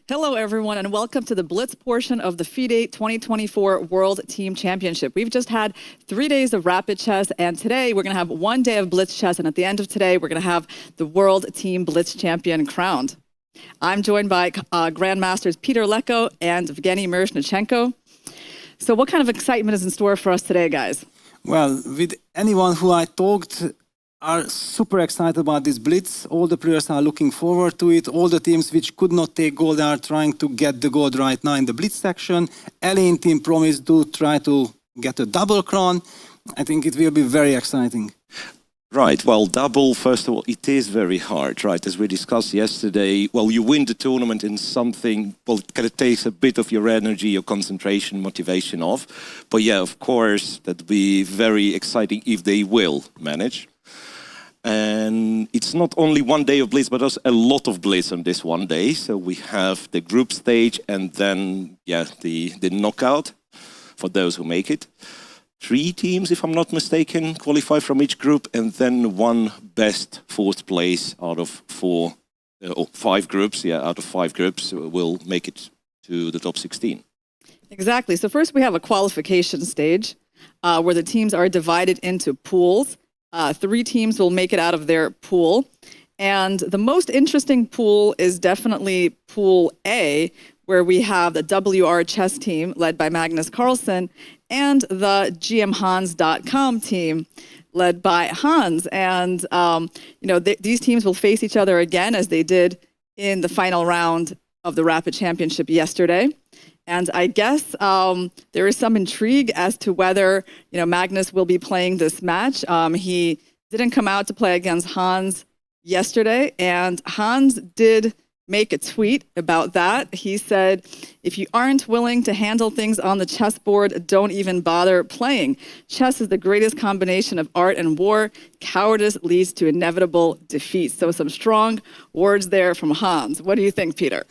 Hello, everyone, and welcome to the Blitz portion of the FIDE 2024 World Team Championship. We've just had 3 days of rapid chess, and today we're going to have 1 day of Blitz chess, and at the end of today, we're going to have the World Team Blitz Champion crowned. I'm joined by Grandmasters Peter Leko and Evgeny Miroshnichenko. So what kind of excitement is in store for us today, guys? Well, with anyone who I talked are super excited about this Blitz. All the players are looking forward to it. All the teams which could not take gold are trying to get the gold right now in the Blitz section. Elaine team promised to try to get a double crown. I think it will be very exciting. Right, well, double, first of all, it is very hard, right? As we discussed yesterday, well, you win the tournament in something, well, it kind of takes a bit of your energy, your concentration, motivation off. But yeah, of course, that'd be very exciting if they will manage. And it's not only 1 day of Blitz, but also a lot of Blitz on this 1 day. So we have the group stage and then, yeah, the knockout for those who make it. 3 teams, if I'm not mistaken, qualify from each group, and then 1 best 4th place out of 4, or 5 groups, yeah, out of 5 groups will make it to the top 16. Exactly. So first we have a qualification stage where the teams are divided into pools. 3 teams will make it out of their pool. And the most interesting pool is definitely Pool A, where we have the WR chess team led by Magnus Carlsen and the GMHans.com team led by Hans. And, you know, these teams will face each other again as they did in the final round of the Rapid Championship yesterday. And I guess there is some intrigue as to whether, you know, Magnus will be playing this match. He didn't come out to play against Hans yesterday, and Hans did make a tweet about that. He said, if you aren't willing to handle things on the chessboard, don't even bother playing. Chess is the greatest combination of art and war. Cowardice leads to inevitable defeat. So some strong words there from Hans. What do you think, Peter?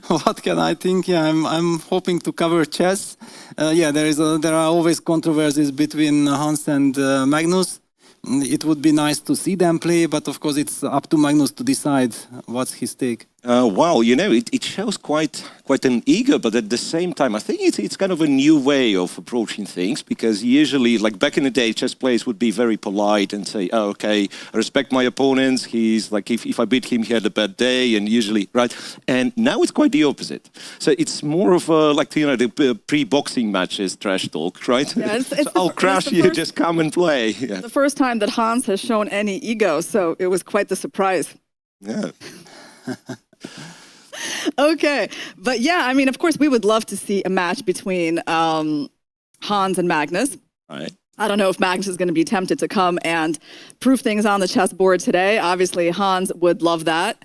Well, what can I think? Yeah, I'm hoping to cover chess. Yeah, there are always controversies between Hans and Magnus. It would be nice to see them play, but of course it's up to Magnus to decide what's his take. Wow, you know, it shows quite an ego, but at the same time, I think it's kind of a new way of approaching things, because usually, like back in the day, chess players would be very polite and say, oh, okay, I respect my opponents. He's like, if I beat him, he had a bad day, and usually, right? And now it's quite the opposite. So it's more of a, like, you know, the pre-boxing matches trash talk, right? Yeah, it's so, I'll crush you, just come and play. Yeah. The first time that Hans has shown any ego, so it was quite the surprise. Yeah. Okay, but yeah, I mean, of course, we would love to see a match between Hans and Magnus. Right. I don't know if Magnus is going to be tempted to come and prove things on the chessboard today. Obviously, Hans would love that.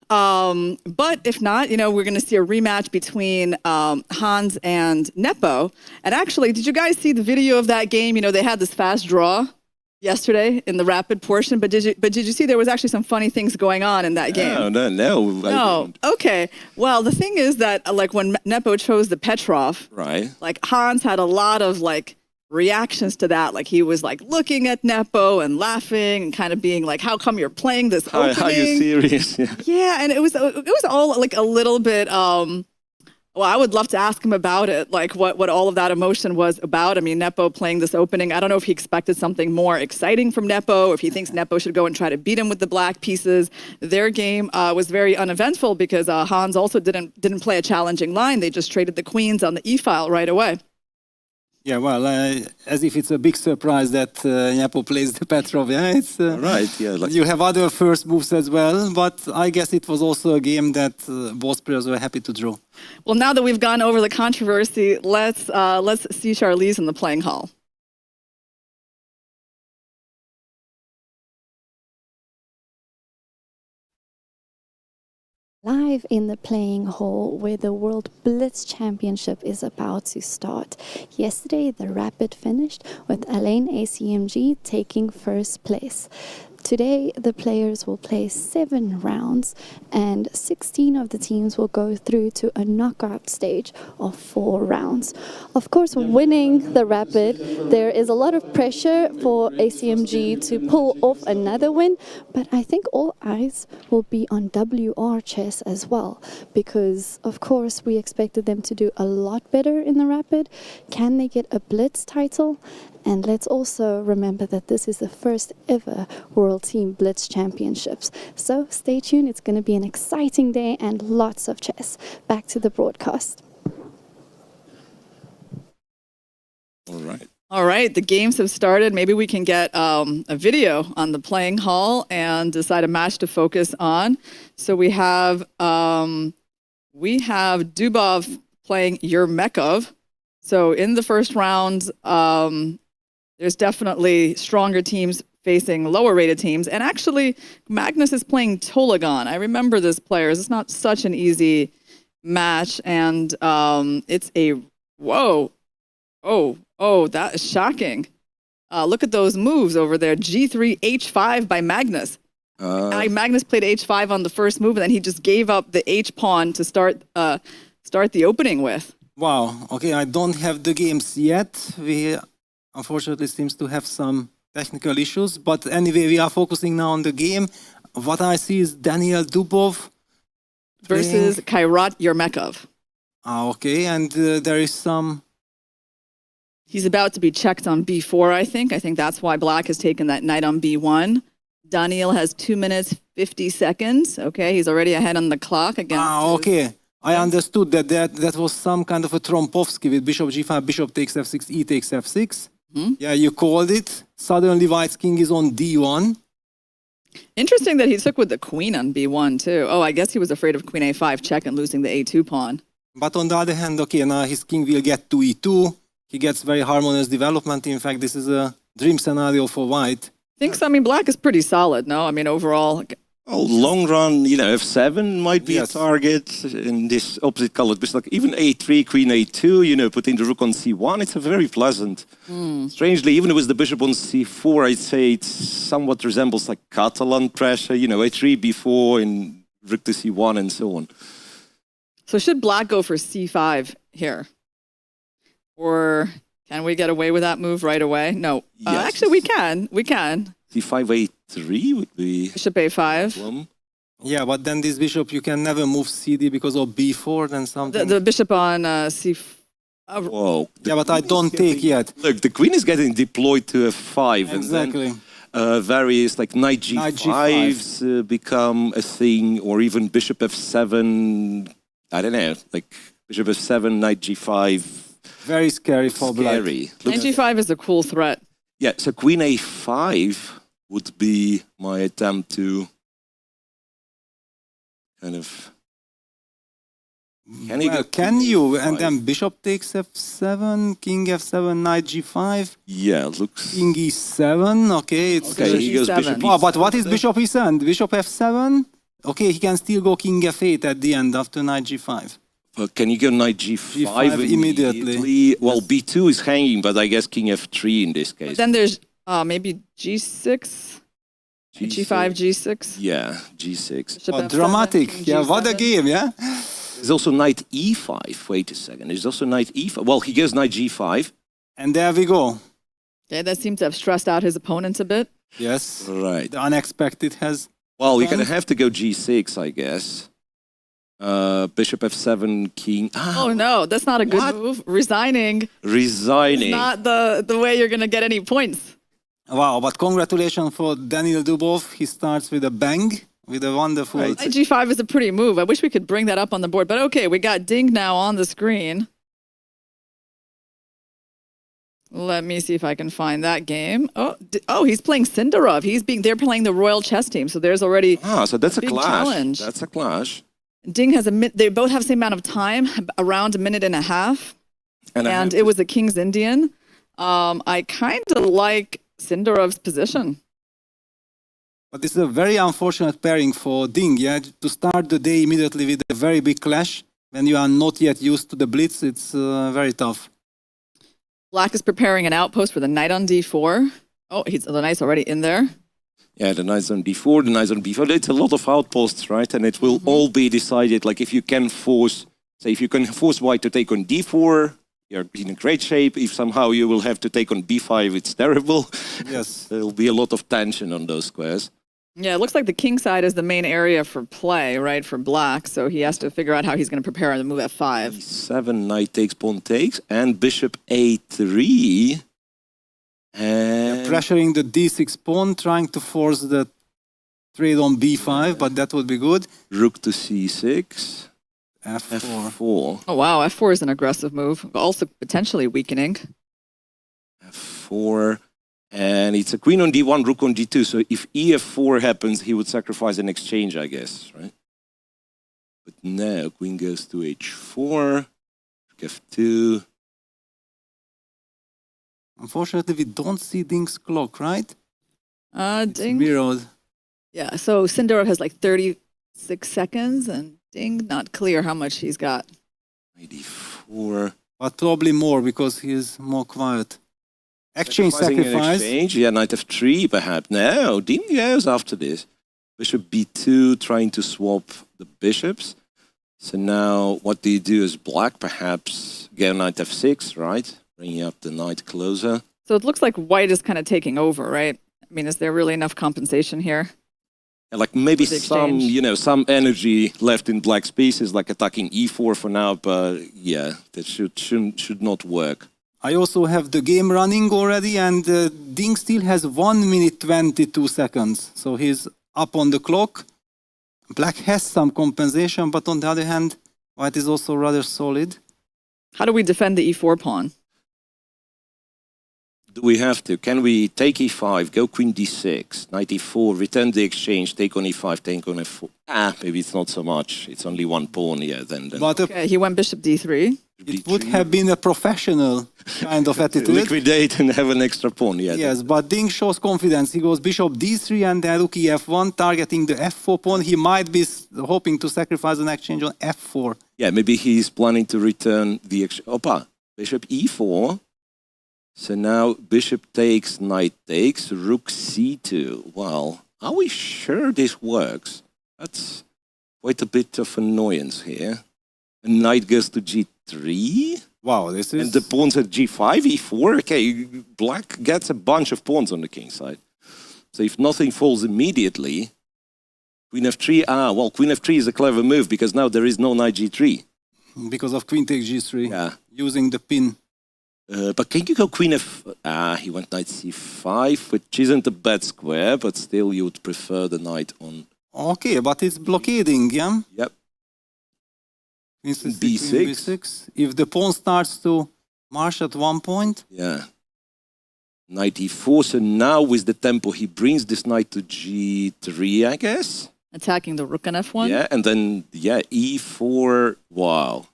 But if not, you know, we're going to see a rematch between Hans and Nepo. And actually, did you guys see the video of that game? You know, they had this fast draw yesterday in the rapid portion, but did you see there was actually some funny things going on in that game? No. Okay. Well, the thing is that like when Nepo chose the Petrov, right? Like Hans had a lot of like reactions to that. Like he was like looking at Nepo and laughing and kind of being like, "How come you're playing this opening? How are you serious?" Yeah. Yeah, and it was all like a little bit. Well, I would love to ask him about it, like what all of that emotion was about. I mean, Nepo playing this opening, I don't know if he expected something more exciting from Nepo, if he thinks Nepo should go and try to beat him with the black pieces. Their game was very uneventful because Hans also didn't play a challenging line. They just traded the queens on the e-file right away. Yeah, well, as if it's a big surprise that Nepo plays the Petrov. Yeah, it's right. Yeah, like you have other first moves as well, but I guess it was also a game that both players were happy to draw. Well, now that we've gone over the controversy, let's see Charlize in the playing hall. Live in the playing hall where the World Blitz Championship is about to start. Yesterday, the rapid finished with Elaine ACMG taking first place. Today, the players will play 7 rounds, and 16 of the teams will go through to a knockout stage of 4 rounds. Of course, winning the Rapid, there is a lot of pressure for ACMG to pull off another win, but I think all eyes will be on WR chess as well, because of course we expected them to do a lot better in the Rapid. Can they get a Blitz title? And let's also remember that this is the first ever World Team Blitz Championships. So stay tuned, it's going to be an exciting day and lots of chess. Back to the broadcast. All right. All right, the games have started. Maybe we can get a video on the playing hall and decide a match to focus on. So we have Dubov playing Yermekov. So in the first round, there's definitely stronger teams facing lower rated teams. And actually, Magnus is playing Tolagon. I remember this player. It's not such an easy match. And it's a, whoa. Oh, that is shocking. Look at those moves over there. G3, H5 by Magnus. Magnus played H5 on the first move, and then he just gave up the H pawn to start the opening with. Wow. Okay, I don't have the games yet. We unfortunately seems to have some technical issues, but anyway, we are focusing now on the game. What I see is Daniil Dubov versus Kairat Yermekov. Okay, and there is some. He's about to be checked on B4, I think. I think that's why Black has taken that knight on B1. Daniil has 2 minutes, 50 seconds. Okay, he's already ahead on the clock against. Okay. I understood that was some kind of a Trompovsky with bishop g5, bishop takes f6, e takes f6. Yeah, you called it. Suddenly White's king is on d1. Interesting that he took with the queen on b1 too. Oh, I guess he was afraid of queen a5 check and losing the a2 pawn. But on the other hand, okay, now his king will get to e2. He gets very harmonious development. In fact, this is a dream scenario for White. I mean, Black is pretty solid, no? I mean, overall. Oh, long run, f7 might be a target in this opposite colored. But like even a3, queen a2, putting the rook on c1, it's a very pleasant. Strangely, even with the bishop on c4, I'd say it somewhat resembles like Catalan pressure, a3, b4, and rook to c1, and so on. So should Black go for c5 here? Or can we get away with that move right away? No. Yes. Actually, we can. c5, a3 would be... Bishop a5. Yeah, but then this bishop, you can never move cd because of b4, then something. The bishop on c4. Whoa. Yeah, but I don't take yet. Look, the queen is getting deployed to f5. Exactly. And then, various like knight g5s become a thing, or even bishop f7. I don't know, like bishop f7, knight g5. Very scary for Black. Knight g5 is a cool threat. Yeah, so queen a5 would be my attempt to kind of... Can you? And then bishop takes f7, king f7, knight g5. Yeah, it looks... King e7, okay. It's he goes bishop e7. Oh, but what is bishop e7? Bishop f7? Okay, he can still go king f8 at the end after knight g5. But can you go knight g5 immediately? Well, b2 is hanging, but I guess king f3 in this case. But then there's maybe g6, g5, g6. Yeah, g6. Bishop F7, dramatic. king Yeah, G7. what a game, yeah? There's also knight e5. Wait a second. There's also knight e5. Well, he goes knight g5. And there we go. Okay, that seems to have stressed out his opponents a bit. Yes. Right. The unexpected has... Well, you're going to have to go g6, I guess. Bishop f7, king... Oh no, that's not a good move. Resigning. It's not the way you're going to get any points. Wow, but congratulations for Daniil Dubov. He starts with a bang, with a wonderful... Knight g5 is a pretty move. I wish we could bring that up on the board. But okay, we got Ding now on the screen. Let me see if I can find that game. Oh, he's playing Sindarov. They're playing the Royal Chess Team. So there's already so that's a big clash. Challenge. That's a clash. Ding has they both have the same amount of time, around a minute and a half. And it was a King's Indian. I kind of like Sindarov's position. But this is a very unfortunate pairing for Ding, yeah? To start the day immediately with a very big clash, when you are not yet used to the blitz, it's very tough. Black is preparing an outpost for the knight on d4. Oh, the knight's already in there. Yeah, the knight's on d4, the knight's on b4. It's a lot of outposts, right? And it will all be decided, like if you can force, say if you can force white to take on d4, you're in a great shape. If somehow you will have to take on b5, it's terrible. Yes. There will be a lot of tension on those squares. Yeah, it looks like the king side is the main area for play, right, for black. So he has to figure out how he's going to prepare the move f5. e7, knight takes, pawn takes, and bishop a3. And Pressuring the d6 pawn, trying to force the trade on b5, but that would be good. rook to c6, f4. f4, Oh, wow, f4 is an aggressive move. Also potentially weakening. f4. And it's a queen on d1, rook on d2. So if ef4 happens, he would sacrifice an exchange, I guess, right? But now queen goes to h4, rook f2. Unfortunately, we don't see Ding's clock, right? It's Ding. mirrored. Yeah, so Sindarov has like 36 seconds, and Ding, not clear how much he's got. d4. But probably more because he is more quiet. Exchange Sacrificing an sacrifice. exchange. Yeah, knight f3 perhaps. No, Ding goes after this. Bishop b2, trying to swap the bishops. So now what do you do as black? Perhaps go knight f6, right? Bringing up the knight closer. So it looks like white is kind of taking over, right? I mean, is there really enough compensation here? And like maybe For the some, exchange. some energy left in black's pieces, like attacking e4 for now, but yeah, that should not work. I also have the game running already, and Ding still has 1 minute 22 seconds. So he's up on the clock. Black has some compensation, but on the other hand, white is also rather solid. How do we defend the e4 pawn? Do we have to? Can we take e5, go queen d6, knight e4, return the exchange, take on e5, take on f4? Maybe it's not so much. It's only one pawn, yeah, then But Okay, he went bishop d3. it would have been a professional kind of attitude. liquidate and have an extra pawn, yeah. Yes, but Ding shows confidence. He goes bishop d3 and then rook e f1, targeting the f4 pawn. He might be hoping to sacrifice an exchange on f4. Yeah, maybe he's planning to return the exchange. Opa, bishop e4. So now bishop takes, knight takes, rook c2. Well, are we sure this works? That's quite a bit of annoyance here. And knight goes to g3. Wow, this is... And the pawns at g5, e4. Okay, black gets a bunch of pawns on the king side. So if nothing falls immediately, queen f3. Well, queen f3 is a clever move because now there is no knight g3. Because of queen takes g3, Yeah. using the pin. But can you go queen f... he went knight c5, which isn't a bad square, but still you would prefer the knight on... Okay, but it's blockading, yeah? Yep. Queen c6, B6. queen b6. If the pawn starts to march at one point, Yeah. Knight e4, so now with the tempo he brings this knight to g3, I guess? Attacking the rook on f1. Yeah, and then, yeah, e4, wow.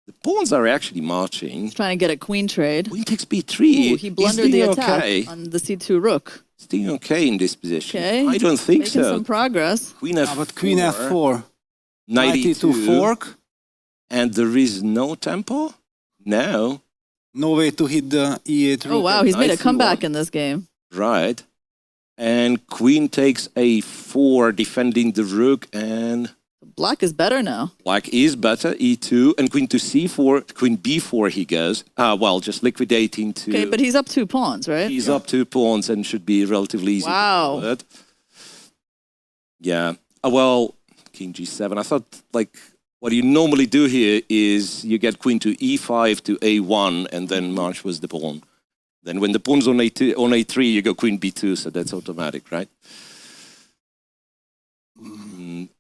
The pawns are actually marching. He's trying to get a queen trade. Queen takes b3. Ooh, he blundered the attack Okay. on the c2 rook. Still okay in this position. Okay. I don't think Making so. some progress. Queen f4. but queen f4, Knight knight e2. e2 fork, And there is no tempo? No. no way to hit the e8 rook. Oh, wow, he's made a Nice comeback one. in this game. Right. And queen takes a4, defending the rook, and Black is better now. black is better, e2, and queen to c4, queen b4 he goes. Well, just liquidating to... Okay, but he's up 2 pawns, right? He's up 2 pawns and should be relatively easy. Wow. To convert. Yeah. Well, king g7. I thought, like, what you normally do here is you get queen to e5 to a1 and then march with the pawn. Then when the pawn's on a3, you go queen b2, so that's automatic, right?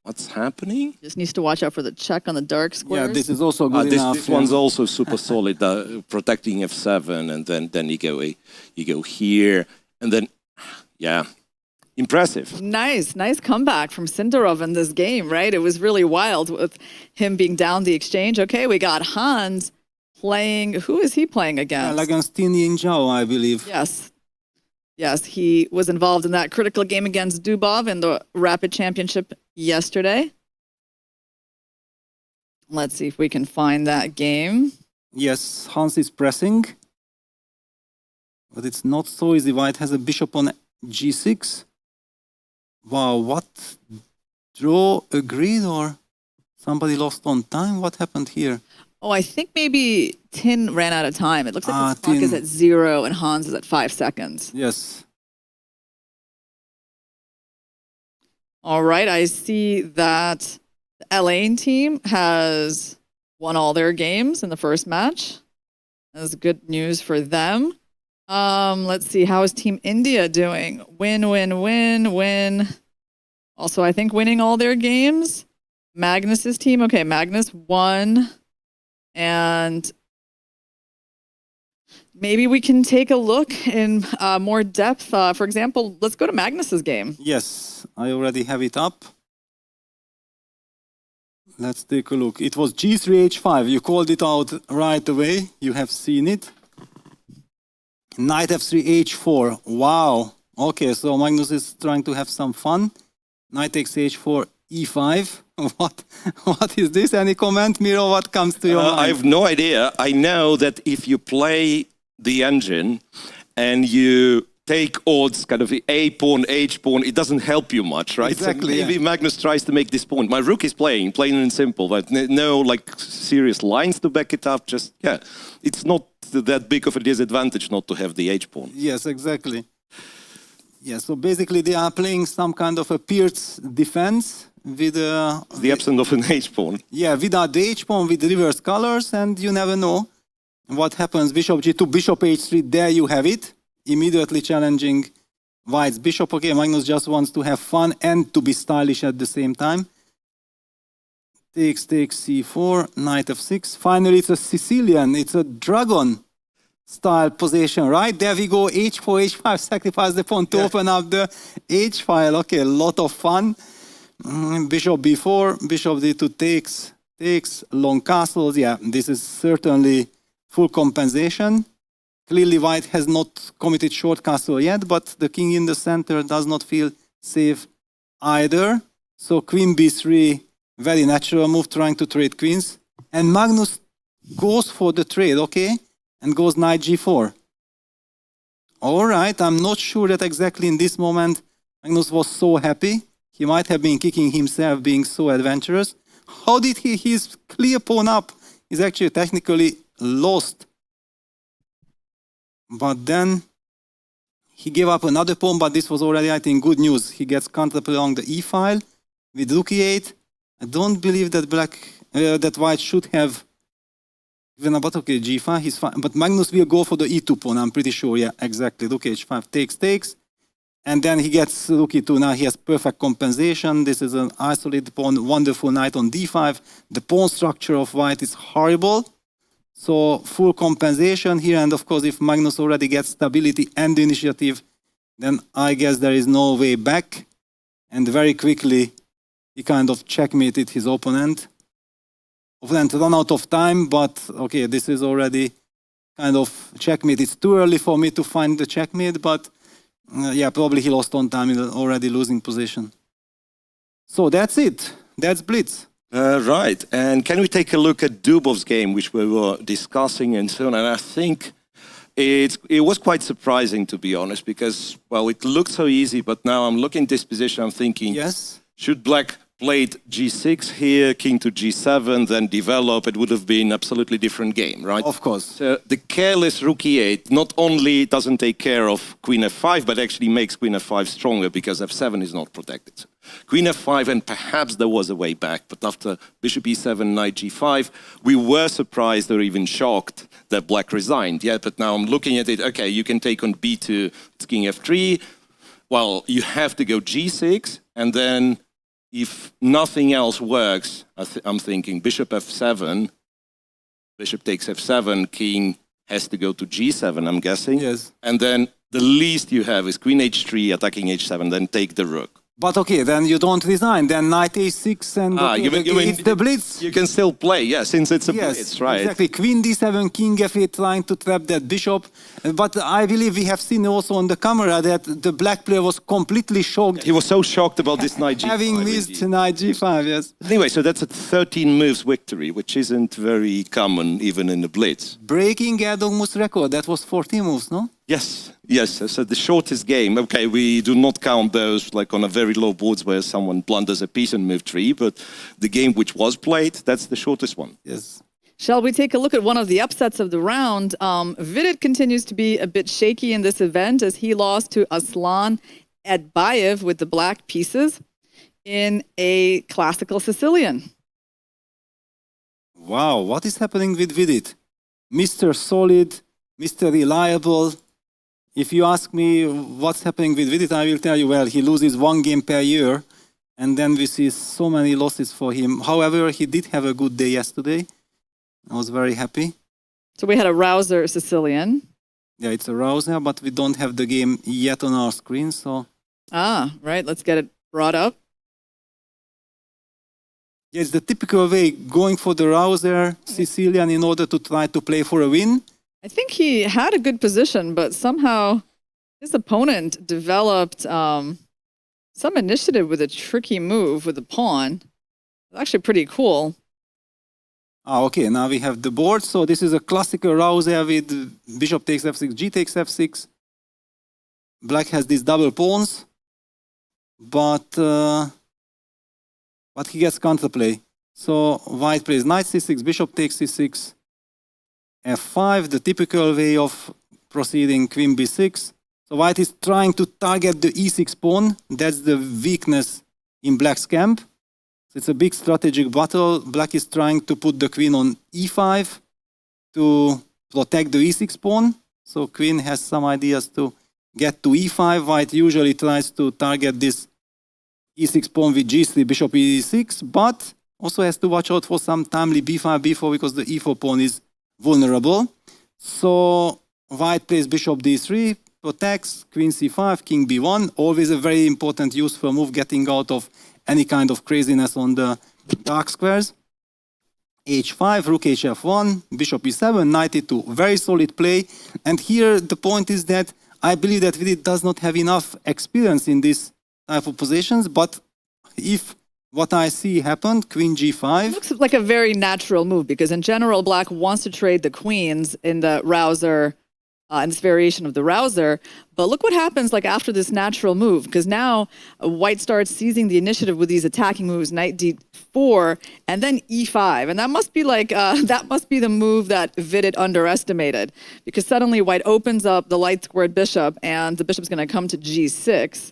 What's happening? Just needs to watch out for the check on the dark squares. Yeah, this is also good enough. This one's also super solid, protecting f7, and then you go here, and then, yeah, impressive. Nice comeback from Sindarov in this game, right? It was really wild with him being down the exchange. Okay, we got Hans playing, who is he playing against? Against Jingyao, I believe. Yes, he was involved in that critical game against Dubov in the Rapid Championship yesterday. Let's see if we can find that game. Yes, Hans is pressing. But it's not so easy. White has a bishop on g6. Wow, what? Draw agreed or somebody lost on time? What happened here? Oh, I think maybe Tin ran out of time. It looks like the clock Tin. is at 0 and Hans is at 5 seconds. Yes. All right, I see that the LA team has won all their games in the first match. That's good news for them. Let's see, how is Team India doing? Win, win, win, win. Also, I think winning all their games. Magnus's team, okay, Magnus won. And maybe we can take a look in more depth. For example, let's go to Magnus's game. Yes, I already have it up. Let's take a look. It was G3, H5. You called it out right away. You have seen it. Knight F3, H4. Wow. Okay, so Magnus is trying to have some fun. Knight takes H4, E5. What is this? Any comment, Miro? What comes to your mind? I have no idea. I know that if you play the engine and you take odds, kind of A pawn, H pawn, it doesn't help you much, right? Exactly. So maybe Magnus tries to make this point. My rook is playing, plain and simple, but no like serious lines to back it up. Just, yeah, it's not that big of a disadvantage not to have the H pawn. Yes, exactly. Yeah, so basically they are playing some kind of a Pierce defense with The absence of an H pawn. yeah, without the H pawn with reverse colors, and you never know what happens. Bishop G2, Bishop H3, there you have it. Immediately challenging White's bishop. Okay, Magnus just wants to have fun and to be stylish at the same time. Takes C4, Knight F6. Finally, it's a Sicilian, it's a dragon style position, right? There we go, H4, H5, sacrifice the pawn to open up the H file. Okay, a lot of fun. Bishop B4, Bishop D2 takes, long castles. Yeah, this is certainly full compensation. Clearly White has not committed short castle yet, but the king in the center does not feel safe either. So Queen B3, very natural move, trying to trade queens. And Magnus goes for the trade, okay? And goes Knight G4. All right, I'm not sure that exactly in this moment Magnus was so happy. He might have been kicking himself being so adventurous. How did his clear pawn up is actually technically lost. But then he gave up another pawn, but this was already, I think, good news. He gets countered along the E file with Rook E8. I don't believe that that White should have given up, but okay, G5, he's fine. But Magnus will go for the E2 pawn, I'm pretty sure. Yeah, exactly. Rook H5 takes. And then he gets Rook E2. Now he has perfect compensation. This is an isolated pawn, wonderful knight on D5. The pawn structure of White is horrible. So full compensation here, and of course if Magnus already gets stability and the initiative, then I guess there is no way back. And very quickly he kind of checkmated his opponent. Opponent ran out of time, but okay, this is already kind of checkmate. It's too early for me to find the checkmate, but yeah, probably he lost on time in the already losing position. So that's it. That's Blitz. Right, and can we take a look at Dubov's game, which we were discussing and so on? And I think it was quite surprising, to be honest, because, well, it looked so easy, but now I'm looking at this position, I'm thinking, yes, should Black played G6 here, King to G7, then develop, it would have been absolutely different game, right? Of course. So the careless Rook E8 not only doesn't take care of Queen F5, but actually makes Queen F5 stronger because F7 is not protected. Queen F5, and perhaps there was a way back, but after Bishop E7, Knight G5, we were surprised or even shocked that Black resigned. Yeah, but now I'm looking at it, okay, you can take on B2, it's King F3. Well, you have to go G6, and then if nothing else works, I'm thinking Bishop F7, Bishop takes F7, King has to go to G7, I'm guessing. Yes. And then the least you have is Queen H3, attacking H7, then take the Rook. But okay, then you don't resign. Then Knight A6 and okay, it's the Blitz. You can still play, yeah, since it's a Blitz, right? Exactly. Queen D7, King F8, trying to trap that bishop. But I believe we have seen also on the camera that the Black player was completely shocked. He was so shocked about this Knight G5. Having missed Knight G5, yes. Anyway, so that's a 13 moves victory, which isn't very common even in the Blitz. Breaking Erdogmus record, that was 14 moves, no? Yes, yes. So the shortest game, okay, we do not count those like on a very low boards where someone blunders a piece and move 3, but the game which was played, that's the shortest one. Yes. Shall we take a look at one of the upsets of the round? Vidit continues to be a bit shaky in this event as he lost to Aslan Edbayev with the black pieces in a classical Sicilian. Wow, what is happening with Vidit? Mr. Solid, Mr. Reliable. If you ask me what's happening with Vidit, I will tell you, well, he loses 1 game per year, and then we see so many losses for him. However, he did have a good day yesterday. I was very happy. So we had a rouser Sicilian. Yeah, it's a rouser, but we don't have the game yet on our screen, so... Ah, right, let's get it brought up. Yeah, it's the typical way, going for the rouser Sicilian in order to try to play for a win. I think he had a good position, but somehow his opponent developed some initiative with a tricky move with the pawn. It's actually pretty cool. Ah, okay, now we have the board. So this is a classical rouser with bishop takes f6, g takes f6. Black has these double pawns, but he gets counterplay. So white plays knight c6, bishop takes c6, f5, the typical way of proceeding, queen b6. So white is trying to target the e6 pawn. That's the weakness in black's camp. So it's a big strategic battle. Black is trying to put the queen on e5 to protect the e6 pawn. So queen has some ideas to get to e5. White usually tries to target this e6 pawn with g3, bishop e6, but also has to watch out for some timely b5, b4 because the e4 pawn is vulnerable. So white plays bishop d3, protects, queen c5, king b1. Always a very important useful move, getting out of any kind of craziness on the dark squares. h5, rook hf1, bishop e7, knight e2. Very solid play. And here the point is that I believe that Vidit does not have enough experience in this type of positions, but if what I see happened, queen g5. Looks like a very natural move because in general, black wants to trade the queens in the rouser, in this variation of the rouser. But look what happens like after this natural move, because now white starts seizing the initiative with these attacking moves, knight d4 and then e5. And that must be like, that must be the move that Vidit underestimated, because suddenly white opens up the light squared bishop and the bishop's going to come to g6.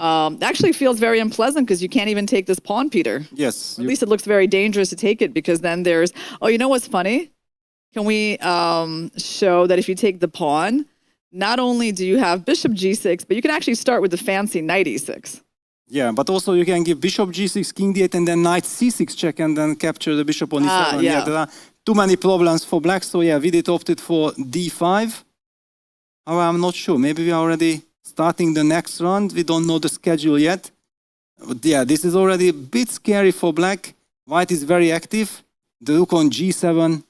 Actually feels very unpleasant because you can't even take this pawn, Peter. Yes. At least it looks very dangerous to take it because then there's, oh, you know what's funny? Can we show that if you take the pawn, not only do you have bishop g6, but you can actually start with the fancy knight e6. Yeah, but also you can give bishop g6, king d8, and then knight c6 check, and then capture the bishop on e7. Yeah. There are too many problems for black, so yeah, Vidit opted for d5. Oh, I'm not sure. Maybe we are already starting the next round. We don't know the schedule yet. But yeah, this is already a bit scary for black. White is very active. The rook on g7.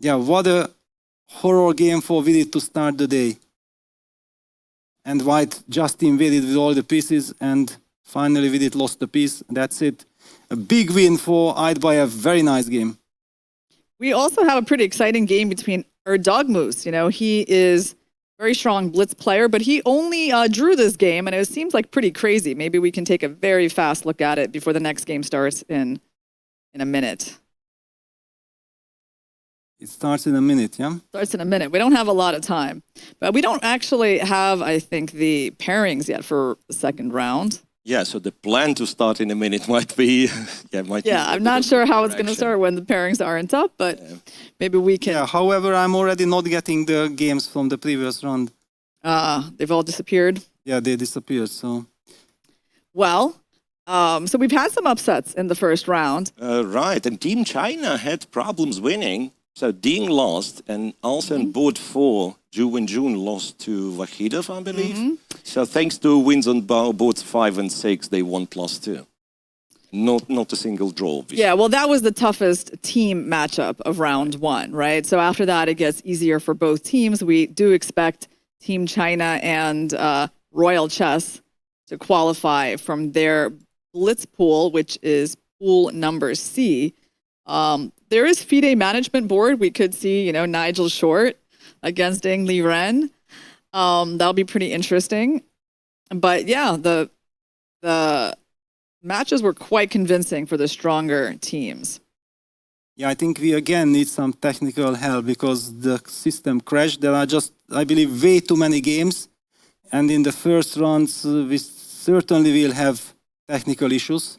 Yeah, what a horror game for Vidit to start the day. And white just invaded with all the pieces, and finally Vidit lost the piece. That's it. A big win for Edbayev. Very nice game. We also have a pretty exciting game between Erdogmus. You know, he is very strong blitz player, but he only drew this game, and it seems like pretty crazy. Maybe we can take a very fast look at it before the next game starts in a minute. It starts in a minute, yeah? Starts in a minute. We don't have a lot of time. But we don't actually have, I think, the pairings yet for the second round. Yeah, so the plan to start in a minute might be... I'm not sure how it's going to start when the pairings aren't up, but maybe we can... Yeah, however, I'm already not getting the games from the previous round. They've all disappeared? Yeah, they disappeared, so... Well, so we've had some upsets in the first round. Right, and Team China had problems winning. So Ding lost, and also in board 4, Zhu Wenjun lost to Vakhidov, I believe. So thanks to wins on boards 5 and 6, they won +2. Not a single draw, obviously. Yeah, well, that was the toughest team matchup of round 1, right? So after that, it gets easier for both teams. We do expect Team China and Royal Chess to qualify from their Blitz pool, which is pool number C. There is FIDE management board. We could see, you know, Nigel Short against Liren. That'll be pretty interesting. But yeah, the matches were quite convincing for the stronger teams. Yeah, I think we again need some technical help because the system crashed. There are just, I believe, way too many games. And in the first rounds, we certainly will have technical issues.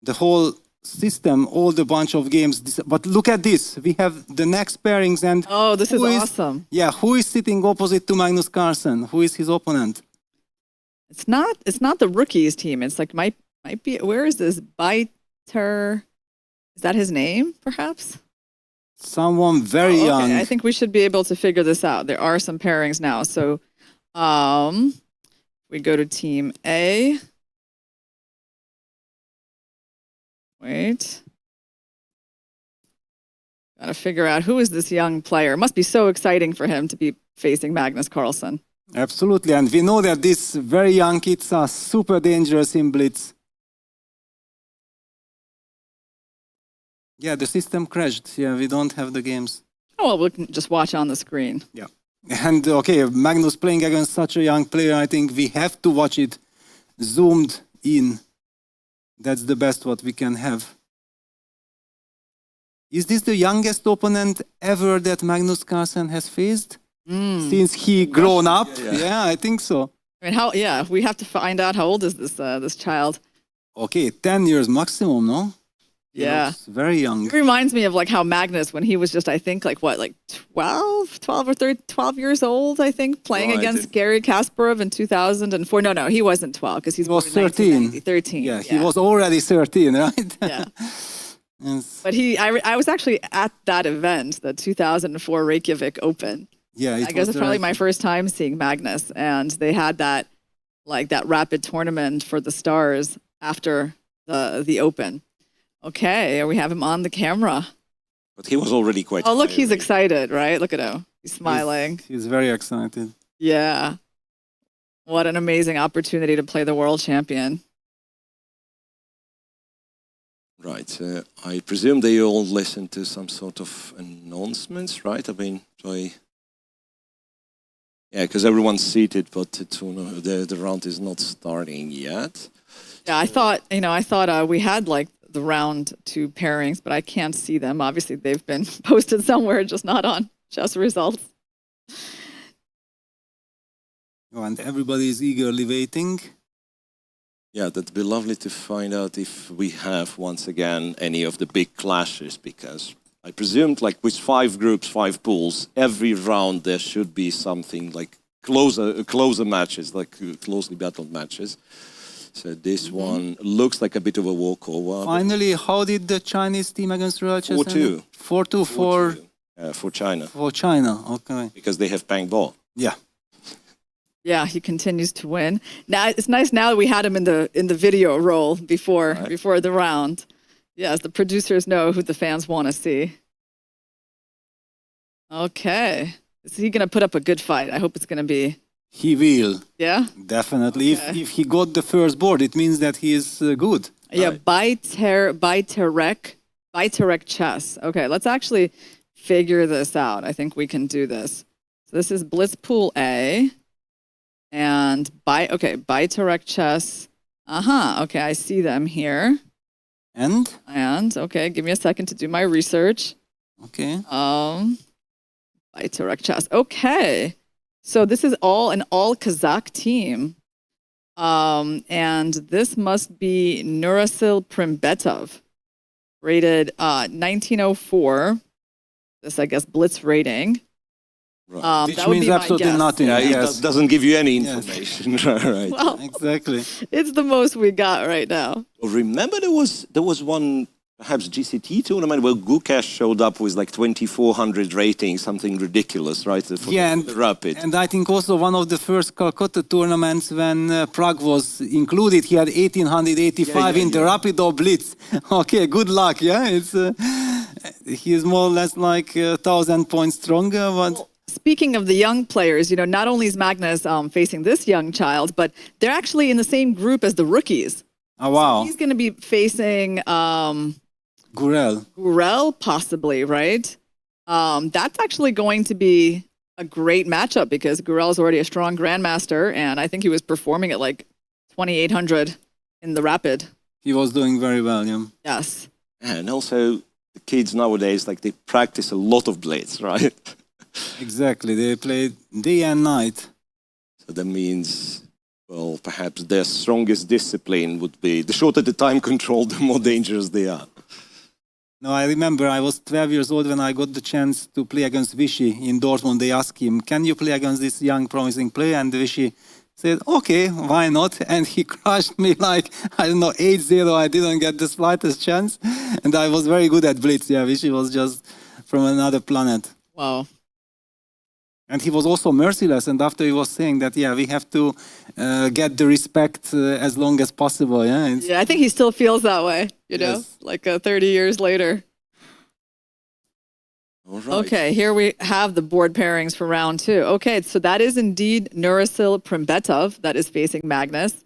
The whole system, all the bunch of games. But look at this. We have the next pairings. And oh, this is who awesome. Yeah, who is sitting opposite to Magnus Carlsen? Who is his opponent? It's not the rookies team. It's like might be, where is this? Biter, is that his name, perhaps? Someone very young. I think we should be able to figure this out. There are some pairings now. So we go to team A. Wait. Gotta figure out who is this young player. It must be so exciting for him to be facing Magnus Carlsen. Absolutely. And we know that these very young kids are super dangerous in Blitz. Yeah, the system crashed. Yeah, we don't have the games. Oh, well, we can just watch on the screen. Yeah. And okay, Magnus playing against such a young player, I think we have to watch it zoomed in. That's the best what we can have. Is this the youngest opponent ever that Magnus Carlsen has faced? Since he grown up? Yeah, I think so. I mean, we have to find out how old is this child. Okay, 10 years maximum, no? Yeah. Looks very young. It reminds me of like how Magnus, when he was just, I think, like 12 or 12 years old, I think, playing against Garry Kasparov in 2004. No, he wasn't 12 because he was 13. 13. Yeah, he was already 13, right? Yeah. Yes. But I was actually at that event, the 2004 Reykjavik Open. Yeah, I guess it's probably my first time seeing Magnus, and they had that rapid tournament for the stars after the Open. Okay, we have him on the camera. But he was already quite. Oh, look, he's excited, right? Look at him. He's smiling. He's very excited. Yeah. What an amazing opportunity to play the world champion. Right. I presume they all listen to some sort of announcements, right? I mean, yeah, because everyone's seated, but the round is not starting yet. Yeah, I thought we had the round 2 pairings, but I can't see them. Obviously, they've been posted somewhere, just not on Chess Results. Oh, and everybody is eagerly waiting. Yeah, that'd be lovely to find out if we have, once again, any of the big clashes, because I presumed, with 5 groups, 5 pools, every round there should be something like closer matches, closely battled matches. So this one looks like a bit of a walkover. Finally, how did the Chinese team against Royal Chess? 4-2. 4-2 for China. For China, okay. Because they have Pang Bo. Yeah. Yeah, he continues to win. Now it's nice now that we had him in the video roll before the round. Yes, the producers know who the fans want to see. Okay. Is he going to put up a good fight? I hope it's going to be. He will. Yeah? Definitely. Okay. If he got the first board, it means that he is good. Yeah, Biterek chess. Okay, let's actually figure this out. I think we can do this. So this is Blitz Pool A. And Biterek chess. Okay, I see them here. And okay, give me a second to do my research. Okay. Biterek chess. Okay. So this is an all Kazakh team. And this must be Nurassyl Primbetov, rated 1904. This, I guess, Blitz rating. Right. Which means absolutely nothing. Yeah, it doesn't give you any information. Right. Well, exactly. It's the most we got right now. Well, remember there was one perhaps GCT tournament where Gukesh showed up with 2,400 ratings, something ridiculous, right? The Rapid. And I think also one of the first Calcutta tournaments when Prague was included, he had 1,885 in the Rapid or Blitz. Okay, good luck. Yeah, it's he is more or less 1,000 points stronger, but. Speaking of the young players, not only is Magnus facing this young child, but they're actually in the same group as the rookies. Oh, wow. So he's going to be facing Gurel, possibly, right? That's actually going to be a great matchup because Gurel is already a strong grandmaster, and I think he was performing at like 2,800 in the rapid. He was doing very well, yeah. Yes. And also, the kids nowadays, like they practice a lot of Blitz, right? Exactly. They play day and night. So that means, well, perhaps their strongest discipline would be, the shorter the time control, the more dangerous they are. No, I remember I was 12 years old when I got the chance to play against Vichy in Dortmund. They asked him, can you play against this young, promising player? And Vichy said, okay, why not? And he crushed me like, I don't know, 8-0. I didn't get the slightest chance. And I was very good at Blitz. Yeah, Vichy was just from another planet. Wow. And he was also merciless. And after he was saying that, yeah, we have to get the respect as long as possible. Yeah, Yeah, I think he still feels that way, you know, Yes. like 30 years later. All right. Okay, here we have the board pairings for round 2. Okay, so that is indeed Nurassyl Primbetov that is facing Magnus.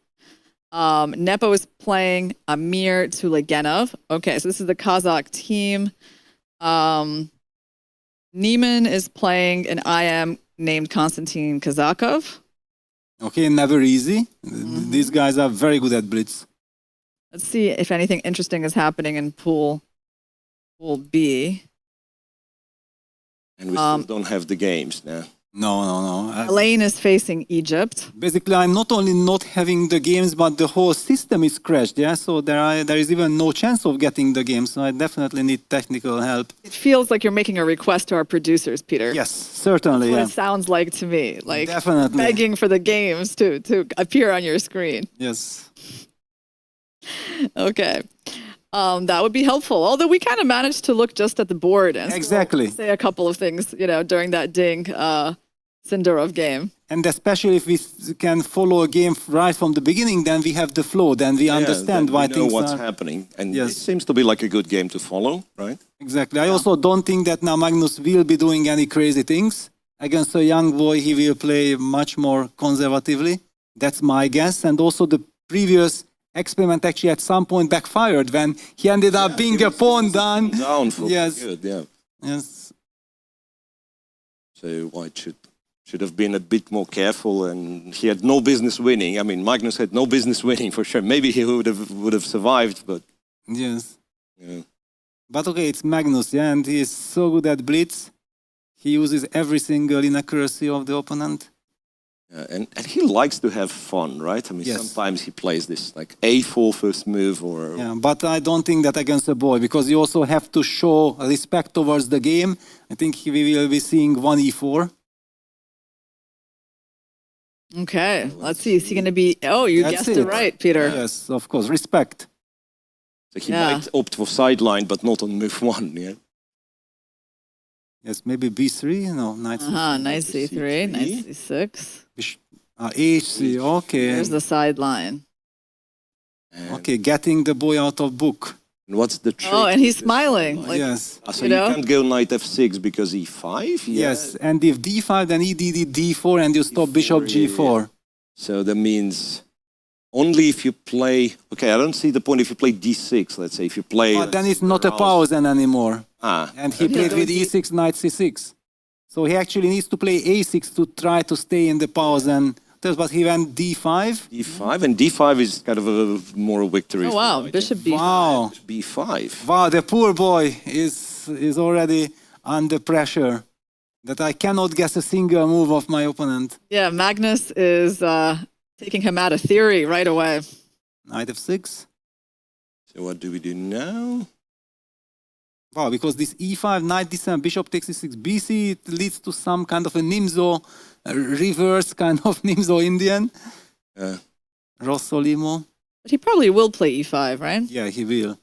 Nepo is playing Amir Tulegenov. Okay, so this is the Kazakh team. Niemann is playing an IM named Konstantin Kazakov. Okay, never easy. These guys are very good at Blitz. Let's see if anything interesting is happening in Pool B. And we still don't have the games now. No. Elaine is facing Egypt. Basically, I'm not only not having the games, but the whole system is crashed. Yeah, so there is even no chance of getting the games. So I definitely need technical help. It feels like you're making a request to our producers, Peter. Yes, certainly. What Yeah, it sounds like to me, like definitely. begging for the games to appear on your screen. Yes. Okay. That would be helpful. Although we kind of managed to look just at the board and still Exactly. say a couple of things, you know, during that ding Sindarov game. And especially if we can follow a game right from the beginning, then we have the flow. Then we understand then why we know things what's are. happening. And Yes. it seems to be like a good game to follow, right? Exactly. I also don't think that now Magnus will be doing any crazy things. Against a young boy, he will play much more conservatively. That's my guess. And also the previous experiment actually at some point backfired when he ended up being a pawn down. Down for Yes. good, yeah. Yes. So White should have been a bit more careful, and he had no business winning. I mean, Magnus had no business winning for sure. Maybe he would have survived, but Yes. yeah. But okay, it's Magnus, yeah, and he is so good at Blitz. He uses every single inaccuracy of the opponent. And he likes to have fun, right? I mean, Yes. sometimes he plays this like A4 first move or... Yeah, but I don't think that against a boy, because you also have to show respect towards the game. I think we will be seeing 1e4. Okay, let's see. Is he going to be... Oh, you That's guessed it. it right, Peter. Yes, of course, respect. So he Yeah. might opt for sideline, but not on move 1, yeah? Yes, maybe b3, no, knight Uh-huh, knight C3. c3, knight c6. h3, okay. There's the sideline. And, Okay, getting the boy out of book. and what's the trick? Oh, and he's with this smiling. sideline? Like, Yes. So you you know? can't go knight f6 because e5? Yeah. Yes, and if d5, then he did d4 and you stop bishop yeah, g4. So that means only if you play... Okay, I don't see the point if you play d6, let's say. If you play... But then it's not a pausen anymore. And he played with e6, knight c6. So he actually needs to play a6 to try to stay in the pausen. But he went d5. d5, and d5 is kind of a more victory. oh, for wow. white. Bishop b5. Wow. b5. Wow, the poor boy is already under pressure. That I cannot guess a single move of my opponent. Yeah, Magnus is taking him out of theory right away. Knight f6. So what do we do now? Wow, because this e5, knight d7, bishop takes e6, bc, it leads to some kind of a Nimzo, reverse kind of Nimzo Indian. Rossolimo. But he probably will play e5, right? Yeah, he will.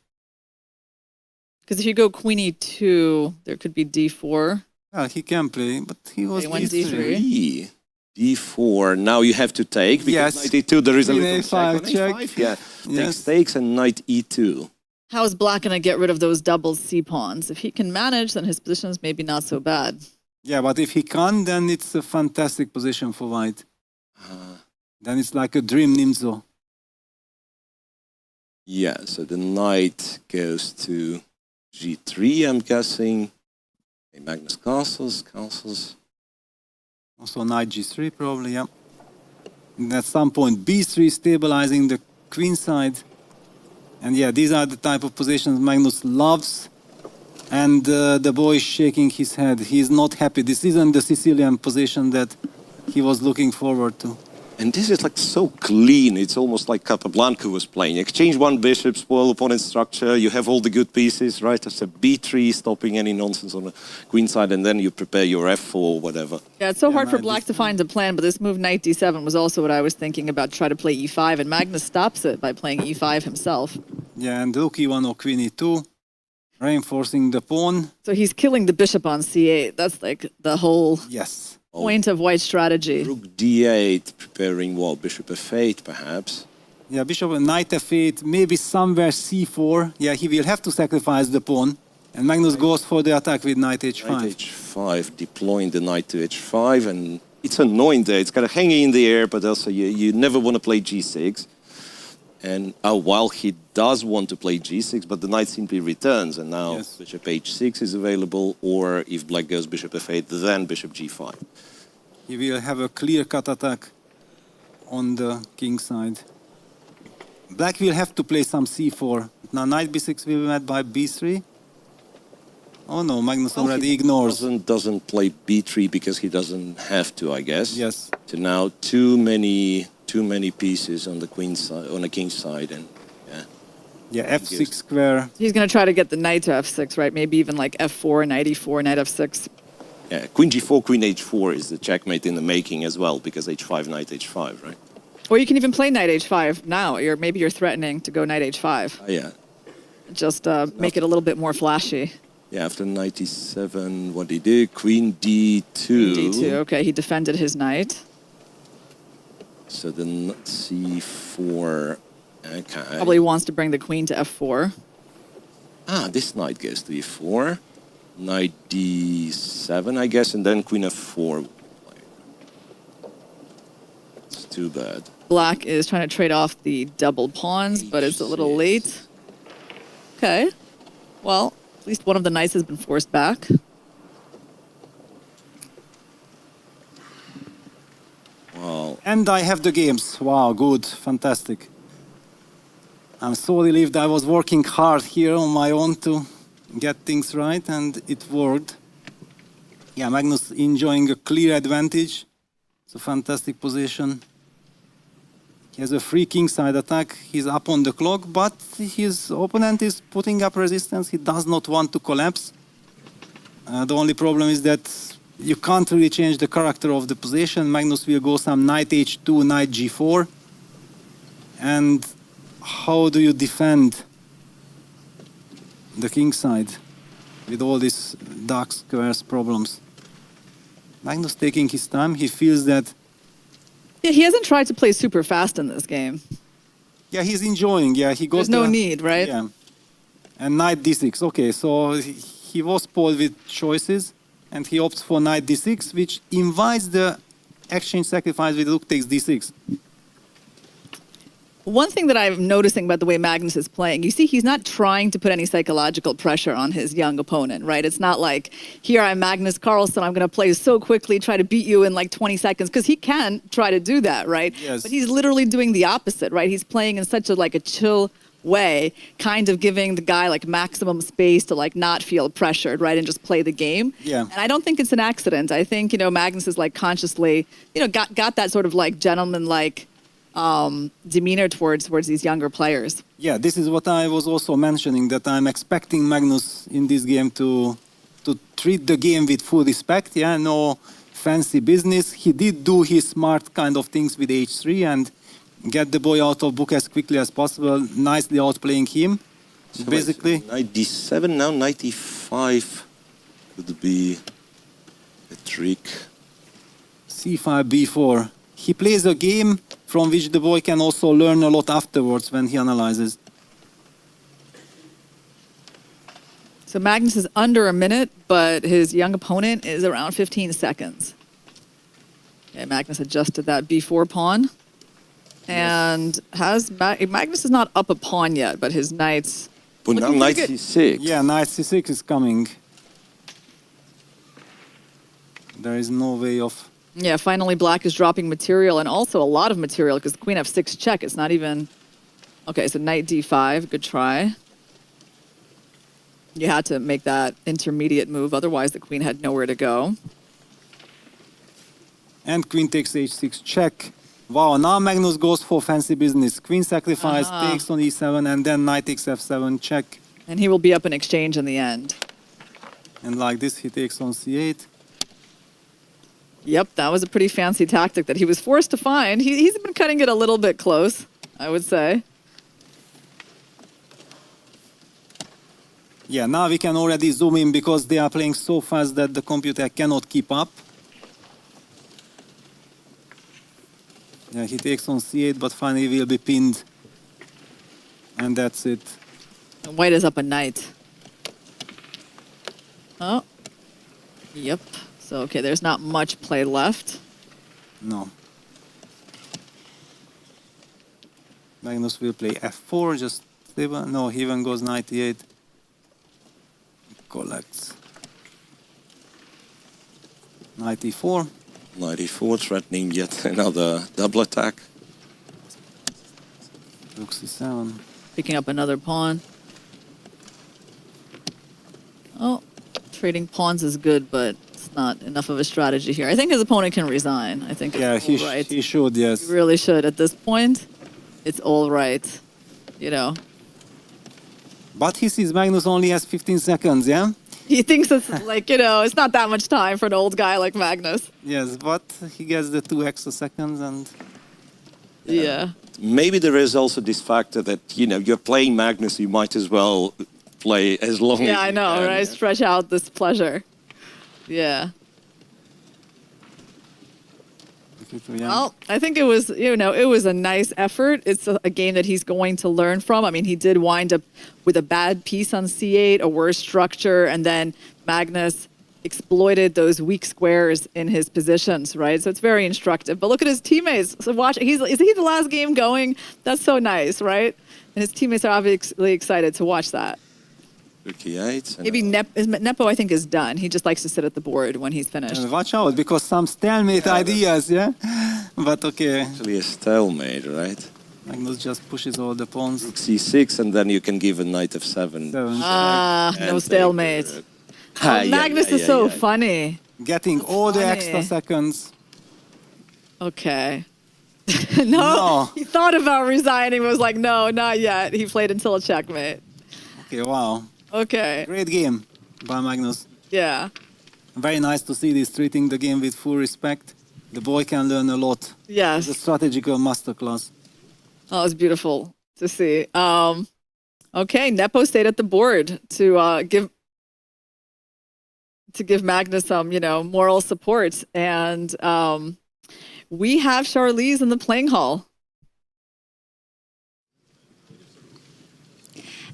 Because if you go queen e2, there could be d4. Yeah, he can play, but he was Okay, went d3. d3. d4. Now you have to take, because Yes. knight e2, there is a Queen little a5 check. A5, yeah. Yes. Takes and knight e2. How is Black going to get rid of those double c-pawns? If he can manage, then his position is maybe not so bad. Yeah, but if he can't, then it's a fantastic position for white. Then it's like a dream Nimzo. Yeah, so the knight goes to g3, I'm guessing. Okay, Magnus castles. Also knight g3 probably, yeah. And at some point b3 stabilizing the queen side. And yeah, these are the type of positions Magnus loves. And the boy is shaking his head. He's not happy. This isn't the Sicilian position that he was looking forward to. And this is like so clean. It's almost like Capablanca was playing. Exchange one bishop, spoil opponent's structure. You have all the good pieces, right? That's a b3, stopping any nonsense on the queen side, and then you prepare your f4, whatever. Yeah, it's so hard for black to find a plan, but this move knight d7 was also what I was thinking about, try to play e5, and Magnus stops it by playing e5 himself. Yeah, and rook e1 or queen e2, reinforcing the pawn. So he's killing the bishop on c8. That's like the whole Yes. point of white strategy. Rook d8, preparing what? Bishop f8, perhaps? Yeah, bishop knight f8, maybe somewhere c4. Yeah, he will have to sacrifice the pawn. And Magnus goes for the attack with knight h5. Knight h5, deploying the knight to h5, and it's annoying there. It's kind of hanging in the air, but also you never want to play g6. And while he does want to play g6, but the knight simply returns, and now Yes. bishop h6 is available, or if black goes bishop f8, then bishop g5. He will have a clear-cut attack on the king side. Black will have to play some c4. Now knight b6 will be met by b3. Oh no, Magnus already ignores. Doesn't play b3 because he doesn't have to, I guess. Yes. So now too many pieces on the queen side, on the king side, and yeah. Yeah, f6 square. He's going to try to get the knight to f6, right? Maybe even like f4, knight e4, knight f6. Yeah, queen g4, queen h4 is the checkmate in the making as well, because h5, knight h5, right? Or you can even play knight h5 now. Maybe you're threatening to go knight h5. Yeah. Just make it a little bit more flashy. Yeah, after knight e7, what did he do? Queen d2. d2, okay, he defended his knight. So then c4, okay. Probably wants to bring the queen to f4. Ah, this knight goes to e4. Knight d7, I guess, and then queen f4. It's too bad. Black is trying to trade off the double pawns, but it's a little late. Okay. Well, at least one of the knights has been forced back. Wow. And I have the games. Wow, good, fantastic. I'm so relieved. I was working hard here on my own to get things right, and it worked. Yeah, Magnus enjoying a clear advantage. It's a fantastic position. He has a free kingside attack. He's up on the clock, but his opponent is putting up resistance. He does not want to collapse. The only problem is that you can't really change the character of the position. Magnus will go some knight h2, knight g4. And how do you defend the king side with all these dark squares problems? Magnus taking his time. He feels that... Yeah, he hasn't tried to play super fast in this game. Yeah, he's enjoying. Yeah, he got... There's no need, right? Yeah. And knight d6. Okay, so he was spoiled with choices. And he opts for knight d6, which invites the exchange sacrifice with rook takes d6. One thing that I'm noticing about the way Magnus is playing, you see he's not trying to put any psychological pressure on his young opponent, right? It's not like, here I'm Magnus Carlsen, I'm going to play so quickly, try to beat you in like 20 seconds, because he can try to do that, right? Yes. But he's literally doing the opposite, right? He's playing in such a chill way, kind of giving the guy like maximum space to like not feel pressured, right? And just play the game. Yeah. And I don't think it's an accident. I think, Magnus is like consciously, got that sort of like gentleman-like demeanor towards these younger players. Yeah, this is what I was also mentioning, that I'm expecting Magnus in this game to treat the game with full respect. Yeah, no fancy business. He did do his smart kind of things with h3 and get the boy out of book as quickly as possible, nicely outplaying him. So basically. Knight d7, now knight e5 could be a trick. c5, b4. He plays a game from which the boy can also learn a lot afterwards when he analyzes. So Magnus is under a minute, but his young opponent is around 15 seconds. Okay, Magnus adjusted that b4 pawn. And Magnus is not up a pawn yet, but his knight's... But now looking knight pretty good. c6. Yeah, knight c6 is coming. There is no way of Yeah, finally black is dropping material, and also a lot of material, because queen f6 check, it's not even... Okay, so knight d5, good try. You had to make that intermediate move, otherwise the queen had nowhere to go. And queen takes h6 check. Wow, now Magnus goes for fancy business. Queen sacrifice, takes on e7, and then knight takes f7 check. And he will be up in exchange in the end. And like this, he takes on c8. Yep, that was a pretty fancy tactic that he was forced to find. He's been cutting it a little bit close, I would say. Yeah, now we can already zoom in because they are playing so fast that the computer cannot keep up. Yeah, he takes on c8, but finally will be pinned. And that's it. And white is up a knight. Oh. Yep. So, okay, there's not much play left. No. Magnus will play f4, just stable. No, he even goes knight e8. Collects. Knight e4. Knight e4 threatening yet another double attack. Rook c7. Picking up another pawn. Oh, trading pawns is good, but it's not enough of a strategy here. I think his opponent can resign. I think Yeah, it's he, all right. he should, yes. He really should. At this point, it's all right. You know. But he sees Magnus only has 15 seconds, yeah? He thinks it's like, you know, it's not that much time for an old guy like Magnus. Yes, but he gets the 2 extra seconds and... Yeah. Maybe there is also this factor that, you know, you're playing Magnus, you might as well play as long as Yeah, I you know, can. right? Stretch out this pleasure. Yeah. Well, I think it was, you know, it was a nice effort. It's a game that he's going to learn from. I mean, he did wind up with a bad piece on c8, a worse structure, and then Magnus exploited those weak squares in his positions, right? So it's very instructive. But look at his teammates. So watch, is he the last game going? That's so nice, right? And his teammates are obviously excited to watch that. Rook e8. Maybe Nepo, I think, is done. He just likes to sit at the board when he's finished. And watch out, because some stalemate ideas, yeah? But okay. Actually a stalemate, right? Magnus just pushes all the pawns. Rook c6, and then you can give a knight f7. Ah, no stalemate. Oh, Magnus is so funny. Getting all the extra seconds. Okay. No, he thought about resigning, was like, no, not yet. He played until a checkmate. Okay, wow. Okay. Great game by Magnus. Yeah. Very nice to see this, treating the game with full respect. The boy can learn a lot. Yes. It's a strategical masterclass. Oh, it's beautiful to see. Okay, Nepo stayed at the board to give Magnus some, you know, moral support. And we have Charlize in the playing hall.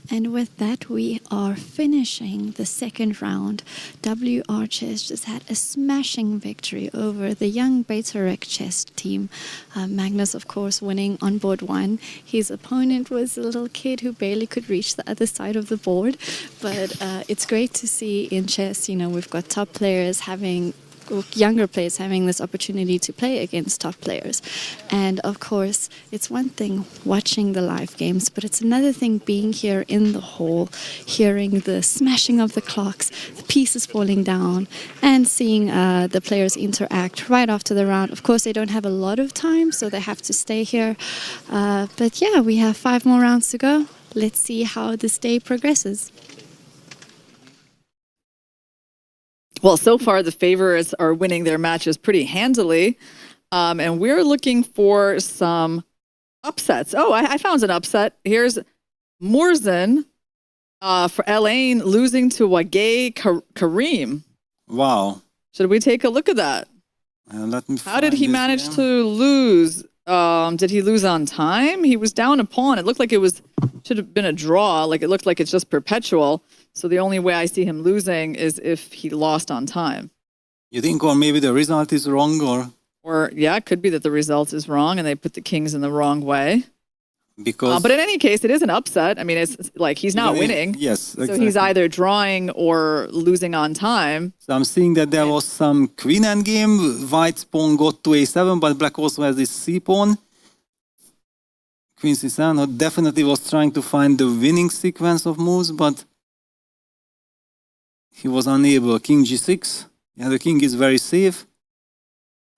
And with that, we are finishing the second round. WR Chess just had a smashing victory over the young Beta Chess team. Magnus, of course, winning on board 1. His opponent was a little kid who barely could reach the other side of the board. But it's great to see in chess, you know, we've got top players having younger players having this opportunity to play against top players. And of course, it's one thing watching the live games, but it's another thing being here in the hall, hearing the smashing of the clocks, the pieces falling down, and seeing the players interact right after the round. Of course, they don't have a lot of time, so they have to stay here. But yeah, we have 5 more rounds to go. Let's see how this day progresses. Well, so far the favorites are winning their matches pretty handily, and we're looking for some upsets. Oh, I found an upset. Here's Morzin for Elaine losing to Wagay Karim. Wow. Should we take a look at that? Let me How did he find this manage game. to lose? Did he lose on time? He was down a pawn. It looked like should have been a draw. Like it looked like it's just perpetual. So the only way I see him losing is if he lost on time. You think, or maybe the result is wrong, or? Or, yeah, it could be that the result is wrong and they put the kings in the wrong way. Because But in any case, it is an upset. I mean, it's like he's not winning. Yes, exactly. So he's either drawing or losing on time. So I'm seeing that there was some queen endgame. White's pawn got to a7, but black also has this c pawn. Queen c7 definitely was trying to find the winning sequence of moves, but he was unable. King g6. Yeah, the king is very safe,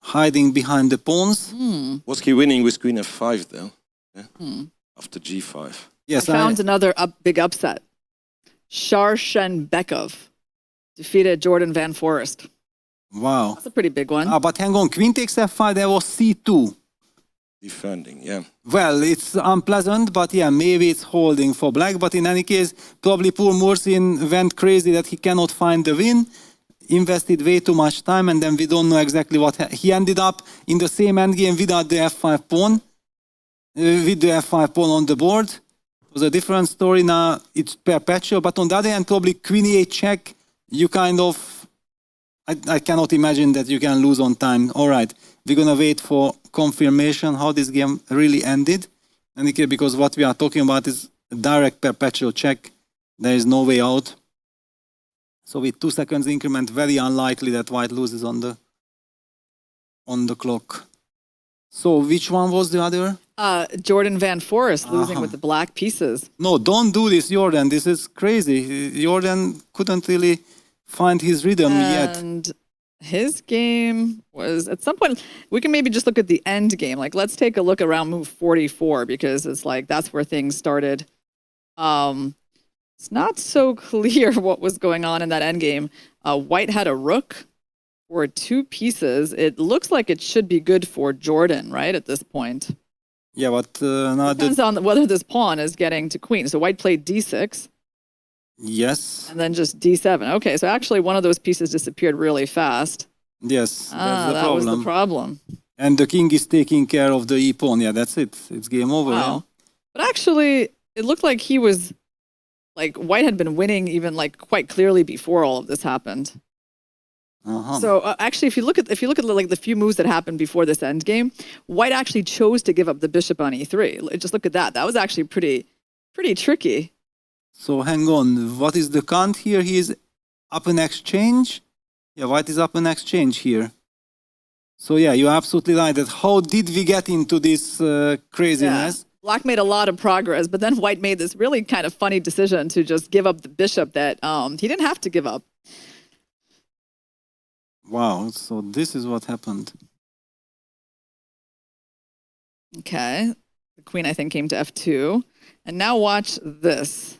hiding behind the pawns. Was he winning with queen f5 though? Yeah. After g5. Yes, I found another big upset. Sharshenbekov defeated Jordan Van Forest. Wow. That's a pretty big one. But hang on, queen takes f5, there was c2. Defending, yeah. Well, it's unpleasant, but yeah, maybe it's holding for black. But in any case, probably poor Mursin went crazy that he cannot find the win, invested way too much time, and then we don't know exactly what he ended up in the same endgame without the f5 pawn, with the f5 pawn on the board. It was a different story. Now it's perpetual, but on the other hand, probably queen e8 check, you kind of, I cannot imagine that you can lose on time. All right, we're gonna wait for confirmation how this game really ended. And because what we are talking about is a direct perpetual check. There is no way out. So with 2 seconds increment, very unlikely that white loses on the clock. So which one was the other? Jordan Van Forest losing with the black pieces. No, don't do this, Jordan. This is crazy. Jordan couldn't really find his rhythm yet. And his game was, at some point, we can maybe just look at the end game. Like, let's take a look around move 44, because it's like, that's where things started. It's not so clear what was going on in that end game. White had a rook for 2 pieces. It looks like it should be good for Jordan, right, at this point. Yeah, but now Depends on whether this pawn is getting to queen. So white played d6. Yes. And then just d7. Okay, so actually one of those pieces disappeared really fast. Yes, that's the that problem. was the problem. And the king is taking care of the e-pawn. Yeah, that's it. It's game over. Wow. Yeah? But actually, it looked like he was, like, white had been winning even, like, quite clearly before all of this happened. So actually, if you look at like the few moves that happened before this end game, white actually chose to give up the bishop on e3. Just look at that. That was actually pretty tricky. So hang on. What is the count here? He is up in exchange. Yeah, white is up in exchange here. So yeah, you're absolutely right. That how did we get into this craziness? Yeah. Black made a lot of progress, but then white made this really kind of funny decision to just give up the bishop that he didn't have to give up. Wow, so this is what happened. Okay. The queen, I think, came to f2. And now watch this.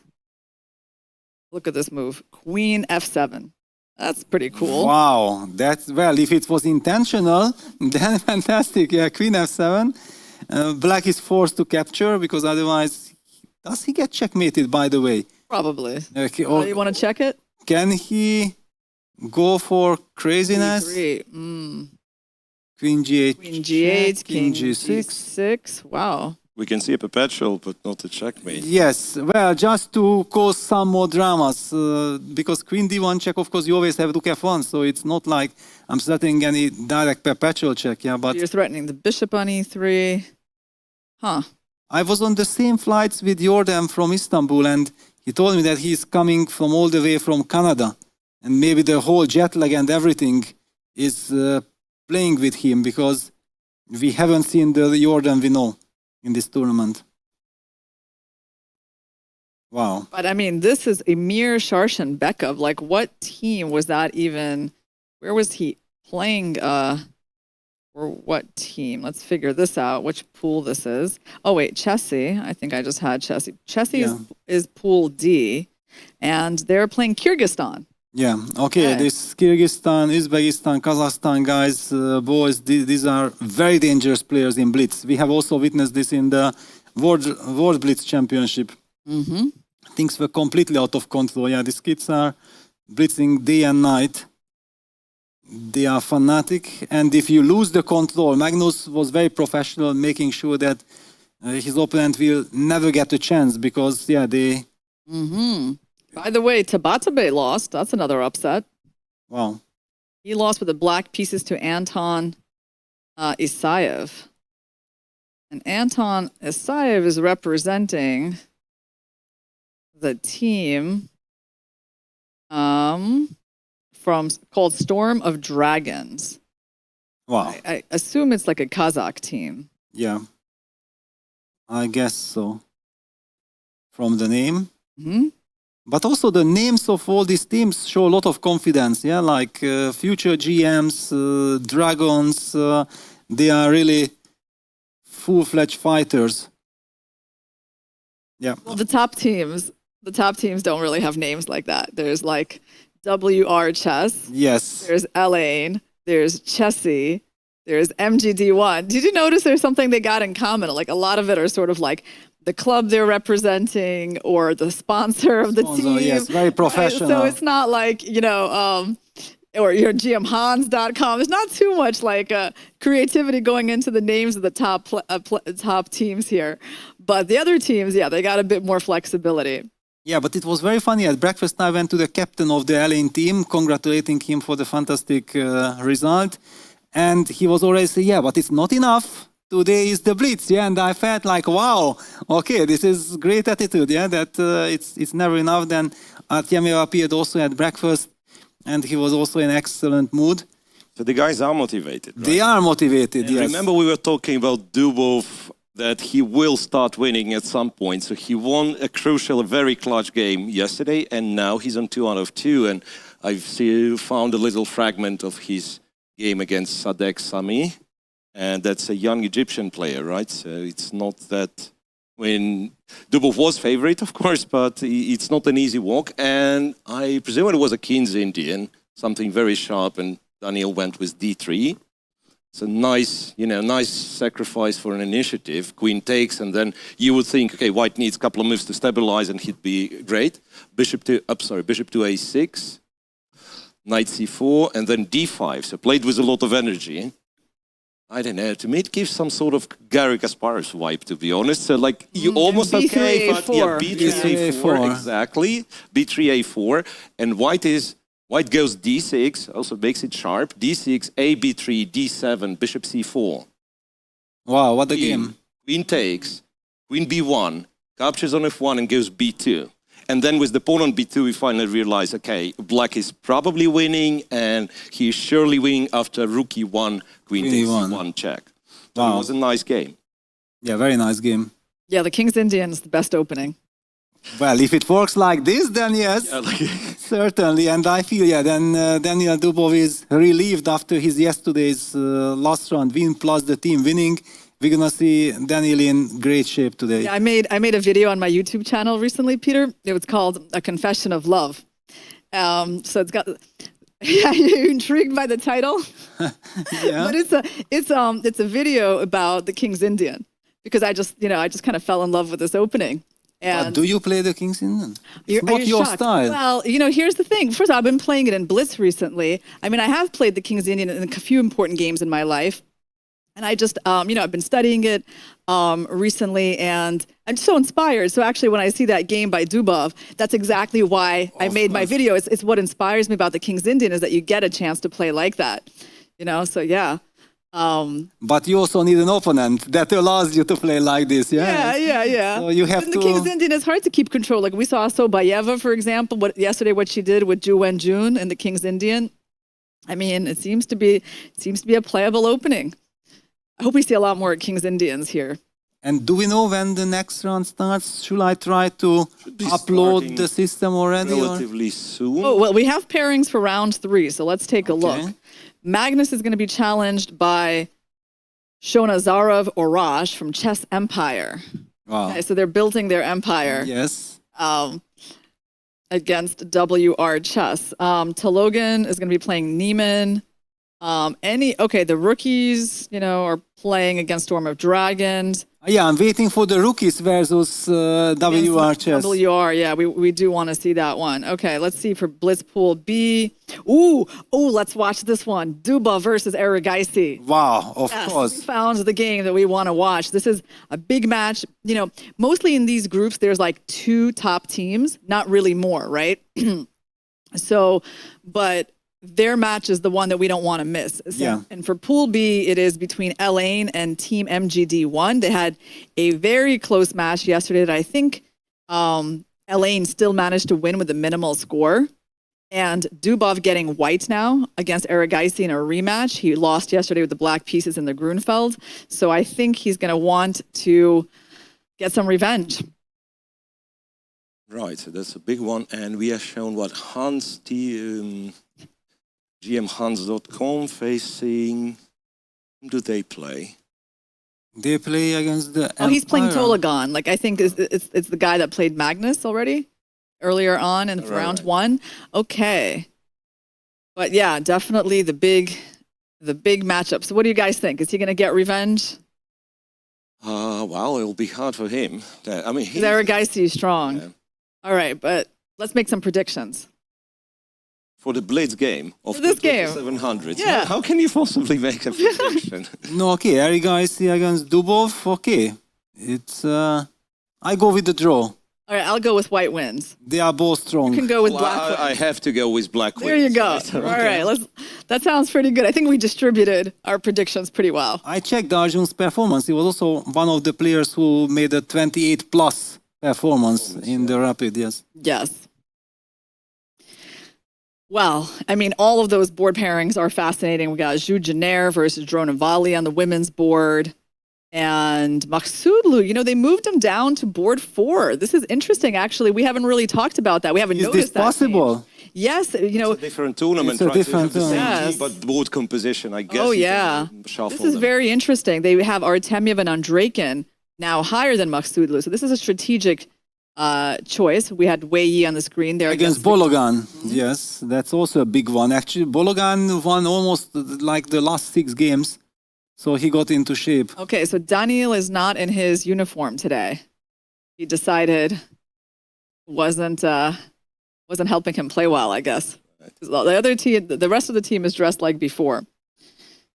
Look at this move. Queen f7. That's pretty cool. Wow, that's, well, if it was intentional, then fantastic. Yeah, queen f7. Black is forced to capture because otherwise, does he get checkmated, by the way? Probably. Okay, You want to check it? Can he go for craziness? E3. Queen g8. Queen g8, check, king g6. g6. Wow. We can see a perpetual, but not a checkmate. Yes, well, just to cause some more dramas, because queen d1 check, of course, you always have rook f1, so it's not like I'm setting any direct perpetual check, yeah, but... You're threatening the bishop on e3. Huh. I was on the same flights with Jordan from Istanbul, and he told me that he's coming from all the way from Canada, and maybe the whole jet lag and everything is playing with him, because we haven't seen the Jordan we know in this tournament. Wow. But I mean, this is Emir Sharshenbekov. Like, what team was that even? Where was he playing? Or what team? Let's figure this out. Which pool this is? Oh wait, Chessy. I think I just had Chessy. Chessy is pool D, and they're playing Kyrgyzstan. Yeah. Okay. This Kyrgyzstan, Uzbekistan, Kazakhstan guys, boys. These are very dangerous players in Blitz. We have also witnessed this in the World Blitz Championship. Things were completely out of control. Yeah, these kids are blitzing day and night. They are fanatic, and if you lose the control, Magnus was very professional, making sure that his opponent will never get a chance, because yeah, they. By the way, Tabatabai lost. That's another upset. Wow. He lost with the black pieces to Anton Isaev. And Anton Isayev is representing the team called Storm of Dragons. Wow. I assume it's like a Kazakh team. Yeah. I guess so. From the name. Hmm. But also the names of all these teams show a lot of confidence. Yeah, like future GMs, Dragons. They are really full-fledged fighters. Yeah. Well, the top teams don't really have names like that. There's like WR Chess. Yes. There's Elaine. There's Chessy. There's MGD1. Did you notice there's something they got in common? Like a lot of it are sort of like the club they're representing or the sponsor of the team. Yes, very professional. So it's not like, or your gmhans.com. There's not too much like creativity going into the names of the top teams here. But the other teams, yeah, they got a bit more flexibility. Yeah, but it was very funny. At breakfast, I went to the captain of the Elaine team, congratulating him for the fantastic result. And he was already saying, yeah, but it's not enough. Today is the Blitz, yeah, and I felt like, wow, okay, this is great attitude, yeah, that it's never enough. Then Artyomov appeared also at breakfast, and he was also in excellent mood. So the guys are motivated, right? They are motivated, And yes. remember we were talking about Dubov, that he will start winning at some point. So he won a crucial, a very clutch game yesterday, and now he's on 2 out of 2. And I've found a little fragment of his game against Sadek Sami. And that's a young Egyptian player, right? So it's not that when Dubov was favorite, of course, but it's not an easy walk. And I presume it was a King's Indian, something very sharp, and Daniil went with D3. It's a nice, nice sacrifice for an initiative. Queen takes, and then you would think, okay, white needs a couple of moves to stabilize, and he'd be great. Bishop to A6, Knight C4, and then D5. So played with a lot of energy. I don't know. To me, it gives some sort of Garry Kasparov vibe, to be honest. So, like, you almost B3, okay, but yeah, A4. B3, A4, exactly. B3, A4, and white goes D6, also makes it sharp. D6, A, B3, D7, Bishop C4. Wow, what a game. Queen takes, Queen B1, captures on F1 and goes B2. And then with the pawn on B2, we finally realize, okay, black is probably winning, and he's surely winning after rook E1, queen takes E1 check. So Wow. it was a nice game. Yeah, very nice game. Yeah, the King's Indian is the best opening. Well, if it works like this, then yes, certainly. And I feel, yeah, then Daniil Dubov is relieved after his yesterday's last round win, plus the team winning. We're going to see Daniil in great shape today. Yeah, I made a video on my YouTube channel recently, Peter. It was called A Confession of Love. So it's got... Yeah, you're intrigued by the title? Yeah. But it's a video about the King's Indian, because I just kind of fell in love with this opening. And Do you play the King's Indian? It's are not you your shocked? style. Well, here's the thing. First, I've been playing it in Blitz recently. I mean, I have played the King's Indian in a few important games in my life. And I just, I've been studying it recently, and I'm so inspired. So actually, when I see that game by Dubov, that's exactly why I made my video. It's what inspires me about the King's Indian, is that you get a chance to play like that. So yeah. But you also need an opponent that allows you to play like this, yeah? Yeah. So you have in the King's Indian, it's hard to keep control. Like we saw Sobayeva, for example, what she did with Ju Wenjun in the King's Indian. I mean, it seems to be a playable opening. I hope we see a lot more King's Indians here. And do we know when the next round starts? Should I try to upload the system already? Relatively soon. Oh, well, we have pairings for round 3, so let's take a look. Okay. Magnus is going to be challenged by Shonazarov Orash from Chess Empire. Wow. Okay, so they're building their empire Yes. against WR Chess. Tologan is going to be playing Niemann. The rookies, are playing against Storm of Dragons. Yeah, I'm waiting for the rookies versus WR chess. WR, yeah, we do want to see that one. Okay, let's see for Blitz Pool B. Let's watch this one. Dubov versus Erigaisi. Wow, of Yes, course. we found the game that we want to watch. This is a big match. Mostly in these groups, there's like 2 top teams, not really more, right? So, but their match is the one that we don't want to miss. So, Yeah. And for Pool B, it is between Elaine and Team MGD1. They had a very close match yesterday that I think Elaine still managed to win with a minimal score. And Dubov getting white now against Erigaisi in a rematch. He lost yesterday with the black pieces in the Grunfeld. So I think he's going to want to get some revenge. Right, so that's a big one. And we have shown what GMHans.com facing. Whom do they play? They play against the Oh, he's playing Empire. Tolagan. Like I think it's the guy that played Magnus already earlier on in round one. Okay, but yeah, definitely the big matchup. So what do you guys think? Is he going to get revenge? Well, it'll be hard for him. I mean, he's Erigaisi is strong. Yeah. All right, but let's make some predictions. For the Blitz game of For this game. 700. Yeah. How can you possibly make a prediction? No, okay, Erigaisi against Dubov, okay. It's, I go with the draw. All right, I'll go with white wins. They are both strong. You can go with Well, black wins. I have to go with black There you wins, go. right? All right, that sounds pretty good. I think we distributed our predictions pretty well. I checked Arjun's performance. He was also one of the players who made a 28 plus performance in the Rapid, yes. Yes. Well, I mean, all of those board pairings are fascinating. We got Shogdzhiev versus Dronavali on the women's board. And Maksudlu, you know, they moved him down to board 4. This is interesting, actually. We haven't really talked about that. We haven't Is noticed this possible? that change. Yes, you know. It's a different tournament, It's a right? They different have the same tournament. team, but board composition, I guess. Oh, you yeah. can shuffle This is them. very interesting. They have Artemyev and Andreikin now higher than Maksudlu. So this is a strategic choice. We had Wei Yi on the screen there Against Bologan, yes, that's also a big one. Actually, Bologan won almost like the last 6 games, so he got into shape. Okay, so Daniil is not in his uniform today. He decided wasn't helping him play well, I guess. The other team, the rest of the team is dressed like before.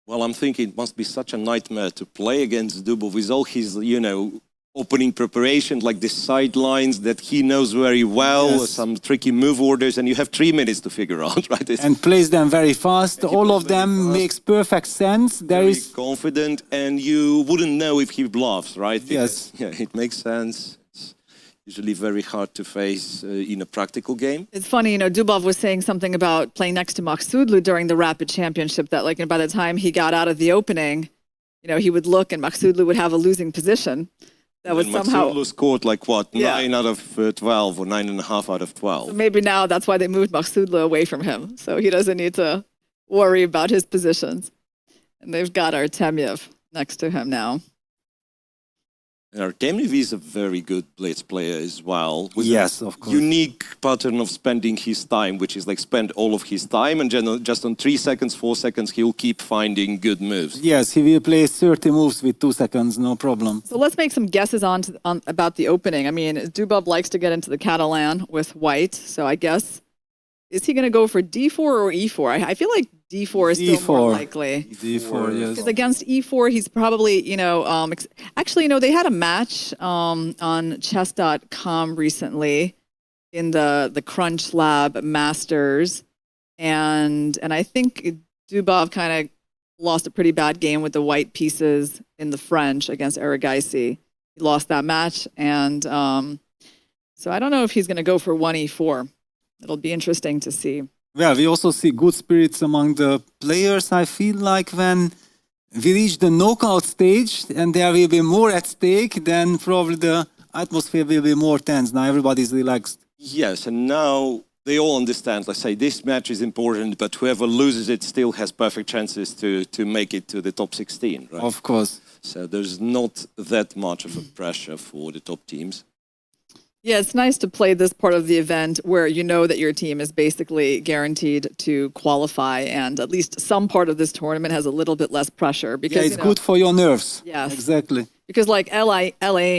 Well, I'm thinking it must be such a nightmare to play against Dubov with all his, you know, opening preparation, like the sidelines that he knows very well, Yes. some tricky move orders, and you have 3 minutes to figure out, right? It's And plays them very fast. he All plays of very them fast. makes perfect sense. There very is confident, and you wouldn't know if he bluffs, right? Yes. Yeah, it makes sense. It's usually very hard to face in a practical game. It's funny, you know, Dubov was saying something about playing next to Maksudlu during the Rapid Championship, that like by the time he got out of the opening, you know, he would look and Maksudlu would have a losing position. That was And somehow... Maksudlu scored like what, Yeah. 9 out of 12 or 9.5 out of 12. Maybe now that's why they moved Maksudlu away from him. So he doesn't need to worry about his positions. And they've got Artemyev next to him now. And Artemyev is a very good Blitz player as well. With Yes, a of course. unique pattern of spending his time, which is like spend all of his time and just on 3 seconds, 4 seconds, he'll keep finding good moves. yes, he will play 30 moves with 2 seconds, no problem. So let's make some guesses on about the opening. I mean, Dubov likes to get into the Catalan with white. So I guess, is he going to go for D4 or E4? I feel like D4 is still more D4. likely. D4, yes. Because against E4, he's probably, you know, actually, you know, they had a match on chess.com recently in the Crunch Lab Masters. And I think Dubov kind of lost a pretty bad game with the white pieces in the French against Erigaisi. He lost that match. And so I don't know if he's going to go for 1E4. It'll be interesting to see. Well, we also see good spirits among the players. I feel like when we reach the knockout stage and there will be more at stake, then probably the atmosphere will be more tense. Now everybody's relaxed. Yes, and now they all understand, let's say, this match is important, but whoever loses it still has perfect chances to make it to the top 16, right? Of course. So there's not that much of a pressure for the top teams. Yeah, it's nice to play this part of the event where you know that your team is basically guaranteed to qualify, and at least some part of this tournament has a little bit less pressure because Yeah, it's you know, good for your nerves. Yes. Exactly. because like LA,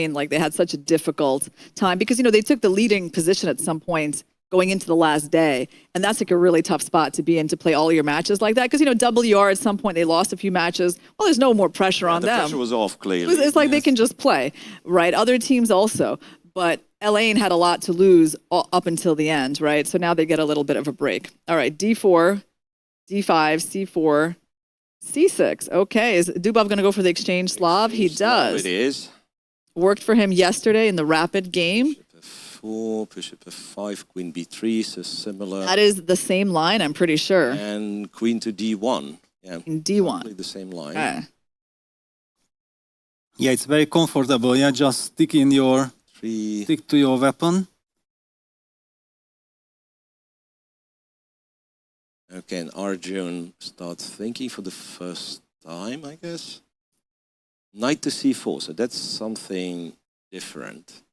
like they had such a difficult time because you know they took the leading position at some point going into the last day, and that's like a really tough spot to be in to play all your matches like that because you know WR at some point they lost a few matches. Well, there's no more pressure on The them. pressure was off, clearly. It's like they can just play, right? Other teams also. But Elaine had a lot to lose up until the end, right? So now they get a little bit of a break. All right, D4. D5, C4, C6. Okay, is Dubov going to go for the exchange Slav? He does. It is. Worked for him yesterday in the rapid game. Bishop F4, Bishop F5, Queen B3, so similar. That is the same line, I'm pretty sure. And Queen to D1. Yeah, In D1. exactly the same line. Okay. Yeah, it's very comfortable. Yeah, just stick to your weapon. Okay, and Arjun starts thinking for the first time, I guess. Knight to C4, so that's something different.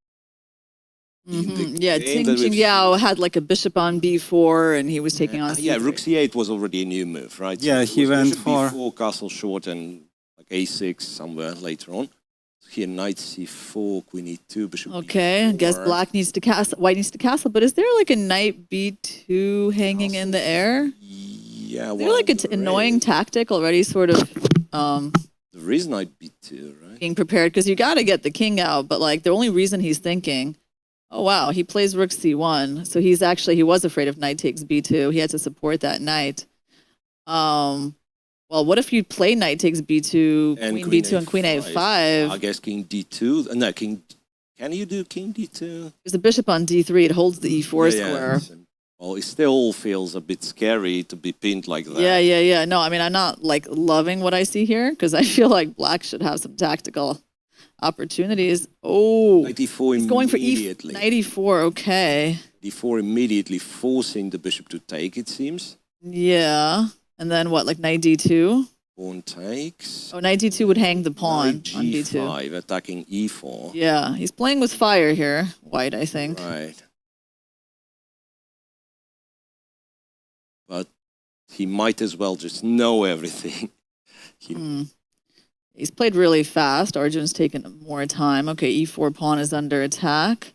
Yeah, Jingyao had like a bishop on B4 and he was taking on C3. Yeah, Rook C8 was already a new move, right? Yeah, So he it was went bishop for B4, castle short, and like A6 somewhere later on. Here, knight C4, Queen E2, bishop Okay, I B4. guess black needs to castle, white needs to castle, but is there like a knight B2 hanging in the air? Yeah, Is there like an annoying tactic already sort of There is knight B2, right? being prepared? Because you got to get the king out, but like the only reason he's thinking, oh wow, he plays rook C1, so he was afraid of knight takes B2. He had to support that knight. Well, what if you play knight takes B2, And queen B2, and queen A5. A5? I guess king D2. No, king. Can you do king D2? There's a bishop on D3. It holds the E4 Yeah, square. Well, it still feels a bit scary to be pinned like that. Yeah. No, I mean, I'm not like loving what I see here because I feel like black should have some tactical opportunities. Oh, Knight E4 he's going for immediately. knight E4. Okay. D4 immediately forcing the bishop to take, it seems. Yeah. And then what, like knight D2? Pawn takes. Oh, knight D2 would hang the pawn Knight on D2. G5, attacking E4. Yeah, he's playing with fire here, white, I think. Right. But he might as well just know everything. He's played really fast. Arjun's taken more time. Okay, E4 pawn is under attack.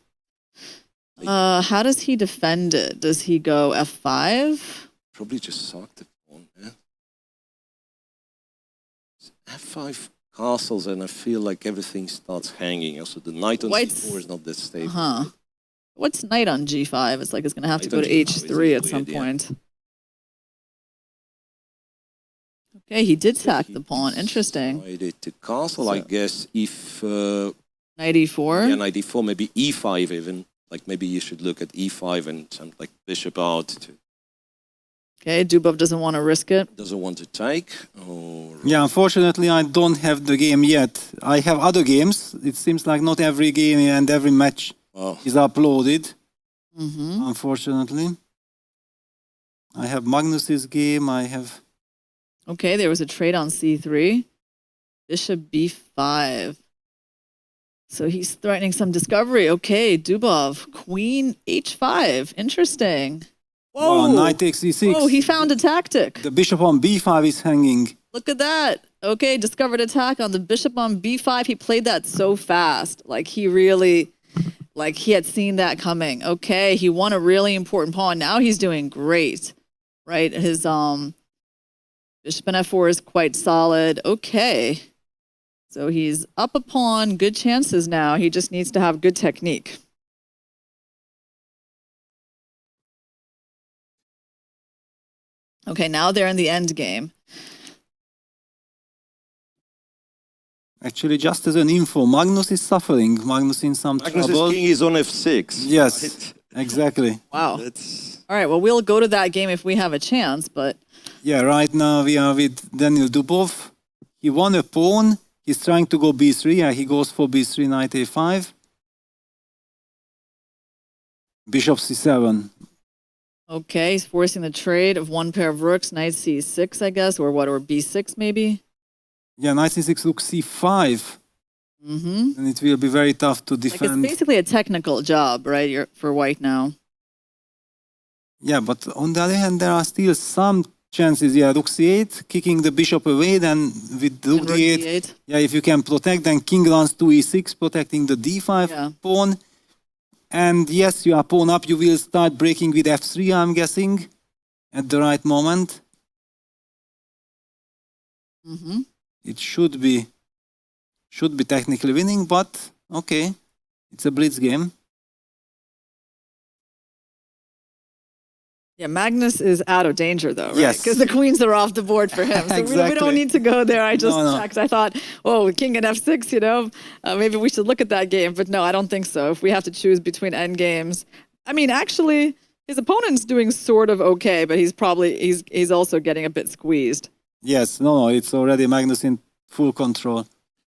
How does he defend it? Does he go F5? Probably just sock the pawn, yeah? F5 castles, and I feel like everything starts hanging. Also, the knight on C4 is not that stable. What's knight on G5? It's like it's going to have to Knight go on to G5 is H3 at weird, some yeah. point. Okay, he did sack the pawn. Interesting. Decided to castle, I guess, if... Knight E4? Yeah, knight E4, maybe E5 even. Like, maybe you should look at E5 and some, like, bishop out. Okay, Dubov doesn't want to risk it. Doesn't want to take. Or... Yeah, unfortunately, I don't have the game yet. I have other games. It seems like not every game and every match is uploaded, unfortunately. I have Magnus's game, I have... Okay, there was a trade on C3. Bishop B5. So he's threatening some discovery. Okay, Dubov, queen H5. Interesting. Whoa, Well, knight takes C6. Oh, he found a tactic. The bishop on B5 is hanging. Look at that. Okay, discovered attack on the bishop on B5. He played that so fast. Like he really, like he had seen that coming. Okay, he won a really important pawn. Now he's doing great, right? His bishop on F4 is quite solid. Okay, so he's up a pawn. Good chances now. He just needs to have good technique. Okay, now they're in the end game. Actually, just as an info, Magnus is suffering. Magnus in some Magnus' trouble. king is on F6. Yes, Right? exactly. Wow. That's... All right, well, we'll go to that game if we have a chance, but... Yeah, right now we are with Daniil Dubov. He won a pawn. He's trying to go B3. Yeah, he goes for B3, knight A5. Bishop C7. Okay, he's forcing the trade of one pair of rooks, knight C6, I guess, or what, or B6 maybe? Yeah, knight C6, rook C5. And it will be very tough to Like defend. it's basically a technical job, right, for white now. Yeah, but on the other hand, there are still some chances. Yeah, rook C8, kicking the bishop away, then with rook And rook D8. D8. Yeah, if you can protect, then king runs to E6, protecting the D5 Yeah. pawn. And yes, you are pawn up. You will start breaking with F3, I'm guessing, at the right moment. It should be technically winning, but okay, it's a blitz game. Yeah, Magnus is out of danger though, right? Yes. Because the queens are off the board for him. So we Exactly. don't need to go there. I just No. checked. I thought, oh, king and f6, maybe we should look at that game. But no, I don't think so. If we have to choose between end games. I mean, actually, his opponent's doing sort of okay, but he's also getting a bit squeezed. Yes, no, it's already Magnus in full control.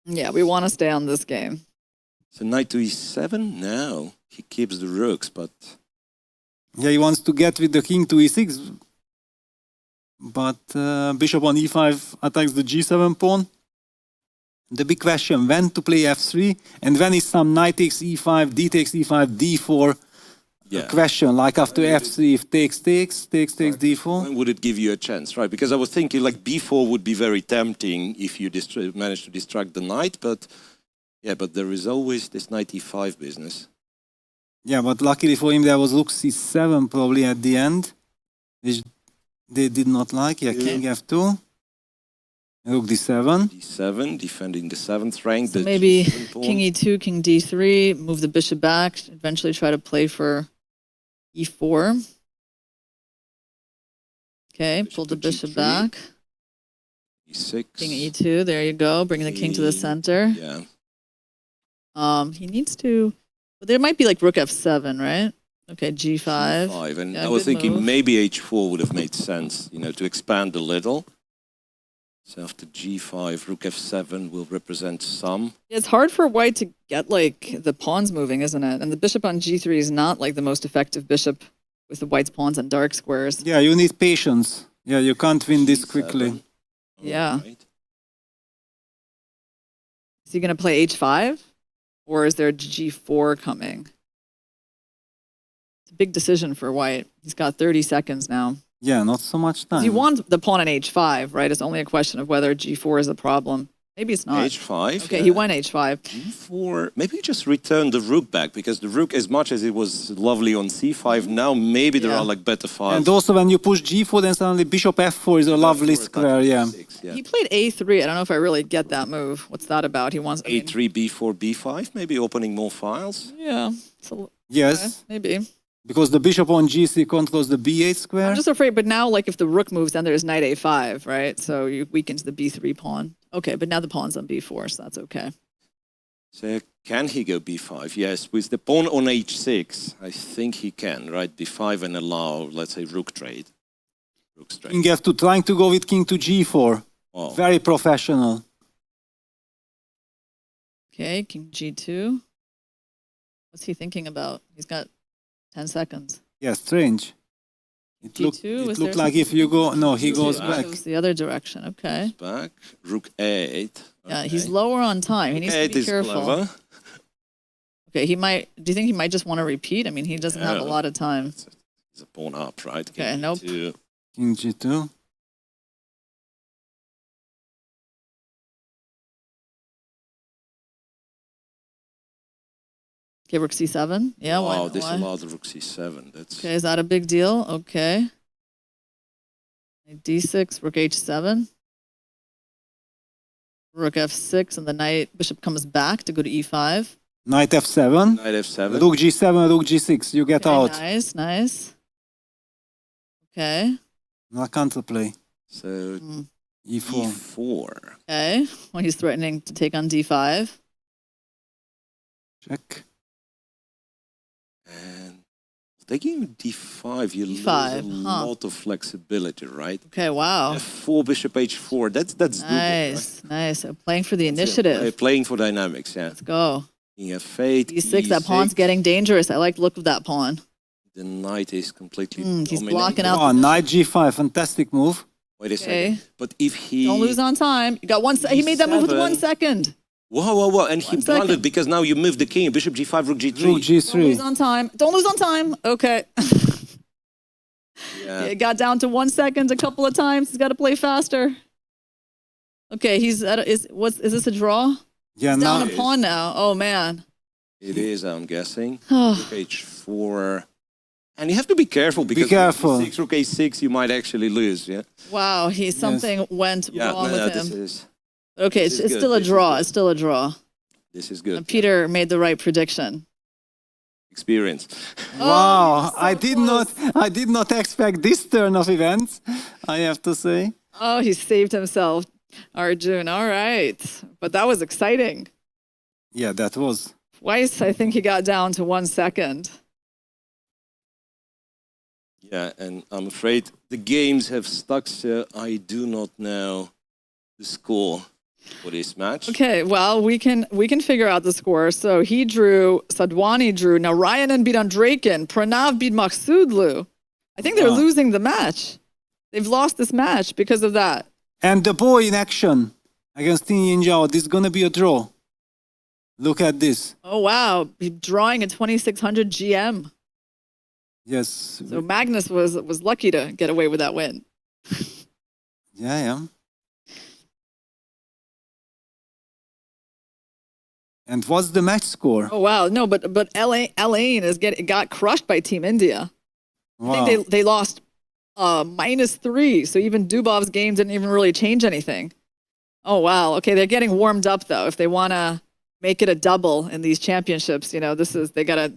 Yeah, we want to stay on this game. So knight to e7? No. He keeps the rooks, but... Yeah, he wants to get with the king to e6, but bishop on e5 attacks the g7 pawn. The big question, when to play f3, and when is some knight takes e5, d takes e5, d4 question, like after f3, if takes, d4. When would it give you a chance, right? Because I was thinking like b4 would be very tempting if you manage to distract the knight, but there is always this knight e5 business. Yeah, but luckily for him there was rook c7 probably at the end, which they did not like. Yeah, king f2, rook d7. d7, defending the 7th rank. So maybe king e2, king d3, move the bishop back, eventually try to play for e4. Okay, pull the bishop G3. back. e6. King e2, there you go, bringing the king to the center. Yeah. He needs to... But there might be like rook f7, right? Okay, g5. G5. And Yeah, I was good thinking move. maybe h4 would have made sense, to expand a little. So after g5, rook f7 will represent some. It's hard for white to get like the pawns moving, isn't it? And the bishop on g3 is not like the most effective bishop with the white's pawns on dark squares. Yeah, you need patience. Yeah, you can't win this quickly. G7. Yeah. Alright. Is he going to play h5? Or is there g4 coming? It's a big decision for white. He's got 30 seconds now. Yeah, not so much time. You want the pawn on h5, right? It's only a question of whether g4 is a problem. Maybe it's not. h5. Okay, yeah. he went h5. g4. Maybe you just return the rook back, because the rook, as much as it was lovely on c5, now maybe there Yeah. are like better files. And also when you push g4, then suddenly bishop f4 is a lovely square, yeah. Yeah. He played a3. I don't know if I really get that move. What's that about? He wants a3, b4, b5, maybe opening more files. Yeah. So, Yes, maybe. because the bishop on g3 controls the b8 square. I'm just afraid, but now, like, if the rook moves, then there's knight a5, right? So you weakens the b3 pawn. Okay, but now the pawn's on b4, so that's okay. So can he go b5? Yes, with the pawn on h6, I think he can, right? b5 and allow, let's say, rook trade. Rook trade. King f2, trying to go with king to g4. Oh. Very professional. Okay, king g2. What's he thinking about? He's got 10 seconds. Yeah, strange. It G2, was looked there like if you go... No, he goes Yeah. back. Goes the other direction. Okay. Back, rook 8. Yeah, he's lower on time. He needs to 8 be is careful. clever. Okay, he might. Do you think he might just want to repeat? I mean, he doesn't have a Yeah. lot of time. He's a pawn up, right? Okay, nope. G2. King g2. Okay, rook c7. Yeah, Wow, why? this why? allowed the rook c7. That's Okay, is that a big deal? Okay. Knight d6, rook h7. Rook f6, and the knight bishop comes back to go to e5. Knight f7. knight f7. Rook g7, rook g6. You get Okay, out. nice, nice. Okay. No counterplay. So e4. e4. Okay. Well, he's threatening to take on d5. Check. And taking d5, you D5, lose a huh. lot of flexibility, right? Okay, wow. f4, bishop h4. That's doable, Nice, nice. So playing for the right? initiative. Playing for dynamics, yeah. Let's go. King f8, d6, that pawn's getting dangerous. I like the look of that pawn. The knight is completely He's dominating. blocking out. Oh, knight g5. Fantastic move. Wait a Okay. second. But if he... Don't lose on time. You got he made that move with D7. 1 second. Whoa. And he 1 blundered second. because now you move the king. Bishop g5, rook g3. Rook Don't lose g3. on time. Don't lose on time. Okay. Yeah. It got down to 1 second a couple of times. He's got to play faster. Okay, he's at is this a draw? Yeah, He's down now a pawn now. Oh man. It is, I'm guessing. Oh. Rook h4. And you have to be careful because careful. Rook a6, you might actually lose, yeah? Wow, something went wrong with this him. is... Okay, this it's is still good. a This is draw. good. It's still a draw. This is good. And Peter made the right prediction. experience. Wow, so I did not expect this turn of events, I have to say. Oh, he saved himself, Arjun. All right. But that was exciting. Yeah, that was. Twice, I think he got down to 1 second. Yeah, and I'm afraid the games have stuck, so I do not know the score for this match. Okay, well, we can figure out the score. So he drew, Sadwani drew, Narayanan beat Andreikin, Pranav beat Maksudlu. I think they're losing the match. They've lost this match because of that. And the boy in action against Jingyao, this is going to be a draw. Look at this. Oh, wow. He's drawing a 2600 GM. Yes. So Magnus was lucky to get away with that win. Yeah. And what's the match score? Oh, wow. No, but Elaine got crushed by Team India. Wow. I think they lost -3. So even Dubov's game didn't even really change anything. Oh, wow. Okay, they're getting warmed up, though. If they want to make it a double in these championships, you know, they got to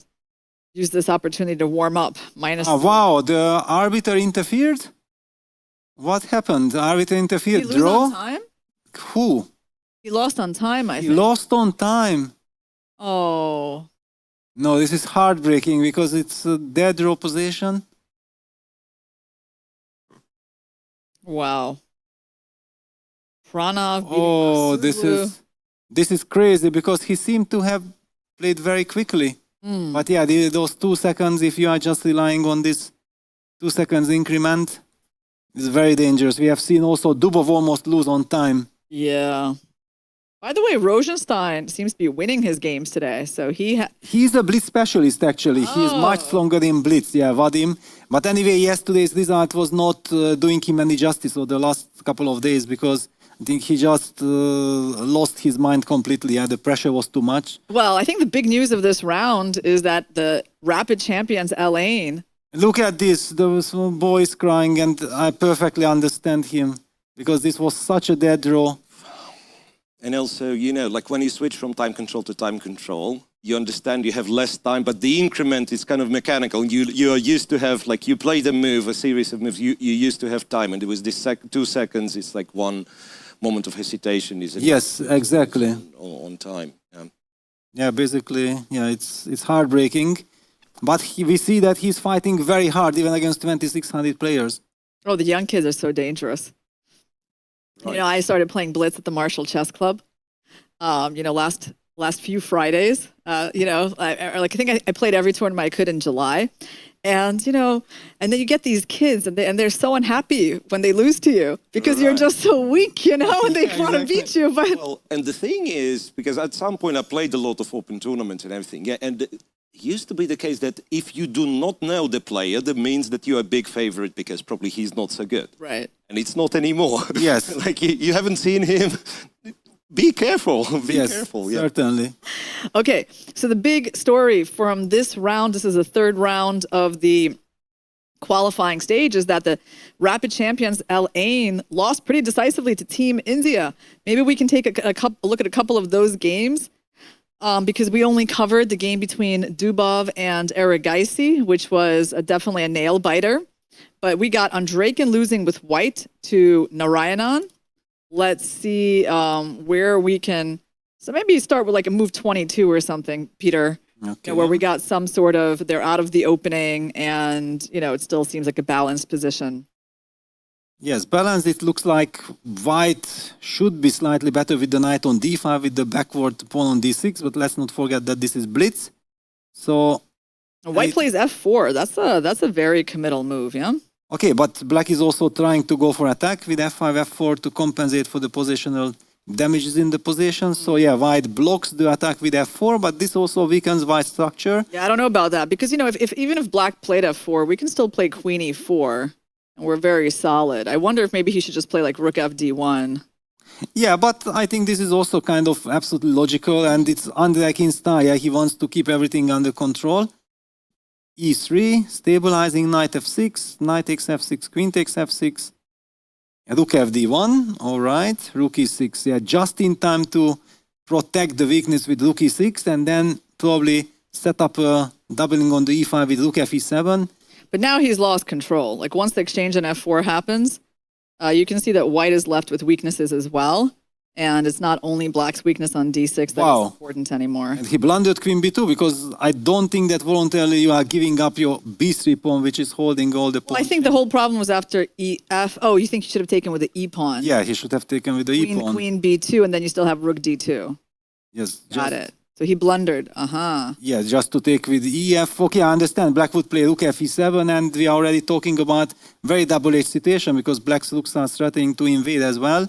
use this opportunity to warm up. Wow, the arbiter interfered? What happened? The arbiter interfered. Did he lose Draw? on time? Who? He lost on time, I He think. lost on time. Oh. No, this is heartbreaking because it's a dead draw position. Wow. Pranav. Oh, this is crazy because he seemed to have played very quickly. But yeah, those 2 seconds, if you are just relying on this 2 seconds increment, is very dangerous. We have seen also Dubov almost lose on time. Yeah. By the way, Rosenstein seems to be winning his games today. So he's a Blitz specialist, actually. He is much stronger in Blitz, yeah, Vadim. But anyway, yesterday's result was not doing him any justice over the last couple of days because I think he just lost his mind completely. Yeah, the pressure was too much. Well, I think the big news of this round is that the rapid champions, Elaine. Look at this. Those boys crying, and I perfectly understand him because this was such a dead draw. And also, you know, like when you switch from time control to time control, you understand you have less time, but the increment is kind of mechanical. You are used to have, like, you play the move, a series of moves, you used to have time, and it was this 2 seconds, it's like one moment of hesitation. Yes, exactly. On time. Yeah, basically, yeah, it's heartbreaking. But we see that he's fighting very hard, even against 2,600 players. Oh, the young kids are so dangerous. Right. You know, I started playing Blitz at the Marshall Chess Club. You know, last few Fridays. You know, I think I played every tournament I could in July, and you know, and then you get these kids, and they're so unhappy when they lose to you because you're just so weak, you know, and they want to beat you. But well, and the thing is, because at some point I played a lot of open tournaments and everything, yeah, and it used to be the case that if you do not know the player, that means that you're a big favorite because probably he's not so good. Right. And it's not anymore. Yes. Like you haven't seen him. Be careful. Be careful. Yeah. Certainly. Okay, so the big story from this round, this is the third round of the qualifying stage, is that the rapid champions Elaine lost pretty decisively to Team India. Maybe we can take a look at a couple of those games because we only covered the game between Dubov and Erigaisi, which was definitely a nail biter. But we got Andreikin losing with white to Narayanan. Let's see where we can. So maybe start with like a move 22 or something, Peter. Okay. You know, where we got some sort of, they're out of the opening and, you know, it still seems like a balanced position. Yes, balanced. It looks like white should be slightly better with the knight on d5 with the backward pawn on d6, but let's not forget that this is Blitz. So White plays f4. That's a very committal move, yeah? Okay, but black is also trying to go for attack with f5, f4 to compensate for the positional damages in the position. So yeah, white blocks the attack with f4, but this also weakens white's structure. Yeah, I don't know about that because, you know, if even if black played f4, we can still play queen e4 and we're very solid. I wonder if maybe he should just play like rook fd1. Yeah, but I think this is also kind of absolutely logical and it's Andreikin's style. Yeah, he wants to keep everything under control. e3, stabilizing knight f6, knight takes f6, queen takes f6, rook fd1, all right, rook e6, yeah, just in time to protect the weakness with rook e6 and then probably set up a doubling on the e5 with rook f7. But now he's lost control. Like once the exchange on f4 happens, you can see that white is left with weaknesses as well. And it's not only black's weakness on d6 that is important anymore. And he blundered queen b2 because I don't think that voluntarily you are giving up your b3 pawn, which is holding all the pawns. Well, I think the whole problem was after ef. Oh, you think you should have taken with the e pawn? Yeah, he should have taken with the e pawn. Queen b2, and then you still have rook d2. Yes. Got it. So he blundered. Yeah, just to take with ef. Okay, I understand. Black would play rook f7, and we are already talking about very double-edged situation because black's rooks are threatening to invade as well.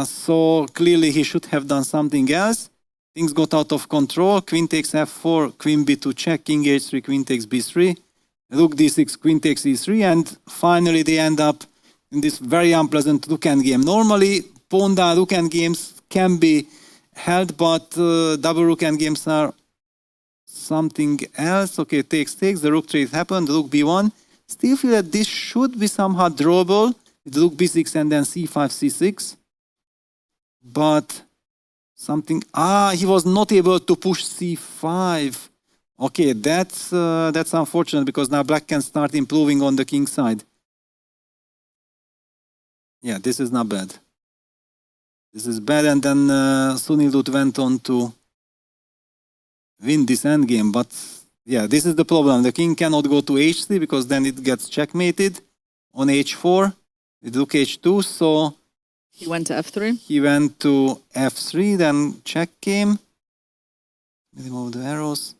So clearly he should have done something else. Things got out of control. Queen takes f4, queen b2 check, king h3, queen takes b3, rook d6, queen takes e3, and finally they end up in this very unpleasant rook endgame. Normally, pawn down rook endgames can be held, but double rook endgames are something else. Okay, takes, the rook trade happened, rook b1. Still feel that this should be somehow drawable with rook b6 and then c5, c6. But something, he was not able to push c5. Okay, that's unfortunate because now black can start improving on the king side. Yeah, this is not bad. This is bad, and then Sunil went on to win this endgame. But yeah, this is the problem. The king cannot go to h3 because then it gets checkmated on h4 with rook h2. So he went to f3? He went to f3, then check came. Remove the arrows.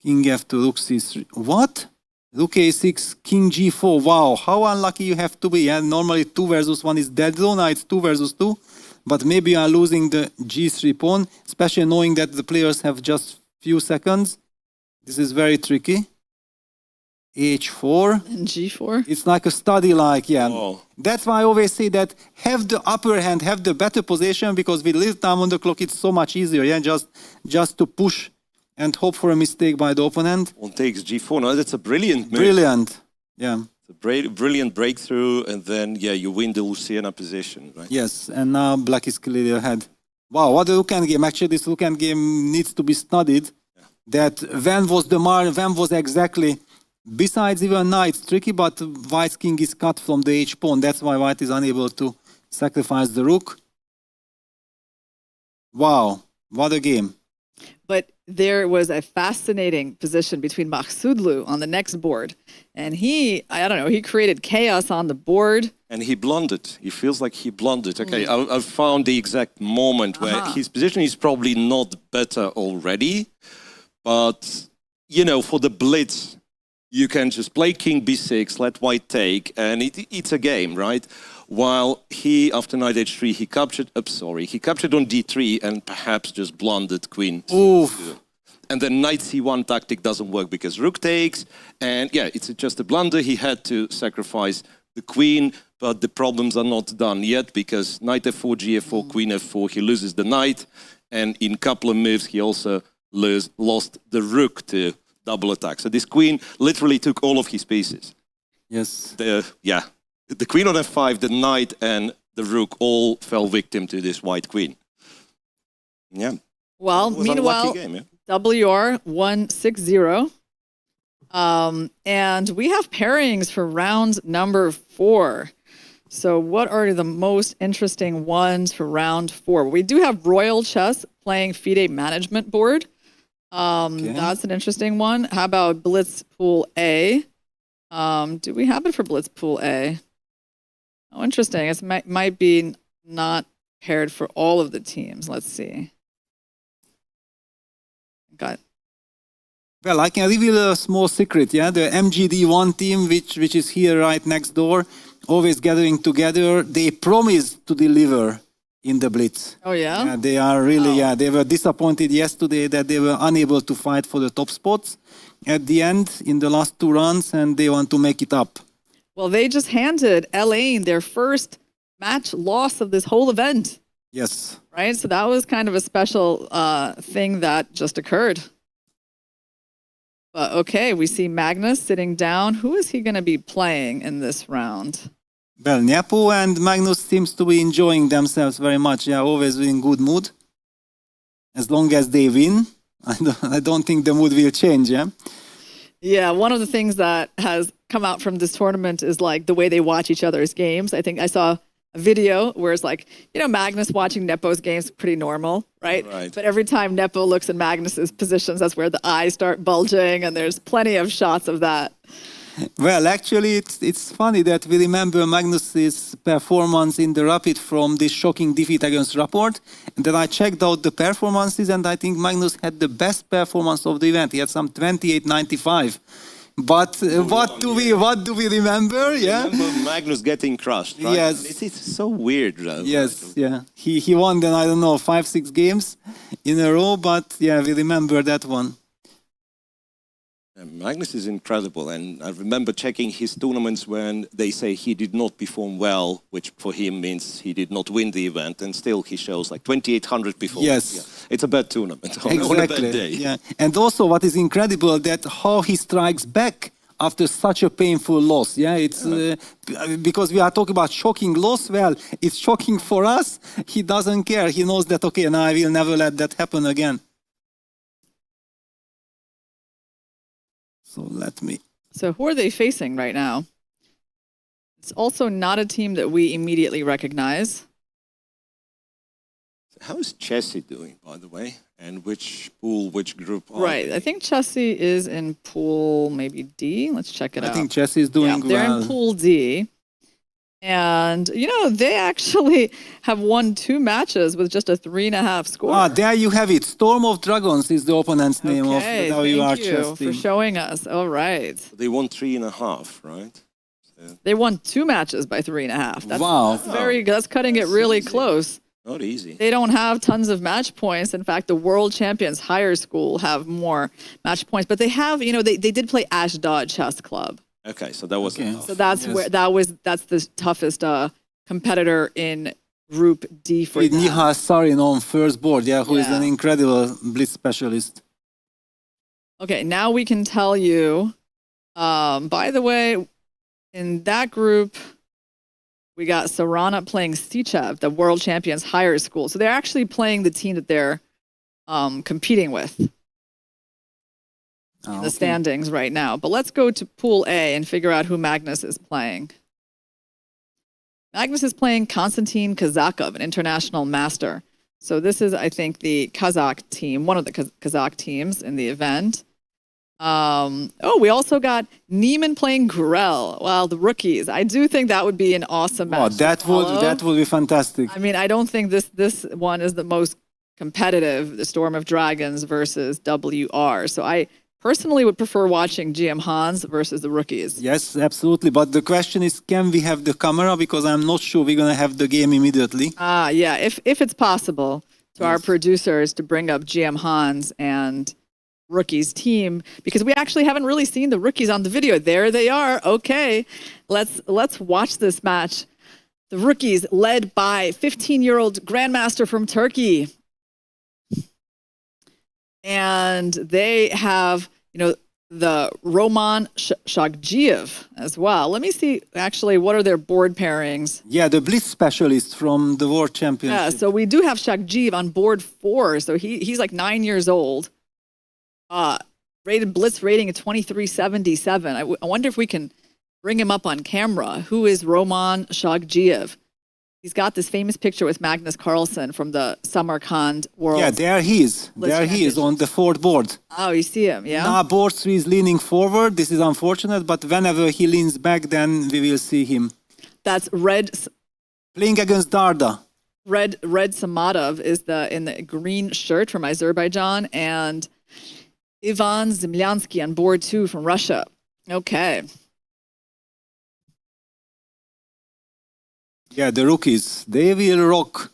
King f2, rook c3. What? Rook a6, king g4. Wow, how unlucky you have to be. Yeah? Normally 2 versus 1 is dead zone. Now it's 2 versus 2. But maybe you are losing the g3 pawn, especially knowing that the players have just few seconds. This is very tricky. h4 and g4. It's like a study, like, yeah. Oh. That's why I always say that have the upper hand, have the better position, because with little time on the clock, it's so much easier, yeah, just to push and hope for a mistake by the opponent. One takes g4. No, that's a brilliant move. Brilliant, yeah. It's a brilliant breakthrough, and then, yeah, you win the Luciana position, right? Yes, and now black is clearly ahead. Wow, what a rook end game. Actually, this rook end game needs to be studied. Yeah. That when was exactly... Besides even knight, it's tricky, but white's king is cut from the h-pawn. That's why white is unable to sacrifice the rook. Wow, what a game. But there was a fascinating position between Maksudlu on the next board. And he created chaos on the board. And he blundered. He feels like he blundered. Okay, I've found the exact moment where his position is probably not better already. But, you know, for the blitz, you can just play king b6, let white take, and it's a game, right? While he, after knight h3, he captured on d3 and perhaps just blundered queen. Oof. And then knight c1 tactic doesn't work because rook takes, and yeah, it's just a blunder. He had to sacrifice the queen, but the problems are not done yet because knight f4, g4, queen f4, he loses the knight, and in a couple of moves he also lost the rook to double attack. So this queen literally took all of his pieces. Yes. The queen on f5, the knight and the rook all fell victim to this white queen. Yeah. Well, meanwhile, game, yeah? WR 160. And we have pairings for round number 4. So what are the most interesting ones for round 4? We do have Royal Chess playing FIDE management board. Okay. That's an interesting one. How about Blitz Pool A? Do we have it for Blitz Pool A? Oh, interesting. It might be not paired for all of the teams. Let's see. Well, I can reveal a small secret, yeah? The MGD1 team, which is here right next door, always gathering together, they promise to deliver in the Blitz. Oh, yeah? Yeah, they are really, they were disappointed yesterday that they were unable to fight for the top spots at the end in the last 2 rounds, and they want to make it up. Well, they just handed Elaine their first match loss of this whole event. Yes. Right? So that was kind of a special thing that just occurred. But okay, we see Magnus sitting down. Who is he going to be playing in this round? Well, Nepo and Magnus seems to be enjoying themselves very much. They are always in good mood. As long as they win, I don't think the mood will change, yeah? Yeah, one of the things that has come out from this tournament is like the way they watch each other's games. I think I saw a video where it's like, Magnus watching Nepo's games pretty normal, right? Right. But every time Nepo looks at Magnus's positions, that's where the eyes start bulging, and there's plenty of shots of that. Well, actually, it's funny that we remember Magnus's performance in the Rapid from this shocking defeat against Rapport. And then I checked out the performances, and I think Magnus had the best performance of the event. He had some 28.95. But what do we remember? Yeah. Remember Magnus getting crushed, right? Yes. It's so weird, though. Yes, yeah. He won then, I don't know, 5-6 games in a row, but yeah, we remember that one. Magnus is incredible, and I remember checking his tournaments when they say he did not perform well, which for him means he did not win the event, and still he shows like 2,800 before. Yes. Yeah. It's a bad tournament on a bad day. Yeah. And also what is incredible that how he strikes back after such a painful loss. Yeah, it's because we are talking about shocking loss. Well, it's shocking for us. He doesn't care. He knows that, okay, now I will never let that happen again. So So who are they facing right now? It's also not a team that we immediately recognize. How is Chessie doing, by the way? And which pool, which group? Right. I think Chessie is in pool maybe D. Let's check it out. I think Chessie is doing they're well. in pool D. And, they actually have won 2 matches with just a 3.5 score. Ah, there you have it. Storm of Dragons is the opponent's name of Okay, the WR thank you for showing us. All right. They won 3.5, right? They won 2 matches by 3.5. That's, Wow. That's very good. That's cutting it really close. Not easy. They don't have tons of match points. In fact, the world champions higher school have more match points. But they have, they did play Ashdod Chess Club. Okay, so that was enough. So that's where that's the toughest competitor in Group D for With them. Nihal Sarin on first board, who is an incredible blitz specialist. Okay, now we can tell you. By the way, in that group, we got Sarana playing Stichev, the world champions higher school. So they're actually playing the team that they're competing with. The standings right now. But let's go to Pool A and figure out who Magnus is playing. Magnus is playing Konstantin Kazakov, an international master. So this is, I think, the Kazakh team, one of the Kazakh teams in the event. We also got Niemann playing Gurel. Well, the rookies. I do think that would be an awesome match. That would be fantastic. I mean, I don't think this one is the most competitive, the Storm of Dragons versus WR. So I personally would prefer watching GM Hans versus the rookies. Yes, absolutely. But the question is, can we have the camera? Because I'm not sure we're going to have the game immediately. Yeah, if it's possible to our producers to bring up GM Hans and rookies team, because we actually haven't really seen the rookies on the video. There they are. Okay, let's watch this match. The rookies led by 15-year-old grandmaster from Turkey. And they have, the Roman Shogdzhiev as well. Let me see, actually, what are their board pairings? Yeah, the blitz specialist from the World Championship. Yeah, so we do have Shogdzhiev on board 4. So he's like 9 years old. Rated Blitz rating at 2377. I wonder if we can bring him up on camera. Who is Roman Shogdzhiev? He's got this famous picture with Magnus Carlsen from the Samarkand World. Yeah, there he is. There he is on the 4th board. Oh, you see him, yeah? Now board 3 is leaning forward. This is unfortunate, but whenever he leans back, then we will see him. That's Red. Playing against Darda. Red Samadov is in the green shirt from Azerbaijan, and Ivan Zemlyansky on board 2 from Russia. Okay. Yeah, the rookies, they will rock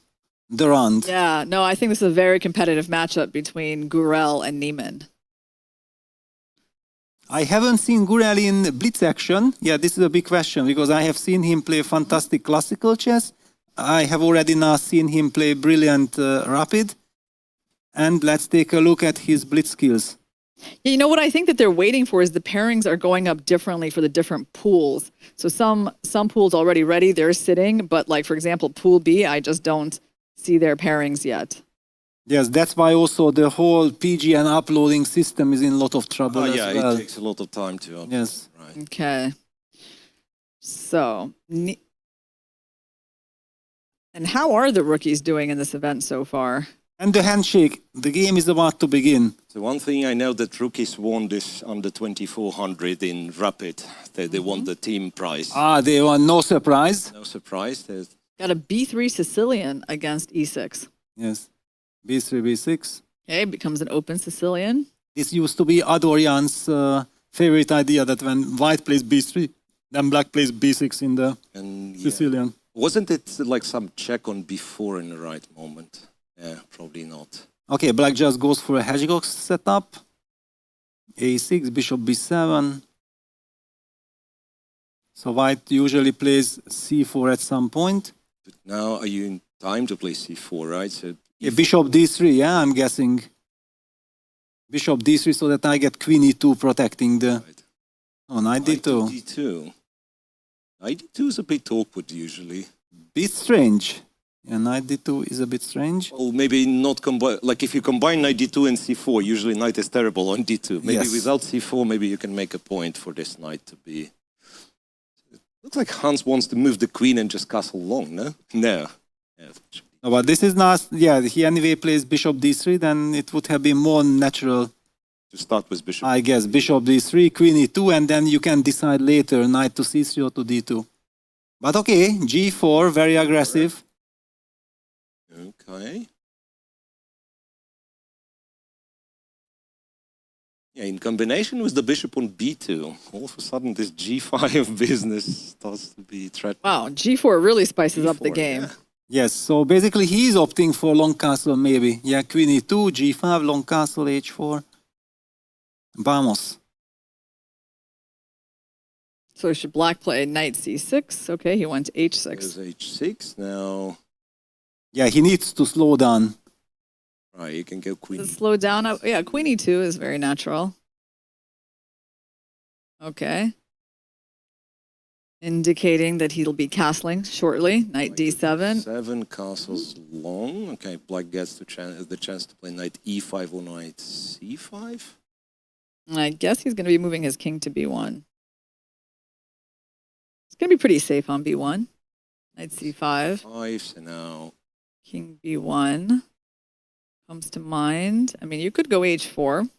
the round. Yeah, no, I think this is a very competitive matchup between Gurel and Niemann. I haven't seen Gurel in blitz action. Yeah, this is a big question because I have seen him play fantastic classical chess. I have already now seen him play brilliant rapid. And let's take a look at his blitz skills. Yeah, you know what I think that they're waiting for is the pairings are going up differently for the different pools. So some pools already ready, they're sitting, but like for example, pool B, I just don't see their pairings yet. Yes, that's why also the whole PGN uploading system is in a lot of trouble as yeah, well. it takes a lot of time to upload. Yes. Right. Okay. So, and how are the rookies doing in this event so far? And the handshake, the game is about to begin. So one thing I know that rookies won this under 2400 in Rapid. They won the team prize. Ah, they were no surprise. No surprise. Got a B3 Sicilian against E6. Yes. B3, B6. Okay, becomes an open Sicilian. This used to be Adorian's favorite idea that when white plays B3, then black plays B6 in the And Sicilian. wasn't it like some check on before in the right moment? Yeah, probably not. Okay, black just goes for a hedgehog setup. A6, bishop B7. So white usually plays C4 at some point. But now are you in time to play C4, right? So Yeah, bishop D3, yeah, I'm guessing. Bishop D3 so that I get queen E2 protecting the... right. Oh, knight D2. D2. Knight D2 is a bit awkward usually. Bit strange. Yeah, knight D2 is a bit strange. Well, maybe not combine. Like if you combine knight D2 and C4, usually knight is terrible on D2. Maybe Yes. without C4, maybe you can make a point for this knight to be. Looks like Hans wants to move the queen and just castle long, no? No. Yeah. No, but this is not... Yeah, he anyway plays bishop D3, then it would have been more natural, To start with bishop. I guess. Bishop D3, queen E2, and then you can decide later, knight to C3 or to D2. But okay, G4, very aggressive. Okay. Yeah, in combination with the bishop on B2, all of a sudden this G5 business starts to be threatened. Wow, G4 really spices up the G4, game. yeah. Yes, so basically he's opting for long castle maybe. Yeah, queen E2, G5, long castle, H4. Vamos. So should black play knight C6? Okay, he went to H6. There's H6 now. Yeah, he needs to slow down. Right, you can go queen. Does it slow down? Yeah, queen E2 is very natural. Okay. Indicating that he'll be castling shortly. Knight D7. 7 castles long. Okay, black gets the chance to play knight E5 or knight C5. I guess he's going to be moving his king to B1. It's going to be pretty safe on B1. Knight C5. 5, so now King B1 comes to mind. I mean, you could go H4.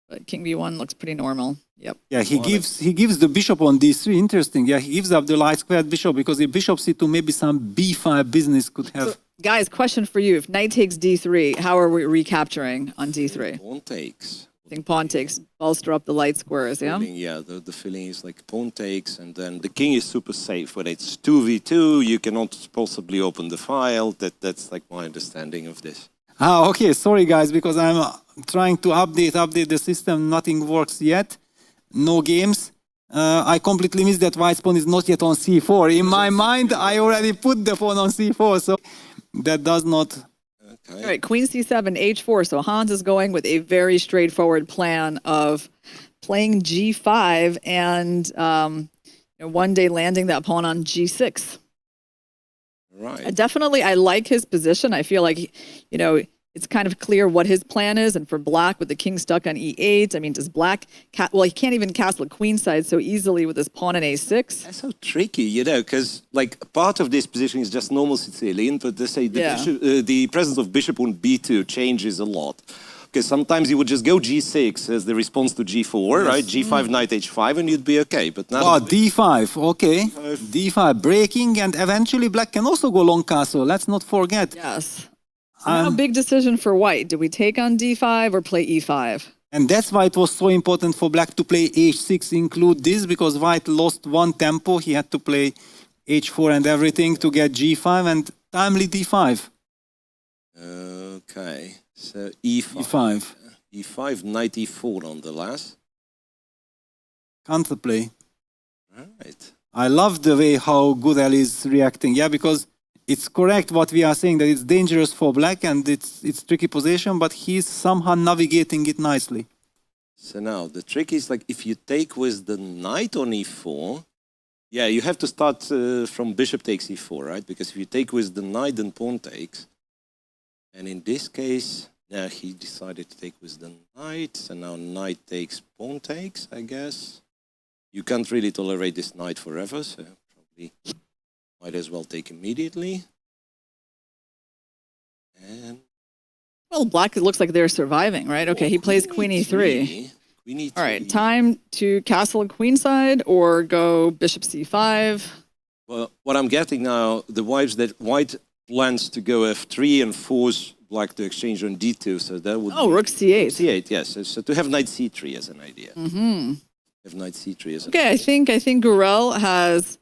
But King B1 looks pretty normal. Yep. Yeah, he gives the bishop on D3. Interesting. Yeah, he gives up the light squared bishop because if bishop C2, maybe some B5 business could have. So, guys, question for you. If knight takes D3, how are we recapturing on D3? pawn takes. I think pawn takes, bolster up the light squares, yeah? Yeah, the feeling is like pawn takes, and then the king is super safe. When it's 2v2, you cannot possibly open the file. That's like my understanding of this. Ah, okay. Sorry, guys, because I'm trying to update the system. Nothing works yet. No games. I completely missed that white pawn is not yet on C4. In my mind, I already put the pawn on C4, so that does not... Okay. All right, queen C7, H4. So Hans is going with a very straightforward plan of playing G5 and one day landing that pawn on G6. Right. Definitely, I like his position. I feel like, it's kind of clear what his plan is. And for black, with the king stuck on E8, I mean, does black... well, he can't even castle queenside so easily with his pawn on A6. That's so tricky, because like part of this position is just normal Sicilian, but they say the presence of bishop on B2 changes a lot. Because sometimes you would just go G6 as the response to G4, right? G5, knight H5, and you'd be okay. But now... Oh, D5, okay. D5 breaking, and eventually black can also go long castle. Let's not forget. Yes. So now a big decision for white. Do we take on D5 or play E5? And that's why it was so important for black to play H6, include this, because white lost one tempo. He had to play H4 and everything to get G5 and timely D5. Okay, so E5. E5. E5, knight E4 on the last. Counterplay. Right. I love the way how Gurel is reacting. Yeah, because it's correct what we are saying, that it's dangerous for black and it's tricky position, but he's somehow navigating it nicely. So now the trick is like if you take with the knight on E4, Yeah, you have to start from bishop takes e4, right? Because if you take with the knight, then pawn takes. And in this case, yeah, he decided to take with the knight. So now knight takes, pawn takes, I guess. You can't really tolerate this knight forever, so probably might as well take immediately. And Well, black, it looks like they're surviving, right? Okay, he plays queen e3. Queen e3. All right, time to castle queenside or go bishop c5. Well, what I'm getting now, the white plans to go f3 and force black to exchange on d2, so that would Oh, be rook c8. c8, yes. So to have knight c3 as an idea. Mm-hmm. Have knight c3 as an Okay, I think Gurel has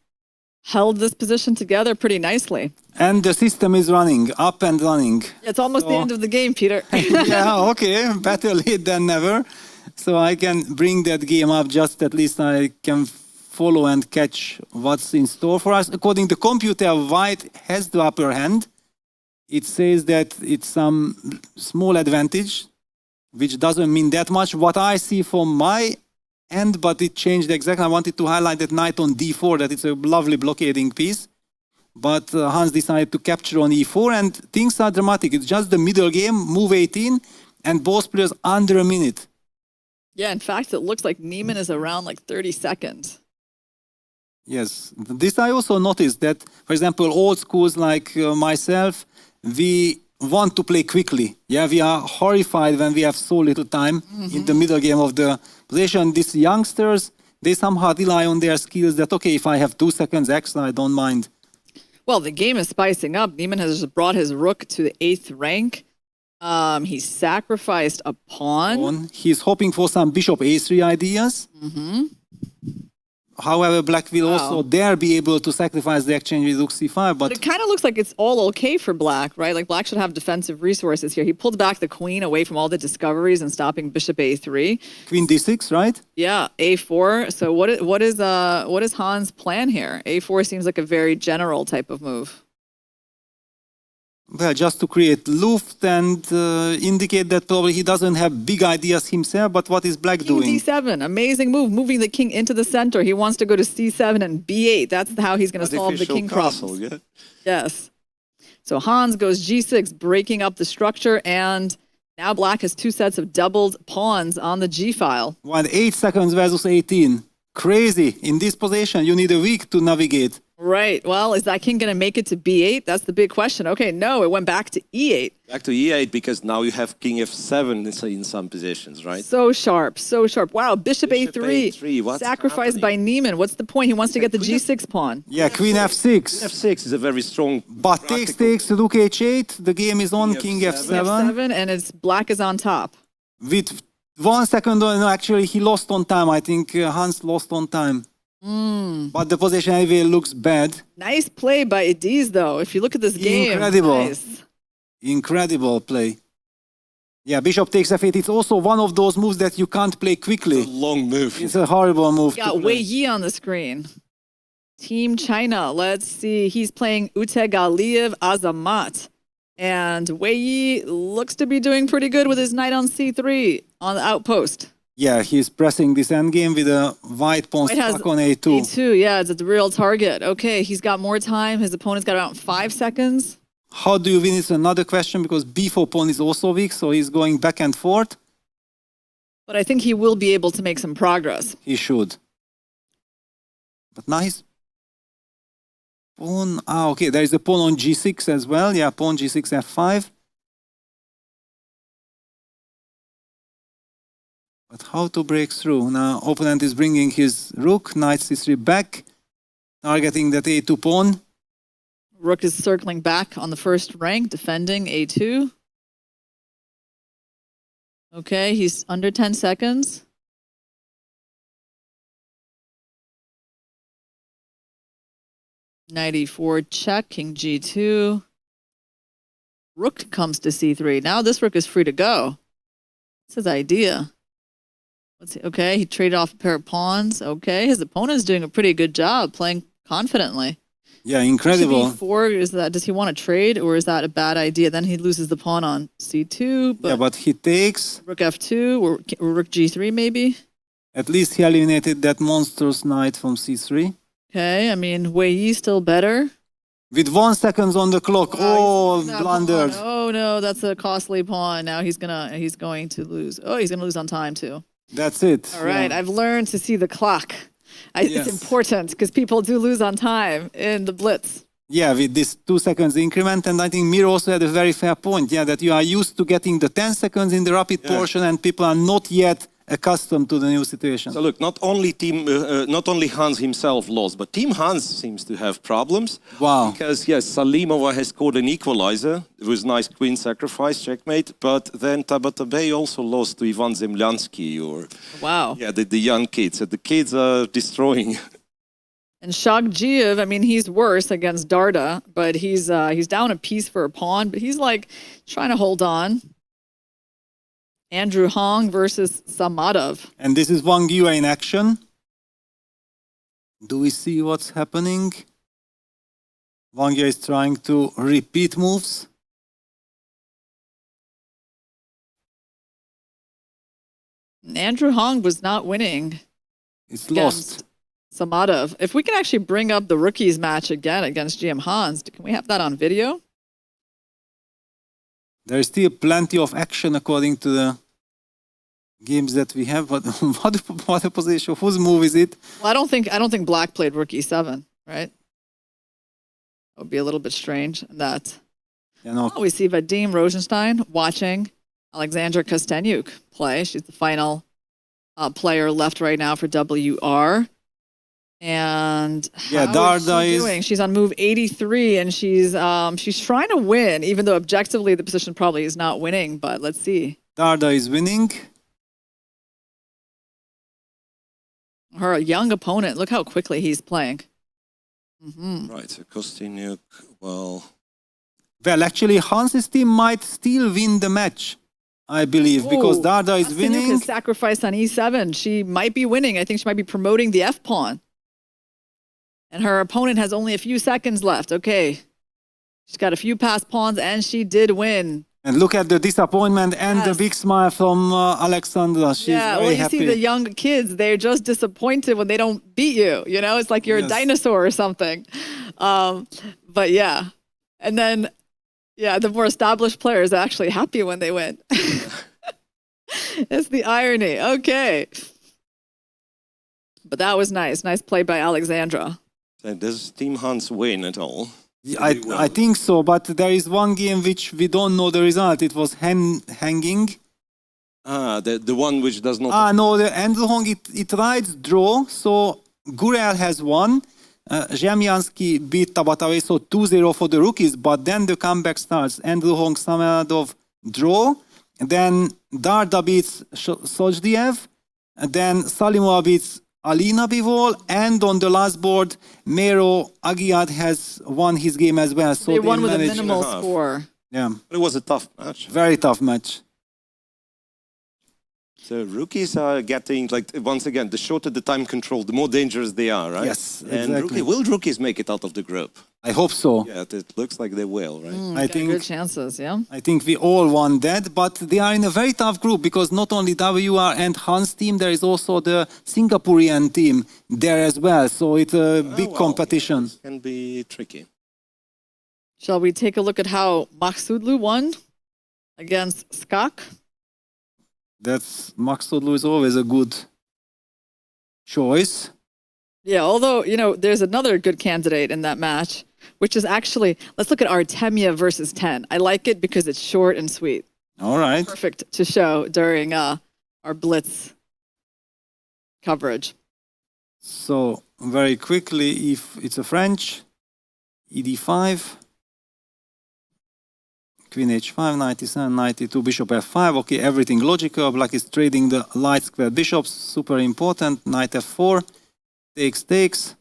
held this position together pretty nicely. And the system is running, up and running. It's almost the So- end of the game, Peter. Yeah, okay, better late than never. So I can bring that game up, just at least I can follow and catch what's in store for us. According to computer, white has the upper hand. It says that it's some small advantage, which doesn't mean that much. What I see from my end, but it changed exactly. I wanted to highlight that knight on d4, that it's a lovely blockading piece. But Hans decided to capture on e4, and things are dramatic. It's just the middle game, move 18, and both players under a minute. Yeah, in fact, it looks like Niemann is around like 30 seconds. Yes, this I also noticed that, for example, old schools like myself, we want to play quickly. Yeah, we are horrified when we have so little time in the middle game of the position. These youngsters, they somehow rely on their skills that, okay, if I have 2 seconds extra, I don't mind. Well, the game is spicing up. Niemann has just brought his rook to the 8th rank. He sacrificed a pawn. He's hoping for some bishop a3 ideas. However, black will also dare be able to sacrifice the exchange with rook c5, But it kind of looks like it's all okay for black, right? Like black should have defensive resources here. He pulled back the queen away from all the discoveries and stopping bishop a3. queen d6, right? Yeah, a4. So what is Hans' plan here? A4 seems like a very general type of move. Well, just to create luft and indicate that probably he doesn't have big ideas himself, but what is black King doing? d7, amazing move, moving the king into the center. He wants to go to c7 and b8. That's how he's going to solve the king castle, problems. yeah? Yes. So Hans goes g6, breaking up the structure, and now black has 2 sets of doubled pawns on the g file. 8 seconds versus 18. Crazy. In this position, you need a week to navigate. Right. Well, is that king going to make it to b8? That's the big question. Okay, no, it went back to e8. Back to e8 because now you have king f7 in some positions, right? So sharp, so sharp. Wow, bishop A3, what's sacrificed by Niemann. What's the point? He wants to get the g6 pawn. Yeah, queen f6. f6 is a very strong... But takes, rook h8. The game is on, king f7. f7, and it's black is on top. With 1 second, no, actually, he lost on time. I think Hans lost on time. But the position anyway looks bad. Nice play by Ediz, though. If you look at this game, Incredible. nice. Incredible play. Yeah, bishop takes f8. It's also one of those moves that you can't play quickly. Long move. It's a horrible move. We got to Wei play. Yi on the screen. Team China. Let's see. He's playing Utegaliyev Azamat. And Wei Yi looks to be doing pretty good with his knight on c3 on the outpost. Yeah, he's pressing this endgame with a white pawn White has stuck on a2. a2, yeah, it's the real target. Okay, he's got more time. His opponent's got around 5 seconds. How do you win is another question because b4 pawn is also weak, so he's going back and forth. But I think he will be able to make some progress. He should. But now he's pawn. Okay, there is a pawn on g6 as well. Yeah, pawn g6 f5. But how to break through? Now, opponent is bringing his rook, knight c3 back, targeting that a2 pawn. Rook is circling back on the first rank, defending a2. Okay, he's under 10 seconds. Knight e4 check, king g2. Rook comes to c3. Now this rook is free to go. That's his idea. Let's see. Okay, he traded off a pair of pawns. Okay, his opponent's doing a pretty good job playing confidently. Yeah, incredible. C4, is that, does he want to trade or is that a bad idea? Then he loses the pawn on c2. But Yeah, but he takes. rook f2 or rook g3 maybe. At least he eliminated that monstrous knight from c3. Okay, I mean, Wei still better. With 1 second on the clock. Oh, That blundered. pawn. Oh no, that's a costly pawn. Now he's going to lose. Oh, he's gonna lose on time too. That's it. All right, Yeah. I've learned to see the clock. It's Yes. important because people do lose on time in the Blitz. Yeah, with this 2 seconds increment, and I think Mir also had a very fair point. Yeah, that you are used to getting the 10 seconds in the rapid portion, and people are not yet accustomed to the new situation. So look, not only Hans himself lost, but Team Hans seems to have problems. Wow. Because yes, Salimova has scored an equalizer. It was nice queen sacrifice, checkmate. But then Tabatabai also lost to Ivan Zemlyansky, or Wow. yeah, the young kids. So the kids are destroying. And Shogdzhiev, I mean, he's worse against Darda, but he's down a piece for a pawn, but he's like trying to hold on. Andrew Hong versus Samadov. And this is Wang Yue in action. Do we see what's happening? Wang Yue is trying to repeat moves. Andrew Hong was not winning It's against lost. Samadov. If we can actually bring up the rookies match again against GM Hans, can we have that on video? There is still plenty of action according to the games that we have. But what a position! Whose move is it? Well, I don't think Black played rook e7, right? That would be a little bit strange. That You know, we see Vadim Rosenstein watching Alexandra Kostenyuk play. She's the final player left right now for WR. And Yeah, how is Darda she is- doing? She's on move 83, and she's trying to win, even though objectively the position probably is not winning. But let's see. Darda is winning. Her young opponent. Look how quickly he's playing. Mm-hmm. Right, so Kostyniuk, well... Well, actually, Hans's team might still win the match, I believe, because Oh, Darda is Kostyniuk winning. is sacrificed on e7. She might be winning. I think she might be promoting the f pawn. And her opponent has only a few seconds left. Okay. She's got a few passed pawns, and she did win. And look at the disappointment and the Yes. big smile from Alexandra. She's Yeah, very well, you happy. see the young kids, they're just disappointed when they don't beat you. You know, it's like you're Yes. a dinosaur or something. But yeah. And then, yeah, the more established players are actually happy when they win. It's the irony. Okay. But that was nice. Nice play by Alexandra. So does Team Hans win at all? I think so, but there is one game which we don't know the result. It was hanging. Ah, the one which does not... No, the Andrew Hong, it writes draw, so Gurel has won. Zemlyansky beat Tabatabai, so 2-0 for the rookies, but then the comeback starts. Andrew Hong, Samadov draw, and then Darda beats Shogdzhiev, and then Salimova beats Alina Bivol, and on the last board, Mero Agiad has won his game as well. So They won with a managed- minimal half. score. Yeah, It was a tough match. very tough match. So rookies are getting, like, once again, the shorter the time control, the more dangerous they are, right? Yes, And exactly. will rookies make it out of the group? I hope so. Yeah, it looks like they will, right? I Got think good chances, yeah. I think we all want that, but they are in a very tough group because not only WR and Hans team, there is also the Singaporean team there as well. So it's a big well, competition. This can be tricky. Shall we take a look at how Maksudlu won against Skak? That's Max Sodlu is always a good choice. Yeah, although, you know, there's another good candidate in that match, which is actually, let's look at Artemia versus 10. I like it because it's short and sweet. All right. Perfect to show during our Blitz coverage. So very quickly, if it's a French, ED5, Queen H5, 97, 92, Bishop F5. Okay, everything logical. Black is trading the light square bishops, super important. Knight F4, takes,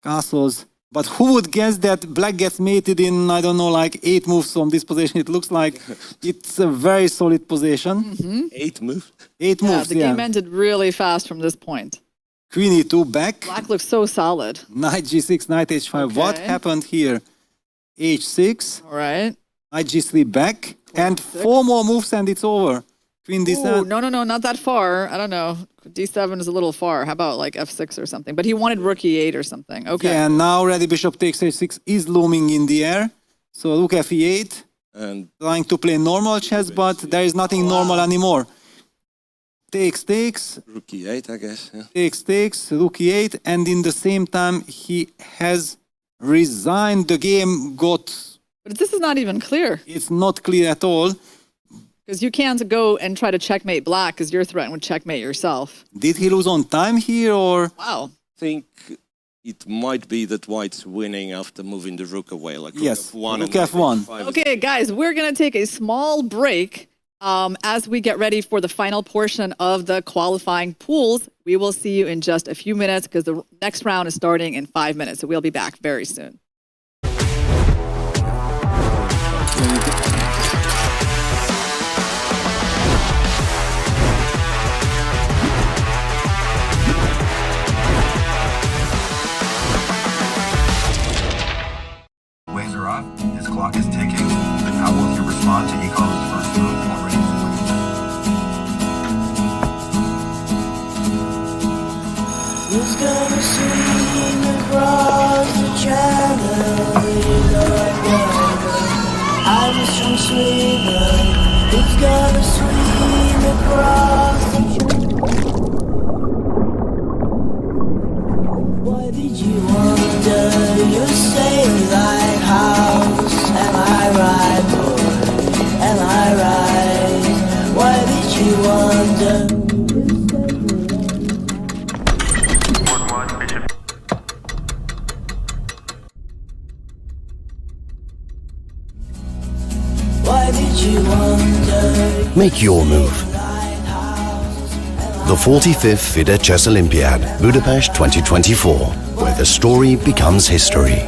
castles. But who would guess that Black gets mated in, I don't know, like 8 moves from this position? It looks like it's a very solid position. 8 moves. 8 Yeah, moves, the game ended really fast from this point. Queen E2 back. Black looks so solid. Knight G6, Knight H5. What Okay. happened here? H6, All right. Knight G3 back, and 4 more moves and it's over. Queen Ooh, d7. no, not that far. I don't know. D7 is a little far. How about like F6 or something? But he wanted rook E8 or something. Okay. Yeah, and now ready bishop takes h6 is looming in the air. So look f8, And trying to play normal chess, but there is nothing normal anymore. Takes, rook e8, I guess. Yeah. takes, rook e8, and in the same time he has resigned. The game But this is not even clear it's not clear at all. because you can't go and try to checkmate black because you're threatened with checkmate yourself. Did he lose on time here or? Wow. I think it might be that White's winning after moving the rook away, like Yes, rook f1. rook and f1. h5. Okay, guys, we're going to take a small break as we get ready for the final portion of the qualifying pools. We will see you in just a few minutes because the next round is starting in 5 minutes. So we'll be back very soon. Waves are off. His clock is ticking. How will he respond to Igor's first move already? Who's gonna swing across the channel? I'm a strong swimmer. Who's gonna swing across the channel? Why did you wonder? You say lighthouse. Am I right, boy? Am I right? Why did you wonder? Why did you wonder? Make your move. The 45th FIDE Chess Olympiad, Budapest 2024, where the story becomes history.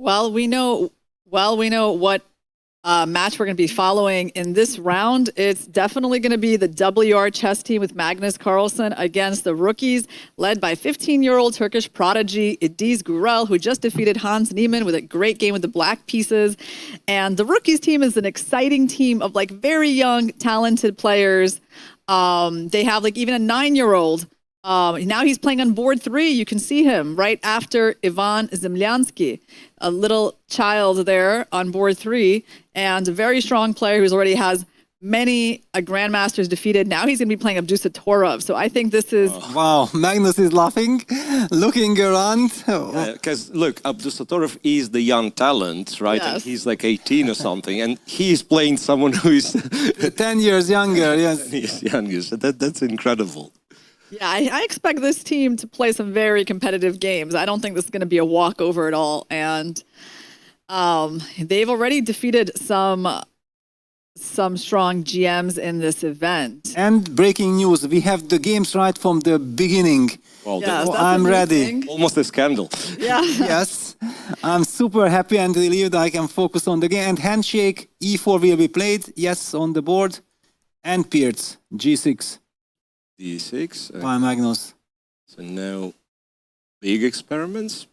Well, we know what match we're going to be following in this round. It's definitely going to be the WR chess team with Magnus Carlsen against the rookies, led by 15-year-old Turkish prodigy Ediz Gurel, who just defeated Hans Niemann with a great game with the black pieces. And the rookies team is an exciting team of like very young, talented players. They have like even a 9-year-old. Now he's playing on board 3. You can see him right after Ivan Zemlyansky, a little child there on board 3, and a very strong player who's already has many grandmasters defeated. Now he's going to be playing Abdusattorov. So I think this is... Wow, Magnus is laughing, looking around. Because look, Abdusattorov is the young talent, right? Yes. And he's like 18 or something, and he's playing someone who is 10 years younger, yes. he's younger. So that's incredible. Yeah, I expect this team to play some very competitive games. I don't think this is going to be a walkover at all. And they've already defeated some strong GMs in this event. And breaking news, we have the games right from the beginning. Well, Yes, So that's I'm ready. amazing. almost a scandal. Yeah. Yes, I'm super happy and relieved I can focus on the game. And handshake, E4 will be played, yes, on the board. And Pierce, G6 D6. by Magnus. So now, big experiments.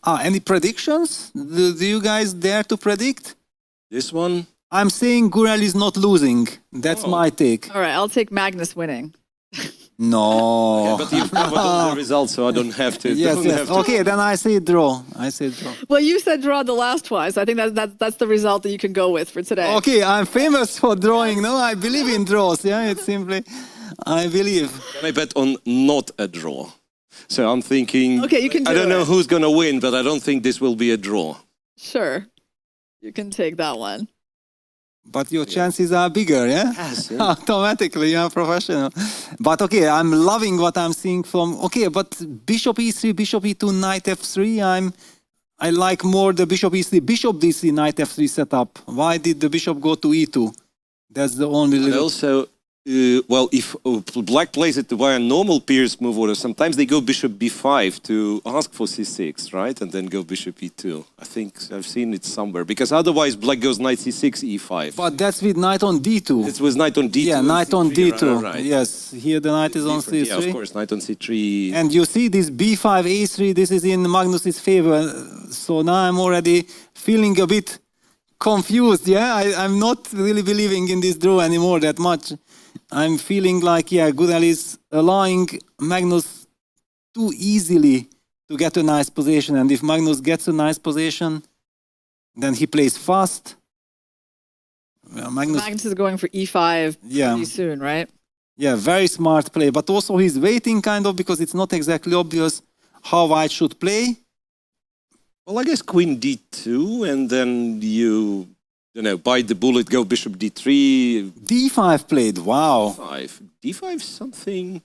Any predictions? Do you guys dare to predict? This one. I'm saying Gurel is not losing. That's Oh. my take. All right, I'll take Magnus winning. No. But you've covered all the results, so I don't have to. Yes, don't yes. have to- Okay, then I say draw. I say draw. Well, you said draw the last twice. I think that's the result that you can go with for today. Okay, I'm famous for drawing. No, I believe in draws. Yeah, it's simply, I believe. Can I bet on not a draw? So I'm thinking. Okay, you can I do don't know it. who's going to win, but I don't think this will be a draw. Sure. You can take that one. But your chances are bigger, yeah? Yes, yeah. Automatically, you're professional. But okay, I'm loving what I'm seeing from... Okay, but bishop e3, bishop e2, knight f3, I like more the bishop e3, bishop d3, knight f3 setup. Why did the bishop go to e2? That's the only And little... also, well, if black plays it via normal Pierce move order, sometimes they go bishop b5 to ask for c6, right? And then go bishop e2. I think I've seen it somewhere. Because otherwise, black goes knight c6, e5. But that's with knight on d2. It was knight on d2. Yeah, knight on c3, d2. right. Yes, here the knight is on Different. c3. Yeah, of course, knight on c3. And you see this b5, a3, this is in Magnus's favor. So now I'm already feeling a bit confused, yeah? I'm not really believing in this draw anymore that much. I'm feeling like, yeah, Gurel is allowing Magnus too easily to get a nice position. And if Magnus gets a nice position, then he plays fast. Well, Magnus is going for e5 Yeah. pretty soon, right? Yeah, very smart play. But also he's waiting kind of because it's not exactly obvious how white should play. Well, I guess queen d2, and then you know, bite the bullet, go bishop d3, D5 played, wow. 5. d5 something.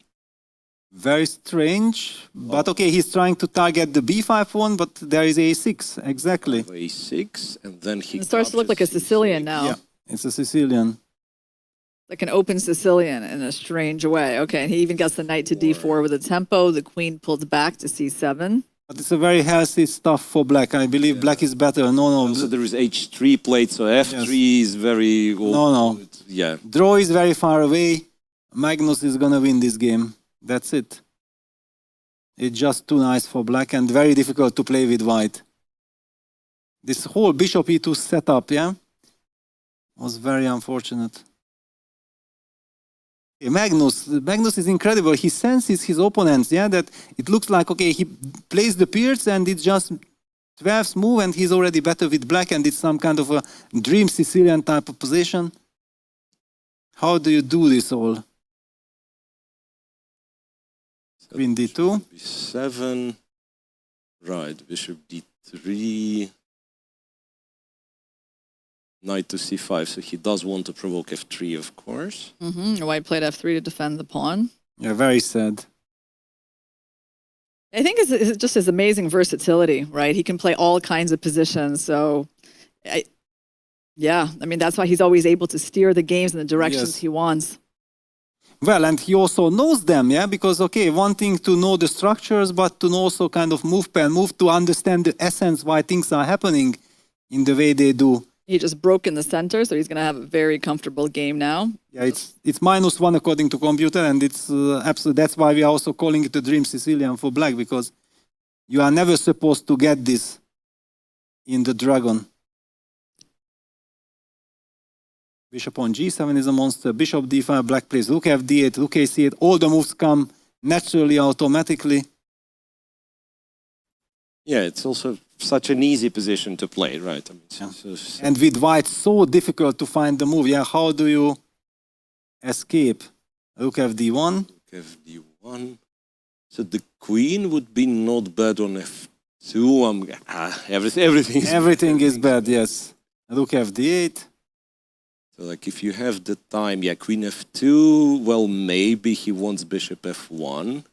Very strange. But okay, he's trying to target the b5 one, but there is a6, exactly. a6, and then he It starts to look like a captures Sicilian c6. now. Yeah, it's a Sicilian. Like an open Sicilian in a strange way. Okay, and he even gets the knight to d4 with a tempo. The queen pulled back to c7. But it's a very healthy stuff for black. I believe black is better. No, Also, there is h3 played, so f3 is very... No. Yeah. Draw is very far away. Magnus is going to win this game. That's it. It's just too nice for black and very difficult to play with white. This whole bishop e2 setup, yeah, was very unfortunate. Okay, Magnus is incredible. He senses his opponents, yeah, that it looks like, okay, he plays the Pierce and it's just 12th move and he's already better with black and it's some kind of a dream Sicilian type of position. How do you do this all? Queen d2. b7. Right, bishop d3. Knight to c5, so he does want to provoke f3, of course. White played f3 to defend the pawn. Yeah, very sad. I think it's just his amazing versatility, right? He can play all kinds of positions. So, I mean, that's why he's always able to steer the games in the directions Yes. he wants. Well, and he also knows them, yeah, because, okay, one thing to know the structures, but to also kind of move to understand the essence why things are happening in the way they do. He just broke in the center, so he's going to have a very comfortable game now. Yeah, it's -1 according to computer, and it's absolutely, that's why we are also calling it the Dream Sicilian for black, because you are never supposed to get this in the dragon. Bishop on G7 is a monster. Bishop D5, black plays Rook F8, Rook AC8. All the moves come naturally, automatically. Yeah, it's also such an easy position to play, right? I mean, And with white, so difficult to find the move. Yeah, how do you escape? Rook FD1. Rook FD1. So the queen would be not bad on F2. Everything is bad, yes. Rook FD8. So like if you have the time, yeah, queen F2, well, maybe he wants bishop F1.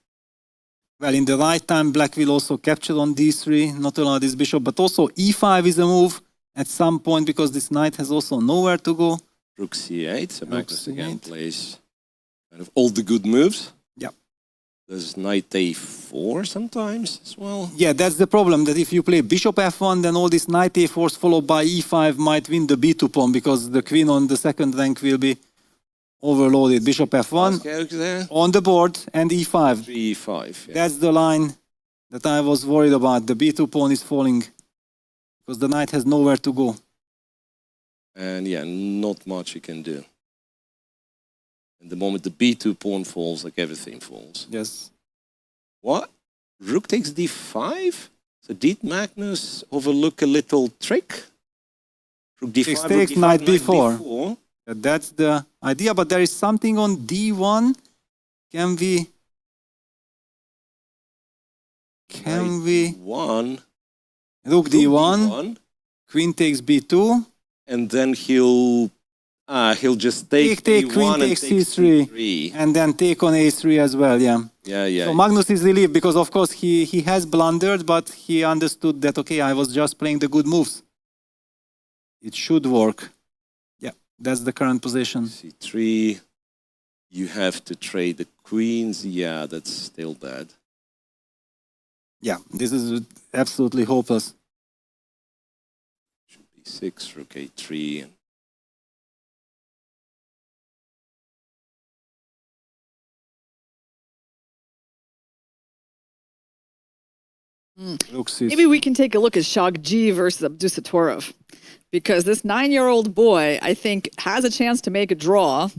Well, in the right time, black will also capture on D3, not allow this bishop, but also E5 is a move at some point because this knight has also nowhere to go. Rook C8, so Magnus C8. again plays kind of all the good moves. Yeah. There's knight A4 sometimes as well. Yeah, that's the problem, that if you play bishop F1, then all this knight A4 followed by E5 might win the B2 pawn because the queen on the second rank will be overloaded. Bishop F1 There. on the board and E5. 3E5. Yeah. That's the line that I was worried about. The B2 pawn is falling because the knight has nowhere to go. And yeah, not much you can do. And the moment the B2 pawn falls, like everything falls. Yes. What? Rook takes D5? So did Magnus overlook a little trick? Rook D5, Takes Rook D5, knight B4. D4. That's the idea, but there is something on D1. Can we? One. Rook D1. Queen takes B2. And then he'll just take Take, A1 queen and takes take C3. C3. And then take on A3 as well, yeah. Yeah. So Magnus is relieved because, of course, he has blundered, but he understood that, okay, I was just playing the good moves. It should work. Yeah, that's the current position. C3. You have to trade the queens. Yeah, that's still bad. Yeah, this is absolutely hopeless. Should be 6, Rook A3. Rook C3. Maybe we can take a look at Shogdzhiev versus Abdusattorov, because this 9-year-old boy, I think, has a chance to make a draw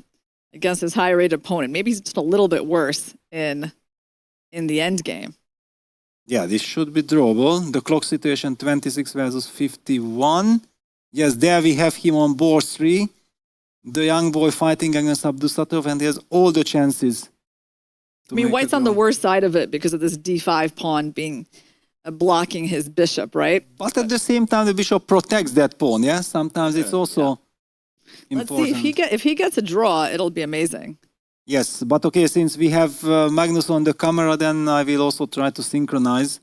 against his high-rated opponent. Maybe he's just a little bit worse in the end game. Yeah, this should be drawable. The clock situation 26 versus 51. Yes, there we have him on board 3. The young boy fighting against Abdusattorov, and he has all the chances. I mean, white's on the worst side of it because of this D5 pawn being blocking his bishop, right? But at the same time, the bishop protects that pawn, yeah? Sometimes it's also important. Let's see, if he gets a draw, it'll be amazing. Yes, but okay, since we have Magnus on the camera, then I will also try to synchronize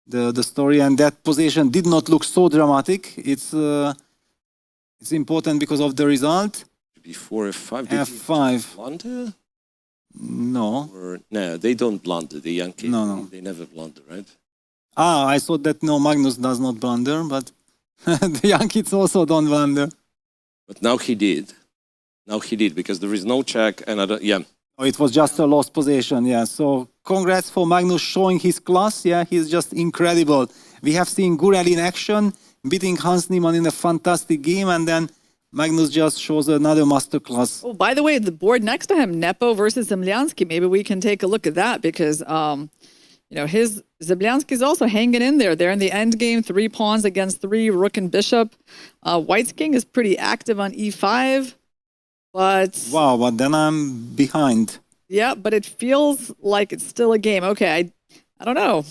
the story. And that position did not look so dramatic. It's important because of the result. Before F5. F5. Blunder? No. No, they don't blunder. The young kids, No. they never blunder, right? I thought that no, Magnus does not blunder, but the young kids also don't blunder. But now he did. Now he did, because there is no check, and yeah. Oh, it was just a lost position, yeah. So congrats for Magnus showing his class, yeah. He's just incredible. We have seen Gurel in action, beating Hans Niemann in a fantastic game, and then Magnus just shows another masterclass. Oh, by the way, the board next to him, Nepo versus Zemlyansky. Maybe we can take a look at that because, his Zemlyansky's also hanging in there. They're in the end game, 3 pawns against 3, rook and bishop. White's king is pretty active on E5, but... Wow, but then I'm behind. Yeah, but it feels like it's still a game. Okay, I don't know.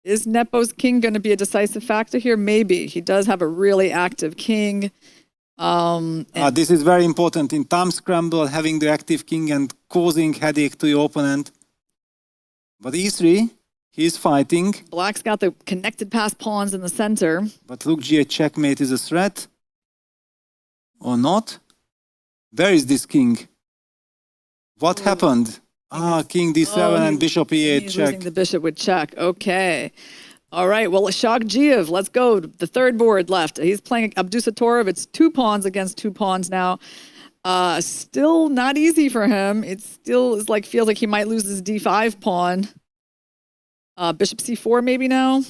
Is Nepo's king going to be a decisive factor here? Maybe. He does have a really active king. This is very important in time scramble, having the active king and causing headache to your opponent. But E3, he's fighting. Black's got the connected pass pawns in the center. But Rook G8 checkmate is a threat. Or not? Where is this king? What happened? King d7 and bishop e8 He's check. losing the bishop with check. Okay. All right. Well, Shogdzhiev, let's go. The third board left. He's playing Abdusattorov. It's 2 pawns against 2 pawns now. Still not easy for him. It still is like feels like he might lose his d5 pawn. Bishop c4 maybe now.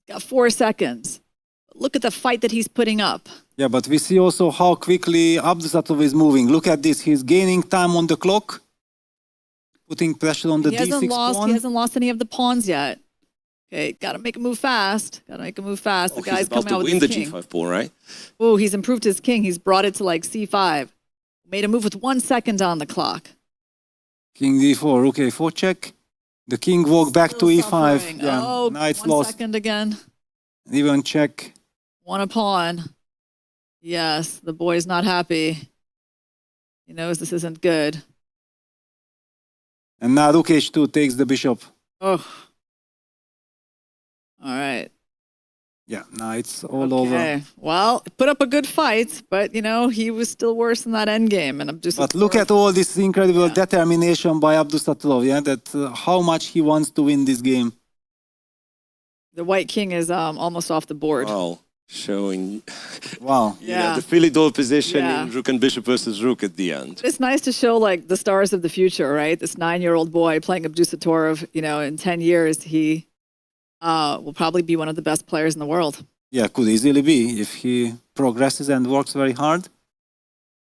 Got 4 seconds. Look at the fight that he's putting up. Yeah, but we see also how quickly Abdusattorov is moving. Look at this. He's gaining time on the clock, putting pressure on the d6 pawn. He hasn't lost any of the pawns yet. Okay, got to make a move fast. Got to make a move fast. The guy's coming out with his king. He's about to win the g5 pawn, right? Oh, he's improved his king. He's brought it to like c5. Made a move with 1 second on the clock. King d4. Okay, 4 check. The king walked back to e5. Suffering. Yeah, Oh, knight's 1 lost. second again. Even check. Won a pawn. Yes, the boy's not happy. He knows this isn't good. And now rook h2 takes the bishop. Oh. All right. Yeah, now it's all over. Okay. Well, put up a good fight, but, you know, he was still worse in that endgame. And But look at all this incredible determination by Abdusattorov, yeah, that how much he wants to win this game. The white king is almost off the board. Wow. Showing Wow. Yeah. the Philidor position Yeah. in rook and bishop versus rook at the end. It's nice to show like the stars of the future, right? This 9-year-old boy playing Abdusattorov, you know, in 10 years, he will probably be one of the best players in the world. Yeah, could easily be. If he progresses and works very hard,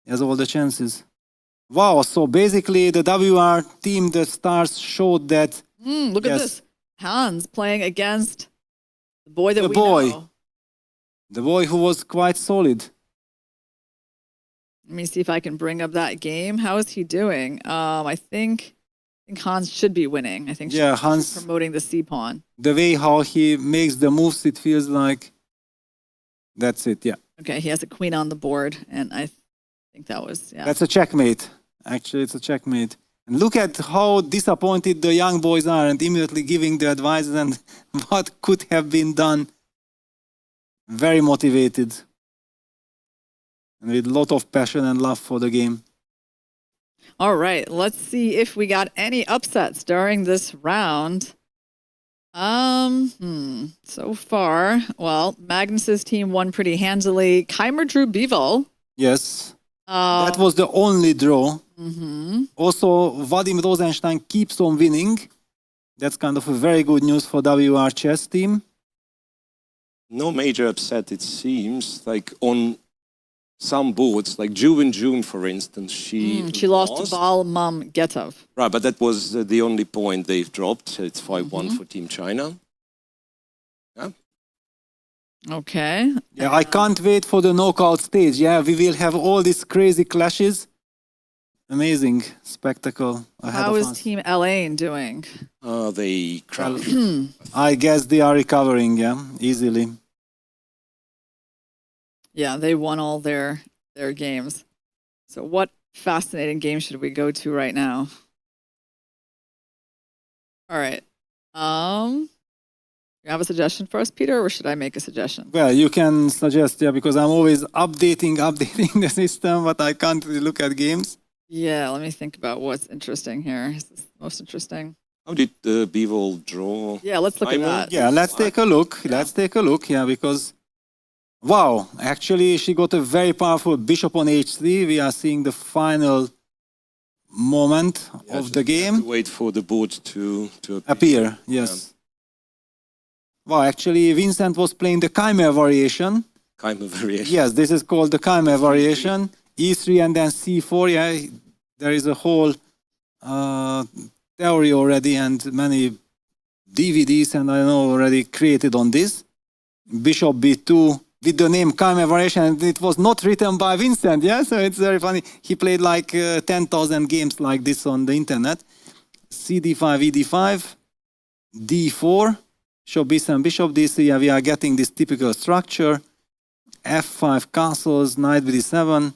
he has all the chances. Wow, so basically the WR team, the stars showed that Look at this. Hans playing against the boy that The we boy. know. the boy who was quite solid. Let me see if I can bring up that game. How is he doing? I think Hans should be winning. I think Yeah, she's Hans, promoting the C pawn. the way how he makes the moves, it feels like that's it, yeah. Okay, he has a queen on the board, and I think that was, yeah. That's a checkmate. Actually, it's a checkmate. And look at how disappointed the young boys are and immediately giving the advice and what could have been done. Very motivated. And with a lot of passion and love for the game. All right, let's see if we got any upsets during this round. So far, well, Magnus's team won pretty handily. Kairat drew Bivol. Yes. That was the only draw. Mm-hmm. Also, Vadim Rosenstein keeps on winning. That's kind of a very good news for WR chess team. No major upset, it seems. Like on some boards, like June, for instance, she lost to Bal Mamgetov. Right, but that was the only point they've dropped. It's 5-1 for Team China. Yeah. Okay. Yeah, I can't wait for the knockout stage. Yeah, we will have all these crazy clashes. Amazing spectacle ahead How of is us. Team Elaine doing? They crashed. I guess they are recovering, yeah, easily. Yeah, they won all their games. So what fascinating game should we go to right now? All right. You have a suggestion for us, Peter, or should I make a suggestion? Well, you can suggest, yeah, because I'm always updating the system, but I can't really look at games. Yeah, let me think about what's interesting here. Is this most interesting? How did Bivol draw? Yeah, let's look at that. Yeah, let's take a look. Let's take a look, yeah, because wow, actually she got a very powerful bishop on h3. We are seeing the final moment of the game. To wait for the board to Appear, yes. Wow, actually Vincent was playing the Chimera variation. Chimera variation. Yes, this is called the Chimera variation. E3 and then C4, yeah, there is a whole theory already and many DVDs and I know already created on this. Bishop B2 with the name Chimera variation, and it was not written by Vincent, yeah, so it's very funny. He played like 10,000 games like this on the internet. CD5, ED5, D4, bishop B7, bishop D3, yeah, we are getting this typical structure. F5 castles, knight B7,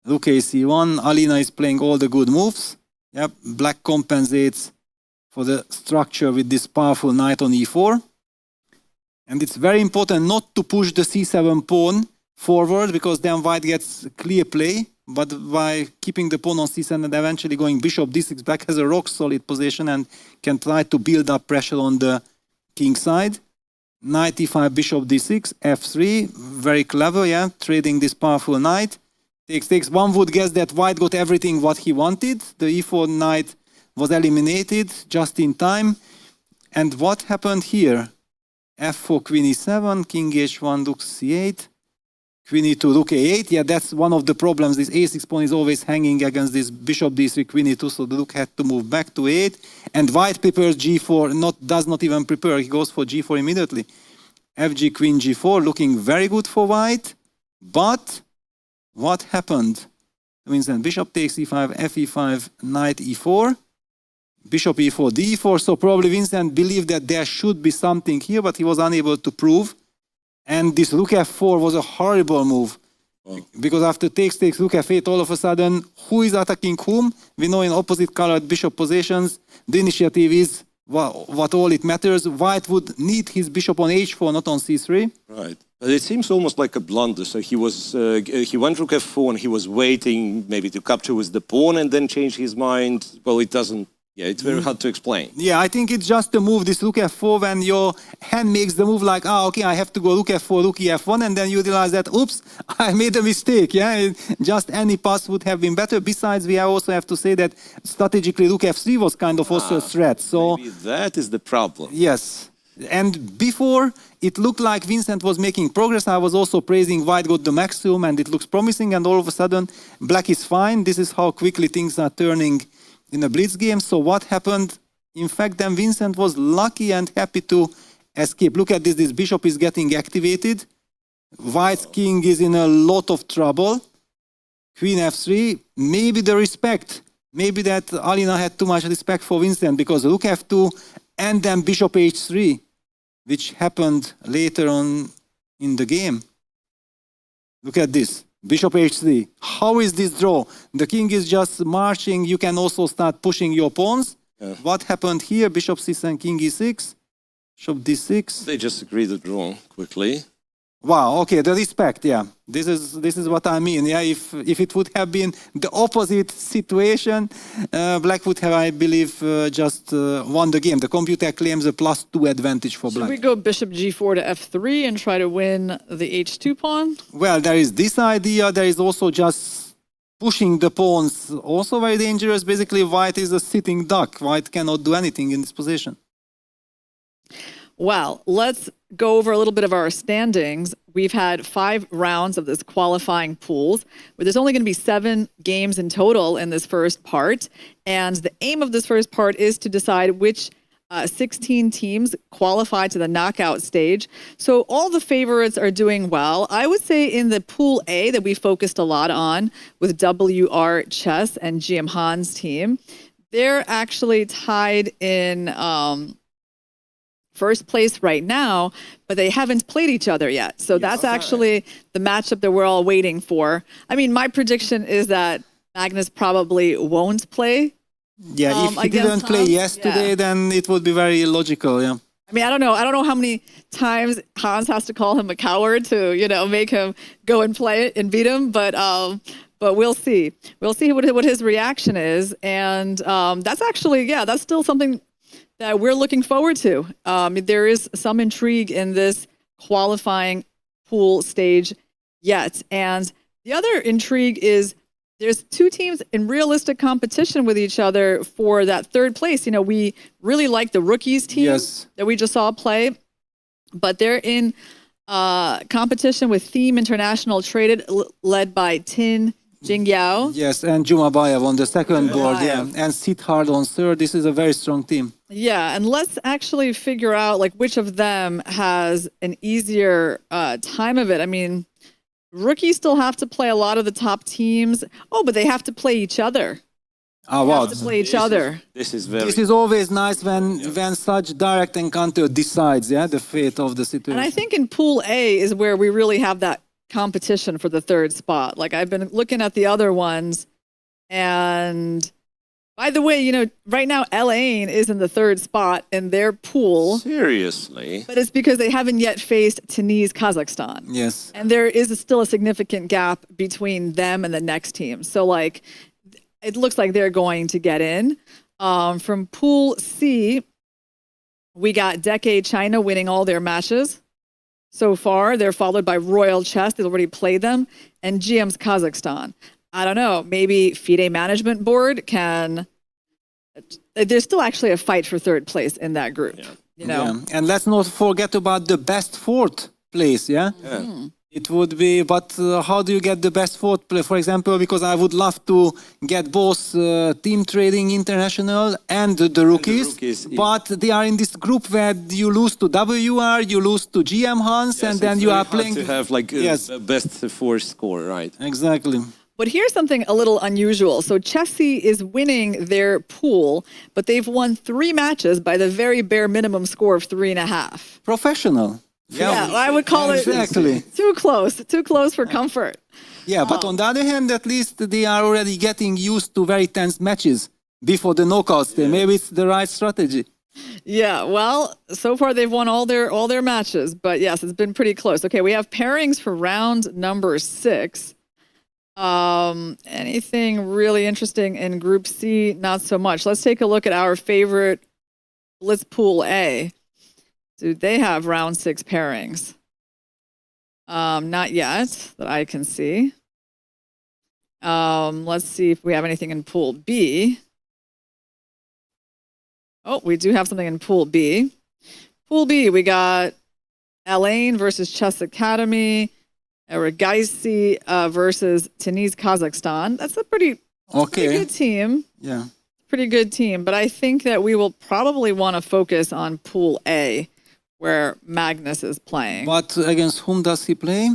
rook AC1. Alina is playing all the good moves. Yep, black compensates for the structure with this powerful knight on E4. And it's very important not to push the C7 pawn forward because then white gets clear play but by keeping the pawn on c7 and eventually going bishop d6, black has a rock solid position and can try to build up pressure on the king side. Knight e5, bishop d6, f3, very clever, yeah, trading this powerful knight. Takes. One would guess that white got everything what he wanted. The e4 knight was eliminated just in time. And what happened here? f4, queen e7, king h1, rook c8, queen e2, rook a8. Yeah, that's one of the problems. This a6 pawn is always hanging against this bishop d3, queen e2, so the rook had to move back to a8. And white prepares g4, does not even prepare, he goes for g4 immediately. fg, queen g4, looking very good for white. But what happened? Vincent, bishop takes e5, fe5, knight e4. Bishop e4, d4, so probably Vincent believed that there should be something here, but he was unable to prove. And this rook f4 was a horrible move. Because after takes, rook f8, all of a sudden, who is attacking whom? We know in opposite colored bishop positions, the initiative is what all it matters. White would need his bishop on h4, not on c3. Right. But it seems almost like a blunder. So he went rook f4 and he was waiting maybe to capture with the pawn and then change his mind. Well, it doesn't. Yeah, it's very hard to explain. Yeah, I think it's just a move, this rook f4, when your hand makes the move like, okay, I have to go rook f4, rook ef1, and then you realize that, oops, I made a mistake. Yeah, just any pass would have been better. Besides, we also have to say that strategically rook f3 was kind of also a threat. So maybe that is the problem. Yes. And before, it looked like Vincent was making progress. I was also praising white got the maximum, and it looks promising, and all of a sudden, black is fine. This is how quickly things are turning in a blitz game. So what happened? In fact, then Vincent was lucky and happy to escape. Look at this, this bishop is getting activated. White's king is in a lot of trouble. Queen f3, maybe the respect. Maybe that Alina had too much respect for Vincent, because rook f2 and then bishop h3, which happened later on in the game. Look at this. Bishop h3. How is this draw? The king is just marching. You can also start pushing your pawns. Yeah. What happened here? Bishop c7, king e6. Bishop d6. They just agreed to draw quickly. Wow, okay, the respect, yeah. This is what I mean. Yeah, if it would have been the opposite situation, black would have, I believe, just won the game. The computer claims a +2 advantage for black. Should we go bishop g4 to f3 and try to win the h2 pawn? Well, there is this idea. There is also just pushing the pawns, also very dangerous. Basically, white is a sitting duck. White cannot do anything in this position. Well, let's go over a little bit of our standings. We've had 5 rounds of this qualifying pools, where there's only going to be 7 games in total in this first part. And the aim of this first part is to decide which 16 teams qualify to the knockout stage. So all the favorites are doing well. I would say in the Pool A that we focused a lot on with WR Chess and GM Han's team, they're actually tied in first place right now, but they haven't played each other yet. So that's actually the matchup that we're all waiting for. I mean, my prediction is that Magnus probably won't play. Yeah, if he didn't play yesterday, then it would be very logical, yeah. I mean, I don't know how many times Hans has to call him a coward to, you know, make him go and play it and beat him, but we'll see. We'll see what his reaction is. And that's actually, yeah, that's still something that we're looking forward to. There is some intrigue in this qualifying pool stage yet. And the other intrigue is there's 2 teams in realistic competition with each other for that 3rd place. You know, we really like the rookies team that we just saw play, but they're in competition with Theme International Traded, led by Tin Jingyao. Yes, and Jumabayev on the second board, yeah, and Sithard on third. This is a very strong team. Yeah, and let's actually figure out like which of them has an easier time of it. I mean, rookies still have to play a lot of the top teams. Oh, but they have to play each other. Oh, wow. Have to play each other. This is always nice when such direct encounter decides, yeah, the fate of the situation. And I think in Pool A is where we really have that competition for the 3rd spot. Like I've been looking at the other ones, and By the way, you know, right now, Elaine is in the 3rd spot in their pool, Seriously? but it's because they haven't yet faced Tunis, Kazakhstan. Yes. And there is still a significant gap between them and the next team. So, like, it looks like they're going to get in. From Pool C, we got Decade China winning all their matches so far. They're followed by Royal Chess. They've already played them. And GM's Kazakhstan. I don't know, maybe FIDE management board can, there's still actually a fight for 3rd place in that group, you know? Yeah. And let's not forget about the best 4th place, yeah? It would be, but how do you get the best 4th place? For example, because I would love to get both Team Trading International and the rookies, but they are in this group where you lose to WR, you lose to GM Hans, and then you are playing... to have like a best 4 score, right? Exactly. But here's something a little unusual. So Chessy is winning their pool, but they've won 3 matches by the very bare minimum score of 3.5. Professional. Yeah, I would call exactly. it too close for comfort. Yeah, but on the other hand, at least they are already getting used to very tense matches before the knockouts. Maybe it's the right strategy. Yeah, well, so far they've won all their matches, but yes, it's been pretty close. Okay, we have pairings for round number 6. Anything really interesting in Group C? Not so much. Let's take a look at our favorite Blitz Pool A. Do they have round 6 pairings? Not yet that I can see. Let's see if we have anything in Pool B. Oh, we do have something in Pool B. Pool B, we got Elaine versus Chess Academy. Erigaisi versus Tunis, Kazakhstan. That's a pretty good team. Yeah. Pretty good team. But I think that we will probably want to focus on Pool A, where Magnus is playing. But against whom does he play?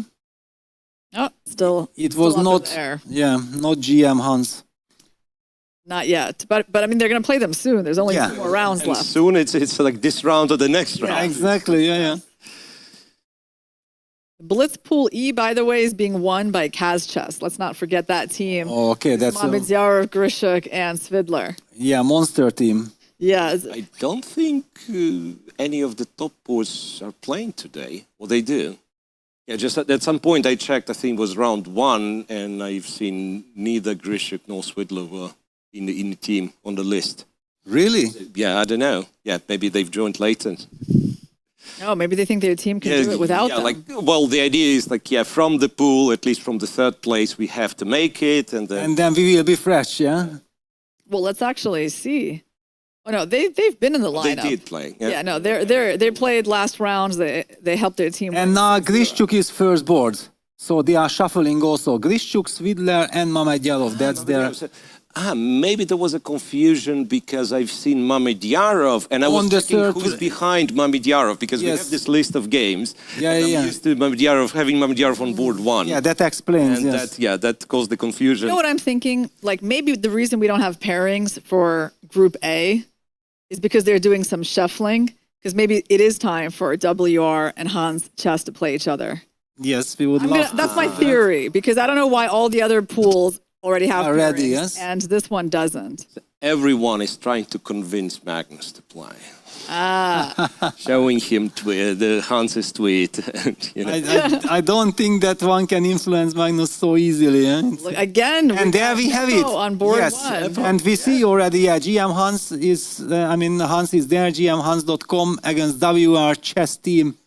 Oh, still. It was still not. there. Yeah, not GM Hans. Not yet. But I mean, they're going to play them soon. There's only 2 more rounds And left. soon it's like this round or the next round. Yeah, exactly. Yeah. Blitz Pool E, by the way, is being won by Kaz Chess. Let's not forget that team. Okay, that's Mamedyarov, Grishuk, and Svidler. Yeah, monster team. Yeah. I don't think any of the top boards are playing today. Well, they do. Yeah, just at some point I checked, I think it was round 1, and I've seen neither Grishuk nor Svidler were in the team on the list. Really? Yeah, I don't know. Yeah, maybe they've joined later. No, maybe they think their team can do it without them. Well, the idea is from the pool, at least from the 3rd place, we have to make it, and then we will be fresh, yeah. Well, let's actually see. Oh no, they've been in the lineup. They did play. Yeah, no, they played last rounds. They helped their team. And now Grishuk is first board, so they are shuffling also. Grishuk, Svidler, and Mamedyarov. That's their. Maybe there was a confusion because I've seen Mamedyarov, and I was checking who's behind Mamedyarov, because we have this list of games. I'm used to having Mamedyarov on board 1. Yeah, that explains. And that caused the confusion. You know what I'm thinking? Like, maybe the reason we don't have pairings for Group A is because they're doing some shuffling, because maybe it is time for WR and Hans Chess to play each other. Yes, we would love That's my theory, because I don't know why all the other pools already have pairings, and this one doesn't. Everyone is trying to convince Magnus to play. Showing him the Hans's tweet. I don't think that one can influence Magnus so easily. Look, again, and there we have it on board 1. And we see already, GM Hans is, Hans is there, gmhans.com against WR chess team.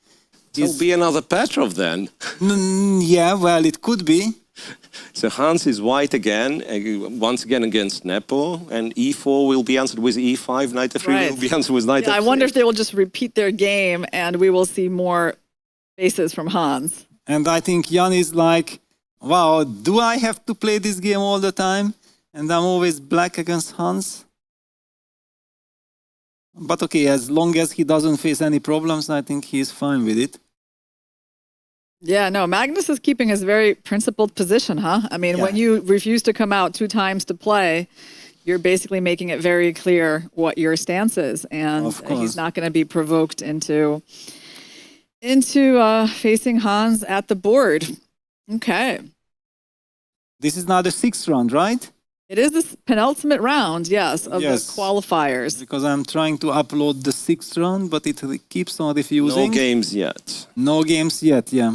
It'll be another Petrov then. Yeah, well, it could be. So Hans is white again, once again against Nepo, and e4 will be answered with e5, knight f3 will be answered with knight f6. I wonder if they will just repeat their game and we will see more faces from Hans. And I think Jan is like, wow, do I have to play this game all the time? And I'm always black against Hans? But okay, as long as he doesn't face any problems, I think he's fine with it. Yeah, no, Magnus is keeping his very principled position, huh? I mean, when you refuse to come out 2 times to play, you're basically making it very clear what your stance is. And he's not going to be provoked into facing Hans at the board. Okay. This is now the 6th round, right? It is the penultimate round, yes, of Yes. the qualifiers. Because I'm trying to upload the 6th round, but it keeps on No refusing. games yet. No games yet, yeah.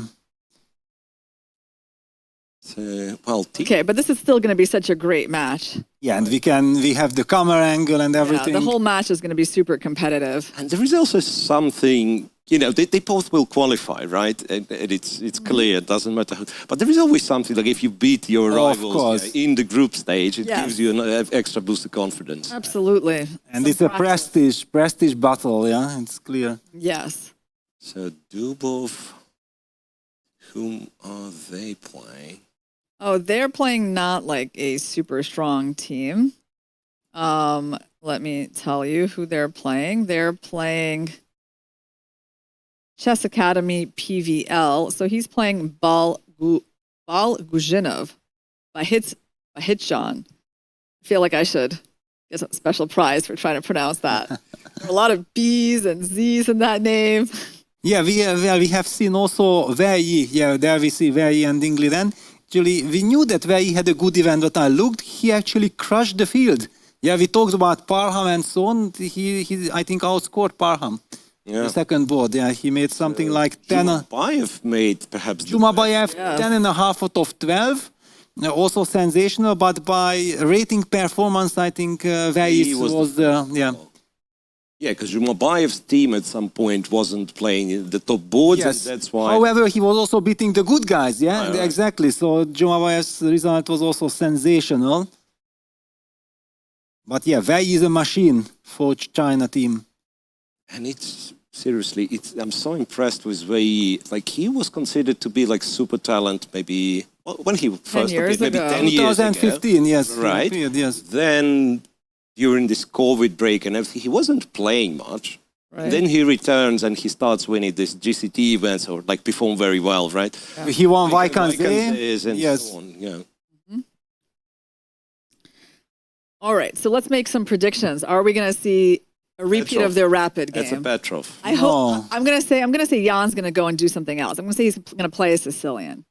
Well, Okay, but this is still going to be such a great match. Yeah, and we have the camera angle and everything. Yeah, the whole match is going to be super competitive. and there is also something, you know, they both will qualify, right? And it's clear, it doesn't matter. But there is always something, like if you beat your Oh, of rivals course. in the group stage, it Yes. gives you an extra boost of confidence. Absolutely. And Some it's a practice. prestige battle, yeah, it's clear. Yes. So Dubov, whom are they playing? Oh, they're playing not like a super strong team. Let me tell you who they're playing. They're playing Chess Academy PVL. So he's playing Guzhinov by Hitchan. I feel like I should get a special prize for trying to pronounce that. There are a lot of B's and Z's in that name. Yeah, we have seen also Veryi. Yeah, there we see Veryi and Liren. Actually, we knew that Veryi had a good event, but I looked, he actually crushed the field. Yeah, we talked about Parham and so on. He I think, outscored Parham. Yeah. The second board, yeah, he made something like 10. Jumabayev made perhaps the Jumabayev, Yes. 10.5 out of 12. Also sensational, but by rating performance, I think Veryi He was was the, yeah. Yeah, because Jumabayev's team at some point wasn't playing in the top boards, Yes. and that's why. However, he was also beating the good guys, yeah, Right. exactly. So Jumabayev's result was also sensational. But yeah, Veryi is a machine for China team. And it's seriously, I'm so impressed with Wei. Like he was considered to be like super talent, maybe when he first years appeared, maybe ago. 10 years ago. 2015, yes. Right. Period, yes. Then during this COVID break and everything, he wasn't playing much. Right. Then he returns and he starts winning these GCT events or like perform very well, right? He won Vaikanses Vaikanses. and Yes. so on. Yeah. All right, so let's make some predictions. Are we going to see a repeat Petrov. of their rapid That's a game? Petrov. I hope. No. I'm going to say Jan's going to go and do something else. I'm going to say he's going to play a Sicilian.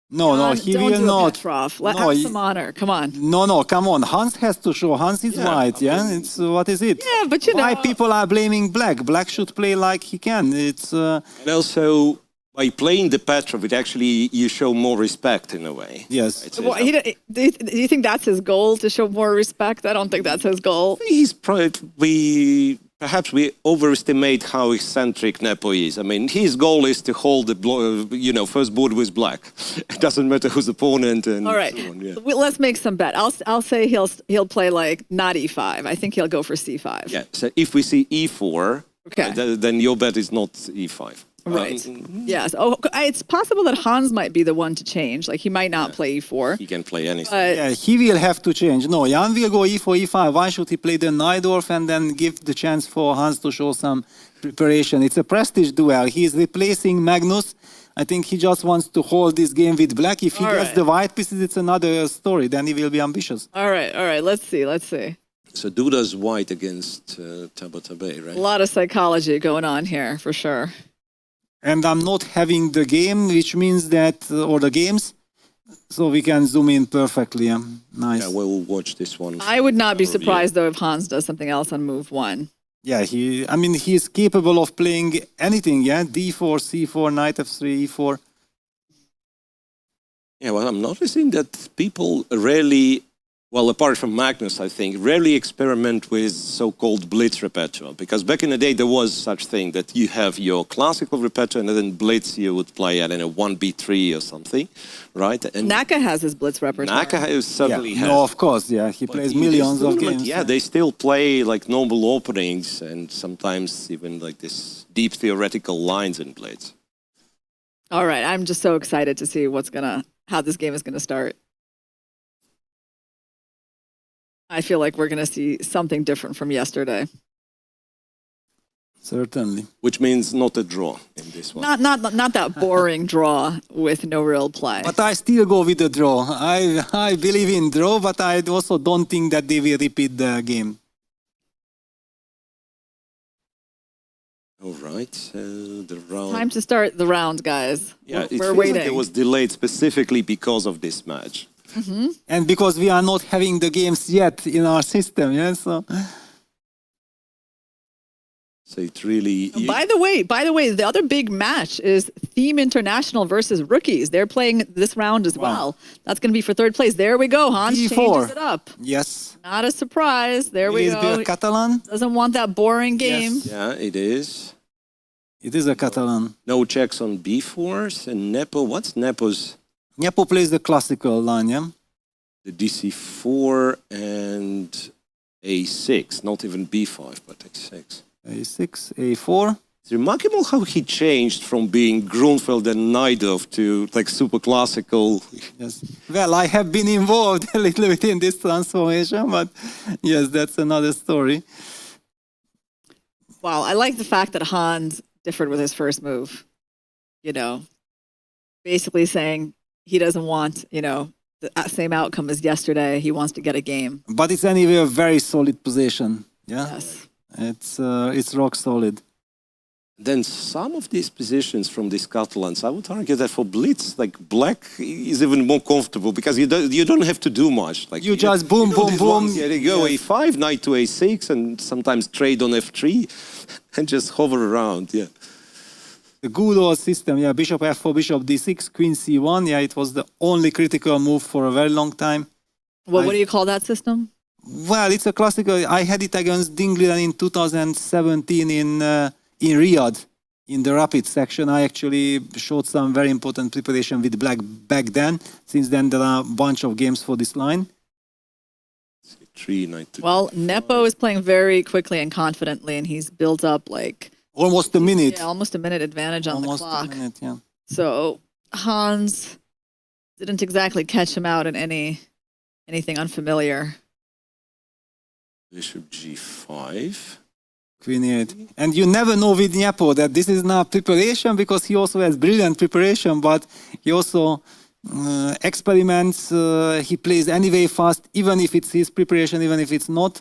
No, Jan, he don't will do a not. Petrov. Let No, have he- some honor. Come on. No, come on. Hans has to show. Hans is Yeah, white, I yeah? mean- It's what is it? Yeah, but you Why know. people are blaming Black? Black should play like he can. It's And also, by playing the Petrov, it actually, you show more respect in a way. yes. It's- Well, do you think that's his goal, to show more respect? I don't think that's his goal. Perhaps we overestimate how eccentric Nepo is. I mean, his goal is to hold the first board with black. It doesn't matter who's opponent and All right, so on, yeah. let's make some bet. I'll say he'll play like not e5. I think he'll go for c5. Yeah. So if we see e4, Okay. then your bet is not e5. Right. Yes. Oh, it's possible that Hans might be the one to change. Like he might not play e4. He can play anything. But Yeah, he will have to change. No, Jan will go e4, e5. Why should he play the Najdorf and then give the chance for Hans to show some preparation? It's a prestige duel. He is replacing Magnus. I think he just wants to hold this game with black. If he All gets right. the white pieces, it's another story. Then he will be ambitious. all right. Let's see. So Duda's white against Tabatabai, right? A lot of psychology going on here for sure. And I'm not having the game, which means that, or the games, so we can zoom in perfectly. Yeah. Nice. Yeah, we'll watch this one. I would not be Overview. surprised though if Hans does something else on move 1. Yeah, he's capable of playing anything, yeah? D4, C4, knight f3, e4. Yeah, well, I'm noticing that people rarely, well, apart from Magnus, I think, rarely experiment with so-called Blitz repertoire. Because back in the day, there was such thing that you have your classical repertoire and then Blitz you would play, I don't know, 1b3 or something, right? And Naka has his blitz repertoire. Naka certainly has. No, of course, yeah. He But plays in millions this of tournament, games. Yeah, they still play like normal openings and sometimes even like this deep theoretical lines in Blitz. All right, I'm just so excited to see how this game is gonna start. I feel like we're gonna see something different from yesterday. Certainly. Which means not a draw in this one. Not that boring draw with no real play. But I still go with the draw. I believe in draw, but I also don't think that they will repeat the game. All right, so the round... Time to start the round, guys. Yeah, We're it feels waiting. like it was delayed specifically because of this match. And because we are not having the games yet in our system, yeah, so it really... By the way, the other big match is Theme International versus Rookies. They're playing this round as well. That's going to be for third place. There we go. Hans D4. changes it up. yes. Not a surprise. There we It is go. a Catalan. Doesn't want that boring game. Yes. Yeah, it is. It is a Catalan. No checks on b4s. And Nepo, what's Nepo's? Nepo plays the classical line, yeah? The dc4 and a6. Not even b5, but a6. A6, A4. It's remarkable how he changed from being Grunfeld and Naidov to like super classical. Yes. Well, I have been involved a little bit in this transformation, but yes, that's another story. Wow, I like the fact that Hans differed with his first move. You know, basically saying he doesn't want, you know, the same outcome as yesterday. He wants to get a game. But it's anyway a very solid position. Yeah, Yes. it's rock solid. Then some of these positions from these Catalans, I would argue that for Blitz, like black is even more comfortable because you don't have to do much. Like You just boom, boom, these boom. ones, yeah, they go Yes. a5, knight to a6, and sometimes trade on f3 and just hover around. Yeah. The good old system, yeah, bishop f4, bishop d6, queen c1. Yeah, it was the only critical move for a very long time. What do you call that system? Well, it's a classical. I had it against Dingliren in 2017 in Riyadh, in the rapid section. I actually showed some very important preparation with black back then. Since then, there are a bunch of games for this line. C3, knight to Well, Nepo is playing very quickly and confidently, and he's built up like Almost a minute. yeah, almost a minute advantage on Almost the a clock. minute, yeah. So Hans didn't exactly catch him out in anything unfamiliar. bishop g5. Queen 8. And you never know with Nepo that this is not preparation because he also has brilliant preparation, but he also experiments. He plays anyway fast, even if it's his preparation, even if it's not.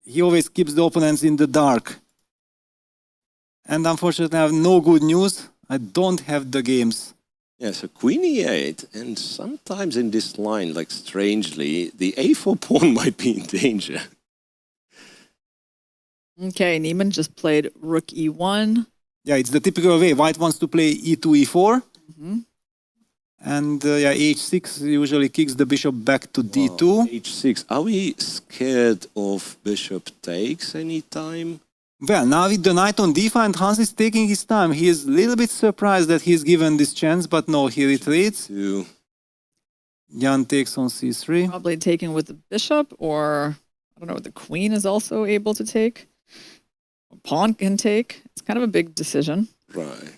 He always keeps the opponents in the dark. And unfortunately, I have no good news. I don't have the games. Yeah, so queen e8, and sometimes in this line, like strangely, the a4 pawn might be in danger. Okay, Niemann just played rook e1. Yeah, it's the typical way. White wants to play e2, e4. And yeah, h6 usually kicks the bishop back to d2. h6. Are we scared of bishop takes anytime? Well, now with the knight on d5 and Hans is taking his time. He is a little bit surprised that he's given this chance, but no, he retreats. Jan takes on c3. Probably taking with the bishop, or I don't know, the queen is also able to take. Pawn can take. It's kind of a big decision. Right.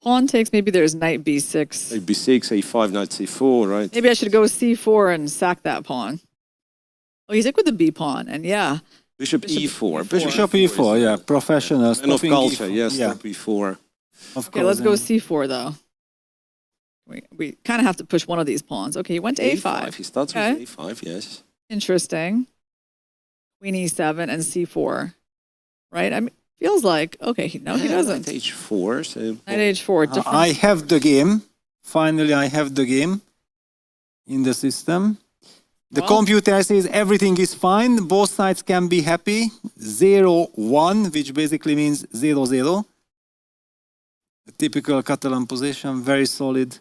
Pawn takes, maybe there's knight b6. Knight b6, a5, knight c4, right? Maybe I should go c4 and sack that pawn. Oh, he's like with the b pawn, and yeah. Bishop e4. Bishop e4, yeah, professional. And of stopping culture, e4. yes, Yeah, stop e4. of Okay, course, let's go yeah. c4 though. We kind of have to push one of these pawns. Okay, he went to a5. He starts Okay. with a5, yes. Interesting. Queen e7 and c4. Right? I mean, feels like, okay, no, he doesn't. Knight h4, so... Knight h4, different. I have the game. Finally, I have the game in the system. The Well- computer says everything is fine. Both sides can be happy. 0-1, which basically means 0-0. The typical Catalan position, very solid.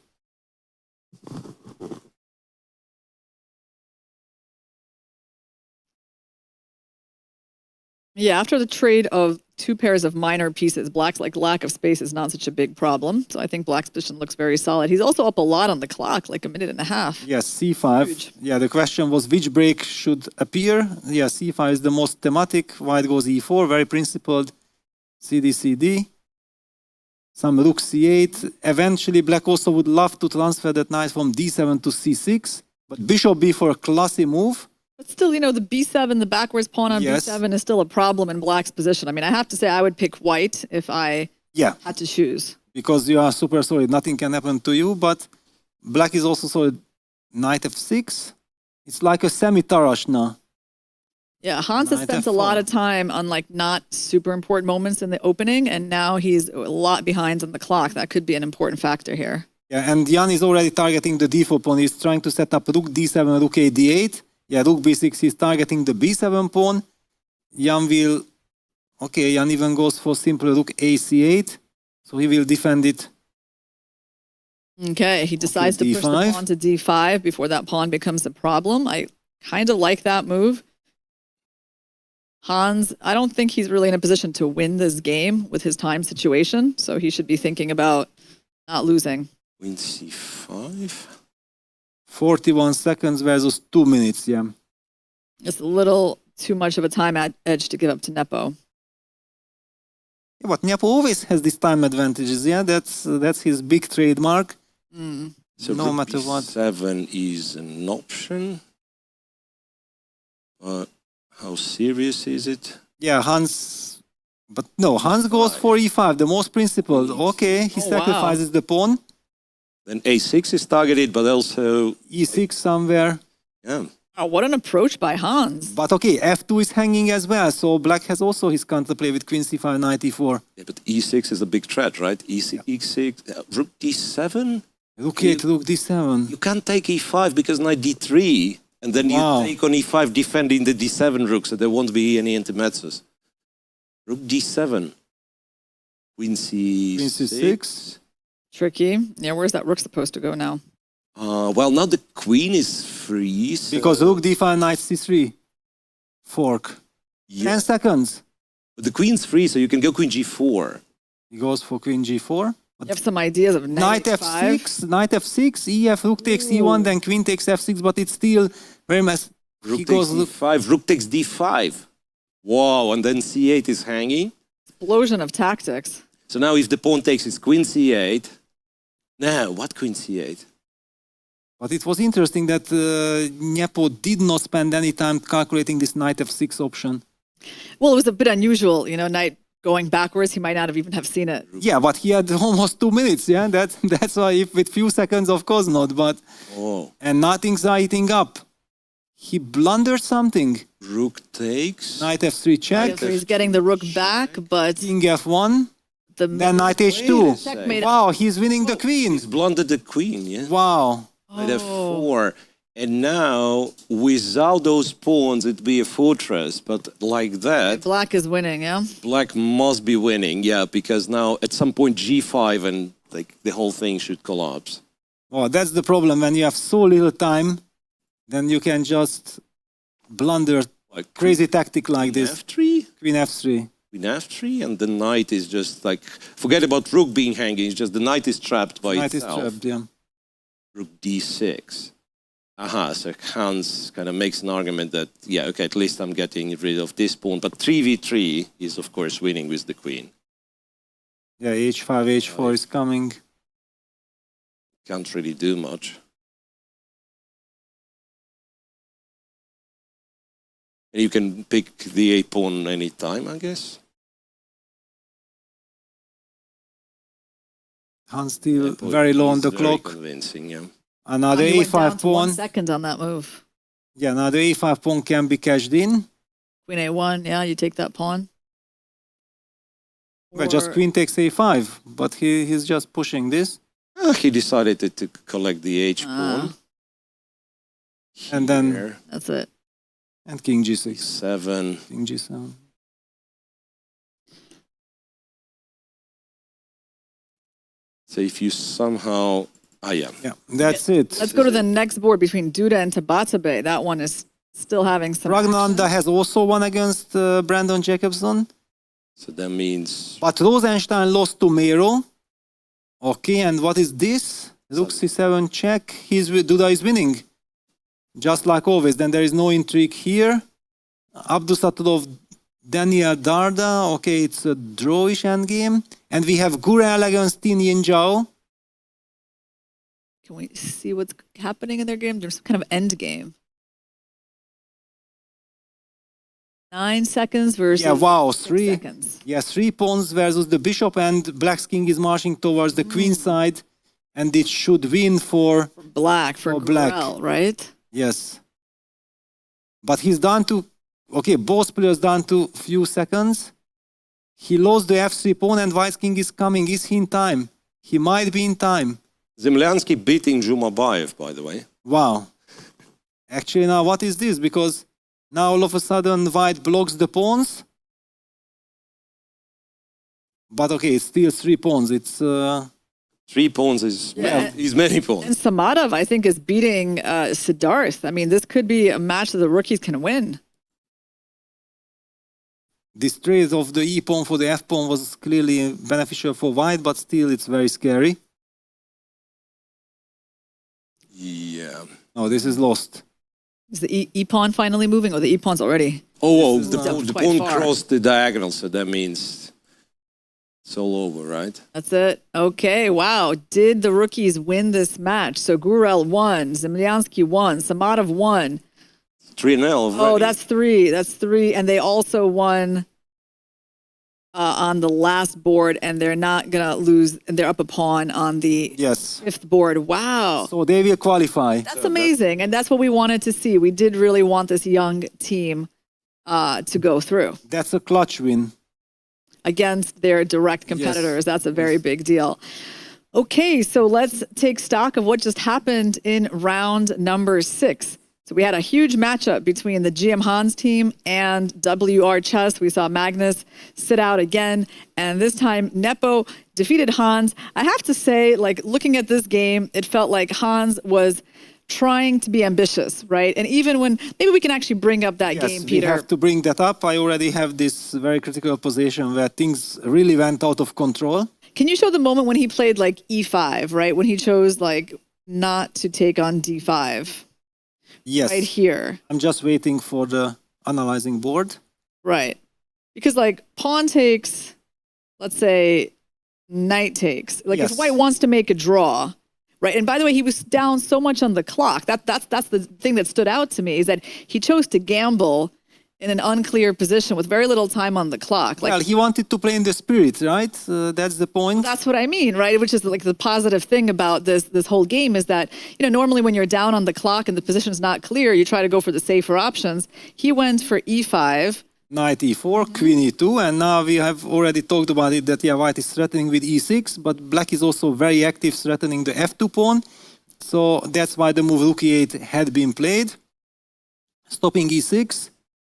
Yeah, after the trade of two pairs of minor pieces, Black's like lack of space is not such a big problem. So I think Black's position looks very solid. He's also up a lot on the clock, like a minute and a half. Yes, c5. Huge. Yeah, the question was which break should appear. Yeah, c5 is the most thematic. White goes e4, very principled. cd, cd. Some rook c8. Eventually, Black also would love to transfer that knight from d7 to c6. But bishop b4, classy move. But still, you know, the b7, the backwards pawn on Yes. b7 is still a problem in Black's position. I mean, I have to say I would pick white if I Yeah, had to choose. because you are super solid. Nothing can happen to you. But Black is also solid. Knight f6. It's like a semi-Tarashna. Yeah, Hans has Knight spent a f4. lot of time on like not super important moments in the opening, and now he's a lot behind on the clock. That could be an important factor here. Yeah, and Jan is already targeting the d4 pawn. He's trying to set up rook d7, rook a d8. Yeah, rook b6, he's targeting the b7 pawn. Jan will... Okay, Jan even goes for simple rook a c8. So he will defend it. Okay, he decides to push the d5. pawn to d5 before that pawn becomes a problem. I kind of like that move. Hans, I don't think he's really in a position to win this game with his time situation, so he should be thinking about not losing. Queen c5. 41 seconds versus 2 minutes, yeah. It's a little too much of a time edge to give up to Nepo. Yeah, but Nepo always has these time advantages, yeah? That's his big trademark. So No rook matter what. b7 is an option. But how serious is it? Yeah, Hans... But no, Hans goes for e5, the most principled. Okay, he Oh, wow. sacrifices the pawn. Then a6 is targeted, but also... E6 somewhere. Yeah. Oh, what an approach by Hans. But okay, f2 is hanging as well, so black has also his counterplay with queen c5, knight e4. Yeah, but e6 is a big threat, right? E6, e6, rook d7? Rook 8, rook d7. You can't take e5 because knight d3, and then Wow. you take on e5 defending the d7 rook, so there won't be any intermezzos. Rook d7. Queen c6. Queen c6. Tricky. Yeah, where's that rook supposed to go now? Well, now the queen is free. So Because rook d5, knight c3. Fork. yeah. 10 seconds. But the queen's free, so you can go queen g4. He goes for queen g4. You have some ideas of Knight f6, knight f6, ef, rook takes e1, then queen takes f6, but it's still very mess. Rook He takes goes d5, rook takes d5. Wow, and then c8 is hanging. Explosion of tactics. So now if the pawn takes his queen c8, no, what queen c8? But it was interesting that Nepo did not spend any time calculating this knight f6 option. Well, it was a bit unusual, you know, knight going backwards. He might not have even have seen it. Yeah, but he had almost 2 minutes, yeah? That's why if with few seconds, of course not, but... Oh, And nothing's eating up. He blundered something. rook takes. Knight f3 check, So he's getting the rook back, but king f1, the then knight Wait a h2. sec. checkmate. Wow, he's winning the queen. He's blundered the queen, yeah? Wow. Knight f4. And now, without those pawns, it'd be a fortress. But like that, Black is winning, yeah? black must be winning, yeah, because now at some point g5 and like the whole thing should collapse. Well, that's the problem. When you have so little time, then you can just blunder Like crazy tactic like queen this. f3, Queen f3. queen f3, and the knight is just like, forget about rook being hanging, it's just the knight is trapped by Knight is itself. trapped, yeah. Rook d6. Aha, so Hans kind of makes an argument that, yeah, okay, at least I'm getting rid of this pawn, but 3v3 is of course winning with the queen. Yeah, h5, h4 is coming. Can't really do much. And you can pick the a pawn anytime, I guess. Hans still Yeah, very low on he's the very clock. convincing, yeah. Another He went down a5 to 1 pawn. second on that move. Yeah, another a5 pawn can be cashed in. Queen a1, yeah, you take that pawn. Well, just Or- queen takes a5, but he's just pushing this. He decided to collect the h pawn. And then- Here, That's it. And king g6. 7. King g7. So if you somehow, yeah. Yeah, that's it. Let's go to the next board between Duda and Tabatabe. That one is still having some Ragnanda action. has also won against Brandon Jacobson. So that means But Rosenstein lost to Mero. Okay, and what is this? Rook c7 check. Duda is winning. Just like always. Then there is no intrigue here. Abdusattorov, Daniil Darda. Okay, it's a drawish endgame. And we have Gurel against Jingyao. Can we see what's happening in their game? There's some kind of end game. 9 seconds versus Yeah, wow, 6 three. seconds. Yeah, 3 pawns versus the bishop, and Black's king is marching towards the queen side. And it should win for... Black for For black. Gurel, right? Yes. But he's down to... Okay, both players down to few seconds. He lost the f3 pawn and White's king is coming. Is he in time? He might be in time. Zemlyansky beating Zhumabayev, by the way. Wow. Actually, now what is this? Because now all of a sudden white blocks the pawns. But okay, it's still 3 pawns. It's 3 pawns is many pawns. And Samadov, I think, is beating Siddharth. I mean, this could be a match that the rookies can win. this trade of the E pawn for the F pawn was clearly beneficial for white, but still it's very scary. Yeah. No, this is lost. Is the E pawn finally moving, or the E pawn's already? Oh, well, Jumped the quite pawn far. crossed the diagonal, so that means it's all over, right? That's it. Okay, wow. Did the rookies win this match? So Gurel won, Zemlyansky won, Samadov won. 3-0. Oh, that's three. That's three. And they also won on the last board, and they're not going to lose. And they're up a pawn on the fifth board. Wow. So they will qualify. That's amazing. And that's what we wanted to see. We did really want this young team to go through. That's a clutch win. Against their direct competitors. That's a very big deal. Okay, so let's take stock of what just happened in round number 6. So we had a huge matchup between the GM Hans team and WR Chess. We saw Magnus sit out again, and this time Nepo defeated Hans. I have to say, like, looking at this game, it felt like Hans was trying to be ambitious, right? And even when, maybe we can actually bring up that game, Peter. We have to bring that up. I already have this very critical position where things really went out of control. Can you show the moment when he played like E5, right? When he chose like not to take on D5? Yes. Right here. I'm just waiting for the analyzing board. Right. Because like pawn takes, let's say knight takes. Like if white wants to make a draw, right? And by the way, he was down so much on the clock. That's the thing that stood out to me, is that he chose to gamble in an unclear position with very little time on the clock. Like, well, he wanted to play in the spirit, right? That's the point. That's what I mean, right? Which is like the positive thing about this whole game, is that, you know, normally when you're down on the clock and the position's not clear, you try to go for the safer options. He went for E5. Knight E4, Queen E2, and now we have already talked about it that white is threatening with E6, but black is also very active, threatening the F2 pawn. So that's why the move Rook E8 had been played. Stopping E6,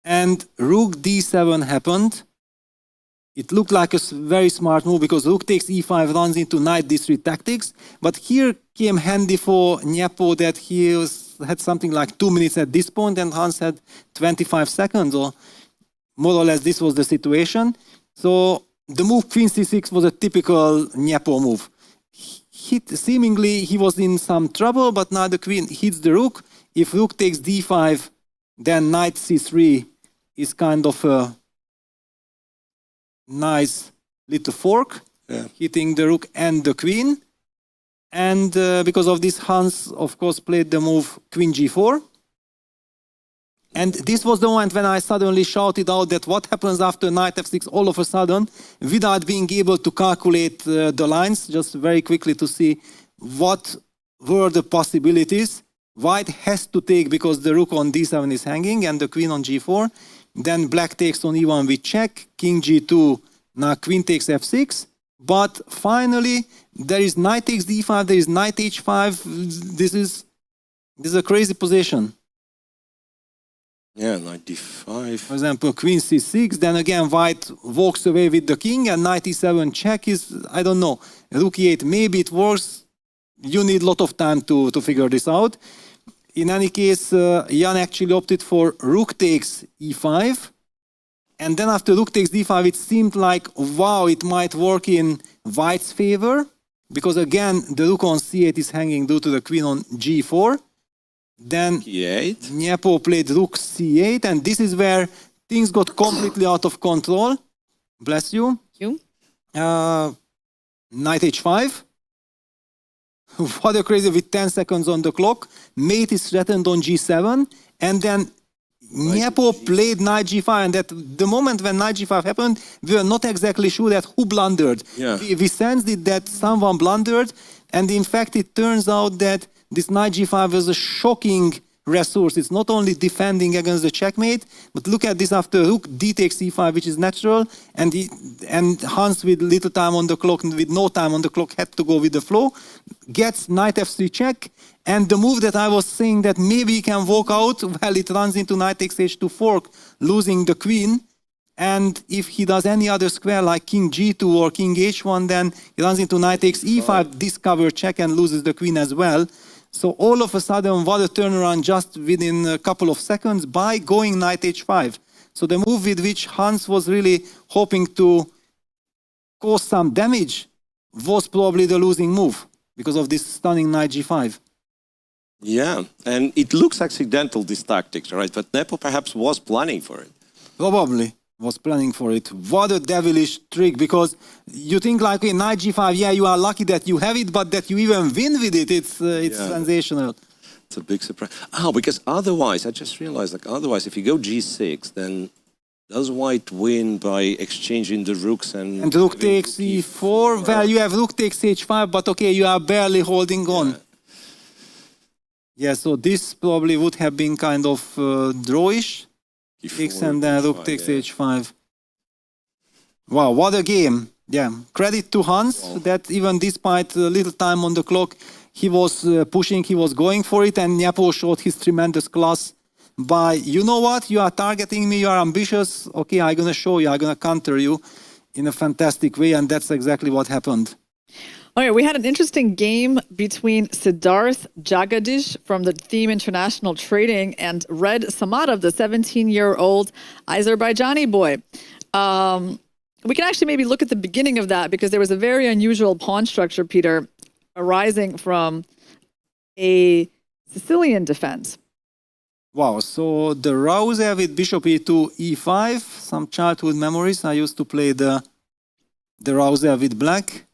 and Rook D7 happened. It looked like a very smart move because Rook takes E5 runs into Knight D3 tactics, but here came handy for Nepo that he had something like 2 minutes at this point and Hans had 25 seconds, or more or less this was the situation. So the move Queen C6 was a typical Nepo move. Seemingly he was in some trouble, but now the Queen hits the Rook. If Rook takes D5, then Knight C3 is kind of a nice little fork, hitting the Rook and the Queen. And because of this, Hans, of course, played the move Queen G4. And this was the moment when I suddenly shouted out that what happens after Knight F6 all of a sudden, without being able to calculate the lines, just very quickly to see what were the possibilities. White has to take because the Rook on D7 is hanging and the Queen on G4. Then Black takes on E1 with check, King G2, now Queen takes F6. But finally, there is Knight takes D5, there is Knight H5. This is a crazy position. Yeah, Knight D5. For example, Queen C6, then again White walks away with the King, and Knight E7 check is, I don't know, Rook E8, maybe it works. You need a lot of time to figure this out. In any case, Jan actually opted for Rook takes E5. And then after Rook takes D5, it seemed like, wow, it might work in White's favor. Because again, the Rook on C8 is hanging due to the Queen on G4. Then E8. Nepo played Rook C8. And this is where things got completely out of control. Bless you. You? Knight H5. What a crazy, with 10 seconds on the clock. Mate is threatened on G7. And then Nepo played Knight G5. And at the moment when Knight G5 happened, we were not exactly sure that who blundered. Yeah. We sensed it that someone blundered. And in fact, it turns out that this Knight G5 was a shocking resource. It's not only defending against the checkmate, but look at this after rook d takes e5, which is natural, and Hans with little time on the clock, with no time on the clock, had to go with the flow, gets knight f3 check, and the move that I was saying that maybe he can walk out, well, it runs into knight takes h2 fork, losing the queen. And if he does any other square like king g2 or king h1, then he runs into knight takes e5, discover check, and loses the queen as well. So all of a sudden, what a turnaround just within a couple of seconds by going knight h5. So the move with which Hans was really hoping to cause some damage was probably the losing move because of this stunning knight g5. Yeah, and it looks accidental, this tactics, right? But Nepo perhaps was planning for it. Probably was planning for it. What a devilish trick, because you think like, okay, knight g5, yeah, you are lucky that you have it, but that you even win with it, it's sensational. It's a big surprise. Oh, because otherwise, I just realized, like, otherwise, if you go g6, then does white win by exchanging the rooks and rook takes e4? Well, you have rook takes h5, but okay, you are barely holding on. Yeah, so this probably would have been kind of drawish. Takes and then rook takes h5. Wow, what a game. Yeah, credit to Hans that even despite little time on the clock, he was pushing, he was going for it, and Nepo showed his tremendous class by, you know what, you are targeting me, you are ambitious, okay, I'm going to show you, I'm going to counter you in a fantastic way, and that's exactly what happened. Okay, we had an interesting game between Siddharth Jagadish from the Theme International Trading and Red Samadov, the 17-year-old Azerbaijani boy. We can actually maybe look at the beginning of that because there was a very unusual pawn structure, Peter, arising from a Sicilian defense. Wow, so the Rauser with bishop e2, e5, some childhood memories. I used to play the Rauser with black.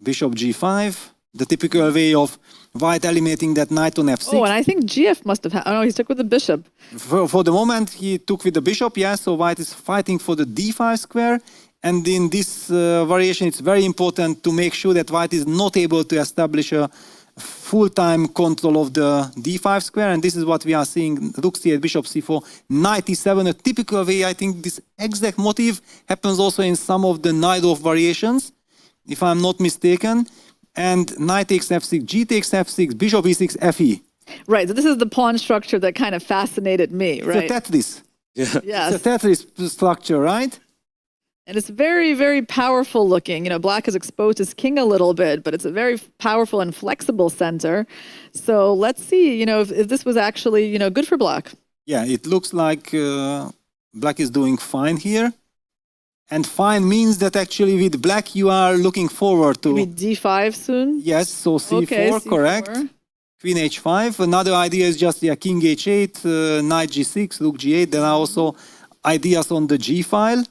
Bishop g5, the typical way of white eliminating that knight on f6. Oh, and I think GF must have had, oh no, he took with the bishop. For the moment, he took with the bishop, yeah, so white is fighting for the d5 square. And in this variation, it's very important to make sure that white is not able to establish a full-time control of the d5 square. And this is what we are seeing, rook c8, bishop c4, knight e7, a typical way. I think this exact motif happens also in some of the knight-off variations, if I'm not mistaken, and knight takes f6, g takes f6, bishop e6, fe. Right, so this is the pawn structure that kind of fascinated me, right? It's a Tetris. Yeah. Yes. It's a Tetris structure, right? And it's very, very powerful looking. You know, black has exposed his king a little bit, but it's a very powerful and flexible center. So let's see, you know, if this was actually, you know, good for black. Yeah, it looks like black is doing fine here. And fine means that actually with black you are looking forward to... Maybe d5 soon? Yes, so c4, okay, c4. Correct. Queen h5. Another idea is just, yeah, king h8, knight g6, rook g8. There are also ideas on the g file.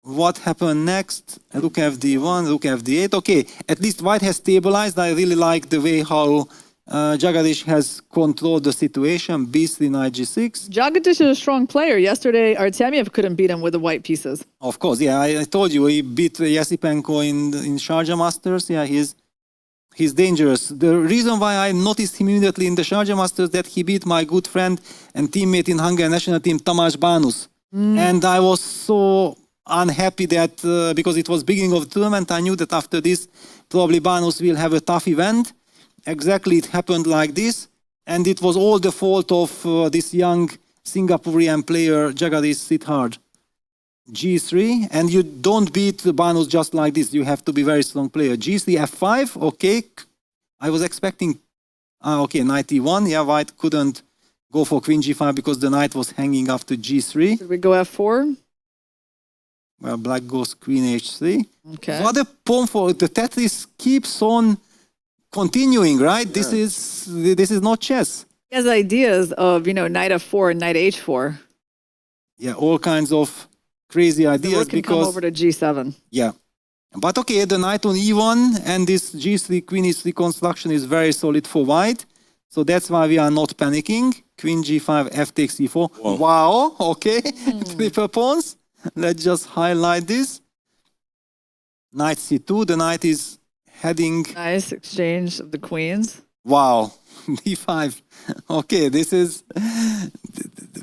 What happened next? Rook fd1, rook fd8. Okay, at least white has stabilized. I really like the way how Jagadish has controlled the situation. b3, knight g6. Jagadish is a strong player. Yesterday, Artemiev couldn't beat him with the white pieces. Of course, yeah. I told you he beat Yasipenko in Sharjah Masters. Yeah, he's dangerous. The reason why I noticed him immediately in the Sharjah Masters that he beat my good friend and teammate in Hungarian national team, Tamás Bánusz. And I was so unhappy that because it was beginning of the tournament, I knew that after this, probably Bánusz will have a tough event. Exactly, it happened like this, and it was all the fault of this young Singaporean player, Jagadish Siddharth. G3, and you don't beat Bánusz just like this. You have to be very strong player. G3, F5, okay. I was expecting, okay, knight E1. Yeah, white couldn't go for queen G5 because the knight was hanging after G3. Should we go F4? Well, black goes queen H3. Okay. What a pawn for the Tetris keeps on continuing, right? Yeah. This is not chess. He has ideas of, you know, knight F4 and knight H4. Yeah, all kinds of crazy ideas. The rook can come over to G7. Yeah. But okay, the knight on E1 and this G3, queen E3 construction is very solid for white. So that's why we are not panicking. Queen G5, F takes E4. Whoa. Wow, okay. Triple pawns. Let's just highlight this. Knight C2, the knight is heading... Nice exchange of the queens. Wow, d5. Okay, this is...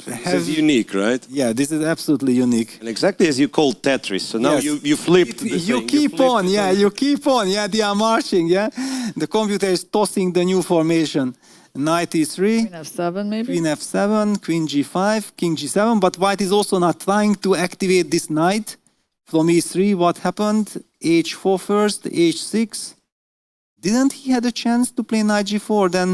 This is unique, right? Yeah, this is absolutely unique. And exactly as you called Tetris. So now Yes. you flipped the You thing. keep flipped on, it. yeah, you keep on, yeah, they are marching, yeah. The computer is tossing the new formation. Knight e3, Queen f7 maybe? Queen f7, Queen g5, King g7, but white is also not trying to activate this knight. From e3, what happened? h4 first, h6. Didn't he had a chance to play knight g4 then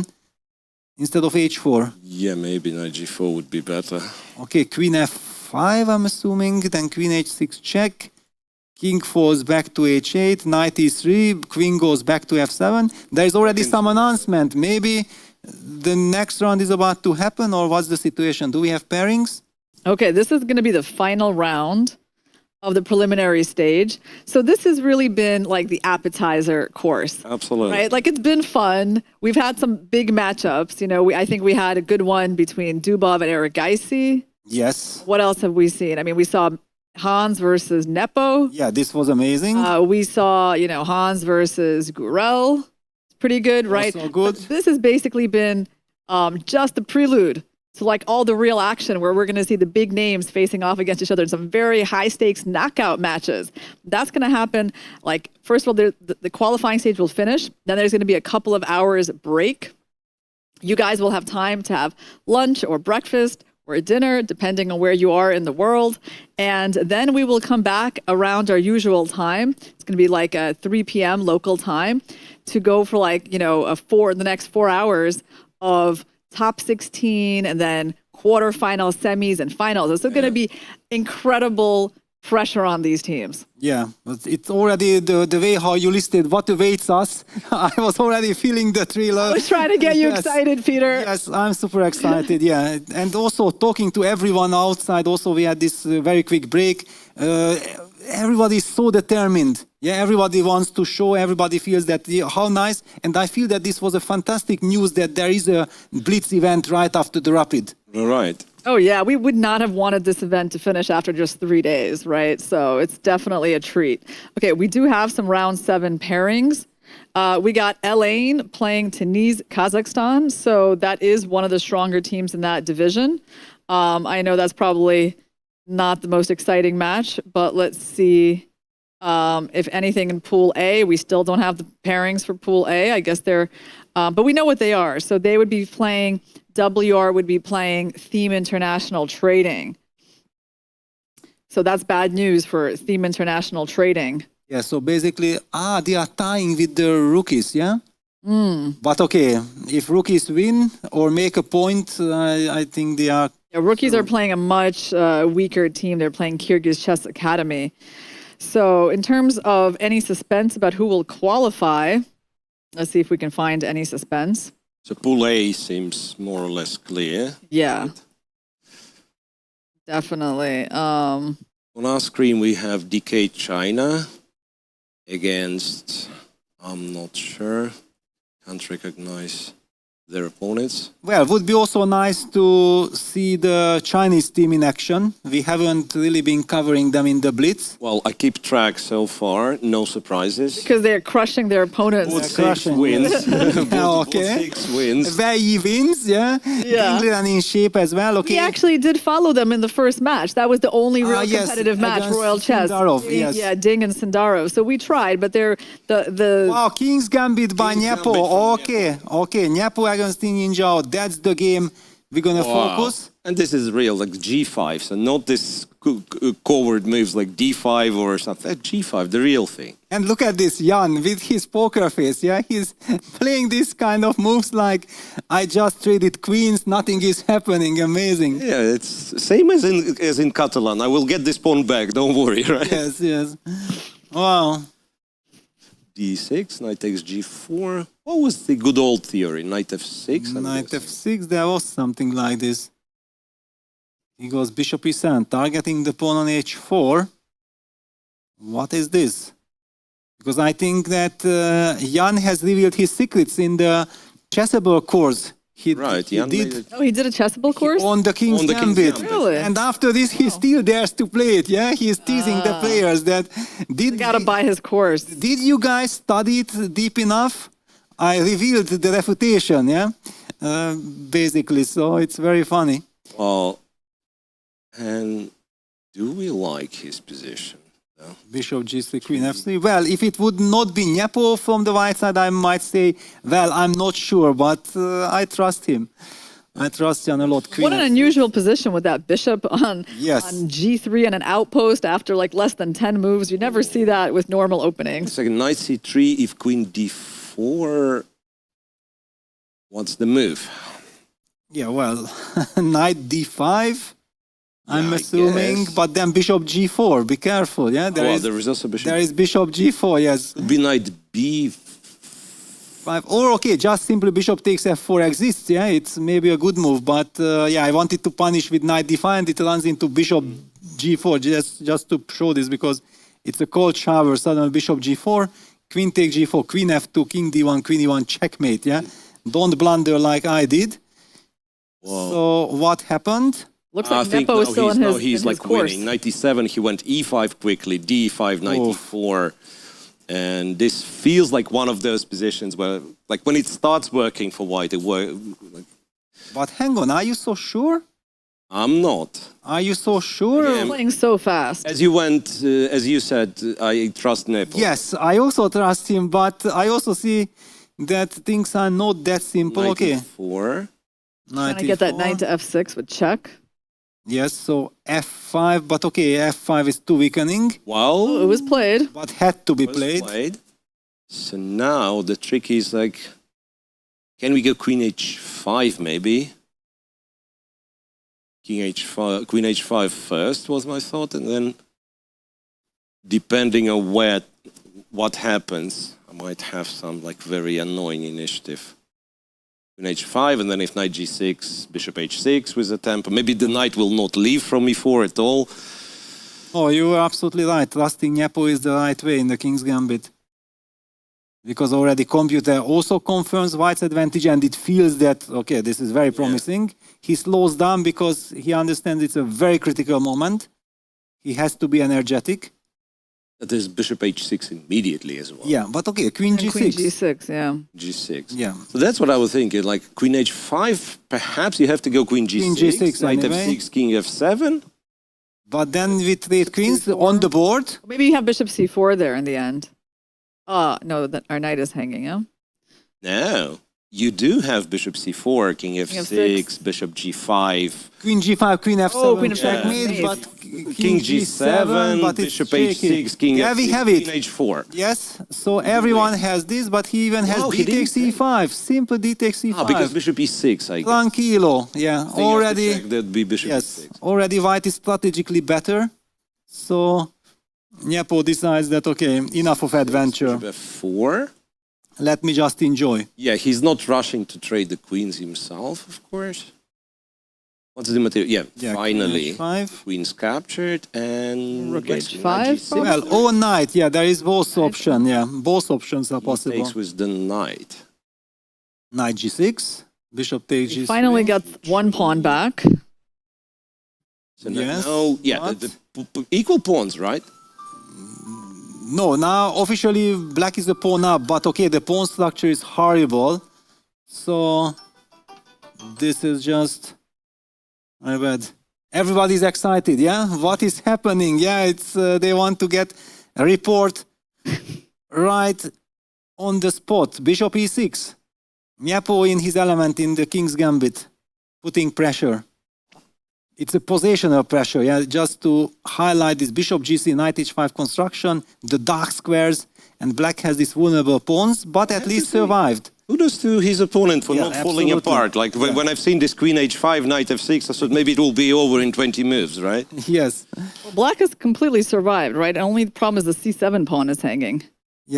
instead of h4? Yeah, maybe knight g4 would be better. Okay, Queen f5, I'm assuming, then Queen h6 check. King falls back to h8, Knight e3, Queen goes back to f7. There is already some announcement. Maybe the next round is about to happen, or what's the situation? Do we have pairings? Okay, this is going to be the final round of the preliminary stage. So this has really been like the appetizer course. Absolutely. Right? Like it's been fun. We've had some big matchups. You know, I think we had a good one between Dubov and Erigaisi. Yes. What else have we seen? I mean, we saw Hans versus Nepo. Yeah, this was amazing. We saw, you know, Hans versus Gurel. It's pretty good, right? Also good. But this has basically been just the prelude to like all the real action where we're going to see the big names facing off against each other in some very high stakes knockout matches. That's going to happen. Like, first of all, the qualifying stage will finish. Then there's going to be a couple of hours break. You guys will have time to have lunch or breakfast or a dinner, depending on where you are in the world. And then we will come back around our usual time. It's going to be like 3 p.m. local time to go for like, you know, the next 4 hours of top 16 and then quarterfinals, semis, and finals. It's going to be incredible pressure on these teams. Yeah, but it's already the way how you listed what awaits us. I was already feeling the thriller. I was trying to get you Yes. excited, Peter. Yes, I'm super excited, yeah. And also talking to everyone outside, also we had this very quick break. Everybody is so determined. Yeah, everybody wants to show, everybody feels that, yeah, how nice. And I feel that this was a fantastic news that there is a Blitz event right after the Rapid. Right. Oh, yeah. We would not have wanted this event to finish after just 3 days, right? So it's definitely a treat. Okay, we do have some round 7 pairings. We got Elaine playing Tunis, Kazakhstan. So that is one of the stronger teams in that division. I know that's probably not the most exciting match, but let's see if anything in Pool A. We still don't have the pairings for Pool A. I guess they're, but we know what they are. So they would be playing, WR would be playing Theme International Trading. So that's bad news for Theme International Trading. Yeah, so basically, they are tying with the rookies, yeah? But okay, if rookies win or make a point, I think they are... Yeah, rookies are playing a much weaker team. They're playing Kyrgyz Chess Academy. So in terms of any suspense about who will qualify, let's see if we can find any suspense. So Pool A seems more or less clear. Yeah, definitely. On our screen, we have DK China against, I'm not sure, can't recognize their opponents. Well, would be also nice to see the Chinese team in action. We haven't really been covering them in the Blitz. Well, I keep track so far, no surprises. Because they're crushing their opponents. Both 6 crushing. wins. Both Okay. 6 wins. Where he wins, yeah? Yeah. England in shape as well, okay? We actually did follow them in the first match. That was the only real yes, competitive match, against Royal Chess. Sindarov, yes. Yeah, Ding and Sindarov. So we tried, but they're the Wow, King's Gambit by King's Nepo. Gambit from Okay, okay. Nepo against Jingyao. That's the game we're gonna focus. And this is real, like G5, so not this coward moves like D5 or something. G5, the real thing. And look at this Jan with his poker face, yeah? He's playing this kind of moves like, I just traded queens, nothing is happening, amazing. Yeah, it's same as in Catalan. I will get this pawn back, don't worry, right? Yes, yes. Wow. D6, knight takes G4. What was the good old theory? Knight F6? Knight F6, there was something like this. He goes bishop E7, targeting the pawn on H4. What is this? Because I think that Jan has revealed his secrets in the chessable course. He Jan did made it. Oh, he did a chessable course? on the King's On the King's Gambit. Gambit. Really? And after this, he still dares to play it. Yeah, he's teasing the players that You gotta buy his course. Did you guys study it deep enough? I revealed the refutation, yeah, basically. So it's very funny. Well, and do we like his position? No? Bishop G3, Queen F3. Well, if it would not be Nepo from the white side, I might say, well, I'm not sure, but I trust him. I trust Jan a lot. Queen What an F3. unusual position with that bishop on, Yes. on G3 and an outpost after like less than 10 moves. You never see that with normal openings. Second, knight C3, if queen D4, what's the move? Yeah, well, knight D5, I'm I assuming, guess. but then bishop G4, be careful, yeah? There is also bishop. There is bishop G4, yes. Could be knight B5. Or okay, just simply bishop takes F4 exists, yeah? It's maybe a good move, but yeah, I wanted to punish with knight D5 and it runs into bishop G4, just to show this because it's a cold shower, suddenly bishop G4, queen take G4, queen F2, king D1, queen E1, checkmate, yeah? Don't blunder like I did. Whoa. So what happened? Looks I like think Nepo is still in his, he's in like his course. winning. 97, he went E5 quickly, D5, knight Oof. E4. And this feels like one of those positions where, like when it starts working for white, But hang on, are you so sure? I'm not. Are you so sure? Yeah. Playing so fast. As you said, I trust Nepo. Yes, I also trust him, but I also see that things are not that simple. Knight Okay. E4. Trying to get that knight to F6 with check. Yes, so F5, but okay, F5 is too weakening, Well, It was played. but had to be was played. So now the trick is like, can we go queen H5 maybe? King H5, queen H5 first was my thought, and then depending on what happens, I might have some like very annoying initiative. Queen H5, and then if knight G6, bishop H6 with a tempo. Maybe the knight will not leave from E4 at all. Oh, you are absolutely right. Trusting Nepo is the right way in the King's Gambit. Because already computer also confirms white's advantage and it feels that, okay, this is very promising. He slows down because he understands it's a very critical moment. He has to be energetic. That is bishop H6 immediately as well. Yeah, but okay, Queen And G6. Queen G6, yeah. G6. Yeah. So that's what I was thinking, like Queen H5, perhaps you have to go Queen G6, Queen G6 Knight anyway. F6, King F7. But then with trade queens on the board, Maybe you have bishop C4 there in the end. No, our knight is hanging, yeah? No, you do have bishop C4, King F6, F6. bishop G5, Queen G5, Queen F7, Oh, Queen F7, checkmate, yeah. but King G7, but it's bishop shaky. H6, King Yeah, F6, we have Queen it. H4. Yes, so everyone has this, but he even has Wow, D he didn't takes E5, simple D takes E5. Because bishop E6, I guess. Tranquilo, yeah, I think you have to already, check that'd be bishop yes, E6. already white is strategically better. So Nepo decides that, okay, enough of adventure. Bishop F4. Let me just enjoy. Yeah, he's not rushing to trade the queens himself, of course. What's the material? Yeah, finally. Queen H5. Queen's captured and Rook let's H5 knight G6. probably? Well, all knight, yeah, there is both option, yeah, both options are He possible. takes with the knight. Knight G6, bishop takes G3. Finally got one pawn back. So Yes, now, but- the equal pawns, right? No, now officially black is the pawn up, but okay, the pawn structure is horrible. So this is just, I bet everybody's excited, yeah? What is happening? Yeah, it's they want to get a report right on the spot. Bishop E6. Nepo in his element in the King's Gambit, putting pressure. It's a positional pressure, yeah, just to highlight this bishop G3, knight H5 construction, the dark squares, and black has these vulnerable pawns, but at least survived. Kudos to his opponent for Yeah, not falling absolutely. apart. Like when I've seen this queen H5, knight F6, I thought maybe it will be over in 20 moves, right? Yes, Well, black has completely survived, right? Only problem is the C7 pawn is hanging.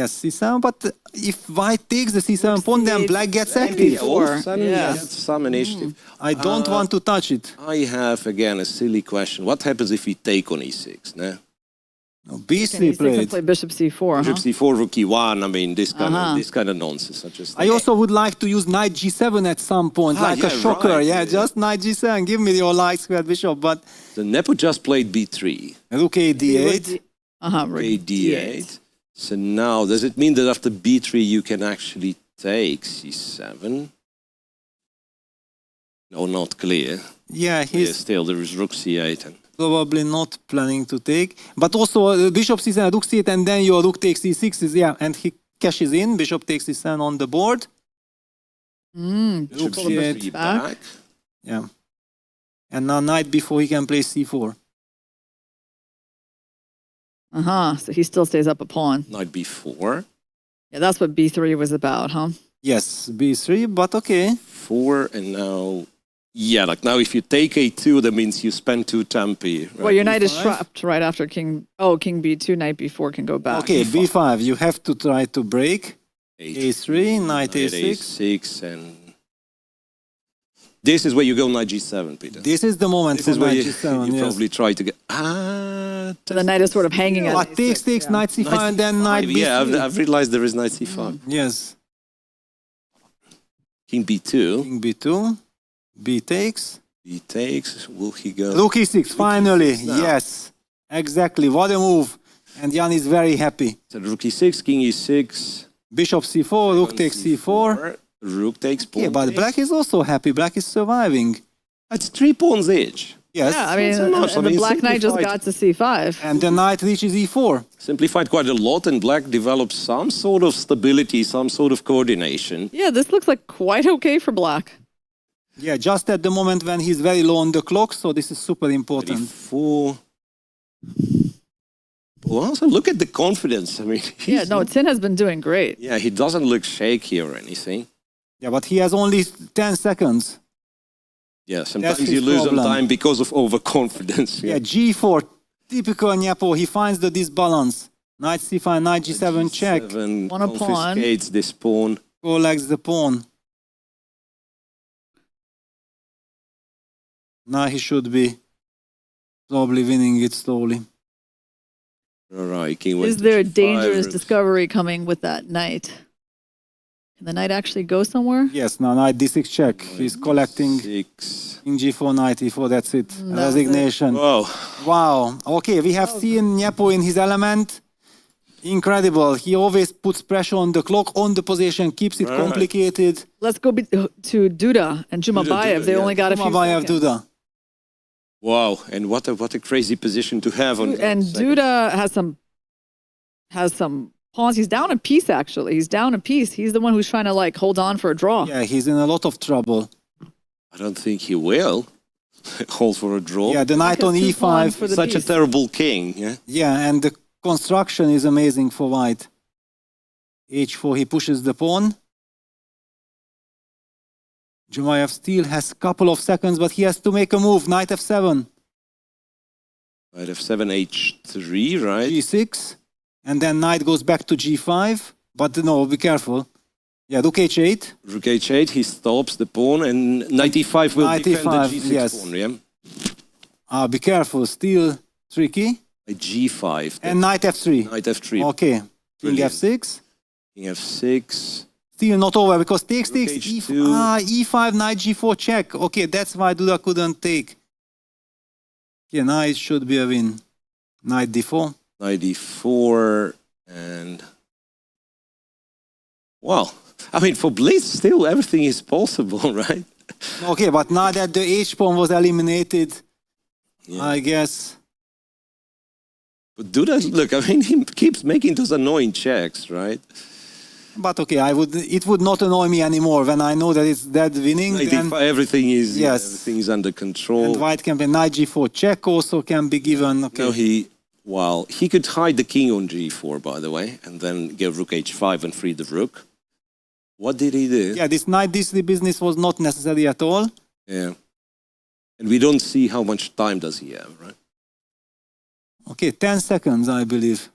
yes, C7, but if white takes the C7 pawn, then black gets active. Four. All of a sudden, Yeah. he gets some initiative. I don't want to touch it. I have, again, a silly question. What happens if we take on E6, no? No, Can B3 E6 and played. play bishop C4, Bishop huh? C4, rook E1, I mean, this Uh-huh. kind of nonsense. I also would like to use knight G7 at some point, like a yeah, shocker, right, yeah, yeah. just knight G7, give me your light squared bishop, but So Nepo just played B3, rook A D8. Uh-huh, A D8. So now, does it mean that after B3 you can actually takes c7. No, not clear. Yeah, Yeah, he's still, there is rook c8. And probably not planning to take. But also bishop c7, rook c8, and then your rook takes c6 is, yeah, and he cashes in. Bishop takes c7 on the board. rook pull the c8 bishop back. Yeah. And now knight before he can play c4. So he still stays up a pawn. Knight b4. Yeah, that's what b3 was about, huh? Yes, b3, but okay. 4, and now... Yeah, like now if you take a2, that means you spend 2 tempi. Right? Well, your knight is B5? trapped right after king... Oh, king b2, knight b4 can go back. Okay, b5. You have to try to break. a3, knight a6. a6, and... This is where you go knight g7, Peter. This is the moment This for is where knight you, g7, you yes. probably try to get... So the knight is sort of hanging at But takes, knight c5, and then knight b3. Yeah, I've realized there is knight c5. Yes. King b2. King b2. B takes. He takes. Will he go? Rook e6, finally. now. Yes. Exactly. What a move. And Jan is very happy. So rook e6, king e6. Bishop c4, rook takes c4. Rook takes pawn. Yeah, but takes. black is also happy. Black is surviving. It's 3 pawns each. Yes. Yeah, I mean, so much. and I the mean, black knight just simplified. got to c5. And the knight reaches e4. Simplified quite a lot, and black develops some sort of stability, some sort of coordination. Yeah, this looks like quite okay for black. Yeah, just at the moment when he's very low on the clock, so this is super important. 34. Well, also look at the confidence. I mean, Yeah, no, Tin has been doing great. yeah, he doesn't look shaky or anything. Yeah, but he has only 10 seconds. Yeah, sometimes his you lose on problem. time because of overconfidence. Yeah, g4, typical Nepo. He finds the disbalance. Knight c5, knight g7 check. G7 Won a pawn. confiscates this pawn. Collects the pawn. Now he should be probably winning it slowly. All right, king went Is to there a G5, dangerous rook discovery coming with that knight? Can the knight actually go somewhere? Yes, now knight d6 check. He's collecting 6. king g4, knight e4. That's it. That's Resignation. Whoa. Wow. Okay, we have seen Nepo in his element. Incredible. He always puts pressure on the clock, on the position, keeps it Right. complicated. Let's go to Duda and Jumabayev. They yeah. only got a few Jumabayev seconds. Duda. Wow, and what a crazy position to have on. And second. Duda has some pawns. He's down a piece, actually. He's down a piece. He's the one who's trying to like hold on for a draw. Yeah, he's in a lot of trouble. I don't think he will hold for a draw. Yeah, the knight on has 2 pawns for e5. the Such piece. a terrible king. Yeah. Yeah, and the construction is amazing for white. h4, he pushes the pawn. Jumayev still has a couple of seconds, but he has to make a move. Knight f7, Knight f7, h3, right? g6, and then knight goes back to g5. But no, be careful. Yeah, rook h8. Rook h8, he stops the pawn, and knight e5 will Knight defend e5, the g6 yes. pawn. Yeah. Be careful, still tricky. Knight g5. And knight f3. Knight f3. Okay, king Brilliant. f6. King f6. Still not over because takes, Rook e5, h2. e5, knight g4 check. Okay, that's why Duda couldn't take. Yeah, now it should be a win. Knight d4. Knight e4, and well, I mean, for Blitz, still everything is possible, right? Okay, but now that the h pawn was eliminated, Yeah. I guess. But Duda, look, I mean, he keeps making those annoying checks, right? But okay, it would not annoy me anymore when I know that it's dead winning. Knight Then, e5, everything is Yes. everything is under control. and white can be knight g4 check also can be given. Okay. No, he could hide the king on g4, by the way, and then give rook h5 and free the rook. What did he do? Yeah, this knight d3 business was not necessary at all. Yeah. And we don't see how much time does he have, right? Okay, 10 seconds, I believe.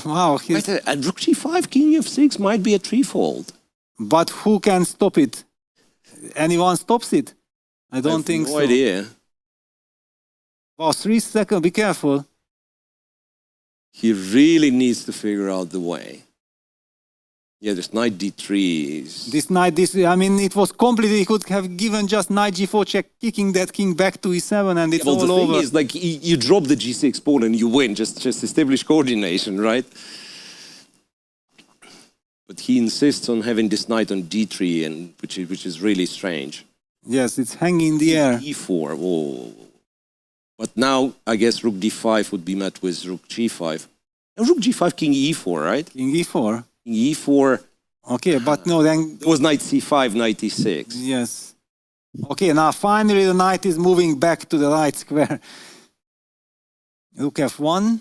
Wow. Right, and rook g5, king f6 might be a threefold. But who can stop it? Anyone stops it? I don't think no so. idea. Wow, 3 seconds, be careful. He really needs to figure out the way. Yeah, this knight d3 is... I mean, it was completely, he could have given just knight g4 check, kicking that king back to e7 and it's Well, all the thing over. is, like, you drop the g6 pawn and you win, just establish coordination, right? But he insists on having this knight on d3, and which is really strange. Yes, it's hanging in the air. d4. Oh. But now I guess rook d5 would be met with rook g5. And rook g5, king e4, right? King e4. King e4. Okay, but no, then... There was knight c5, knight e6. Yes. Okay, now finally the knight is moving back to the right square. Rook f1.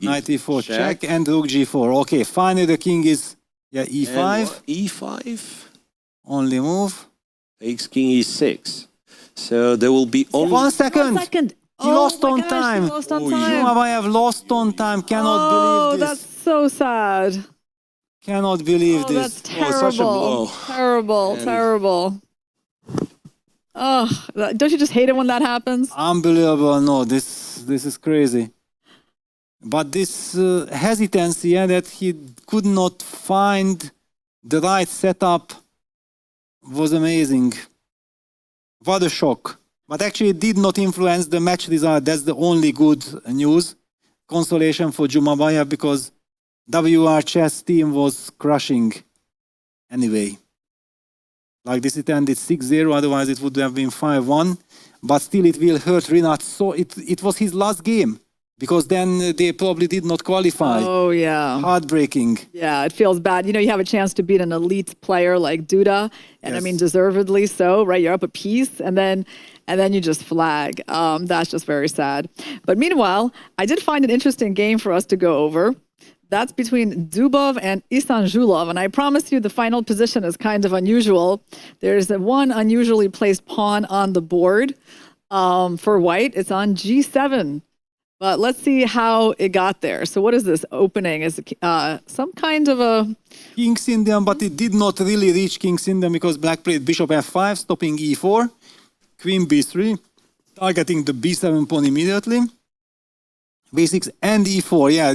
Knight e4 check and rook g4. Okay, finally the king is e5. E5. Only move. Takes king e6. So there will be only... 1 second. 1 second. He lost on time. He lost on time. Zhumabayev lost on time. Cannot believe this. That's so sad. Cannot believe Oh, this. that's terrible. such a blow. Terrible, And- terrible. Oh, don't you just hate it when that happens? Unbelievable. No, this is crazy. But this hesitancy that he could not find the right setup was amazing. What a shock. But actually it did not influence the match result. That's the only good news. Consolation for Zhumabayev, because WR chess team was crushing anyway. Like this, it ended 6-0, otherwise it would have been 5-1. But still it will hurt Rinat. So it was his last game, because then they probably did not qualify. Oh, yeah. Heartbreaking. Yeah, it feels bad. You know, you have a chance to beat an elite player like Duda, and I Yes. mean, deservedly so, right? You're up a piece, and then you just flag. That's just very sad. But meanwhile, I did find an interesting game for us to go over. That's between Dubov and Isanjulov, and I promise you the final position is kind of unusual. There's one unusually placed pawn on the board for white. It's on g7. But let's see how it got there. So what is this opening? Is it, some kind of a... King's Indian, but it did not really reach King's Indian because black played bishop f5, stopping e4, queen b3, targeting the b7 pawn immediately, b6 and e4. Yeah,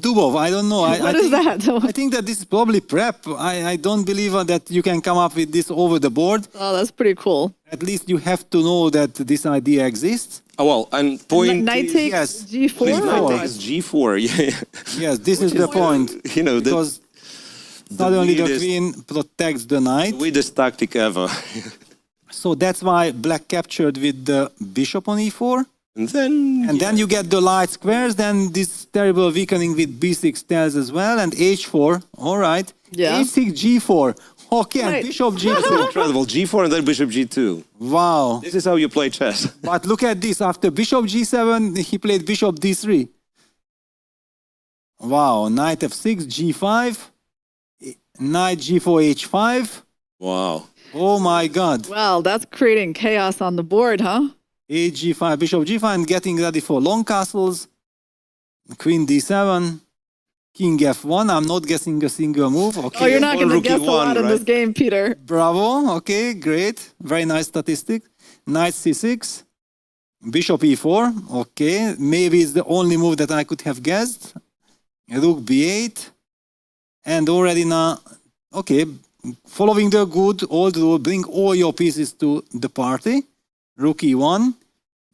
Dubov, I don't know. What is that? I think that this is probably prep. I don't believe that you can come up with this over the board. Oh, that's pretty cool. At least you have to know that this idea exists. Oh, well, and point Knight is- takes yes. g4? G4. Knight takes g4, yeah. Yes, this is the point. You know, Because suddenly the weirdest- queen protects the knight. weirdest tactic ever. So that's why black captured with the bishop on e4. And then... And then you get the light squares, then this terrible weakening with b6 tells as well, and h4, all right. Yeah. h6, g4, okay, and Right. bishop It's g2. incredible. g4 and then bishop g2. Wow. This is how you play chess. But look at this, after bishop g7, he played bishop d3. Wow, knight f6, g5, knight g4, h5. Wow. Oh my God. Well, that's creating chaos on the board, huh? H5, bishop g5, and getting ready for long castles. Queen d7, king f1. I'm not guessing a single move. Okay. Oh, you're not one going to rook guess a e1, lot in this right? game, Peter. Bravo. Okay, great. Very nice statistic. Knight c6, bishop e4. Okay, maybe it's the only move that I could have guessed. Rook b8, and already now. Okay, following the good old rule, bring all your pieces to the party. Rook e1,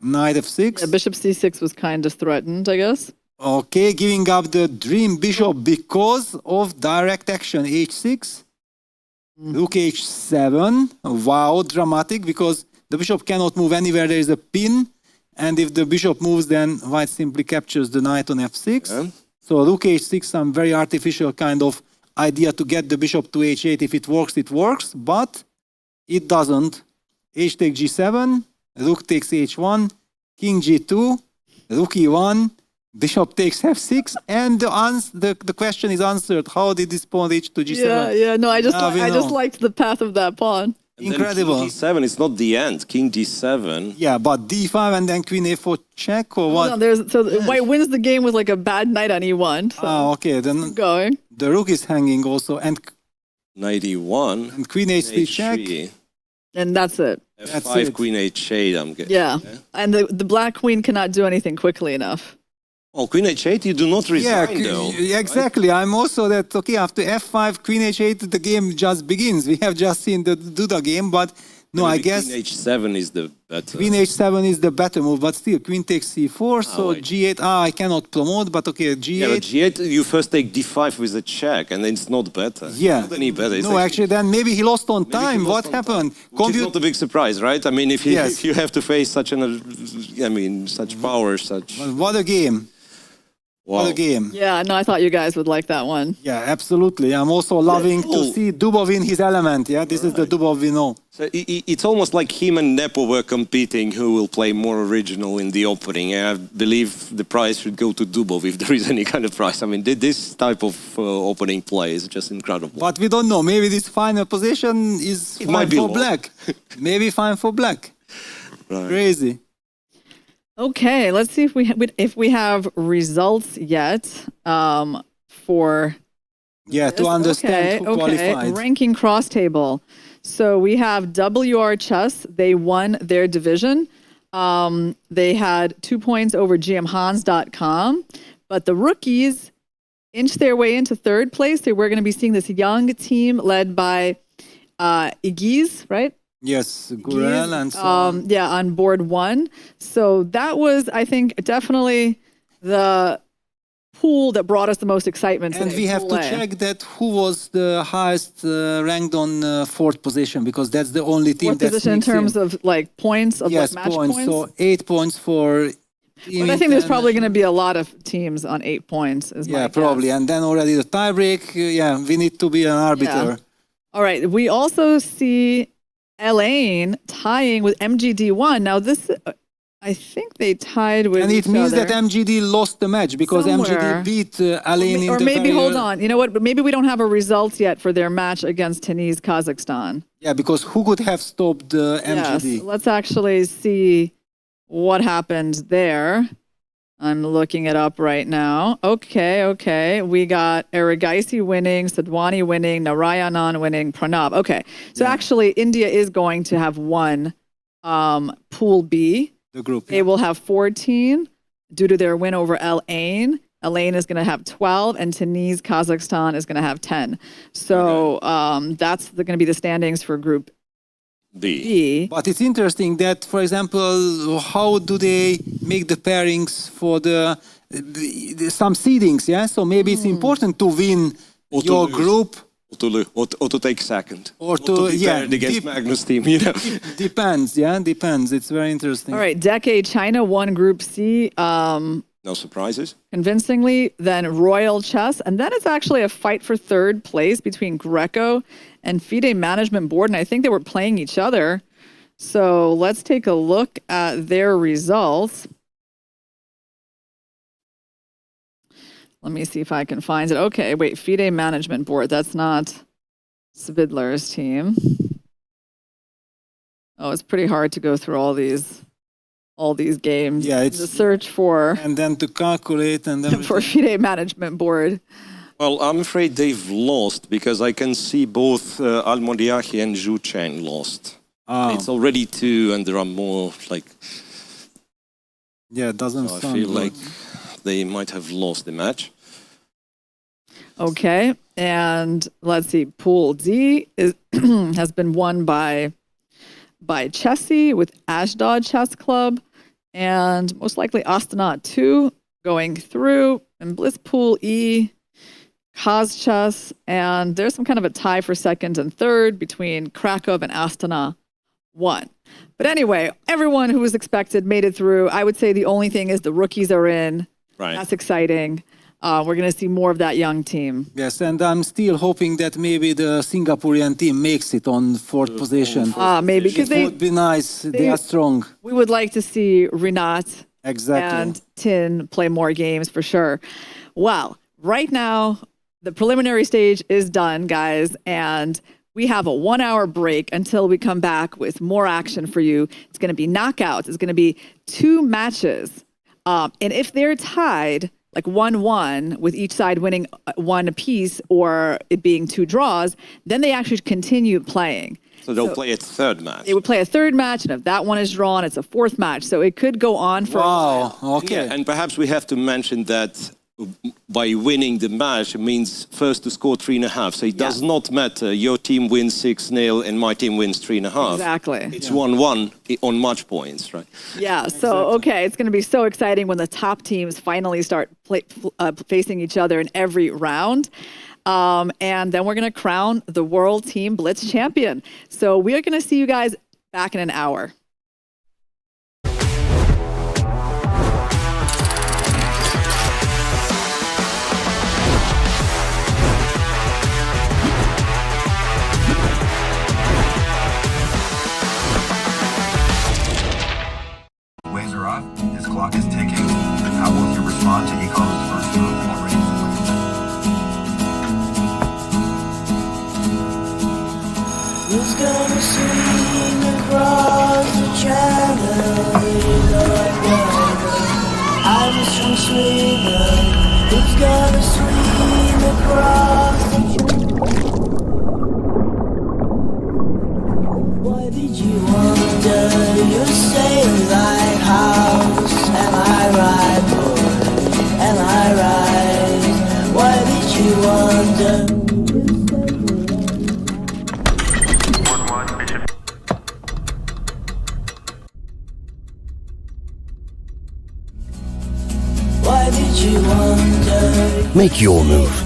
knight f6. Yeah, bishop c6 was kind of threatened, I guess. Okay, giving up the dream bishop because of direct action. h6, rook h7. Wow, dramatic, because the bishop cannot move anywhere. There is a pin, and if the bishop moves, then white simply captures the knight on f6. Yeah. So rook h6, some very artificial kind of idea to get the bishop to h8. If it works, but it doesn't. H takes g7, rook takes h1, king g2, rook e1, bishop takes f6, and the question is answered. How did this pawn reach to g7? Yeah. No, I just Now we I just know. liked the path of that pawn. And Incredible. Then king d7, it's not the end. King d7. Yeah, but d5 and then queen a4 check or what? No, white wins the game with like a bad knight on e1. So Ah, okay. Then going. the rook is hanging also, and Knight e1. queen h3 check. h3. And that's it. That's f5, it. queen h8, I'm guessing. Yeah. And the black queen cannot do anything quickly enough. Well, queen h8, you do not Yeah, resign, though. exactly. I'm also that, okay, after f5, queen h8, the game just begins. We have just seen the Duda game, but No, I guess Queen h7 is the better. Queen h7 is the better move, but still, Queen takes c4, so wait. g8, I cannot promote, but okay, g8. Yeah, but g8, you first take d5 with a check, and then it's not better. Yeah. It's not any better. It's No, actually, then maybe he lost on maybe he time. lost What on happened? time, which is not a big surprise, right? I mean, if you, Yes. if you have to face such such power, such... What a game. Wow. What a game. Yeah, no, I thought you guys would like that one. Yeah, absolutely. I'm also loving to Cool. see Dubov in his element. Yeah, this is the Dubov we know. So it's almost like him and Nepo were competing who will play more original in the opening. I believe the prize should go to Dubov if there is any kind of prize. I mean, this type of opening play is just incredible. But we don't know. Maybe this final position is It fine might be for low. black. Maybe fine for black. Right. Crazy. Okay, let's see if we have results yet for Yeah, to understand who qualified. Ranking cross table. So we have WR Chess. They won their division. They had 2 points over gmhans.com, but the rookies inched their way into third place. So we're going to be seeing this young team led by Ediz, right? Yes, Gurel and so on. Yeah, on board one. So that was, I think, definitely the pool that brought us the most excitement And today, we have Pool to A. check that who was the highest ranked on fourth position, because that's the only team Fourth that position in sneaks terms of like points, of yes, like match points. points. So 8 points for team But I think there's probably going to international. be a lot of teams on 8 points. Is my Yeah, guess. probably. And then already the tiebreak. Yeah, we need to be an arbiter. All right. We also see Elaine tying with MGD1. Now this, I think they tied with And it each means other. that MGD lost the match because Somewhere. MGD beat Alain in Or the maybe, very hold on. You know what? But maybe we don't have a result yet for their match against Tennis, Kazakhstan. Yeah, because who could have stopped MGD? Yes. Let's actually see what happened there. I'm looking it up right now. Okay. We got Erigaisi winning, Sadwani winning, Narayanan winning, Pranav. Okay. So actually, India is going to have won Pool B. The group. They will have 14 due to their win over Elaine. Elaine is going to have 12, and Tennis, Kazakhstan is going to have 10. So that's going to be the standings for Group B. But it's interesting that, for example, how do they make the pairings for the some seedings? Yeah, so maybe it's important to win Or to your lose. group. Or to take second. Or Not to- be yeah, paired against deep- Magnus team, you know. Depends. Yeah, depends. It's very interesting. All right, Decade China won Group C No surprises. convincingly, then Royal Chess, and then it's actually a fight for third place between Greco and FIDE Management Board, and I think they were playing each other. So let's take a look at their results. Let me see if I can find it. Okay, wait, FIDE Management Board, that's not Svidler's team. Oh, it's pretty hard to go through all these games. Yeah, it's- the search for And then to calculate and then for FIDE Management Board. Well, I'm afraid they've lost because I can see both Almodiahi and Zhu Cheng lost. It's already 2 and there are more, like, yeah, it doesn't so I sound feel good. like they might have lost the match. Okay, and let's see. Pool D is has been won by Chessy with Ashdod Chess Club, and most likely Astana 2 going through, and Blitz Pool E, Kaz Chess, and there's some kind of a tie for second and third between Krakow and Astana 1. But anyway, everyone who was expected made it through. I would say the only thing is the rookies are in. Right. That's exciting. We're going to see more of that young team. Yes, and I'm still hoping that maybe the Singaporean team makes it on fourth position. Maybe because It would be nice. They are strong. we would like to see Rinat Exactly. and Tin play more games for sure. Well, right now, the preliminary stage is done, guys, and we have a 1-hour break until we come back with more action for you. It's going to be knockouts. It's going to be 2 matches. And if they're tied, like 1-1, with each side winning 1 apiece or it being 2 draws, then they actually continue playing. So they'll play a third match. They would play a 3rd match, and if that one is drawn, it's a 4th match. So it could go on for a while. Wow. Okay. Yeah, and perhaps we have to mention that by winning the match, it means first to score 3.5. So it does not matter. Your team wins 6-0 and my team wins 3.5. Exactly. It's 1-1 on match points, right? Yeah, so, okay, it's going to be so exciting when the top teams finally start facing each other in every round. And then we're going to crown the World Team Blitz champion. So we are going to see you guys back in an hour. Waves are off. His clock is ticking. How will he respond to Eco's first move already? Who's gonna swing across the channel? I'm a strong swinger. Who's gonna swing across the channel? Why did you wonder? You say a lighthouse. Am I right, boy? Am I right? Why did you wonder? Why did you wonder? Make your move.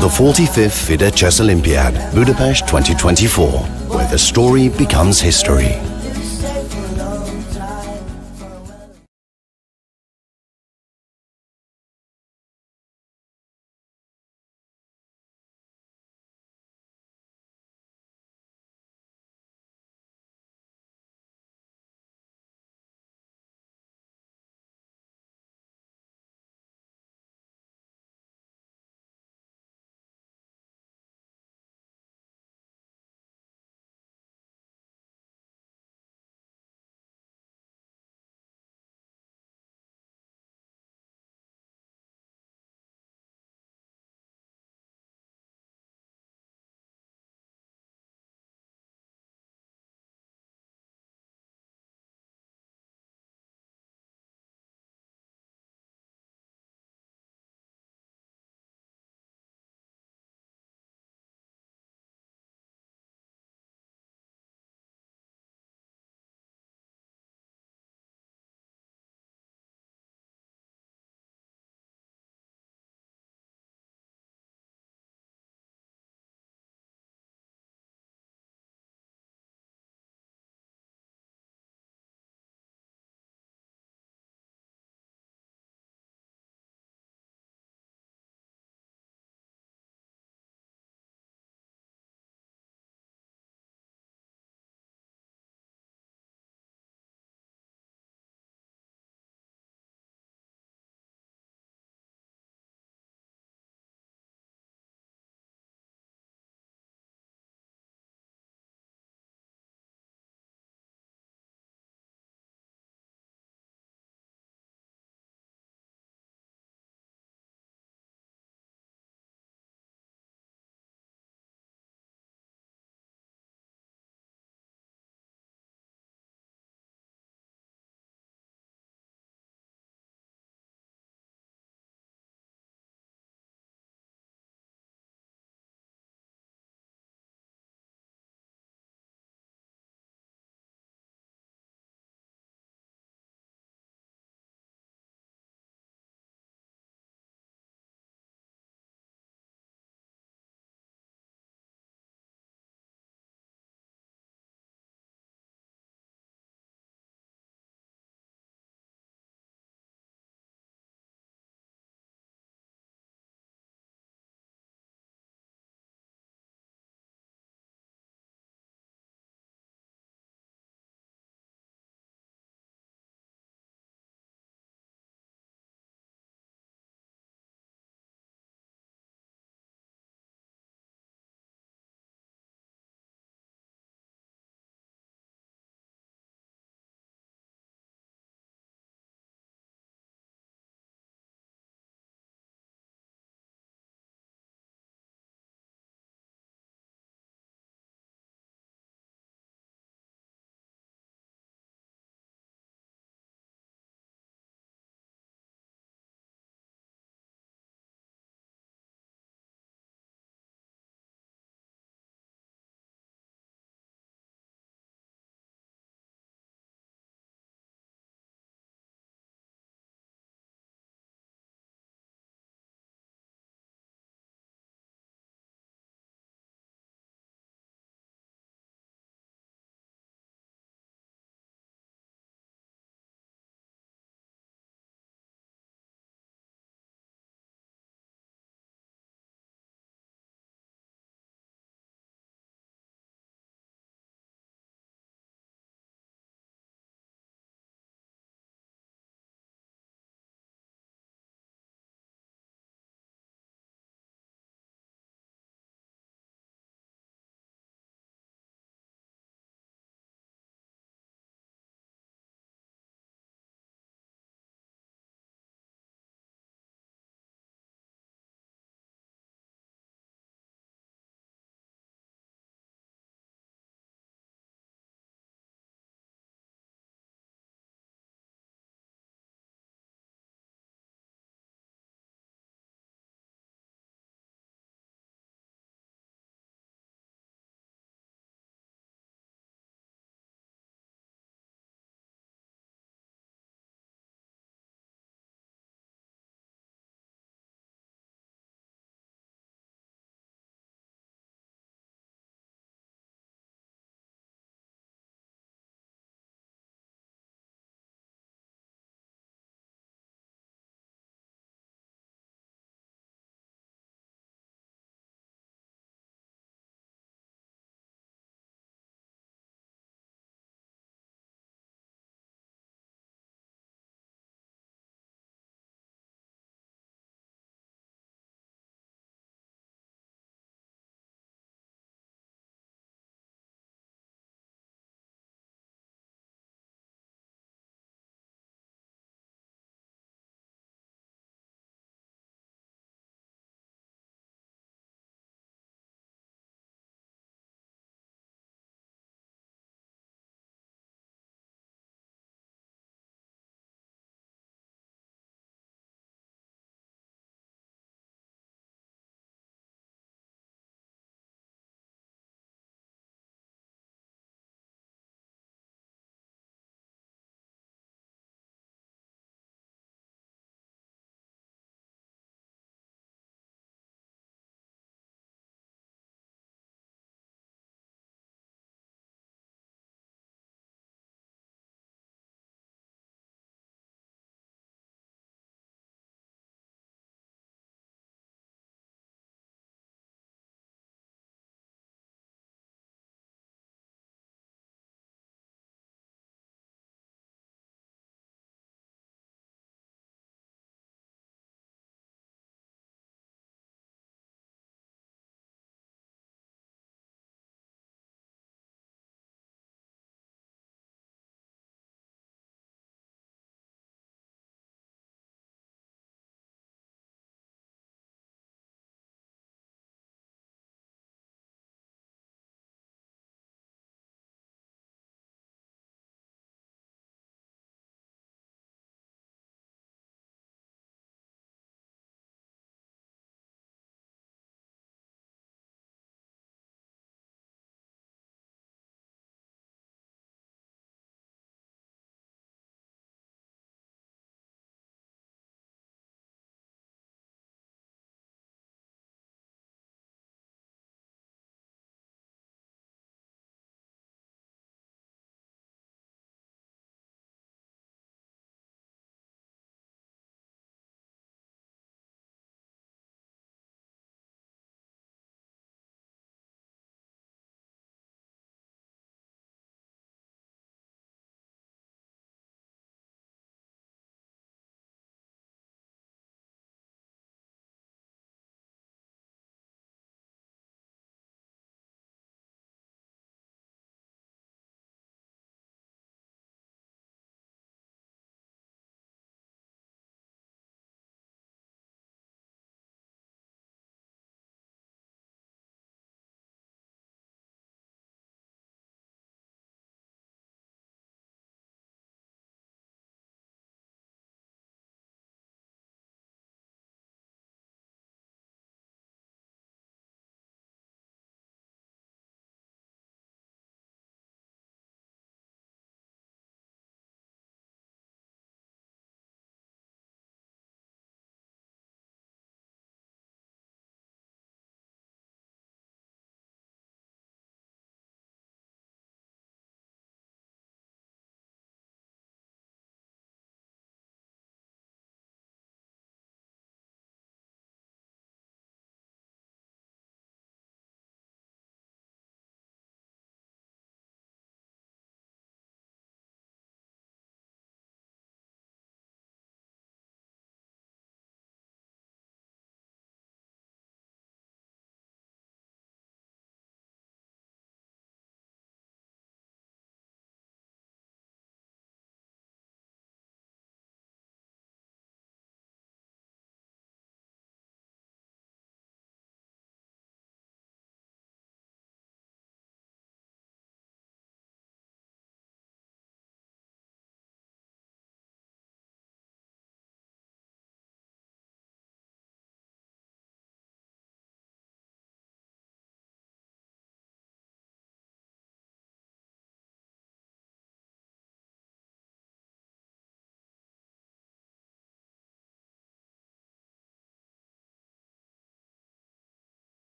The 45th FIDE Chess Olympiad, Budapest 2024, where the story becomes history.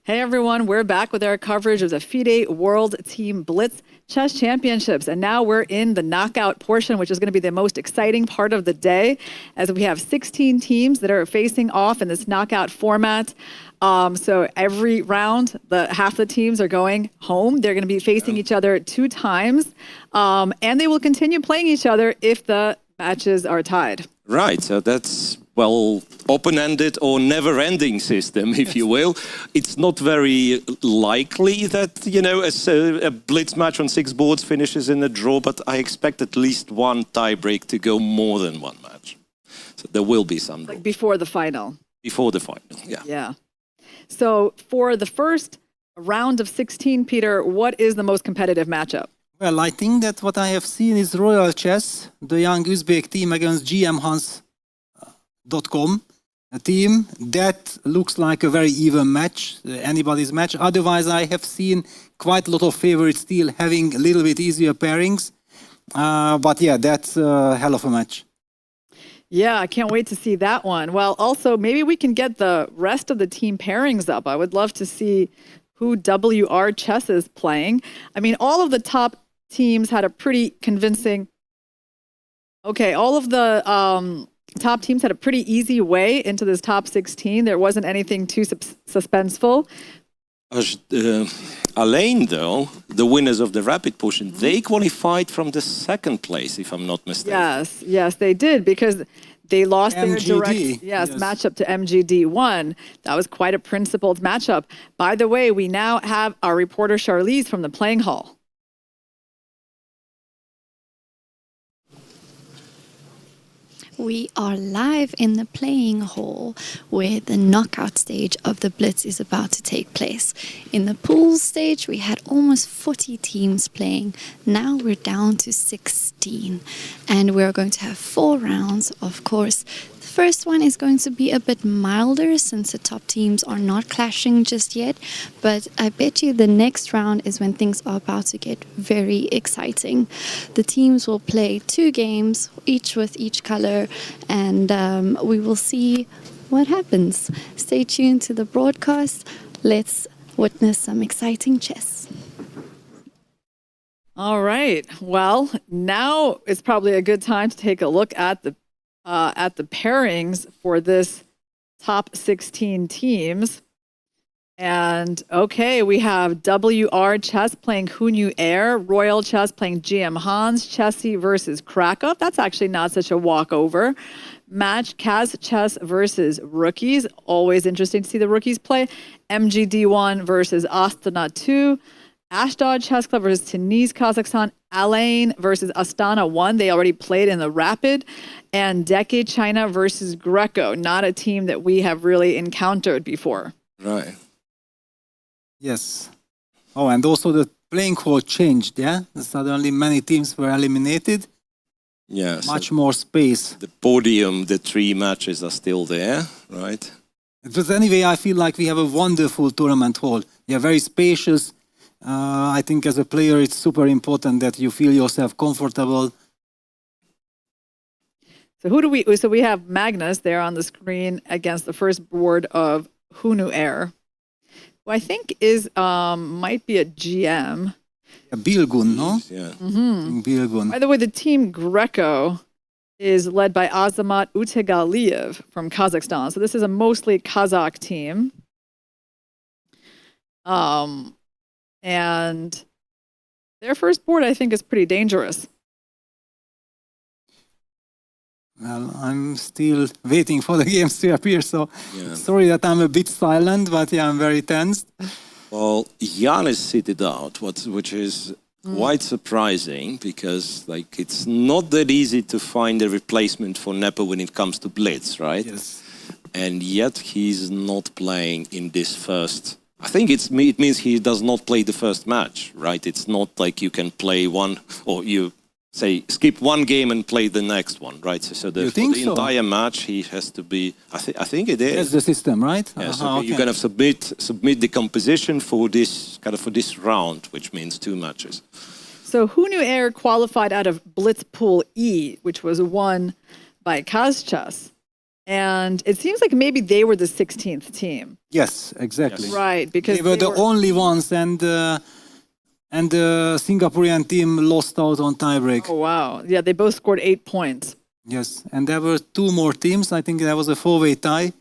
Hey everyone, we're back with our coverage of the FIDE World Team Blitz Chess Championships. And now we're in the knockout portion, which is going to be the most exciting part of the day, as we have 16 teams that are facing off in this knockout format. So every round, half the teams are going home. They're going to be facing each other 2 times. And they will continue playing each other if the matches are tied. Right, so that's, well, open-ended or never-ending system, if you will. It's not very likely that, you know, a blitz match on 6 boards finishes in a draw, but I expect at least one tie-break to go more than one match. So there will be some draw. Like before the final. Before the final, yeah. Yeah. So for the first round of 16, Peter, what is the most competitive matchup? Well, I think that what I have seen is Royal Chess, the young Uzbek team against GMHans.com, a team that looks like a very even match, anybody's match. Otherwise, I have seen quite a lot of favorites still having a little bit easier pairings. But yeah, that's a hell of a match. Yeah, I can't wait to see that one. Well, also, maybe we can get the rest of the team pairings up. I would love to see who WR Chess is playing. I mean, all of the top teams had a pretty convincing... Okay, all of the top teams had a pretty easy way into this top 16. There wasn't anything too suspenseful. Alain, though, the winners of the rapid portion, they qualified from the 2nd place, if I'm not mistaken. Yes, they did, because they lost their MGD, direct matchup to MGD1. That was quite a principled matchup. By the way, we now have our reporter Charlize from the playing hall. We are live in the playing hall where the knockout stage of the Blitz is about to take place. In the pools stage, we had almost 40 teams playing. Now we're down to 16. And we're going to have 4 rounds, of course. The first one is going to be a bit milder since the top teams are not clashing just yet. But I bet you the next round is when things are about to get very exciting. The teams will play 2 games, each with each color, and we will see what happens. Stay tuned to the broadcast. Let's witness some exciting chess. All right. Well, now is probably a good time to take a look at the pairings for this top 16 teams. And okay, we have WR Chess playing Hunyu Air, Royal Chess playing GM Hans, Chessy versus Krakow. That's actually not such a walkover match. Kaz Chess versus Rookies. Always interesting to see the rookies play. MGD1 versus Astana 2. Ashdod Chess Club versus Tunis, Kazakhstan. Alain versus Astana 1. They already played in the Rapid. And Decade China versus Greco. Not a team that we have really encountered before. Right. Yes. Oh, and also the playing hall changed, yeah? Suddenly many teams were eliminated. Yes. Much more space. The podium, the 3 matches are still there, right? But anyway, I feel like we have a wonderful tournament hall. We are very spacious. I think as a player, it's super important that you feel yourself comfortable. So we have Magnus there on the screen against the first board of Hunyu Air, who I think is might be a GM. Bilgun, no? Yeah. Bilgun. By the way, the team Greco is led by Azamat Utegaliyev from Kazakhstan. So this is a mostly Kazakh team. And their first board, I think, is pretty dangerous. Well, I'm still waiting for the games to appear, so sorry that I'm a bit silent, but yeah, I'm very tensed. Well, Jan is seated out, which is quite surprising because, like, it's not that easy to find a replacement for Nepo when it comes to Blitz, right? Yes. And yet he's not playing in this first. I think it means he does not play the first match, right? It's not like you can play one or you say skip one game and play the next one, right? So the entire match he has to be. I think it is. That's the system, right? Yeah, so you're gonna submit the composition for this round, which means 2 matches. So Hunyu Air qualified out of Blitz Pool E, which was won by Kaz Chess. And it seems like maybe they were the 16th team. Yes, exactly. Right, because They were the only ones, and the Singaporean team lost out on tiebreak. Oh, wow. Yeah, they both scored 8 points. Yes, and there were two more teams. I think there was a four-way tie.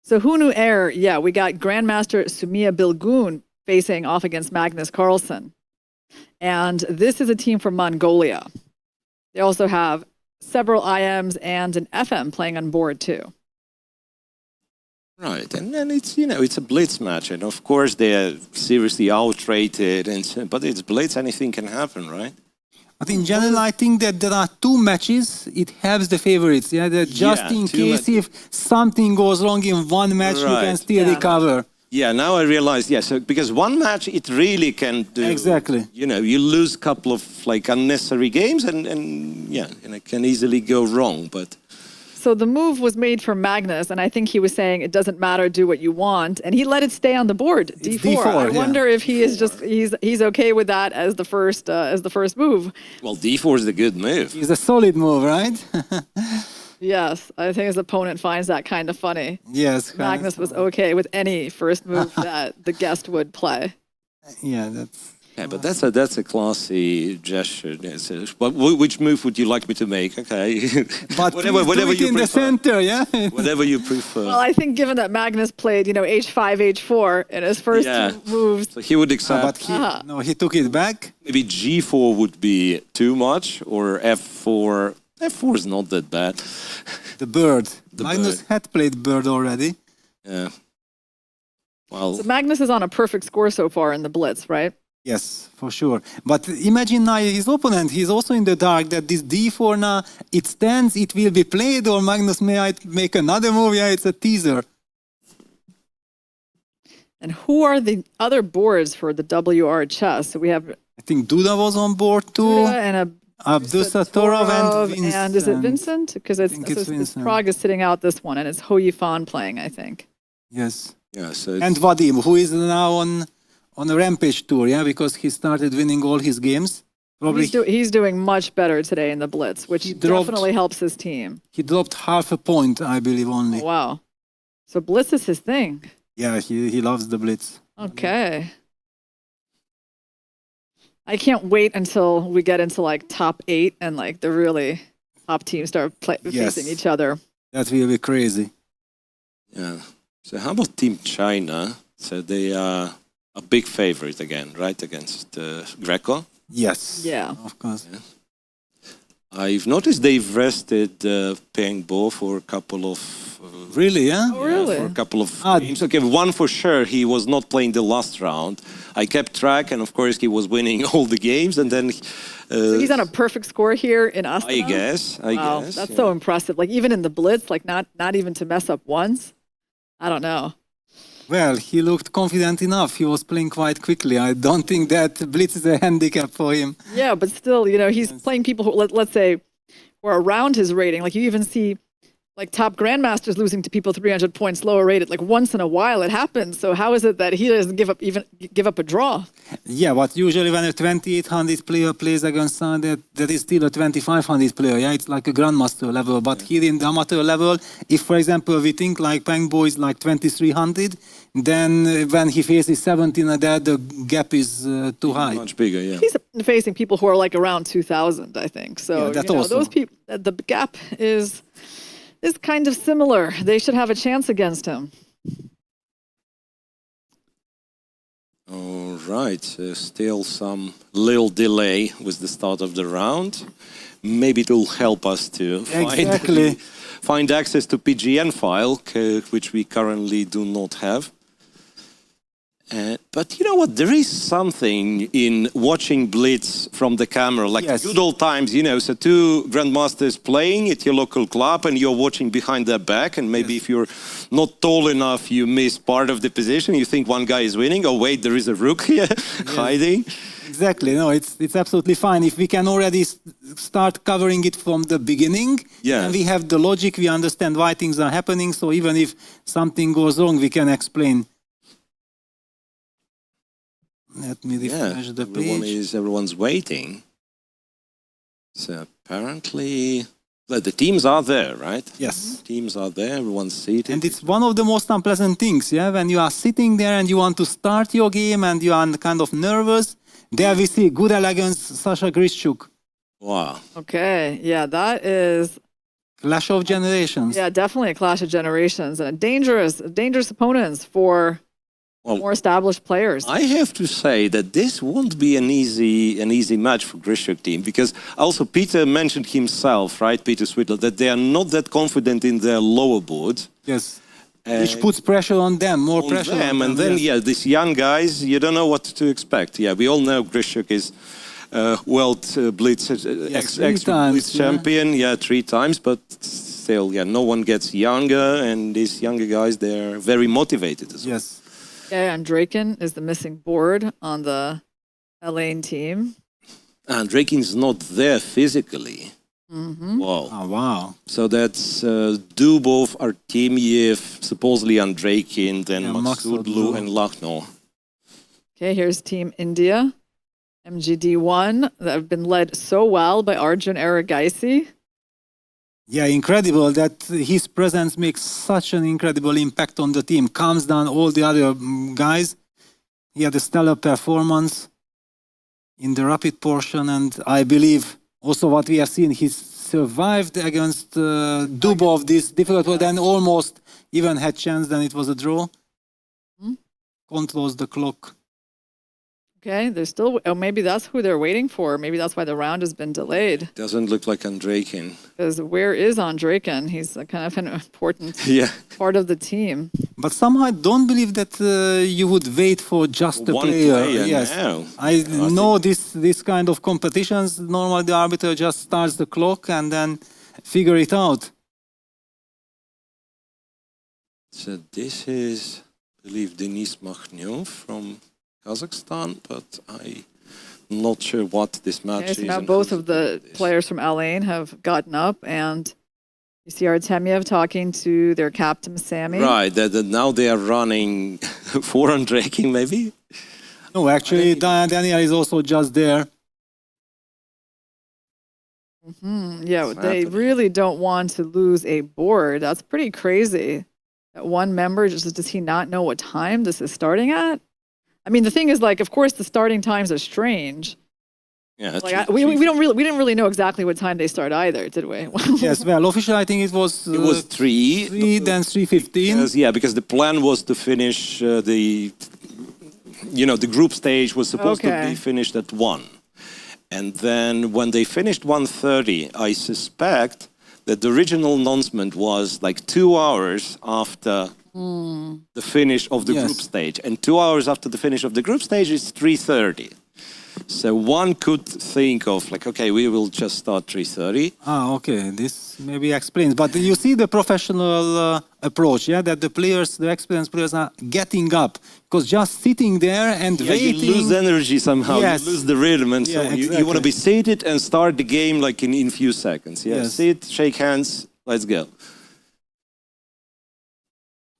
So Hunu Air, yeah, we got Grandmaster Sumia Bilgun facing off against Magnus Carlsen. And this is a team from Mongolia. They also have several IMs and an FM playing on board too. Right, and then it's, you know, it's a Blitz match, and of course they're seriously outrated, but it's Blitz, anything can happen, right? But in general, I think that there are two matches. It helps the favorites. Yeah, that just in case if something goes wrong in one match, you can still recover. Yeah, now I realize, so because one match, it really can do... Exactly. You know, you lose a couple of, like, unnecessary games, and it can easily go wrong, but... So the move was made for Magnus, and I think he was saying it doesn't matter, do what you want, and he let it stay on the board. D4. I wonder if he is just he's okay with that as the first move. Well, D4 is the good move. It's a solid move, right? Yes, I think his opponent finds that kind of funny. Yes. Magnus was okay with any first move that the guest would play. Yeah, that's... Yeah, but that's a classy gesture. But which move would you like me to make? Okay, but whatever you prefer. The center, yeah. Whatever you prefer. Well, I think given that Magnus played, H5, H4 in his first two moves, so he would accept. But he took it back. Maybe G4 would be too much, or F4. F4 is not that bad. The bird. Magnus had played bird already. Yeah. Well. So Magnus is on a perfect score so far in the Blitz, right? Yes, for sure. But imagine now his opponent, he's also in the dark that this D4 now, it stands, it will be played, or Magnus may make another move. Yeah, it's a teaser. And who are the other boards for the WR chess? So we have... I think Duda was on board too. Duda and Abdusattorov and Vincent. And is it Vincent? Because it's Prague is sitting out this one, and it's Ho Yifan playing, I think. Yes. Yeah, so and Vadim, who is now on a rampage tour, yeah, because he started winning all his games. Probably he's doing much better today in the Blitz, which definitely helps his team. He dropped half a point, I believe, only. Oh, wow. So Blitz is his thing. Yeah, he loves the Blitz. Okay. I can't wait until we get into like top 8 and like the really top teams start facing each other. That will be crazy. Yeah. So how about Team China? So they are a big favorite again, right, against Greco? Yes. Yeah. Of course. Yeah. I've noticed they've rested Peng Bo for a couple of... really, yeah? Oh, really? For a couple of games. Okay, one for sure, he was not playing the last round. I kept track, and of course he was winning all the games, and then... so he's on a perfect score here in Astana? I guess. That's so impressive. Like even in the Blitz, like not even to mess up once? I don't know. Well, he looked confident enough. He was playing quite quickly. I don't think that Blitz is a handicap for him. Yeah, but still, he's playing people who, let's say, who are around his rating. Like you even see like top grandmasters losing to people 300 points lower rated. Like once in a while it happens. So how is it that he doesn't give up a draw? Yeah, but usually when a 2800 player plays against someone that is still a 2500 player, yeah, it's like a grandmaster level. But here in the amateur level, if for example we think like Peng Bo is like 2300, then when he faces 17 there, the gap is too high. Much bigger, yeah. He's facing people who are like around 2000, I think. So those people, the gap is kind of similar. They should have a chance against him. All right, still some little delay with the start of the round. Maybe it will help us to find access to PGN file, which we currently do not have. But you know what? There is something in watching Blitz from the camera, like good old times, so two grandmasters playing at your local club and you're watching behind their back, and maybe if you're not tall enough, you miss part of the position. You think one guy is winning. Oh, wait, there is a rook here hiding. Exactly. No, it's absolutely fine. If we can already start covering it from the beginning, and we have the logic, we understand why things are happening. So even if something goes wrong, we can explain. Let me refresh the page. Everyone's waiting. So apparently But the teams are there, right? Yes. Teams are there, everyone's seated. And it's one of the most unpleasant things, yeah, when you are sitting there and you want to start your game and you are kind of nervous. There we see Gurel against Sasha Grishchuk. Wow. Okay, yeah, that is Clash of generations. yeah, definitely a clash of generations and a dangerous opponents for more established players. I have to say that this won't be an easy match for Grishchuk team, because also Peter mentioned himself, right, Peter Swidler, that they are not that confident in their lower boards. Yes. Which puts pressure on them, more On pressure them, on them. and then yes. these young guys, you don't know what to expect. Yeah, we all know Grishchuk is world Blitz three times, Blitz champion. Yeah, 3 times, but still, yeah, no one gets younger, and these younger guys, they're very motivated as well. Yes. Yeah, and Draken is the missing board on the Elaine team. And Draken's not there physically. Wow. Oh, wow. So that's Dubov, Artemiev, supposedly Andreikin, then Yeah, Maksudlu and Lucknow. Okay, here's Team India, MGD1, that have been led so well by Arjun Erigaisi. Yeah, incredible that his presence makes such an incredible impact on the team. Calms down all the other guys. He had a stellar performance in the rapid portion, and I believe also what we have seen, he survived against Dubov, this difficult, but then almost even had chance, then it was a draw. Controls the clock. Okay, they're still, oh, maybe that's who they're waiting for. Maybe that's why the round has been delayed. Doesn't look like Andreikin. Because where is Andreikin? He's a kind of an important Yeah. part of the team. But somehow I don't believe that you would wait for just a One player. player, Yes, no. I know this kind of competitions. Normally, the arbiter just starts the clock and then figure it out. So this is, I believe, Denis Magnus from Kazakhstan, but I'm not sure what this match Okay, so is. now and both who's of the this. players from Elaine have gotten up, and you see Artemiev talking to their captain, Sammy. Right, that now they are running for Andreikin, maybe? No, actually, Daniil is also just there. Yeah, they happening? really don't want to lose a board. That's pretty crazy. That one member, does he not know what time this is starting at? I mean, the thing is, like, of course, the starting times are strange. Yeah, Like, we didn't really know exactly what time they start either, did we? Yes, well, officially, I think it was it was 3. 3, then 3:15. Because the plan was to finish the group stage was supposed to Okay. be finished at 1. And then when they finished 1:30, I suspect that the original announcement was like 2 hours after the finish of the Yes. group stage. And 2 hours after the finish of the group stage is 3:30. So one could think of like, okay, we will just start 3:30. Ah, okay, this maybe explains. But you see the professional approach, yeah, that the experienced players are getting up. Because just sitting there and Yeah, waiting... you lose energy somehow, Yes. you lose the rhythm, and so Yeah, you want to exactly. be seated and start the game like in few seconds. Yeah, Yes. sit, shake hands, let's go.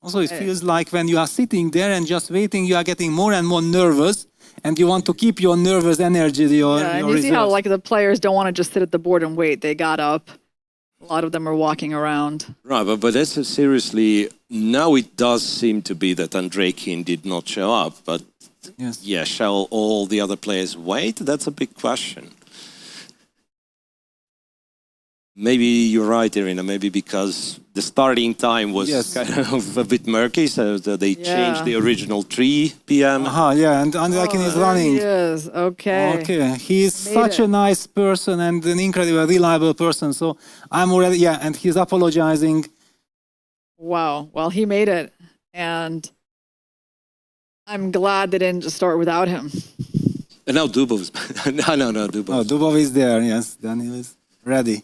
Also, it feels like when you are sitting there and just waiting, you are getting more and more nervous, and you want to keep your nervous energy, your And you see how, reserves. like, the players don't want to just sit at the board and wait. They got up. A lot of them are walking around. Right, but that's seriously, now it does seem to be that Andreikin did not show up, but Yes. yeah, shall all the other players wait? That's a big question. Maybe you're right, Irina, maybe because the starting time was Yes. kind of a bit murky, so that they changed Yeah. the original 3 p.m. Aha, yeah, and Andreikin is running. Yes, okay. Okay, he is Made such it. a nice person and an incredible, reliable person. So I'm already, yeah, and he's apologizing. Wow. Well, he made it. And I'm glad they didn't just start without him. And now Dubov's... no, Dubov. Oh, Dubov is there, yes, Daniil is ready.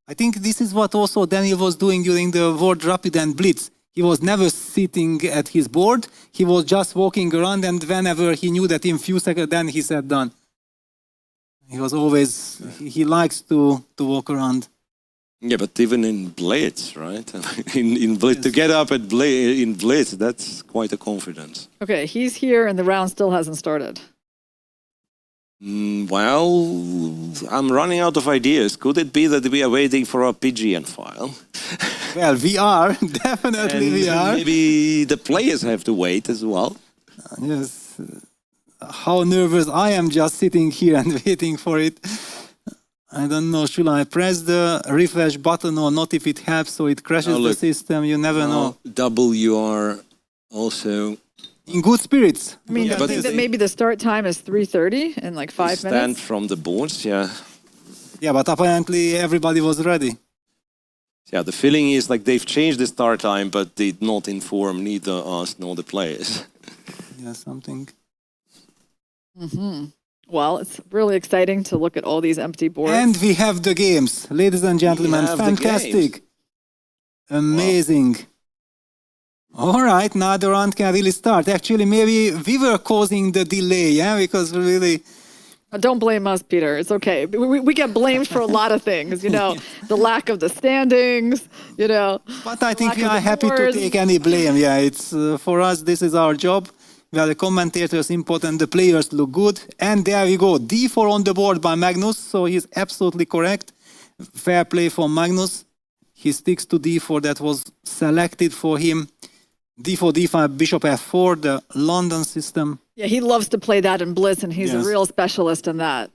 I think this is what also Daniil was doing during the World Rapid and Blitz. He was never sitting at his board. He was just walking around, and whenever he knew that in few seconds, then he said done. He was always, he likes to walk around. Yeah, but even in Blitz, right? in Blitz, to get up at in Blitz, that's quite a confidence. Okay, he's here and the round still hasn't started. Well, I'm running out of ideas. Could it be that we are waiting for our PGN file? Well, we are. Definitely And we are. maybe the players have to wait as well. Yes. How nervous I am just sitting here and waiting for it. I don't know, should I press the refresh button or not if it helps so it crashes the system? You never know. Double, you are also In good spirits. I mean, Yeah, I but think that the- maybe the start time is 3:30 in like 5 stand minutes. from the boards, yeah. Yeah, but apparently everybody was ready. Yeah, the feeling is like they've changed the start time, but did not inform neither us nor the players. Yeah, something. Well, it's really exciting to look at all these empty boards. And we have the games. Ladies and gentlemen, have the fantastic. Amazing. All right, now the round can really start. Actually, maybe we were causing the delay, yeah? Because really... Don't blame us, Peter. It's okay. We get blamed for a lot of things, you know, the lack of the standings, you know. But I think lack we of are the happy to boards. take any blame. Yeah, it's for us, this is our job. We are the commentators, important. The players look good. And there we go. D4 on the board by Magnus. So he's absolutely correct. Fair play for Magnus. He sticks to D4 that was selected for him. D4, D5, Bishop F4, the London system. Yeah, he loves to play that in Blitz, and he's Yes. a real specialist in that.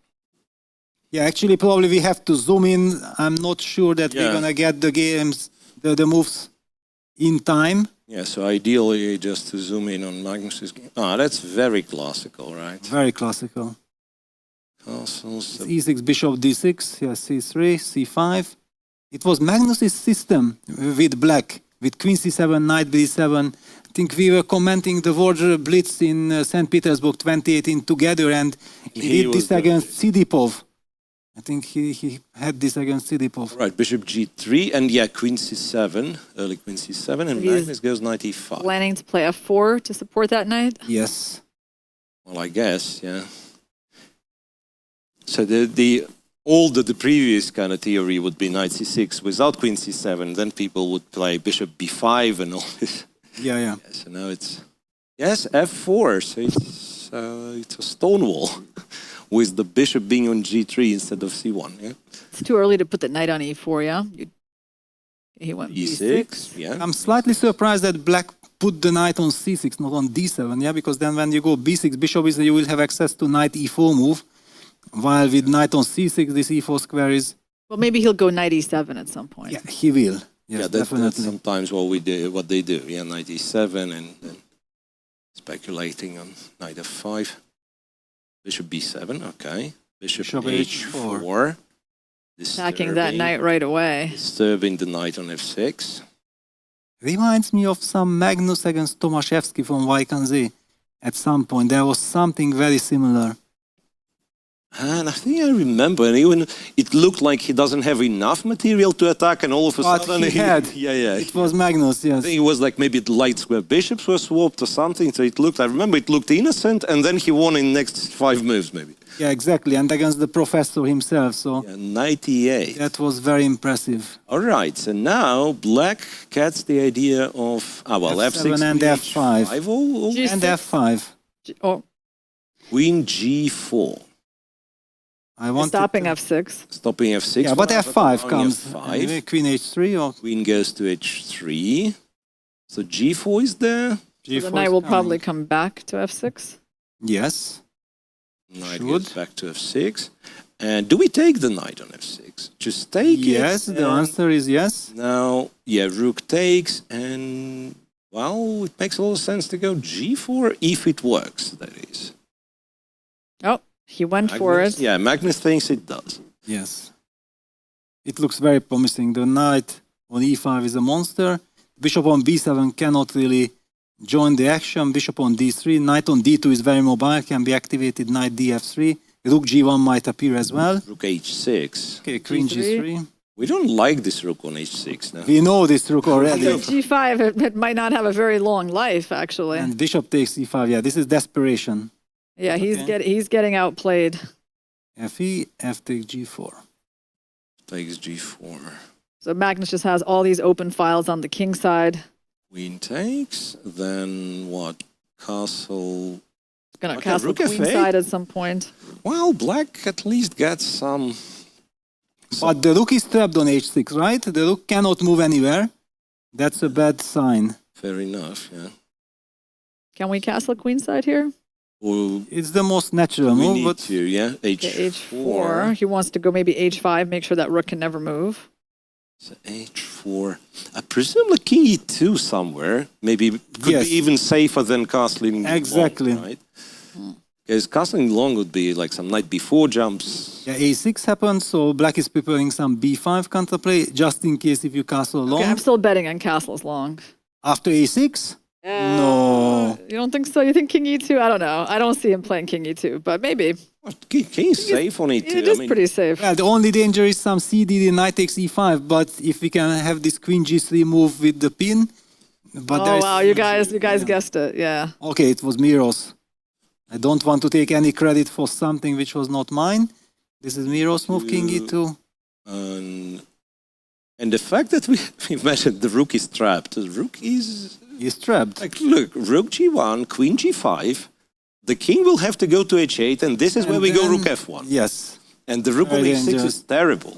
Yeah, actually, probably we have to zoom in. I'm not sure that we're Yeah. going to get the games, the moves in time. Yeah, so ideally just to zoom in on Magnus's game. Ah, that's very classical, right? Very classical. Castles, E6, Bishop D6, yeah, C3, C5. It was Magnus's system with black, with Queen C7, Knight B7. I think we were commenting the Warrior Blitz in St. Petersburg 2018 together, and he He did was this the- against Sidipov. I think he had this against Sidipov. right, Bishop G3, and yeah, Queen C7, early Queen C7, and He's- Magnus goes Knight E5. Planning to play F4 to support that knight. Yes. Well, I guess, yeah. So the older the previous kind of theory would be Knight C6 without Queen C7, then people would play Bishop B5 and all this. Yeah, yeah. Yeah, so now it's yes F4, so it's a stonewall with the bishop being on G3 instead of C1. Yeah, It's too early to put the knight on E4, yeah? He went E6. Yeah, I'm slightly surprised that black put the knight on C6, not on D7, yeah? Because then when you go B6, Bishop is, you will have access to Knight E4 move, while with knight on C6, this E4 square is... Well, maybe he'll go knight E7 at some point. Yeah, he will. Yes, yeah, that's definitely. sometimes what they do. Yeah, Knight E7 and then speculating on Knight F5. Bishop B7, okay. Bishop Bishop H4. Attacking that Disturbing- knight right away. Disturbing the knight on F6. Reminds me of some Magnus against Tomaszewski from Wajkanzy. At some point, there was something very similar. And I think I remember, and even it looked like he doesn't have enough material to attack, and all of a But sudden he had. yeah, yeah. It was Magnus, I yes. think it was like maybe the light square bishops were swapped or something. So it looked, I remember it looked innocent, and then he won in next 5 moves maybe. Yeah, exactly. And against the professor himself, so Yeah, 98. that was very impressive. All right, so now black gets the idea of F7 F6 and Queen F5. H5, or G6. And F5. Oh, Queen G4, I want stopping F6. stopping F6. Yeah, but F5 allowing comes. F5. Anyway, Queen H3 or Queen goes to H3. So G4 is there. So G4 the knight is will coming. probably come back to F6. Yes. Knight Should. goes back to F6. And do we take the knight on F6? Just take it. Yes, the and answer is yes. Now, yeah, rook takes, and well, it makes a lot of sense to go G4 if it works, that is. Oh, he went for Magnus, it. yeah, Magnus thinks it does. Yes. It looks very promising. The knight on E5 is a monster. Bishop on B7 cannot really join the action. Bishop on D3. Knight on D2 is very mobile, can be activated. Knight DF3. Rook G1 might appear as well. Rook H6. Okay, Queen G3. G3. We don't like this rook on H6 now. We know this rook already. So G5, it might not have a very long life, actually. And Bishop takes E5. Yeah, this is desperation. Yeah, Okay. he's getting outplayed. Fe, F takes G4. Takes G4. So Magnus just has all these open files on the king side. Queen takes, then what? Castle Gonna Okay, castle rook F8. queenside at some point. Well, black at least gets some... But the rook is trapped on h6, right? The rook cannot move anywhere. That's a bad sign. Fair enough, yeah. Can we castle queenside here? Or It's the most natural we move, need but to, yeah? Okay, h4. He wants to go maybe h5, make sure that rook can never move. So h4. I presume like king e2 somewhere. Maybe could Yes. be even safer than castling Exactly. long, right? Because castling long would be like some knight b4 jumps. yeah, a6 happened, so black is preparing some b5 counterplay, just in case if you castle long. Okay, I'm still betting on castles long. After a6? No. You don't think so? You think king e2? I don't know. I don't see him playing king e2, but maybe. What, king is safe on e2. It is pretty safe. Well, the only danger is some cdd, knight takes e5, but if we can have this queen g3 move with the pin... But Oh there's- wow, you guys guessed it. Yeah. Okay, it was Miros. I don't want to take any credit for something which was not mine. This is Miros move, king e2. And the fact that we mentioned the rook is trapped. The rook is... He's trapped. Like, look, rook g1, queen g5. The king will have to go to h8, and this is where And we go then- rook f1. Yes. And the rook on Very e6 dangerous. is terrible.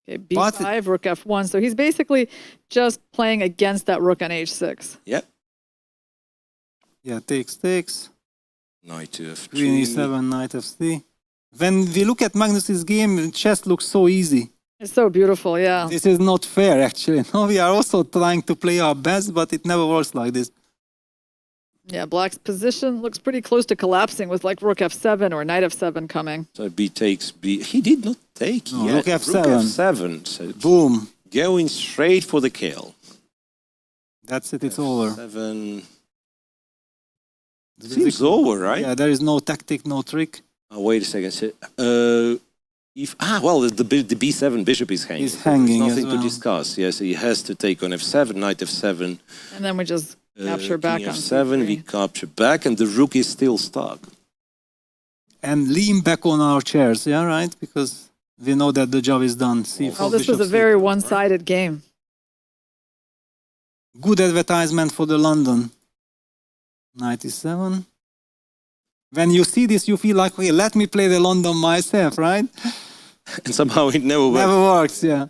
Okay, But- b5, rook f1. So he's basically just playing against that rook on h6. Yeah. Yeah, takes. Knight to f3. Queen e7, knight f3. When we look at Magnus's game, chess looks so easy. It's so beautiful, yeah. This is not fair, actually. No, we are also trying to play our best, but it never works like this. Yeah, black's position looks pretty close to collapsing with like rook f7 or knight f7 coming. So b takes b. He did not take No, yet. rook f7. Rook f7. So Boom. going straight for the kill. That's it, it's over. 7. Seems over, right? Yeah, there is no tactic, no trick. Oh, wait a second. So, the b7 bishop is hanging. He's So there's hanging as nothing to well. discuss. Yes, he has to take on f7, knight f7. And then we just capture back King on f7, we c3. capture back, and the rook is still stuck. And lean back on our chairs, yeah, right? Because we know that the job is done. C4, Oh, this was bishop a very C4. one-sided game. Good advertisement for the London. Knight e7. When you see this, you feel like, okay, let me play the London myself, right? And somehow it never worked. Never works, yeah.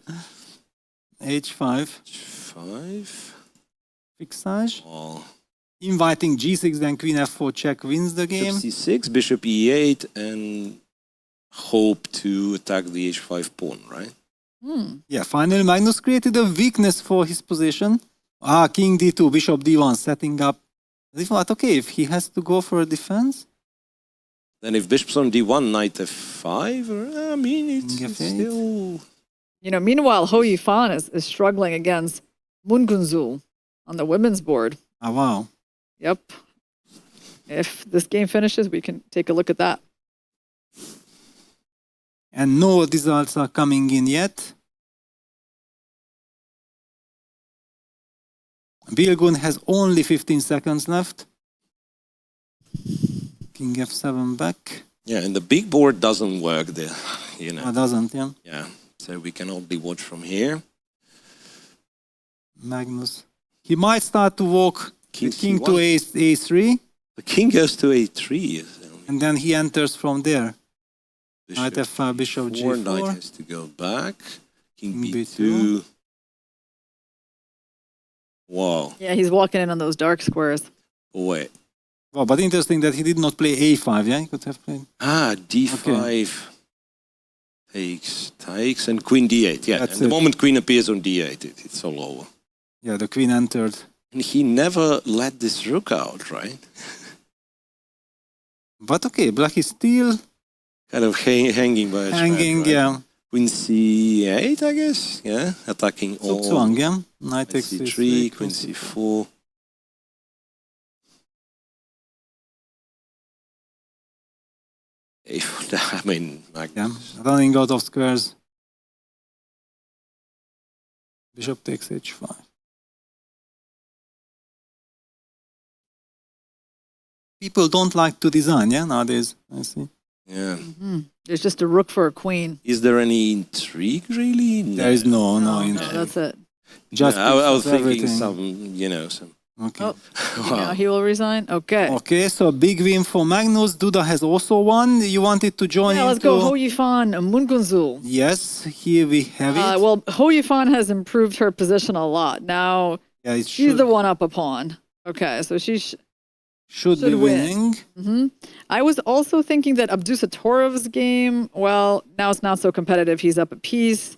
h5. 5. Fixage. Oh. Inviting g6, then queen f4 check wins the game. Bishop c6, bishop e8, and hope to attack the h5 pawn, right? Yeah, finally Magnus created a weakness for his position. King d2, bishop d1, setting up. I thought, okay, if he has to go for a defense, Then if bishop's on d1, knight f5, I mean, it's King f8. still... You know, meanwhile, Ho Yifan is struggling against Mungunzul on the women's board. oh wow. Yep. If this game finishes, we can take a look at that. And no results are coming in yet. Bilgun has only 15 seconds left. King f7 back. Yeah, and the big board doesn't work there, you know. Doesn't, yeah. Yeah, so we can only watch from here. Magnus. He might start to walk King with king C1. to a3, The king goes to a3. and then he enters from there. Bishop Knight f5, bishop Knight g4. has to go back. King King b2. b2. Wow. Yeah, he's walking in on those dark squares. Wait. Well, but interesting that he did not play a5, yeah? He could have played. D5 takes, and queen d8. Yeah, That's and the it. moment queen appears on d8, it's all over. Yeah, the queen entered. And he never let this rook out, right? But okay, black is still Kind of hanging by a thread, hanging, right? yeah. Queen c8, I guess. Yeah, attacking all. Zugzwang, yeah? Knight Queen takes c3, queen c4. I mean, Yeah, running out of squares. Bishop takes h5. People don't like to design, yeah, nowadays, I see. yeah. There's just a rook for a queen. Is there any intrigue, really? There is no No, intrigue. that's it. Just I was picks up thinking everything. some, you know, some Okay. Oh, yeah, he will resign. Okay. Okay, so big win for Magnus. Duda has also won. You wanted to join Yeah, let's go Ho Yifan Mungunzul. Yes, here we have it. Well, Ho Yifan has improved her position a lot. Now Yeah, it she's the one up a pawn. Okay, so she should be win. winning. I was also thinking that Abdusattorov's game, well, now it's not so competitive. He's up a piece.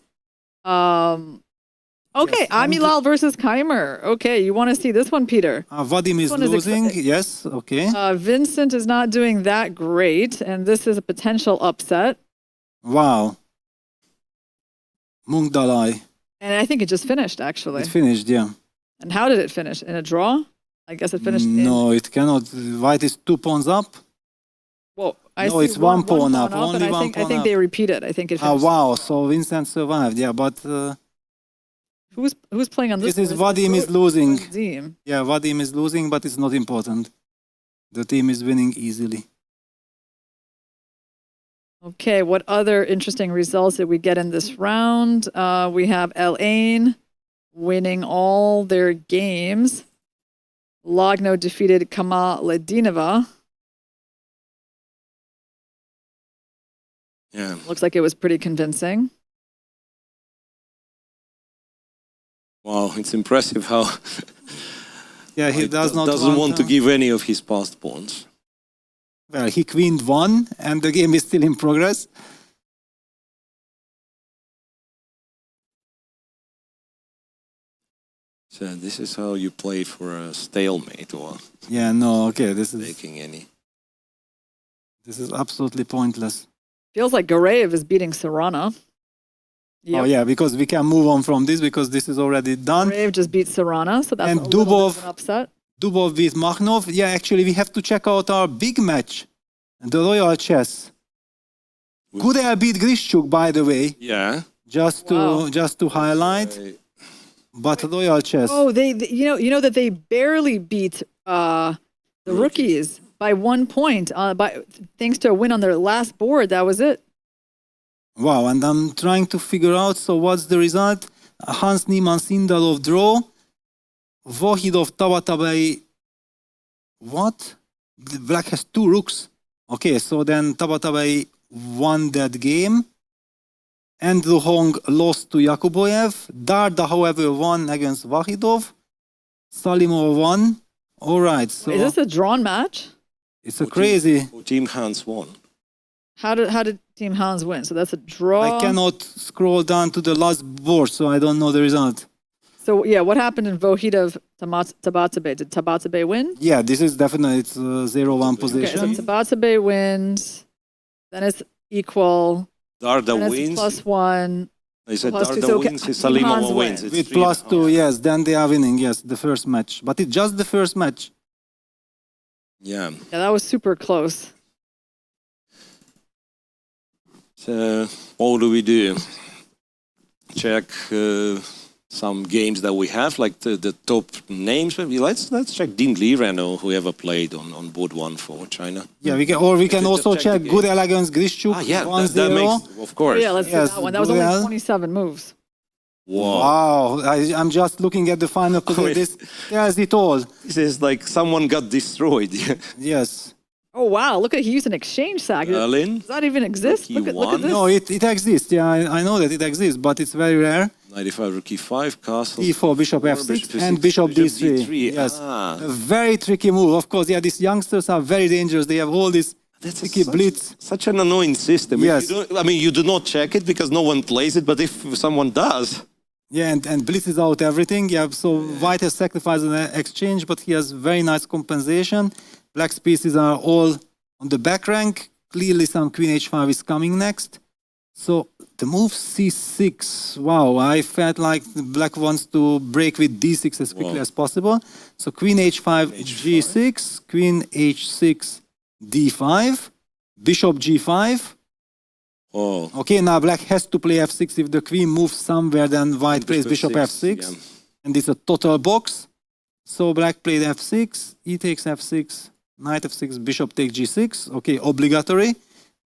Okay, Yes, Amilal versus Keimer. Okay, you want to see this one, Peter? Vadim is one is losing. exciting. Yes, okay. Vincent is not doing that great, and this is a potential upset. Wow. Mungdalai. And I think it just finished, actually. It finished, yeah. And how did it finish? In a draw? I guess it finished in... No, it cannot. White is 2 pawns up. Well, No, see it's one pawn up. and Only one I pawn think up. they repeated. I think it Ah, finished. wow. So Vincent survived. Yeah, but Who's playing on this? this is one? Vadim is losing. Vadim. Yeah, Vadim is losing, but it's not important. The team is winning easily. Okay, what other interesting results did we get in this round? We have El-Ain winning all their games. Logno defeated Kamaledinova. Yeah. Looks like it was pretty convincing. Wow, it's impressive how Yeah, he doesn't want to give any of his passed pawns. Well, he queened 1, and the game is still in progress. So this is how you play for a stalemate or Yeah, no, okay, this taking any. is absolutely pointless. Feels like Gurel is beating Serrana. Oh yeah, because we can move on from this because this is already done. Gurel just beat Serrana, so that's And a little bit Dubov- of an upset. Dubov with Magnus. Yeah, actually, we have to check out our big match, the Royal Chess. Gurel beat Grishchuk, by the way, Yeah. just to highlight. But Royal Chess. Oh, they you know that they barely beat the rookies by 1 point thanks to a win on their last board. That was it. Wow, and I'm trying to figure out, so what's the result? Hans Niemann Sindarov draw. Vohidov Tabatabai. What? The black has 2 rooks. Okay, so then Tabatabai won that game. Andrew Hong lost to Yakuboyev. Darda, however, won against Vahidov. Salimov won. All right, so Is this a drawn match? it's a crazy. Team Hans won. How did Team Hans win? So that's a draw. I cannot scroll down to the last board, so I don't know the result. So yeah, what happened in Vohidov Tabatabai? Did Tabatabai win? Yeah, this is definitely it's 0-1 Okay, position. so Tabatabai wins. Then it's equal. Darda Then it's wins. +1. I said plus two. Darda So wins, Team Salimova Hans wins. wins. It's With +2, 3.5. yes, then they are winning, yes, the first match. But it's just the first match. Yeah. Yeah, that was super close. So what do we do? Check some games that we have, like the top names. Maybe let's check Liren or whoever played on board 1 for China. Yeah, we can Just also check check the game. Gurel against Grishchuk, Ah, yeah, 1-0. that makes, of Oh, course. yeah, let's Yes, do that one. That was only Gurel. 27 moves. Wow. Wow, I'm just looking at the final position. Wait. This tells it all. This is like someone got destroyed. Yes. Oh wow! Look at he used an exchange sack. Berlin. Does that even exist? He Look at won. this. No, it exists. Yeah, I know that it exists, but it's very rare. 95 rook e5, castle. E4, bishop f6, and bishop d3. Yes. Ah, A very tricky move. Of course, yeah, these youngsters are very dangerous. They have all this that's tricky blitz. such an annoying system. If Yes. you don't, I mean, you do not check it because no one plays it, but if someone does, Yeah, and blitzes out everything. Yeah, so White has sacrificed an exchange, but he has very nice compensation. Black's pieces are all on the back rank. Clearly some queen h5 is coming next. So the move c6, wow, I felt like the black wants to break with d6 as quickly as possible. So queen h5, g6, queen h6, d5, bishop g5. oh, Okay, now black has to play f6. If the queen moves somewhere, then white plays bishop f6. yeah. And it's a total box. So black played f6, e takes f6, knight f6, bishop takes g6. Okay, obligatory.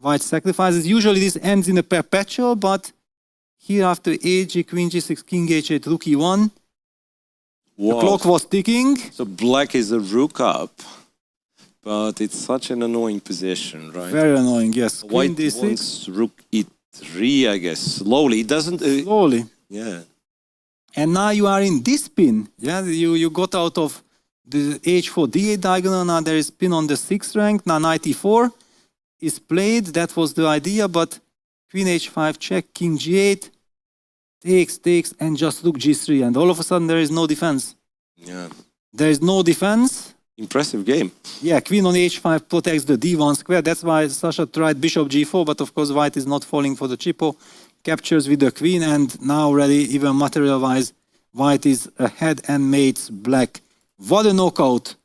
White sacrifices. Usually this ends in a perpetual, but here after a, g, queen g6, king h8, rook e1. The clock was ticking. So black is a rook up, but it's such an annoying position, right? Very annoying, yes. Queen White d6. wants rook e3, I guess. Slowly. It doesn't... Slowly. yeah. And now you are in this pin. Yeah, you got out of the h4 d8 diagonal. Now there is pin on the 6th rank. Now knight e4 is played. That was the idea, but queen h5 check, king g8, takes, and just rook g3. And all of a sudden there is no defense. Yeah. There is no defense. Impressive game. Yeah, queen on h5 protects the d1 square. That's why Sasha tried bishop g4, but of course white is not falling for the cheapo. Captures with the queen, and now already, even material-wise, white is ahead and mates black. What a knockout.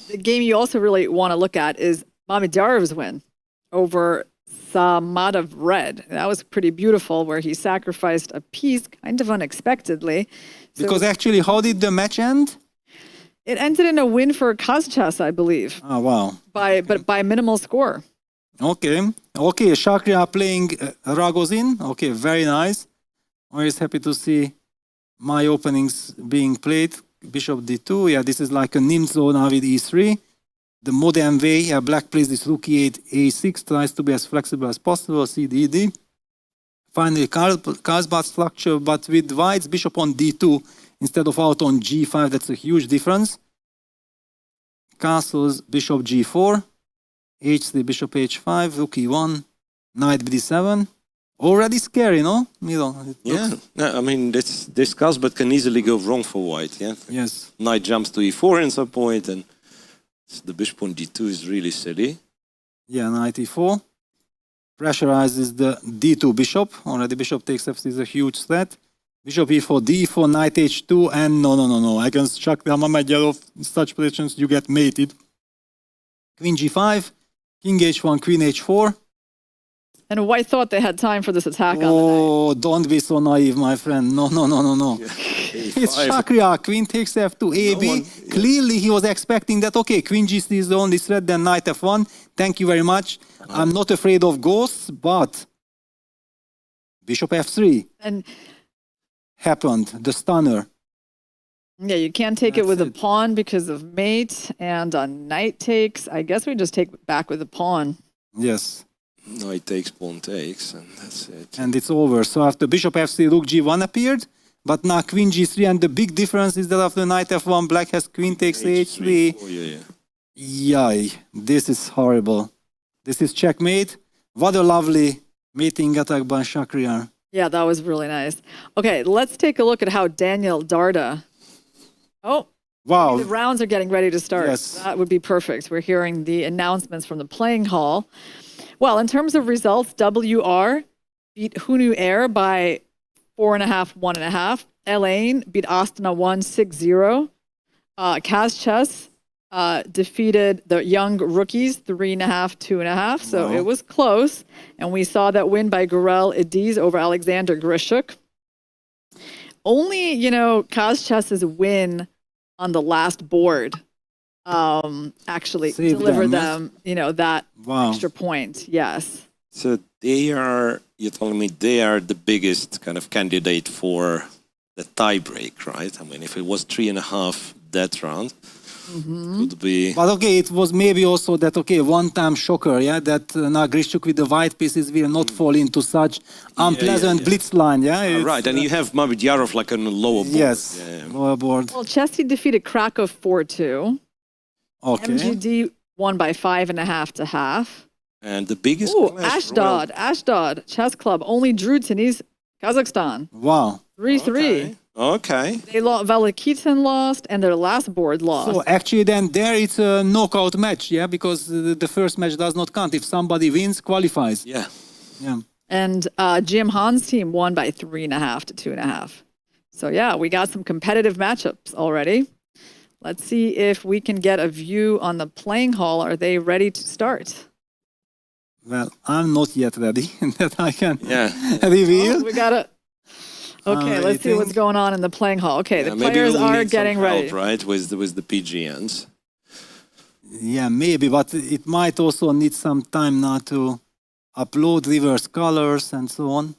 The game you also really want to look at is Mamedyarov's win over Azamat of red. That was pretty beautiful, where he sacrificed a piece kind of unexpectedly. So Because actually, how did the match end? it ended in a win for Kazchas, I believe, Oh, wow. but by minimal score. Okay, Shakria playing Ragozin. Okay, very nice. Always happy to see my openings being played. Bishop d2, yeah, this is like a Nimzo now with e3. The modern way, yeah, black plays this rook e8, a6, tries to be as flexible as possible, c d d. Finally, Carlsen structure, but with white's bishop on d2 instead of out on g5, that's a huge difference. Castles, bishop g4. h3, bishop h5, rook e1, knight b7. Already scary, no? Milo? Yeah. No, I mean, it's discussed, but can easily go wrong for white, yeah? Yes. Knight jumps to e4 in some point, and the bishop on d2 is really silly. Yeah, knight e4. Pressurizes the d2 bishop. Already bishop takes f is a huge threat. Bishop e4, d4, knight h2, and no. Against Shakria Mamedjarov, in such positions, you get mated. Queen g5, king h1, queen h4. And white thought they had time for this attack on the night. Oh, don't be so naive, my friend. No. It's Shakria. Queen takes f2, ab. Clearly, he was expecting that, okay, queen g3 is the only threat, then knight f1. Thank you very much. I'm not afraid of ghosts, but bishop f3 And happened, the stunner. yeah, you can't take it with a pawn because of mate, and a knight takes. I guess we just take it back with a pawn. Yes, Knight takes, pawn takes, and that's it. and it's over. So after bishop f3, rook g1 appeared, but now queen g3, and the big difference is that after knight f1, black has queen takes h3. Oh, yeah. Yay, this is horrible. This is checkmate. What a lovely mating attack by Shakria. Yeah, that was really nice. Okay, let's take a look at how Daniil Darda. Oh, Wow. the rounds are getting ready to start. Yes. That would be perfect. We're hearing the announcements from the playing hall. Well, in terms of results, WR beat Hunu Air by 4.5, 1.5. Elaine beat Astana 1-6-0. Kazchas defeated the young rookies 3.5, 2.5. So it was close. And we saw that win by Gurel Ediz over Alexander Grishuk. Only, Kazchas's win on the last board actually Saved delivered them, them, that Wow. extra point. Yes. So you're telling me they are the biggest kind of candidate for the tie-break, right? I mean, if it was 3.5 that round, could be... But okay, it was maybe also that, okay, one-time shocker, yeah, that now Grishuk with the white pieces will not fall into such unpleasant blitz line, yeah? It's, right, and you have Mamedjarov like on a lower board. Yes, Yeah. lower board. Well, Chesty defeated Krakow 4-2. Okay. MGD won by 5.5 to half. And the biggest... Ooh, clash, Ashdod Chess Club only drew Tunis, Kazakhstan. Wow. 3-3. Okay. They lost, Velikitin lost, and their last board lost. So actually then there it's a knockout match, yeah, because the first match does not count. If somebody wins, qualifies. Yeah. Yeah. And Jim Han's team won by 3.5 to 2.5. So yeah, we got some competitive matchups already. Let's see if we can get a view on the playing hall. Are they ready to start? Well, I'm not yet ready that I can Yeah. reveal. We got it. Okay, let's see what's going on in the playing hall. Okay, the Maybe players we'll are need some getting ready. help, right, with the PGNs. Yeah, maybe, but it might also need some time now to upload reverse colors and so on.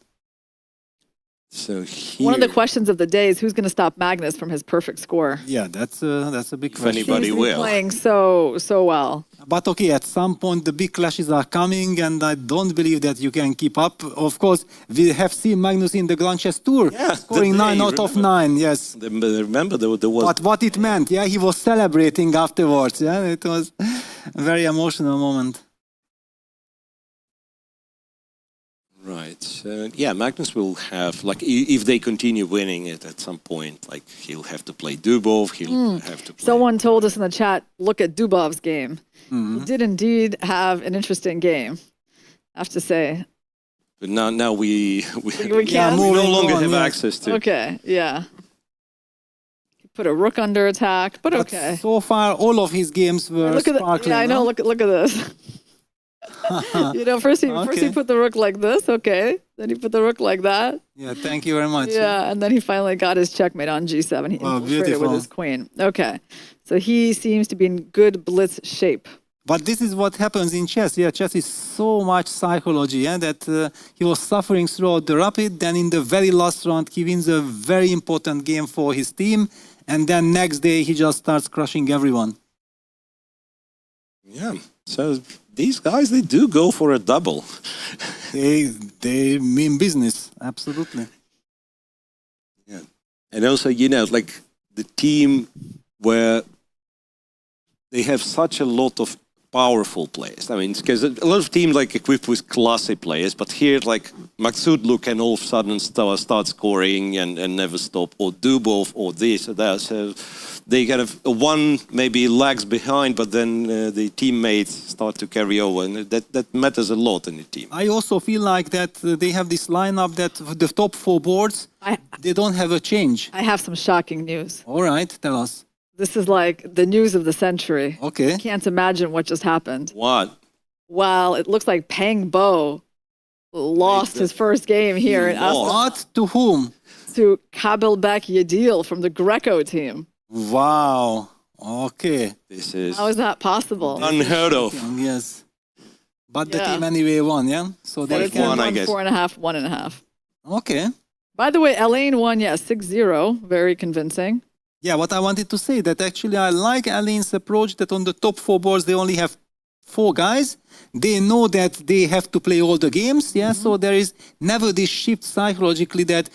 So here, One of the questions of the day is who's going to stop Magnus from his perfect score? Yeah, that's a big if question. anybody Seems to be will. playing so well. But okay, at some point the big clashes are coming, and I don't believe that you can keep up. Of course, we have seen Magnus in the Grand Chess Tour scoring the 9 day, out of remember? 9. Yes. Remember, there was... But what it meant, yeah, he was celebrating afterwards. Yeah, it was a very emotional moment. Right. So, yeah, Magnus will have, like, if they continue winning it at some point, like, he'll have to play Dubov, he'll have to play... Someone told us in the chat, look at Dubov's game. He did indeed have an interesting game, I have to say. But now we We Yeah, can't. no moving longer on, have yeah. access to... Okay, yeah. Put a rook under attack, but But okay. so far, all of his games were Look at sparkling. yeah, I know. huh? Look at this. You know, first he Okay. put the rook like this, okay. Then he put the rook like that. Yeah, thank you very much. Yeah, and then he finally got his checkmate on g7. He Oh, infiltrated with beautiful. his queen. Okay, so he seems to be in good blitz shape. But this is what happens in chess. Yeah, chess is so much psychology, yeah, that he was suffering throughout the rapid. Then in the very last round, he wins a very important game for his team. And then next day, he just starts crushing everyone. Yeah, so these guys, they do go for a double. They mean business, absolutely. Yeah. And also, you know, like the team where they have such a lot of powerful players. I mean, because a lot of teams like equipped with classy players, but here like Maksutlu can all of a sudden start scoring and never stop, or Dubov or this or that. So they kind of one maybe lags behind, but then the teammates start to carry over, and that matters a lot in the team. I also feel like that they have this lineup that the top 4 boards, they don't have a change. I have some shocking news. All right, tell us. This is like the news of the century. Okay. I can't imagine what just happened. What? Well, it looks like Peng Bo lost his first game here in Azamat What? To whom? to Kabelbek Yedil from the Greco team. Wow. Okay. This is How is that possible? unheard of. Yes. But the Yeah. team anyway won, yeah? So But they it's can... one, I won guess. 4.5, 1.5. Okay. By the way, Elaine won, 6-0. Very convincing. Yeah, what I wanted to say, that actually I like Aline's approach that on the top 4 boards they only have 4 guys. They know that they have to play all the games, yeah? So there is never this shift psychologically that,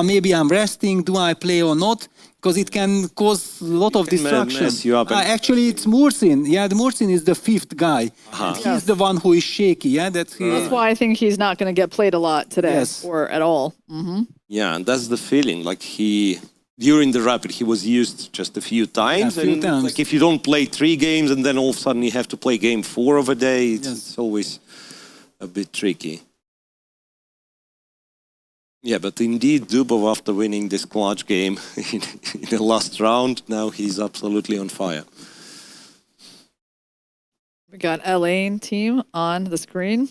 maybe I'm resting, do I play or not? Because it can cause a lot of can distraction. mess you up and- Actually, it's Mursin. Yeah, the Mursin is the 5th guy. And he's the one who is shaky, yeah? That's why I think he's not going to get played a lot today Yes. or at all. Yeah, and that's the feeling. Like during the rapid, he was used just a few times. Yeah, a few and times. Like if you don't play 3 games and then all of a sudden you have to play game 4 of a day, it's always a bit tricky. Yeah, but indeed, Dubov, after winning this clutch game in the last round, now he's absolutely on fire. We got Elaine team on the screen.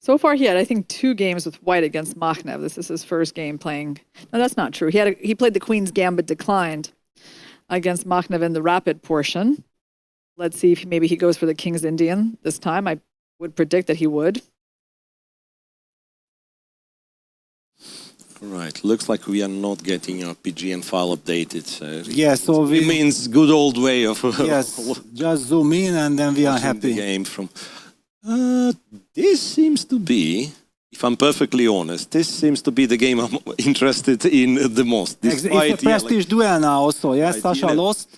So far, he had, I think, 2 games with white against Makhnev. This is his first game playing. No, that's not true. He played the Queen's Gambit declined against Makhnev in the rapid portion. Let's see if maybe he goes for the King's Indian this time. I would predict that he would. Right, looks like we are not getting our PGN file updated. So Yeah, so it means good old way of Yes, just zoom in and then we are watching the happy. game from. This seems to be, if I'm perfectly honest, this seems to be the game I'm interested in the most. It's Despite, a prestige duel now also, yeah? Right, Sasha you know. lost.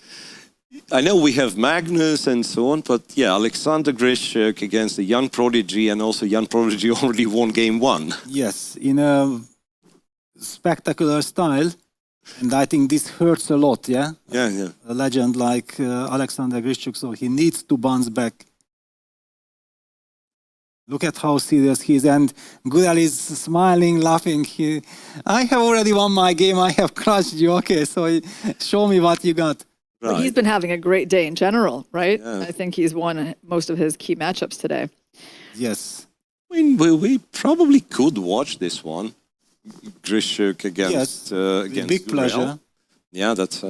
I know we have Magnus and so on, but yeah, Alexander Grishuk against the young prodigy, and also young prodigy already won game 1. Yes, in a spectacular style. And I think this hurts a lot, yeah? Yeah. A legend like Alexander Grishuk, so he needs to bounce back. Look at how serious he is, and Gurel is smiling, laughing. I have already won my game, I have crushed you. Okay, so show me what you got. But he's been having a great day in general, right? Yeah. I think he's won most of his key matchups today. Yes. I mean, we probably could watch this one. Grishuk against against big Gurel. pleasure. Yeah, that's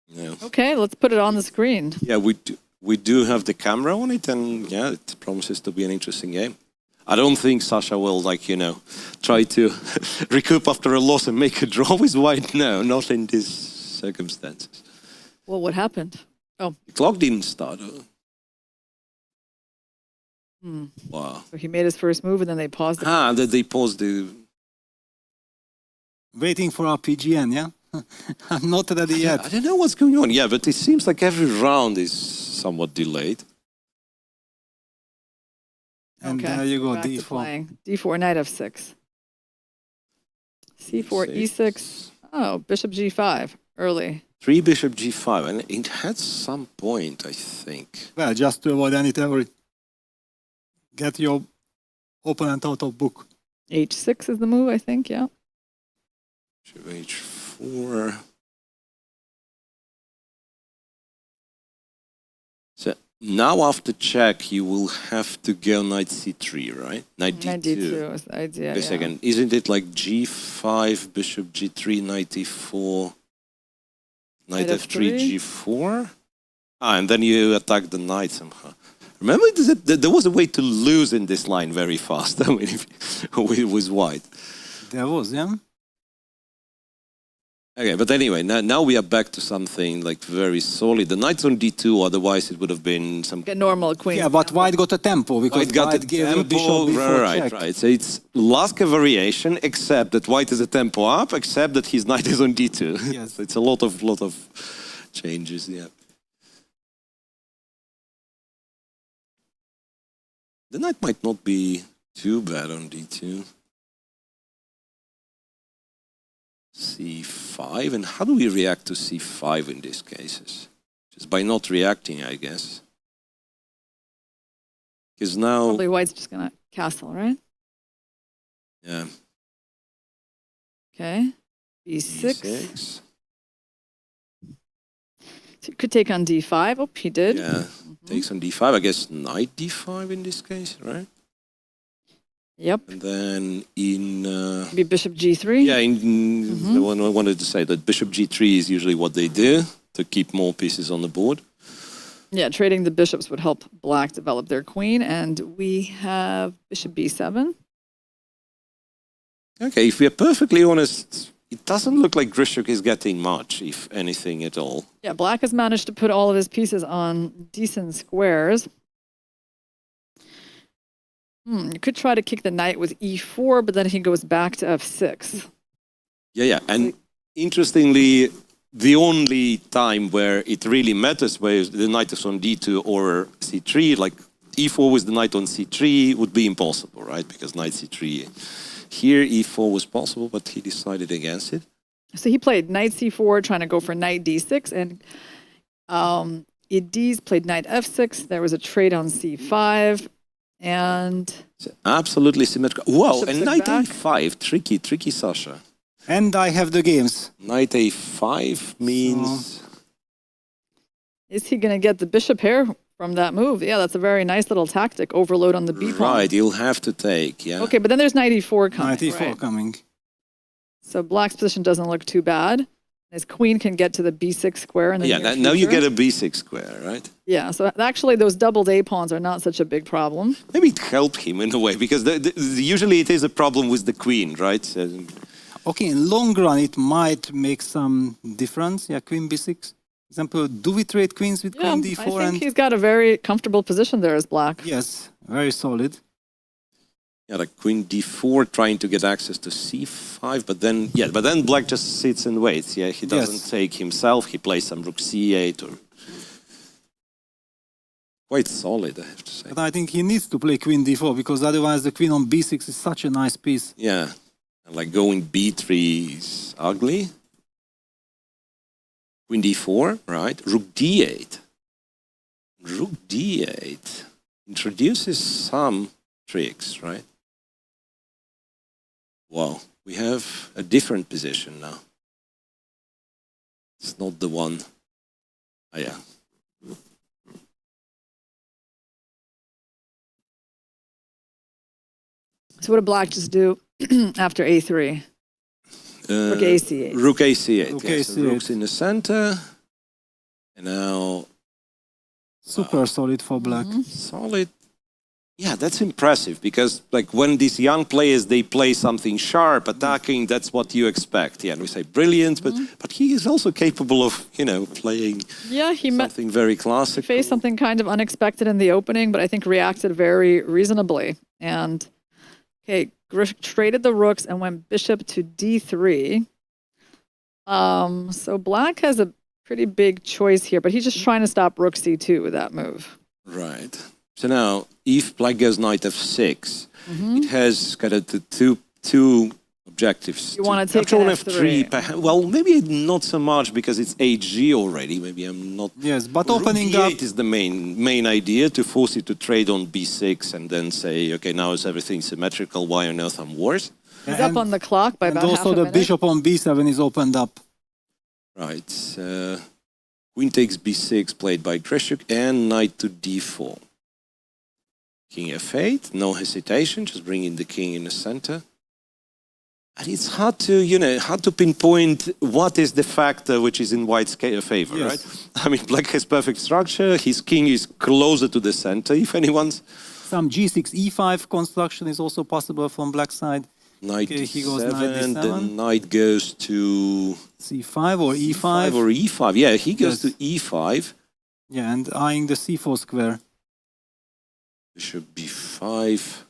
yeah. Okay, let's put it on the screen. Yeah, we do have the camera on it, and yeah, it promises to be an interesting game. I don't think Sasha will, like, you know, try to recoup after a loss and make a draw with white. No, not in these circumstances. Well, what happened? Oh. The clock didn't start. Wow. So he made his first move and then they paused it. Ah, they paused the... Waiting for our PGN, yeah? I'm not ready yet. I don't know what's going on. Yeah, but it seems like every round is somewhat delayed. And Okay, there you go, back to D4. playing. D4, knight f6. C4, E6. Oh, bishop G5, early. 3 bishop G5, and it had some point, I think. Well, just to avoid any terror, get your opponent out of book. H6 is the move, I think, yeah. Bishop H4. So now after check, you will have to go knight C3, right? Knight D2. Knight D2 is the idea, Wait a second, isn't it like G5, bishop G3, knight E4, knight F3, G4? Ah, and then you attack the knight somehow. Remember, there was a way to lose in this line very fast. I mean, it was white. There was, yeah? Okay, but anyway, now we are back to something like very solid. The knight's on D2, otherwise it would have been some... A normal queen. Yeah, but white got a tempo because white gave a bishop before check. Right. So it's Laska variation, except that white is a tempo up, except that his knight is on D2. Yes. So it's a lot of changes, yeah. The knight might not be too bad on D2. C5, and how do we react to C5 in these cases? Just by not reacting, I guess. Because now... Probably white's just going to castle, right? Yeah. Okay. B6. E6. So you could take on D5. Oh, he did. Yeah. Takes on D5. I guess knight D5 in this case, right? Yep. And then in... Maybe bishop G3. Yeah, I wanted to say that bishop G3 is usually what they do to keep more pieces on the board. Yeah, trading the bishops would help black develop their queen. And we have bishop B7. Okay, if we are perfectly honest, it doesn't look like Grishuk is getting much, if anything at all. Yeah, black has managed to put all of his pieces on decent squares. You could try to kick the knight with E4, but then he goes back to F6. Yeah. And interestingly, the only time where it really matters, where the knight is on D2 or C3, like E4 with the knight on C3 would be impossible, right? Because knight C3. Here, E4 was possible, but he decided against it. So he played knight C4, trying to go for knight D6, and Ediz played knight F6. There was a trade on C5. And absolutely symmetrical. Wow, and knight back. A5, tricky, Sasha. And I have the games. Knight A5 means... Is he going to get the bishop here from that move? Yeah, that's a very nice little tactic. Overload on the B pawn. Right, you'll have to take, yeah. Okay, but then there's knight E4 coming. Knight E4 right? coming. So black's position doesn't look too bad. His queen can get to the B6 square. And now you get a B6 square, right? Yeah, so actually those doubled A pawns are not such a big problem. Maybe it helped him in a way, because usually it is a problem with the queen, right? Okay, in long run it might make some difference. Yeah, queen B6. Example, do we trade queens with queen D4? I think he's got a very comfortable position there as black. Yes, very solid. Yeah, like queen D4 trying to get access to C5, but then black just sits and waits. Yeah, he doesn't take himself. He plays some rook C8 or quite solid, I have to say. But I think he needs to play queen D4 because otherwise the queen on B6 is such a nice piece. Yeah, and like going B3 is ugly. Queen D4, right? Rook D8. Rook D8 introduces some tricks, right? Wow, we have a different position now. It's not the one. Oh, yeah. So what did black just do after A3? Rook AC8. Rook AC8. Rook yes. So AC8. rook's in the center. And now... Super solid for black. Solid. Yeah, that's impressive because like when these young players, they play something sharp, attacking, that's what you expect. Yeah, and we say brilliant, but he is also capable of, you know, playing something very classic. Faced something kind of unexpected in the opening, but I think reacted very reasonably. And okay, Krush traded the rooks and went bishop to d3. So black has a pretty big choice here, but he's just trying to stop rook c2 with that move. Right. So now, if black goes knight f6, it has kind of the two objectives. You want to take on f3. Well, maybe not so much because it's hg already. Maybe I'm not. Yes, but Rook opening d8 up is the main idea, to force it to trade on b6 and then say, okay, now is everything symmetrical? Why on earth I'm worse? He's up on the clock by about and half also a the minute. bishop on b7 is opened up. Right. Queen takes b6 played by Krush and knight to d4. King f8, no hesitation, just bringing the king in the center. And it's hard to, you know, hard to pinpoint what is the factor which is in white's favor, Yes. right? I mean, black has perfect structure, his king is closer to the center, if anyone's. Some g6, e5 construction is also possible from black side. Knight Okay, he goes d7, knight d7. the knight goes to c5 or e5. e5 or e5. Yeah, he goes Yes. to e5. Yeah, and eyeing the c4 square. Bishop b5.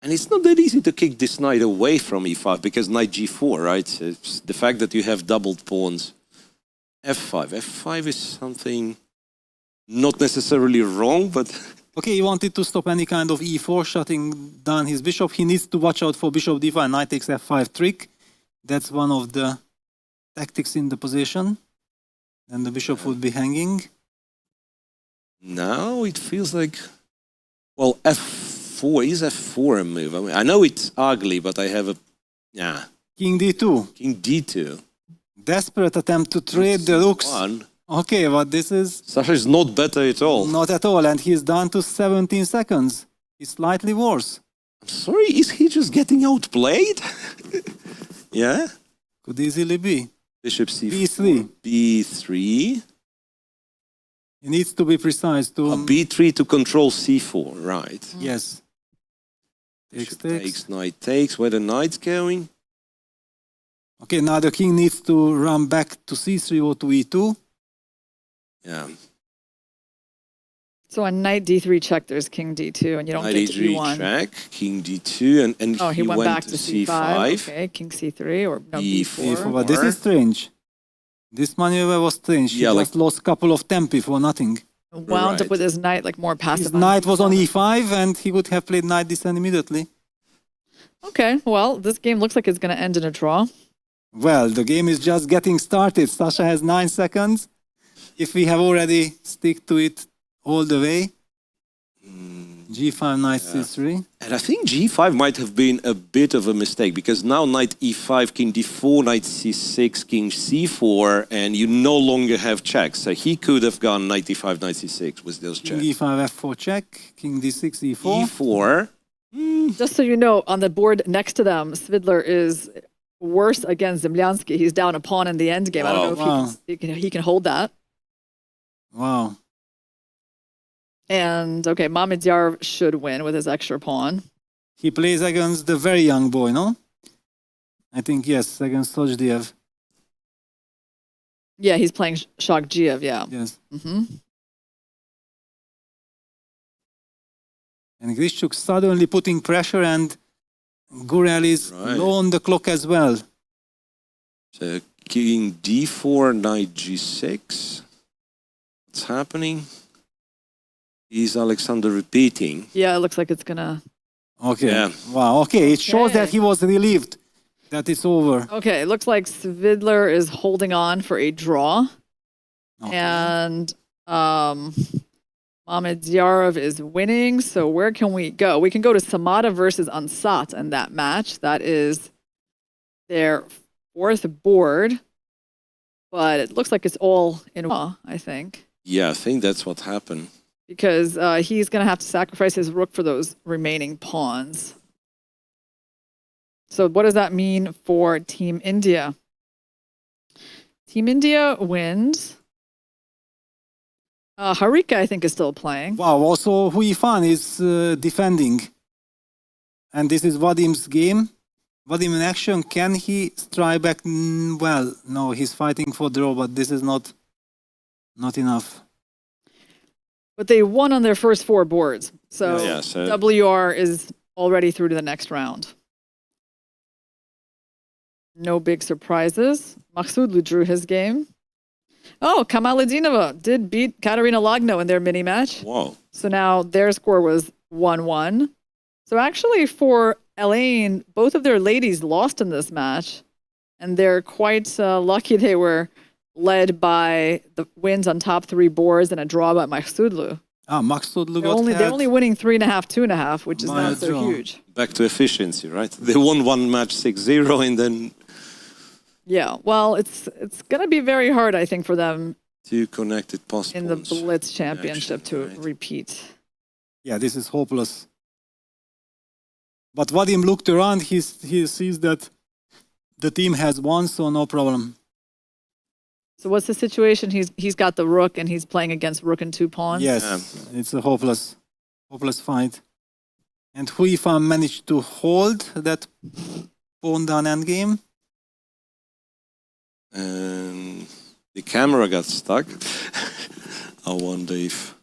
And it's not that easy to kick this knight away from e5 because knight g4, right? So it's the fact that you have doubled pawns. f5. f5 is something not necessarily wrong, but... Okay, he wanted to stop any kind of e4, shutting down his bishop. He needs to watch out for bishop d5, knight takes f5 trick. That's one of the tactics in the position. Then the bishop would be hanging. Now it feels like... Well, f4, is f4 a move? I mean, I know it's ugly, but I have a... Yeah. King d2. King d2. Desperate attempt to trade the rooks. One. Okay, but this is Sasha is not better at all. not at all, and he's down to 17 seconds. He's slightly worse. I'm sorry, is he just getting outplayed? Yeah? Could easily be. Bishop c4. b3. b3. He needs to be precise to... b3 to control c4, right. Yes. Takes, Bishop takes, knight takes. Where the knight's going? Okay, now the king needs to run back to c3 or to e2. Yeah. So on knight d3 check, there's king d2, and you don't Knight get to e3 e1. check, king d2, and Oh, he went back to c5. c5. Okay, king c3 or no, E4. b4. But this is strange. This maneuver was strange. Yeah, he like- just lost a couple of tempi for nothing. Wound up Right. with his knight like more passive. His knight was on e5 and he would have played knight d7 immediately. Okay, well, this game looks like it's going to end in a draw. Well, the game is just getting started. Sasha has 9 seconds. If we have already stick to it all the way. g5, knight c3. And I think g5 might have been a bit of a mistake because now knight e5, king d4, knight c6, king c4, and you no longer have checks. So he could have gone knight e5, knight c6 with those King checks. e5, f4 check. King d6, e4. e4. Just so you know, on the board next to them, Svidler is worse against Zemlyansky. He's down a pawn in the endgame. I don't know Wow. if he can hold that. Wow. And okay, Mamedyarov should win with his extra pawn. He plays against the very young boy, no? I think, yes, against Shogdzhiev. Yeah, he's playing Shogdzhiev, yeah. Yes. hmm And Grishchuk suddenly putting pressure and Gurel is Right. low on the clock as well. So king d4, knight g6. What's happening? Is Alexander repeating? Yeah, it looks like it's gonna... Okay. Yeah. Wow. Okay. It shows Okay. that he was relieved that it's over. Okay, it looks like Svidler is holding on for a draw. Okay. And Mamedyarov is winning. So where can we go? We can go to Samata versus Ansat in that match. That is their fourth board. But it looks like it's all in draw, I think. Yeah, I think that's what happened. Because he's going to have to sacrifice his rook for those remaining pawns. So what does that mean for Team India? Team India wins. Harika, I think, is still playing. Wow, also Hui Fan is defending. And this is Vadim's game. Vadim in action, can he strike back? Well, no, he's fighting for draw, but this is not enough. But they won on their first 4 boards. So, Yeah, so- WR is already through to the next round. No big surprises. Makhsoodlu drew his game. Oh, Kamaladinova did beat Katerina Lagno in their mini match. Wow. So now their score was 1-1. So actually for Elaine, both of their ladies lost in this match. And they're quite lucky they were led by the wins on top 3 boards and a draw by Makhsoodlu. Makhsoodlu They're only winning 3.5, 2.5, which is not so draw. huge. Back to efficiency, right? They won one match 6-0 and then Yeah, well, it's going to be very hard, I think, for them 2 connected post in the points. Blitz championship to right. repeat. Yeah, this is hopeless. But Vadim looked around, he sees that the team has won, so no problem. So what's the situation? He's got the rook and he's playing against rook and 2 pawns. Yes, it's a hopeless fight. And Hui Fan managed to hold that pawn down endgame. And the camera got stuck. I wonder if...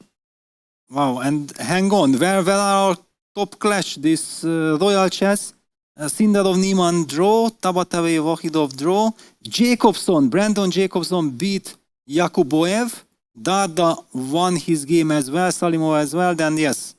Wow, and hang on, where are our top clash? This Royal Chess, Sindarov Niemann draw, Tabatave Wahidov draw, Brandon Jacobson beat Yakuboev, Dada won his game as well, Salimov as well, then yes.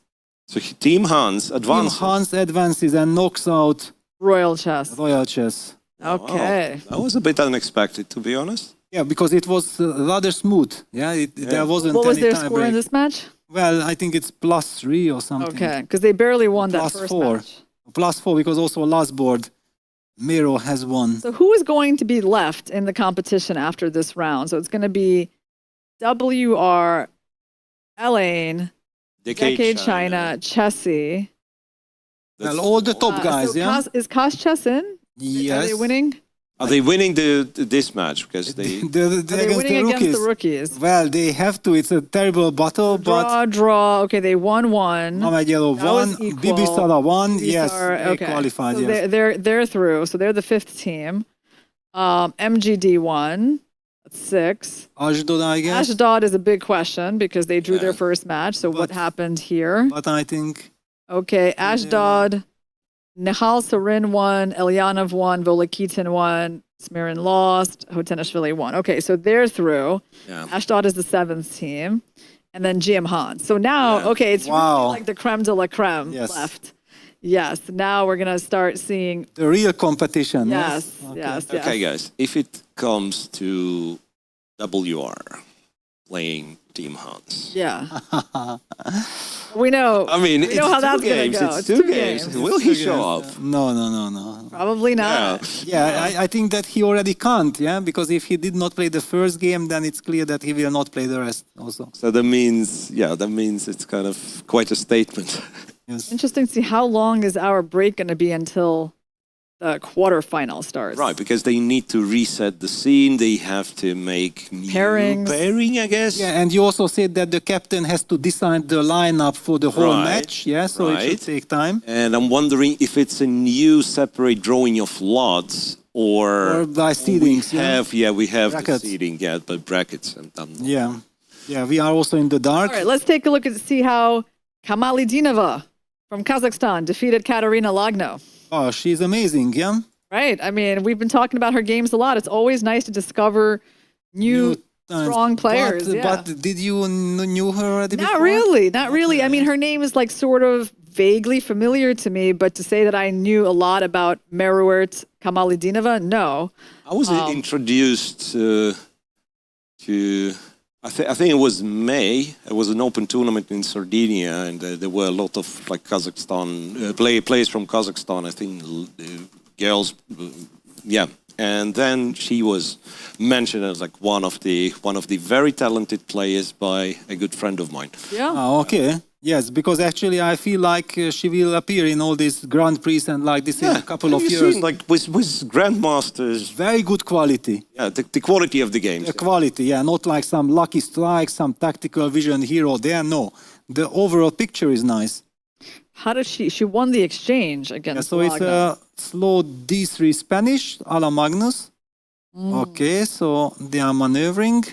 So Team Hans advances. Team Hans advances and knocks out Royal Chess. Royal Chess. Okay. Wow. That was a bit unexpected, to be honest. Yeah, because it was rather smooth. Yeah, there wasn't What was any their tie score in break. this match? Well, I think it's +3 or something. Okay, because they barely won that Plus first 4. match. +4 because also last board, Miro has won. So who is going to be left in the competition after this round? So it's going to be WR, Elaine, Decade China, Chessy. Well, all the top guys, so yeah? Is Kosh Chess in? Yes. Are they winning? Are they winning this match? Because they... Are they winning against the rookies? Well, they have to. It's a terrible battle, but Draw. Okay, they won 1. Mamedjelov That won, was equal. Bibisara won. Yes, Bibisara, they okay. qualified. So Yes. they're through. So they're the 5th team. MGD won. That's 6. Ashdod, I guess. Ashdod is a big question because they drew their first match. So what happened here? But I think Okay, Ashdod, Nihal Sarin won, Elyanov won, Volikitin won, Smirin lost, Hotenashvili won. Okay, so they're through. Yeah. Ashdod is the 7th team. And then GM Han. So now, okay, it's Wow. really like the creme de la creme Yes. left. Yes, now we're going to start seeing. the real competition. Yes, yes, yes. Okay, guys. If it comes to WR playing Team Hans. Yeah. We know. I mean, we it's know how 2 that's games. going to go. It's 2 games. Will he show up? No. Probably not. Yeah, I think that he already can't, yeah? Because if he did not play the first game, then it's clear that he will not play the rest also. So that means it's kind of quite a statement. Yes. Interesting to see how long is our break going to be until the quarterfinal starts. Right, because they need to reset the scene. They have to make new pairing, I guess. Yeah, and you also said that the captain has to decide the lineup for the whole Right, match, yeah? So it should take time. And I'm wondering if it's a new separate drawing of lots or by seedings, we have brackets. the seeding, but brackets and done. Yeah, we are also in the dark. All right, let's take a look and see how Kamalidinova from Kazakhstan defeated Katerina Lagno. Oh, she's amazing, yeah? Right. I mean, we've been talking about her games a lot. It's always nice to discover new strong players. But did you knew her already before? Not really. Not really. I mean, her name is like sort of vaguely familiar to me, but to say that I knew a lot about Meruert Kamalidinova, no. I was introduced to I think it was May. It was an open tournament in Sardinia, and there were a lot of like Kazakhstan players from Kazakhstan. I think girls, And then she was mentioned as like one of the very talented players by a good friend of mine. Yeah. Oh, okay. Yes, because actually I feel like she will appear in all these Grand Prix and like this in a couple of Have you years. seen, like with grandmasters, Very good quality. yeah, the quality of the games. The quality, yeah, not like some lucky strike, some tactical vision here or there. No, the overall picture is nice. How does she won the exchange Yeah, against so it's Laga. a slow D3 Spanish, a la Magnus. Okay, so they are maneuvering.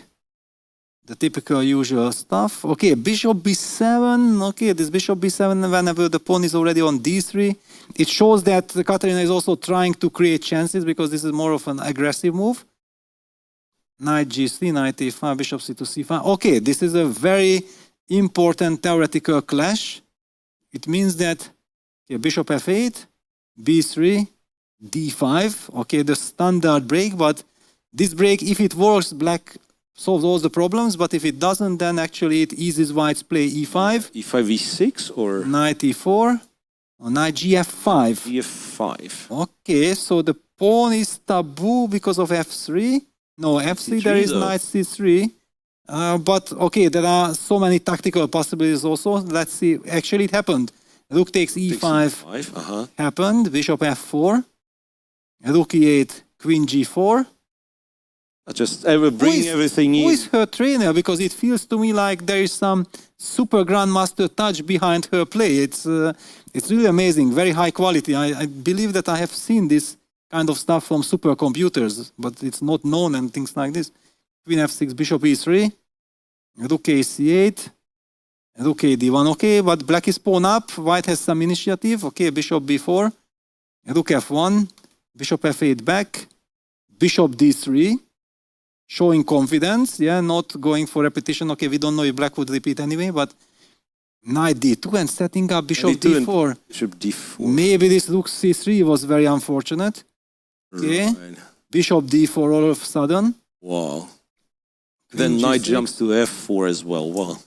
The typical usual stuff. Okay, bishop b7. Okay, this bishop b7 whenever the pawn is already on d3. It shows that Katerina is also trying to create chances because this is more of an aggressive move. Knight g3, knight a5, bishop c to c5. Okay, this is a very important theoretical clash. It means that okay, bishop f8, b3, d5. Okay, the standard break, but this break, if it works, black solves all the problems, but if it doesn't, then actually it eases white's play e5. e5, e6 or Knight e4, or knight gf5. e5. Okay, so the pawn is taboo because of f3. No, f3 there is though. knight c3. But okay, there are so many tactical possibilities also. Let's see. Actually, it happened. Rook takes e5 happened. Bishop f4. Rook e8, queen g4. Just bring everything Who in. is her trainer? Because it feels to me like there is some super grandmaster touch behind her play. It's really amazing, very high quality. I believe that I have seen this kind of stuff from supercomputers, but it's not known and things like this. Queen f6, bishop e3, rook a c8, rook a d1. Okay, but black is pawn up. White has some initiative. Okay, bishop b4, rook f1, bishop f8 back, bishop d3. Showing confidence, yeah, not going for repetition. Okay, we don't know if black would repeat anyway, but knight d2 and setting up bishop d4. Bishop d4. Maybe this rook c3 was very unfortunate. Okay, Right. bishop d4 all of a sudden. Wow. Queen Then knight g6. jumps to f4 as well. Wow.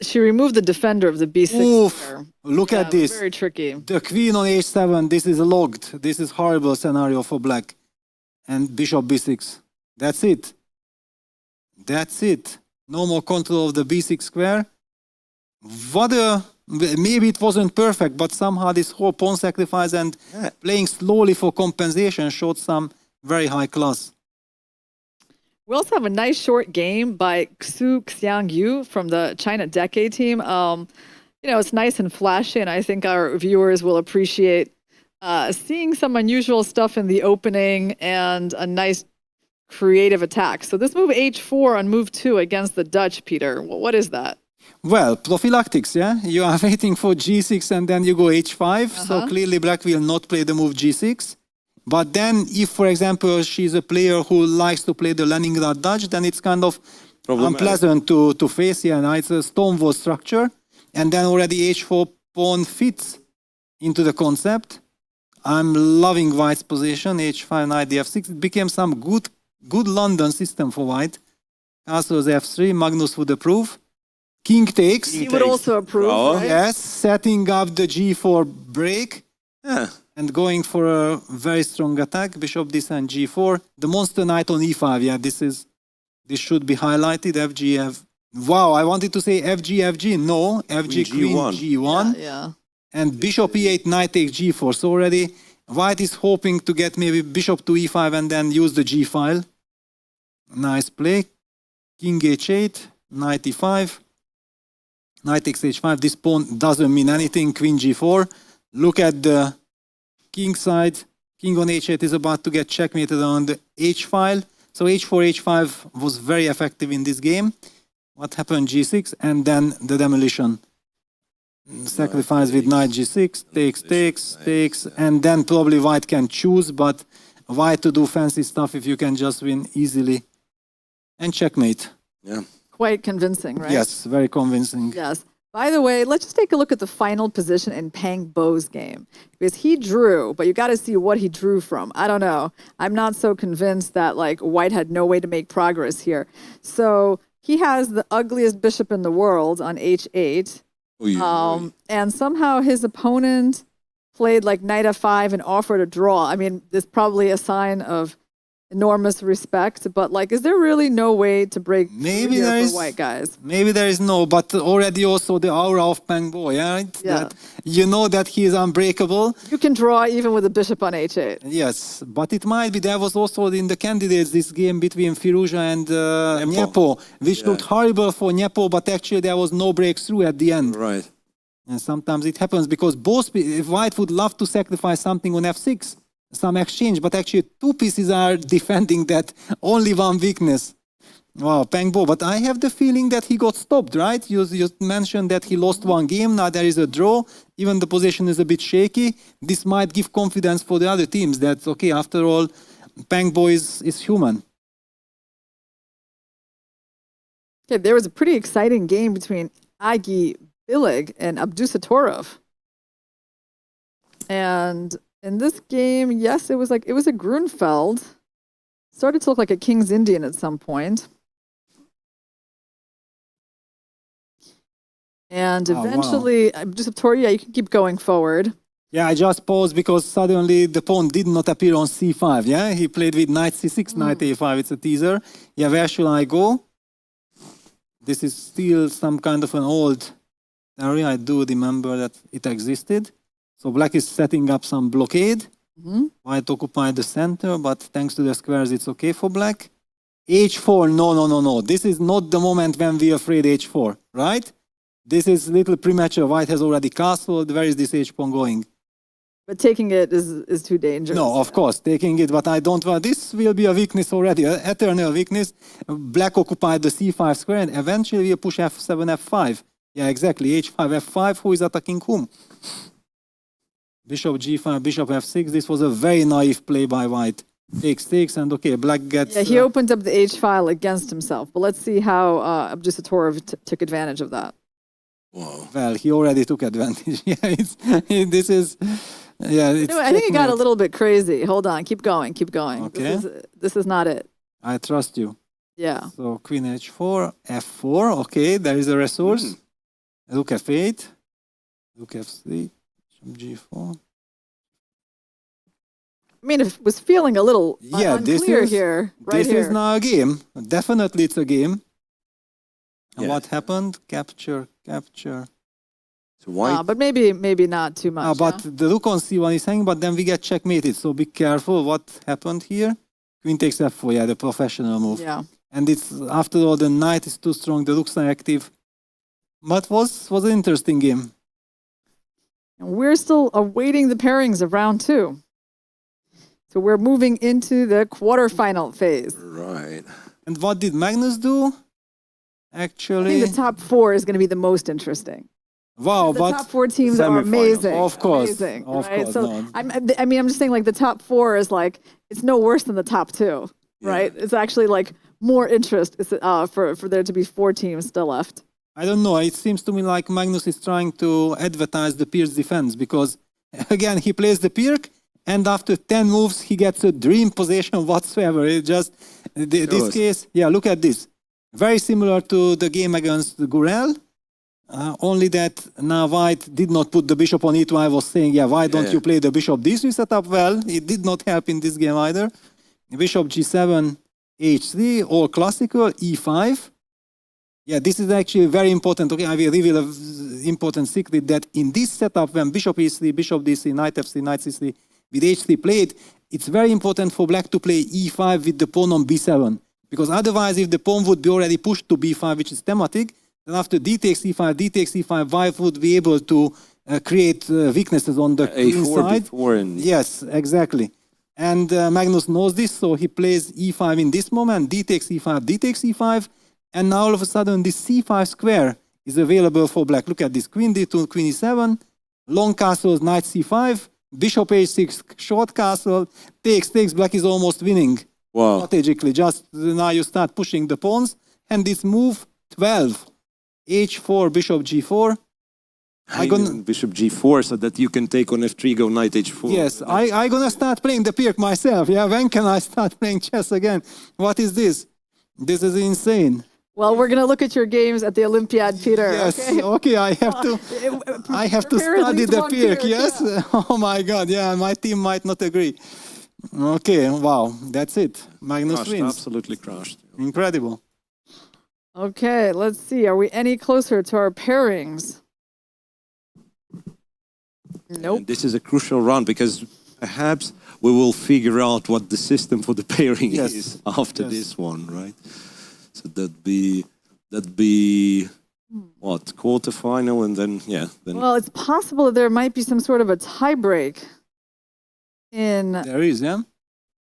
She removed the defender of the b6 Oof, square. look Yeah, at this. Very tricky. The queen on h7, this is logged. This is horrible scenario for black. And bishop b6. That's it. That's it. No more control of the b6 square. Maybe it wasn't perfect, but somehow this whole pawn sacrifice and playing slowly for compensation showed some very high class. We also have a nice short game by Xu Xiangyu from the China Decade team. It's nice and flashy, and I think our viewers will appreciate seeing some unusual stuff in the opening and a nice creative attack. So this move h4 on move 2 against the Dutch, Peter. What is that? Well, prophylactics, yeah? You are waiting for g6 and then you go h5. So clearly black will not play the move g6. But then if, for example, she's a player who likes to play the Leningrad Dutch, then it's kind of unpleasant to face. Yeah, it's a stone wall structure. And then already h4 pawn fits into the concept. I'm loving white's position, h5, knight df6. It became some good London system for white. Castles f3, Magnus would approve. King takes. He would also approve, right? Yes, setting up the g4 break. Yeah. And going for a very strong attack. Bishop d7, g4. The monster knight on e5. Yeah, this should be highlighted. FG, wow, I wanted to say FG, FG. No, FG, queen, g1. Yeah. And bishop e8, knight takes g4. So already white is hoping to get maybe bishop to e5 and then use the g file. Nice play. King h8, knight e5. Knight takes h5. This pawn doesn't mean anything. Queen g4. Look at the king side. King on h8 is about to get checkmated on the h file. So h4, h5 was very effective in this game. What happened? G6 and then the demolition. Sacrifice with knight g6, takes, and then probably white can choose, but white to do fancy stuff if you can just win easily. And checkmate. Yeah. Quite convincing, right? Yes, very convincing. Yes. By the way, let's just take a look at the final position in Pang Bo's game. Because he drew, but you got to see what he drew from. I don't know. I'm not so convinced that white had no way to make progress here. So he has the ugliest bishop in the world on h8. And somehow his opponent played knight f5 and offered a draw. I mean, this is probably a sign of enormous respect, but like, is there really no way to break Maybe through there here is. for white guys? Maybe there is no, but already also the aura of Peng Bo, yeah, right? Yeah. That you know that he is unbreakable. You can draw even with a bishop on h8. Yes, but it might be there was also in the candidates this game between Firouzja and Nepo, which looked horrible for Nepo, but actually there was no breakthrough at the end. Right. And sometimes it happens because if White would love to sacrifice something on f6, some exchange, but actually two pieces are defending that only one weakness. Wow, Peng Bo, but I have the feeling that he got stopped, right? You mentioned that he lost one game, now there is a draw, even the position is a bit shaky. This might give confidence for the other teams that, okay, after all, Peng Bo is human. Okay, there was a pretty exciting game between Agi Bilig and Abdusattorov. And in this game, yes, it was a Grunfeld. Started to look like a King's Indian at some point. And eventually, Abdusattorov, yeah, you can keep going forward. Yeah, I just paused because suddenly the pawn did not appear on c5, yeah? He played with knight c6, knight a5, it's a teaser. Yeah, where should I go? This is still some kind of an old area. I do remember that it existed. So black is setting up some blockade. White occupied the center, but thanks to the squares, it's okay for black. h4, no. This is not the moment when we are afraid h4, right? This is little premature. White has already castled. Where is this h-pawn going? But taking it is too dangerous. No, of course, taking it, but I don't want. This will be a weakness already, an eternal weakness. Black occupied the c5 square, and eventually we'll push f7, f5. Yeah, exactly. h5, f5. Who is attacking whom? Bishop g5, bishop f6. This was a very naive play by White. Takes, and okay, black gets. Yeah, he opened up the h file against himself. But let's see how Abdusattorov took advantage of that. Wow. Well, he already took advantage. Yeah, this is. Yeah, it's I think it got a checkmate. little bit crazy. Hold on, keep going. Okay. This is not it. I trust you. Yeah. So queen h4, f4. Okay, there is a resource. Rook f8, rook f3, g4. I mean, it was feeling a little unclear here. This is now a game. Definitely, it's a game. And what happened? Capture. So White. But maybe not too much. But the rook on c1 is hanging, but then we get checkmated. So be careful. What happened here? Queen takes f4. Yeah, the professional move. Yeah. And it's after all, the knight is too strong. The rooks are active. But was an interesting game. And we're still awaiting the pairings of round 2. So we're moving into the quarterfinal phase. Right. And what did Magnus do? I Actually, think the top 4 is going to be the most interesting. wow, The but top 4 teams are Semifinals. amazing. Of course, Amazing, of right? course, So no. I'm just saying, like, the top 4 is like, it's no worse than the top 2, right? It's actually like more interest for there to be 4 teams still left. I don't know. It seems to me like Magnus is trying to advertise the Pirc defense because, again, he plays the Pirc, and after 10 moves, he gets a dream position whatsoever. It just, this case, yeah, look at this. Very similar to the game against Gurel, only that now White did not put the bishop on e2. I was saying, yeah, why don't you play the bishop d3 setup? Well, it did not help in this game either. Bishop g7, h3, all classical, e5. Yeah, this is actually very important. Okay, I will reveal an important secret that in this setup, when bishop e3, bishop d3, knight f3, knight c3, with h3 played, it's very important for black to play e5 with the pawn on b7. Because otherwise, if the pawn would be already pushed to b5, which is thematic, then after d takes e5, White would be able to create weaknesses on the queen side. before and Yes, exactly. And Magnus knows this, so he plays e5 in this moment, d takes e5, and now all of a sudden this c5 square is available for black. Look at this, queen d2, queen e7, long castles, knight c5, bishop h6, short castle, takes, black is almost winning. wow. Strategically, just now you start pushing the pawns, and this move 12, h4, bishop g4. Bishop g4 so that you can take on f3, go knight h4. Yes, I gonna start playing the Pirc myself. Yeah, when can I start playing chess again? What is this? This is insane. Well, we're going to look at your games at the Olympiad, Peter. Yes, Okay. I have to Prepare at study least the one Pirc. Pirc, Yes. yeah. Oh my God. Yeah, my team might not agree. Okay, wow, that's it. Magnus Crushed, wins. absolutely crushed. Incredible. Okay, let's see. Are we any closer to our pairings? Nope. And this is a crucial round because perhaps we will figure out what the system for the pairing Yes. is after Yes. this one, right? So that'd be what, quarterfinal, and then then Well, it's possible that there might be some sort of a tiebreak in There is, yeah?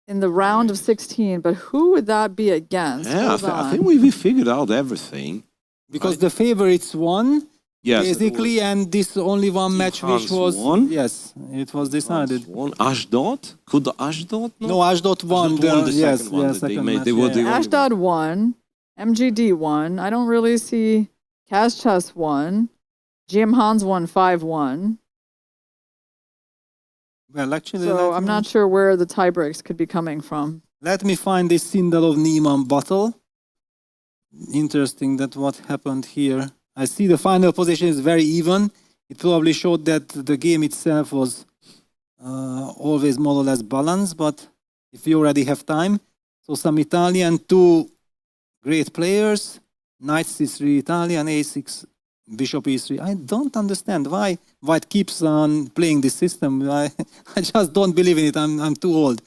the round of 16, but who would that be against? Hold I on. think we figured out everything. Because the favorites won, Yes, basically, and this only one match which Hans was... won. Yes, it was decided. One Ashdod, could Ashdod? No, Ashdod won. Ashdod won the yes, second one yes, that they second made. match, They were yeah. the only Ashdod won. MGD won. I don't really see Kazchas won. GM Hans won 5-1. Well, actually, So I'm not sure where the tiebreaks could be coming from. let me find this Sindarov Niemann battle. Interesting that what happened here. I see the final position is very even. It probably showed that the game itself was always more or less balanced, but if you already have time. So some Italian, two great players, Knight C3 Italian, A6, Bishop E3. I don't understand why White keeps on playing this system. I just don't believe in it. I'm too old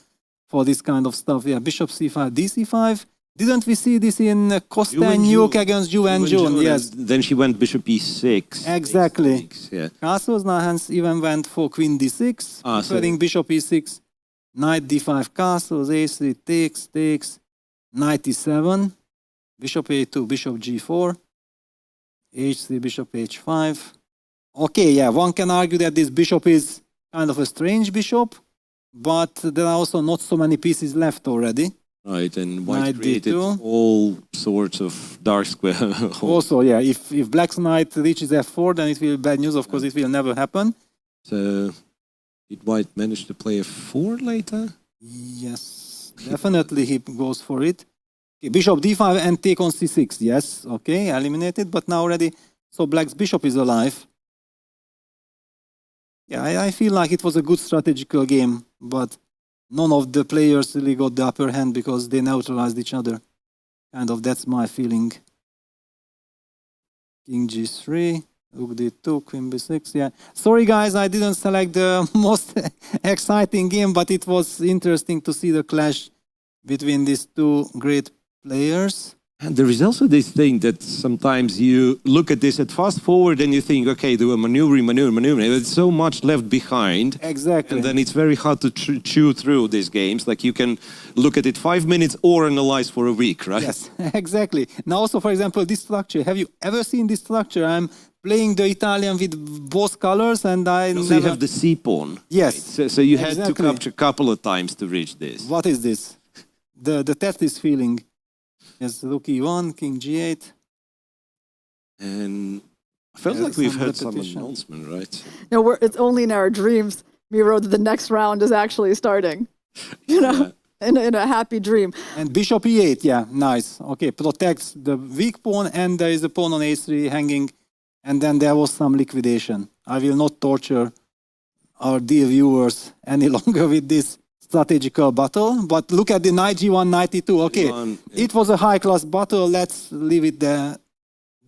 for this kind of stuff. Yeah, Bishop C5, DC5. Didn't we see this in Costa and Nuke against Ju and June? Yes. Then she went Bishop E6. Exactly. H6, yeah. Castles now hence even went for Queen D6, So- preparing Bishop E6, Knight D5 castles, A3 takes, Knight E7, Bishop A2, Bishop G4, H3, Bishop H5. Okay, yeah, one can argue that this bishop is kind of a strange bishop, but there are also not so many pieces left already. Right, and Knight White created D2. all sorts of dark square. Also, yeah, if Black's Knight reaches F4, then it will be bad news. Of course, it will never happen. So, did White manage to play F4 later? Yes, definitely he goes for it. Okay, Bishop D5 and take on C6. Yes, okay, eliminated, but now already, so Black's bishop is alive. Yeah, I feel like it was a good strategical game, but none of the players really got the upper hand because they neutralized each other. Kind of, that's my feeling. King G3, Rook D2, Queen B6, yeah. Sorry guys, I didn't select the most exciting game, but it was interesting to see the clash between these two great players. And there is also this thing that sometimes you look at this at fast forward and you think, okay, they were maneuvering. There's so much left behind. Exactly. And then it's very hard to chew through these games. Like you can look at it 5 minutes or analyze for a week, right? Yes, exactly. Now also, for example, this structure. Have you ever seen this structure? I'm playing the Italian with both colors and I So never... you have the C pawn. Yes. So you had to Exactly. capture a couple of times to reach this. What is this? The Tetris feeling. Yes, Rook E1, King G8. And I felt Yeah, like we've some heard some repetition. announcement, right? No, it's only in our dreams, Miro, that the next round is actually starting. You know, in a happy dream. And Bishop E8, yeah, nice. Okay, protects the weak pawn and there is a pawn on A3 hanging. And then there was some liquidation. I will not torture our dear viewers any longer with this strategical battle. But look at the Knight G1, Knight E2. Okay, G1, yeah. it was a high-class battle. Let's leave it there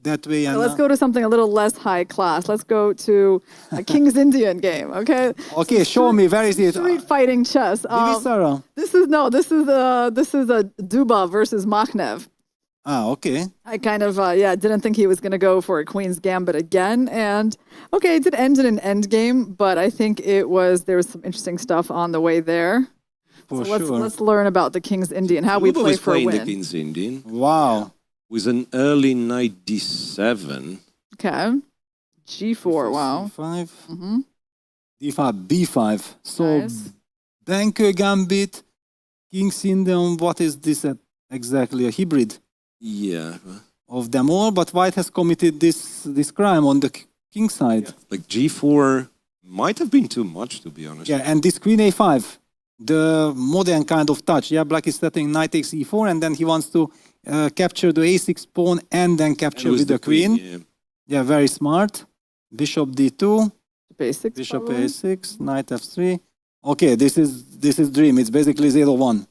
that way. So And let's go to something a little less high class. Let's go to a King's Indian game, okay? Okay, show me. Where is it? Street fighting chess. Divisara. This is a Dubov versus Makhnev. Ah, okay. I kind of didn't think he was going to go for a Queen's Gambit again, and okay, it did end in an end game, but I think there was some interesting stuff on the way there. For So sure. let's learn about the King's Indian, how we Dubov play is for a playing the win. King's Indian Wow. with an early Knight D7. D4, Okay, G4. Wow. C5. Mm-hmm. D5, B5. So Nice. Banker Gambit, King's Indian. What is this exactly? A hybrid Yeah. of them all, but White has committed this crime on the king side. Like G4 might have been too much, to be honest. Yeah, and this Queen A5, the modern kind of touch. Yeah, Black is setting Knight takes E4, and then he wants to capture the A6 pawn and then capture And with the queen. yeah. Yeah, very smart. Bishop D2, Basics. Bishop probably. A6, Knight F3. Okay, this is dream. It's basically 0-1.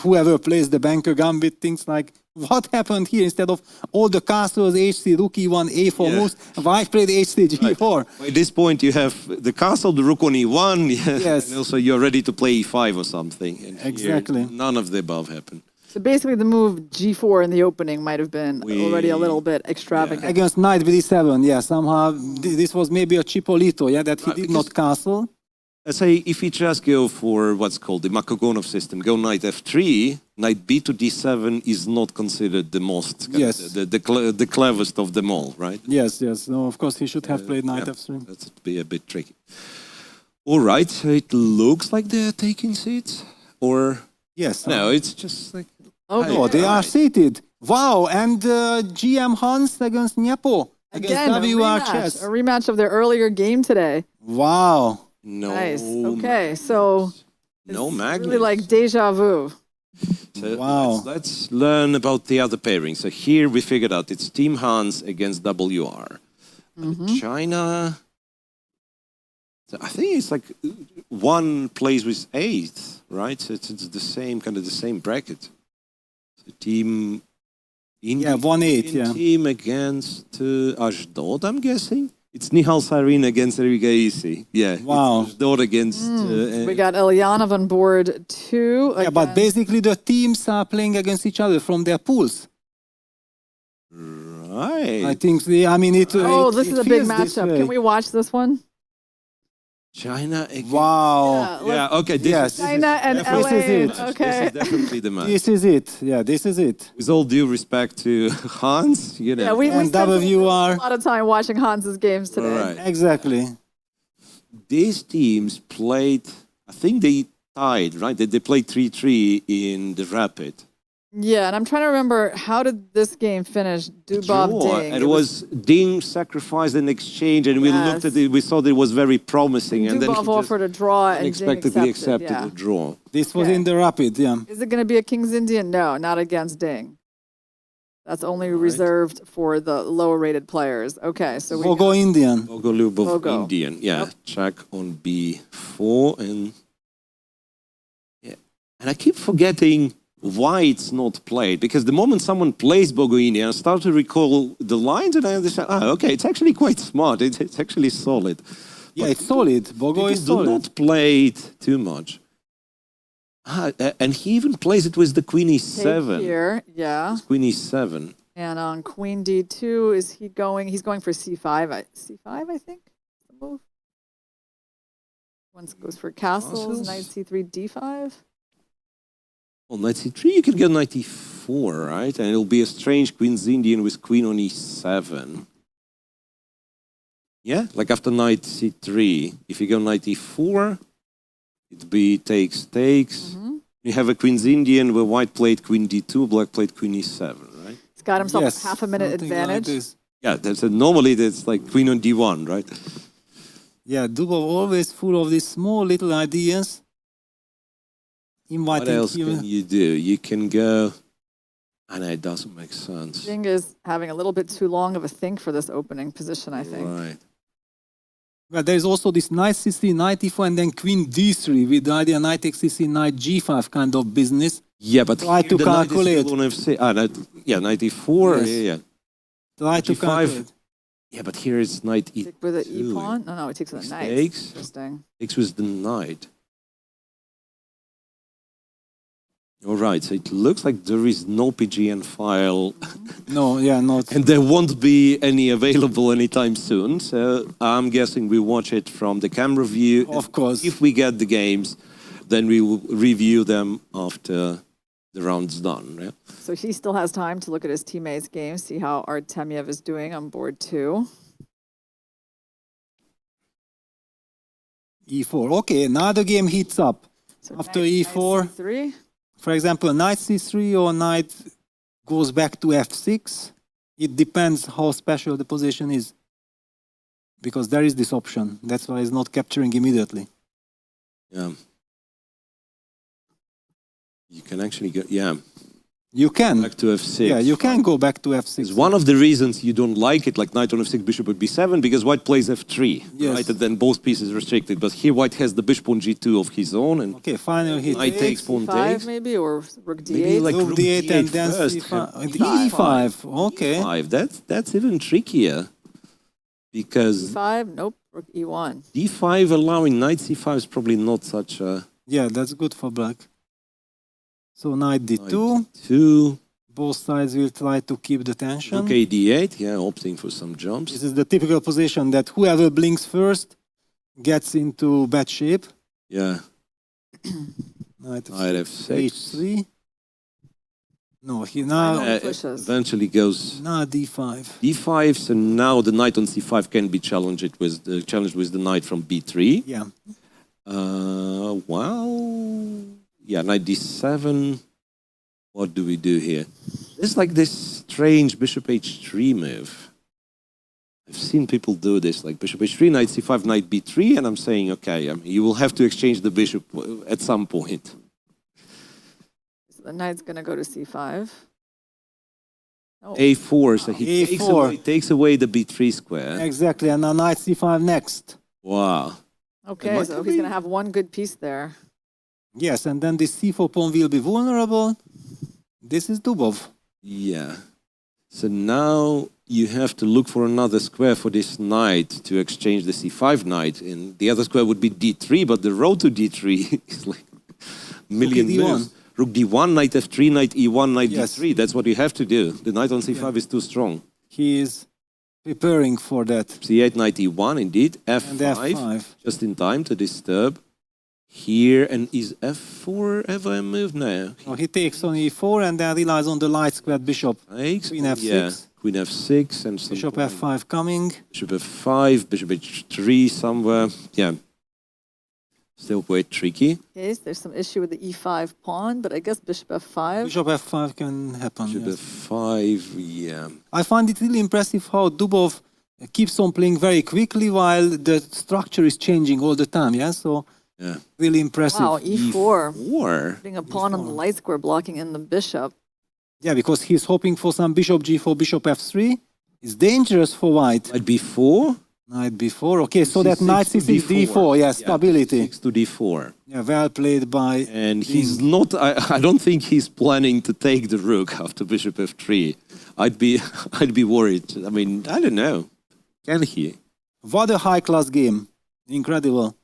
Whoever plays the banker gambit thinks like, what happened here? Instead of all the castles, HC, rook e1, a4 moves, white played HC, g4. Right. At this point, you have the castle, the rook on e1, Yes. and also you're ready to play e5 or something. And here, Exactly. none of the above happened. So basically the move g4 in the opening might have been already a little bit extravagant. Against knight b7, yeah, somehow this was maybe a Chipolito, yeah, that he did not castle. Let's say if you just go for what's called the Makagonov system, go knight f3, knight b to d7 is not considered the most, Yes. the cleverest of them all, right? Yes, yes. No, of course he should have played knight f3. That's be a bit tricky. All right, so it looks like they're taking seats, or Yes. no? It's just like Oh, they are seated. Wow, and GM Hans against Niepo. Against Again, WR chess. a rematch of their earlier game today. Wow. no. Nice. Okay, so No it's Magnus. really like deja vu. So Wow. let's learn about the other pairing. So here we figured out it's Team Hans against WR. China. So I think it's like one plays with eighth, right? So it's the same kind of the same bracket. So team Yeah, 1-8, yeah. team against Ashdod, I'm guessing. It's Nihal Sarin against Erigaisi. Yeah. Wow. It's Ashdod against. We got Elyanov on board too. Yeah, but basically the teams are playing against each other from their pools. Right. I think, I mean, it. Oh, it, this it is a big feels this matchup. way. Can we watch this one? China against. Wow. Yeah, okay. This Yes. is China and This LA. is it. Okay. This is definitely the match. This is it. Yeah, this is it. With all due respect to Hans, you know. Yeah, we And spent WR. a lot of time watching Hans's games today. All right. Exactly. These teams played, I think they tied, right? They played 3-3 in the Rapid. Yeah, and I'm trying to remember, how did this game finish? Dubov Draw. Ding. And it was Ding sacrificed an exchange, and we looked at it, we thought it was very promising. And then he Dubov just offered a draw and Ding unexpectedly accepted. accepted the draw. This was Okay. in the rapid, yeah. Is it going to be a King's Indian? No, not against Ding. That's only reserved for the lower rated players. Okay, so we Bogo Indian. Bogolubov Bogo. Indian. Yeah, check on B4. And yeah, and I keep forgetting why it's not played, because the moment someone plays Bogo Indian, I start to recall the lines and I understand, okay, it's actually quite smart. It's actually solid. Yeah, it's solid. Bogo People is do solid. not play it too much. And he even plays it with the Queen take E7. here, yeah. Queen E7. And on Queen D2, is he going? He's going for C5. C5, I think. The move. One goes for castles. Knight C3, D5. On knight c3, you can get knight e4, right? And it'll be a strange Queen's Indian with queen on e7. Yeah, like after knight c3, if you go knight e4, it'd be takes, takes. You have a Queen's Indian where white played queen d2, black played queen e7, right? He's got himself Yes, a half a minute something like advantage. this. Yeah, normally that's like queen on d1, right? Yeah, Dubov always full of these small little ideas. What Inviting else him. can you do? You can go... And it doesn't make sense. Ding is having a little bit too long of a think for this opening position, I think. Right. But there's also this knight c3, knight e4, and then queen d3 with the idea knight takes c3, knight g5 kind of business. Yeah, but Try here to the knight is calculate. still on f6. Yeah, knight e4. Yes. Yeah. Try to G5. calculate. Yeah, but here it's knight e2. Take with an e pawn? No, it takes with a knight. Mistakes. Interesting. Takes with the knight. All right, so it looks like there is no PGN file, No, yeah, not. and there won't be any available anytime soon. So I'm guessing we watch it from the camera view. Of course. If we get the games, then we will review them after the round's done. Yeah? So he still has time to look at his teammates' games, see how Artemyev is doing on board 2. e4. Okay, another game heats up. So After knight e4. C3. For example, knight c3 or knight goes back to f6. It depends how special the position is. Because there is this option. That's why it's not capturing immediately. Yeah. You can actually go, yeah. You can. back to f6. Yeah, you can go back to f6. It's one of the reasons you don't like it, like knight on f6, bishop would b7, because white plays f3, Yes. right? And then both pieces restricted. But here white has the bishop on g2 of his own, and Okay, finally he knight takes, takes. pawn Five takes. maybe, or rook d8. Maybe like Rook rook d8 and d8 then first. c5. e5. Okay. Five. That's even trickier, because D5, nope, rook e1. d5 allowing knight c5 is probably not such a Yeah, that's good for black. So knight d2. knight d2. Both sides will try to keep the tension. Rook a8, yeah, opting for some jumps. This is the typical position that whoever blinks first gets into bad shape. Yeah, Knight knight f6. h3. No, he now Pushes. Eventually goes d5. d5, so now the knight on c5 can be challenged with the knight from b3. Yeah. Well, yeah, knight d7. What do we do here? There's like this strange bishop h3 move. I've seen people do this, like bishop h3, knight c5, knight b3, and I'm saying, okay, I mean, you will have to exchange the bishop at some point. So the knight's going to go to c5. Oh, a4, so he A4. takes away the b3 square. Exactly, and now knight c5 next. Wow. okay, might so be- he's going to have one good piece there. Yes, and then this c4 pawn will be vulnerable. This is Dubov. Yeah. So now you have to look for another square for this knight to exchange the c5 knight. And the other square would be d3, but the road to d3 is like a million Rook d1. moves. Rook d1, knight f3, knight e1, knight Yes. d3. That's what you have to do. The knight on c5 is too strong. He is preparing for that. c8, knight e1, indeed. f5, And f5. just in time to disturb. Here, and is f4 ever a move? No. Now he takes on e4 and then relies on the light squared bishop. Takes, Queen f6. Yeah. Queen f6 and some Bishop pawn. f5 coming. Bishop f5, bishop h3 somewhere. Yeah. Still quite tricky. Okay, so there's some issue with the e5 pawn, but I guess bishop f5. Bishop f5 can happen. Bishop Yes. f5, yeah. I find it really impressive how Dubov keeps on playing very quickly while the structure is changing all the time. Yeah, so Yeah. really impressive. Wow, e4. Or Putting a pawn on the light square, blocking in the bishop. Yeah, because he's hoping for some bishop g4, bishop f3. It's dangerous for white. knight b4. Knight b4. Okay, so that c6 knight to c6 d4. Yeah, stability. 6 to d4. Yeah, well played by. And he's not, I don't think he's planning to take the rook after bishop f3. I'd be worried. I mean, I don't know. Can he? What a high class game. Incredible.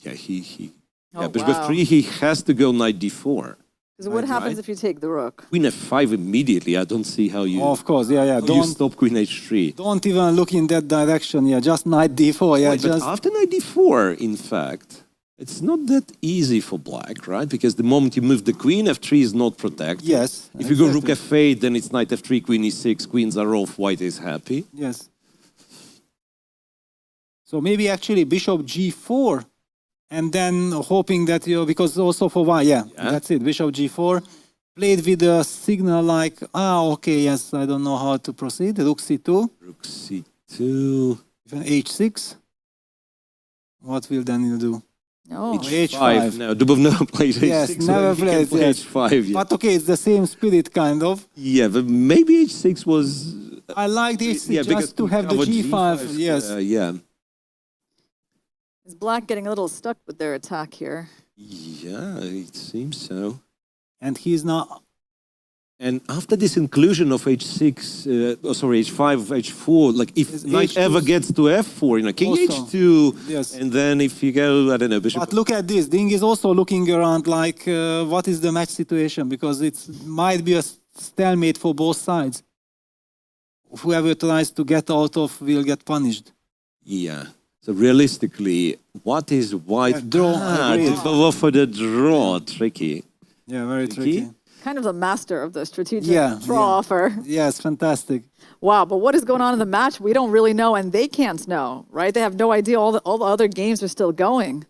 Yeah, he Oh, yeah, bishop wow. f3, he has to go knight d4. Because what happens right. if you take the rook? Queen f5 immediately. I don't see how you, Of course, yeah. how you stop queen h3. Don't even look in that direction. Yeah, just knight d4. Yeah, Wait, just. but after knight d4, in fact, it's not that easy for black, right? Because the moment you move the queen, f3 is not protected. Yes. If you go rook exactly. f8, then it's knight f3, queen e6, queens are off, white is happy. Yes. So maybe actually bishop g4, and then hoping that because also for white, yeah, that's it. Bishop g4, played with a signal like okay, yes, I don't know how to proceed. Rook c2, Rook c2, even h6. What will Daniil do? No. h5. No, Dubov never played h6. Yes, so never he can played, play yes. h5. Yeah. But okay, it's the same spirit kind of. Yeah, but maybe h6 was... I like h6 because just to we have the covered g5. Yes. yeah. Is black getting a little stuck with their attack here? Yeah, it seems so. And he's not. And after this inclusion of h6, h5, h4, like if Is knight h2 ever gets to f4, king also, h2, yes. and then if you go, I don't know, bishop... But look at this. Ding is also looking around like, what is the match situation? Because it might be a stalemate for both sides. Whoever tries to get out of will get punished. Yeah. So realistically, what is white? Draw. Agreed. Dubov for the draw. Tricky. Yeah, very Tricky? tricky. Kind of the master of the strategic Yeah, draw yeah. offer. Yes, fantastic. Wow, but what is going on in the match? We don't really know, and they can't know, right? They have no idea. All the other games are still going.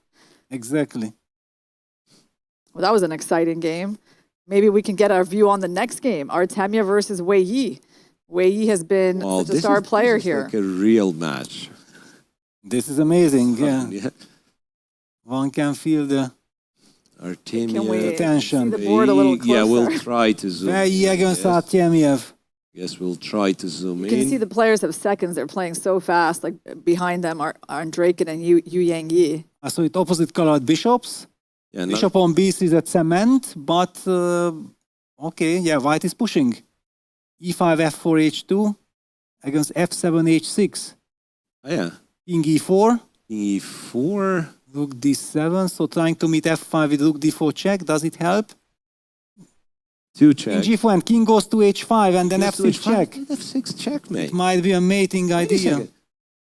Exactly. Well, that was an exciting game. Maybe we can get our view on the next game. Artemia versus Wei Yi. Wei Yi has been such a star player this is here. like a real match. This is amazing. Yeah. Yeah. One can feel the. Artemiev. Can we Attention. see the board a little closer? Yeah, we'll try to zoom Very in. against Yes. Artemiev. Yes, we'll try to zoom You can see in. the players have seconds. They're playing so fast. Like behind them are Draken and Yu Yangyi. So it opposite colored bishops. Yeah, no- Bishop on b6 is a cement, but okay, yeah, white is pushing. e5, f4, h2 against f7, h6. oh, yeah. King e4, E4. rook d7. So trying to meet f5 with rook d4 check. Does it help? 2 King check. g4 and king goes to h5 and then Goes to f6 H5. check. F6 checkmate. It might be a mating Wait a idea. second.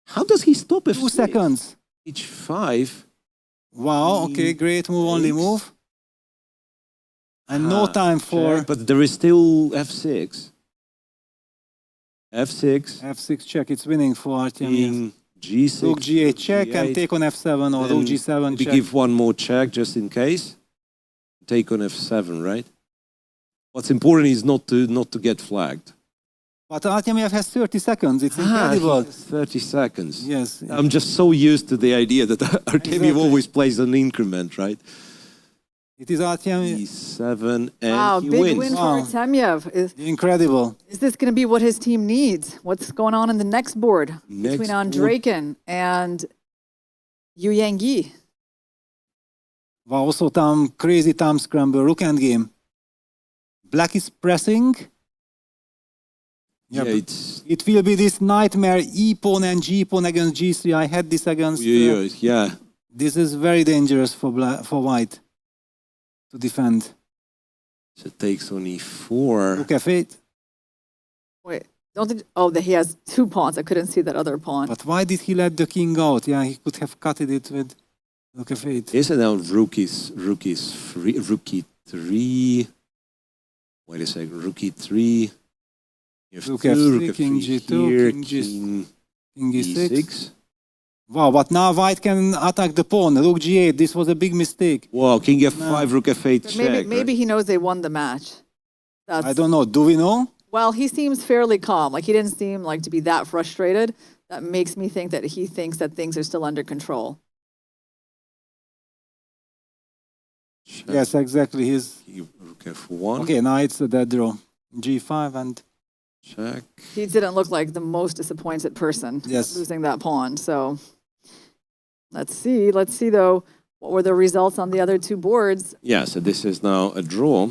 How does he stop F6? 2 seconds. H5. Wow, okay, great move, only Takes. move. And no time for Check, but there is still F6. F6. f6 check. It's winning for Artemiev. King G6. Rook g8 check and G8. take on f7 or Then rook g7 maybe check. give one more check just in case. Take on F7, right? What's important is not to get flagged. But Artemiev has 30 seconds. It's incredible. He has 30 seconds. Yes. I'm just so used to the idea that Artemiev Exactly. always plays an increment, right? It is Artemiev. E7 and Wow, he big wins. win Wow. for Artemiev. Incredible. Is this going to be what his team needs? What's going on in the next board Next between board. Draken and Yu Yangyi? Wow, also crazy time scramble. Rook endgame. Black is pressing. Yeah, but it's it will be this nightmare e pawn and g pawn against g3. I had this against. yeah. This is very dangerous for white to defend. So it takes on E4. Rook f8. Wait, he has 2 pawns. I couldn't see that other pawn. But why did he let the king out? Yeah, he could have cutted it with rook f8. Yes, and now rook is free. Rook E3. Wait a second. Rook E3. You have Rook two, F3, rook king F3 G2, here, king king e6. E6. Wow, but now white can attack the pawn. Rook g8. This was a big mistake. Wow, king F5, rook F8 But check. maybe he knows they won the match. I don't know. Do we know? Well, he seems fairly calm. Like he didn't seem like to be that frustrated. That makes me think that he thinks that things are still under control. Check. Yes, exactly. He's Rook F1. okay. Now it's a dead draw. G5 and Check. He didn't look like the most disappointed person Yes. losing that pawn. So let's see. Let's see though. What were the results on the other 2 boards? Yeah, so this is now a draw.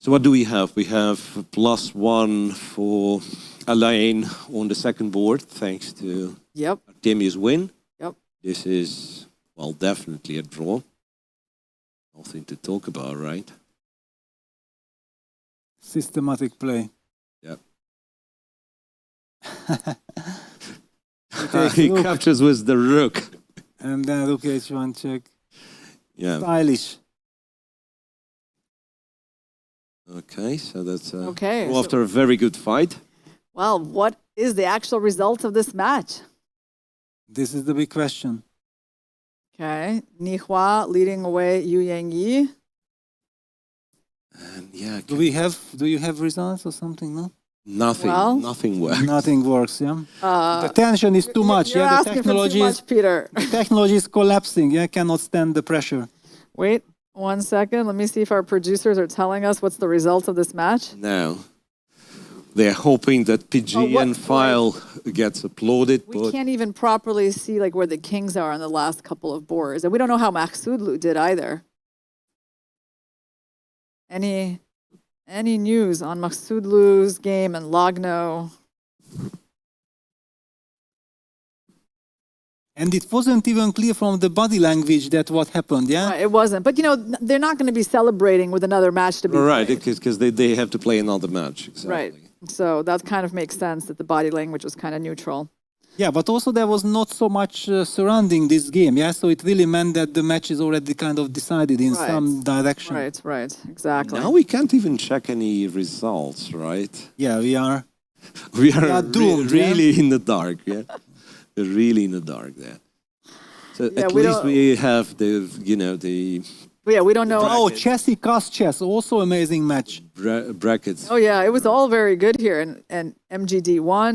So what do we have? We have +1 for Alain on the second board, thanks to Yep. Artemiev's win. Yep. This is, well, definitely a draw. Nothing to talk about, right? systematic play. Yep. takes He rook. captures with the rook. And then rook h1 check. Yeah. Stylish. Okay, so that's Okay, well, after a very good fight. Well, what is the actual result of this match? This is the big question. Okay, Nihua leading away Yu Yangyi. And yeah, Do you have results or something? No? nothing, Well- nothing works. Nothing works, yeah? The tension is too much. You're Yeah, the asking for too technology is much, Peter. technology is collapsing. Yeah, cannot stand the pressure. Wait 1 second. Let me see if our producers are telling us what's the result of this match. Now, they're hoping that PGN what- file gets uploaded, We but can't even properly see like where the kings are on the last couple of boards, and we don't know how Maksudlu did either. Any news on Maksudlu's game and Lagno? And it wasn't even clear from the body language that what happened, yeah? It wasn't, but you know they're not going to be celebrating with another match to be right, played. because they have to play another match. Exactly. Right. So that kind of makes sense that the body language was kind of neutral. Yeah, but also there was not so much surrounding this game, yeah? So it really meant that the match is already kind of decided in Right. some direction. Right, exactly. Now we can't even check any results, right? Yeah, we are. We are doomed, yeah? really in the dark. Yeah, we're really in the dark there. So Yeah, at we least don't- we have the the But yeah, we don't know. Oh, Chessy Cast Chess, also amazing match. brackets. Oh yeah, it was all very good here, and MGD won.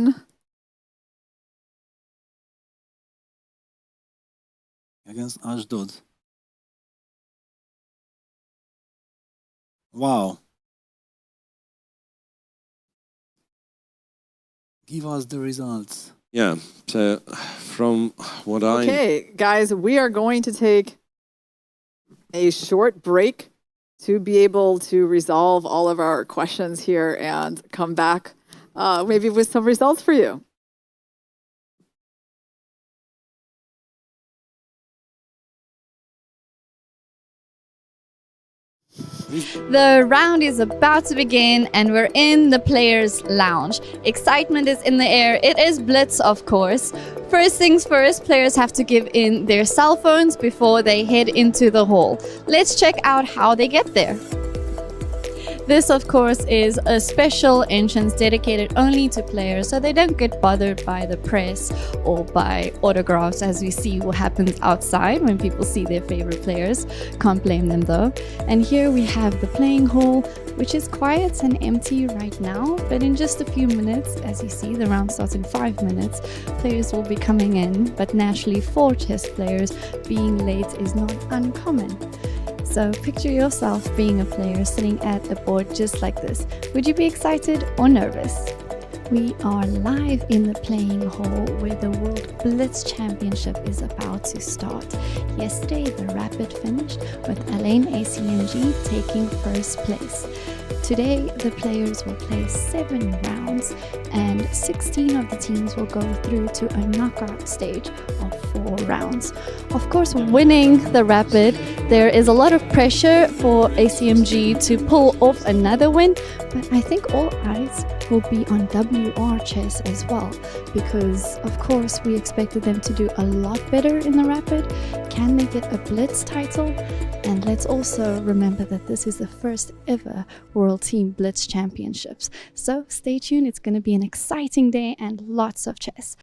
Against Ashdod. Wow. Give us the results. Yeah, so from what I... Okay, guys, we are going to take a short break to be able to resolve all of our questions here and come back maybe with some results for you. The round is about to begin and we're in the players' lounge. Excitement is in the air. It is Blitz, of course. First things first, players have to give in their cell phones before they head into the hall. Let's check out how they get there. This, of course, is a special entrance dedicated only to players so they don't get bothered by the press or by autographs, as we see what happens outside when people see their favorite players. Can't blame them though. And here we have the playing hall, which is quiet and empty right now, but in just a few minutes, as you see, the round starts in 5 minutes, players will be coming in, but naturally for chess players, being late is not uncommon. So picture yourself being a player sitting at a board just like this. Would you be excited or nervous? We are live in the playing hall where the World Blitz Championship is about to start. Yesterday, the Rapid finished with Alain ACMG taking first place. Today, the players will play 7 rounds and 16 of the teams will go through to a knockout stage of 4 rounds. Of course, winning the Rapid, there is a lot of pressure for ACMG to pull off another win, but I think all eyes will be on WR chess as well, because of course we expected them to do a lot better in the Rapid. Can they get a Blitz title? And let's also remember that this is the first ever World Team Blitz Championships. So stay tuned, it's going to be an exciting day and lots of chess.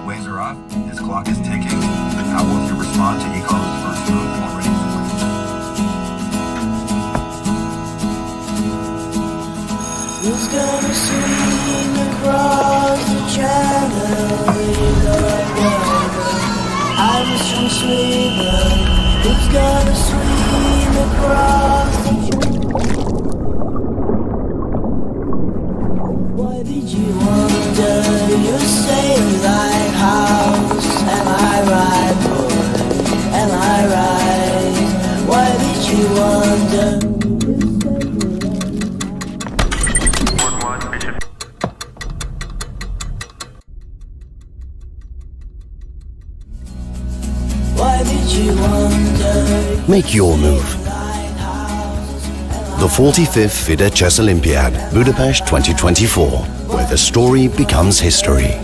Waves are off. His clock is ticking. How will he respond to Eco's first move already complete? Who's gonna swing across the channel? I'm a strong swimmer. Who's gonna swim across the channel? Why did you wonder? You say a lighthouse. Am I right, boy? Am I right? Why did you wonder? Why did you wonder? Make your move. The 45th FIDE Chess Olympiad, Budapest 2024, where the story becomes history.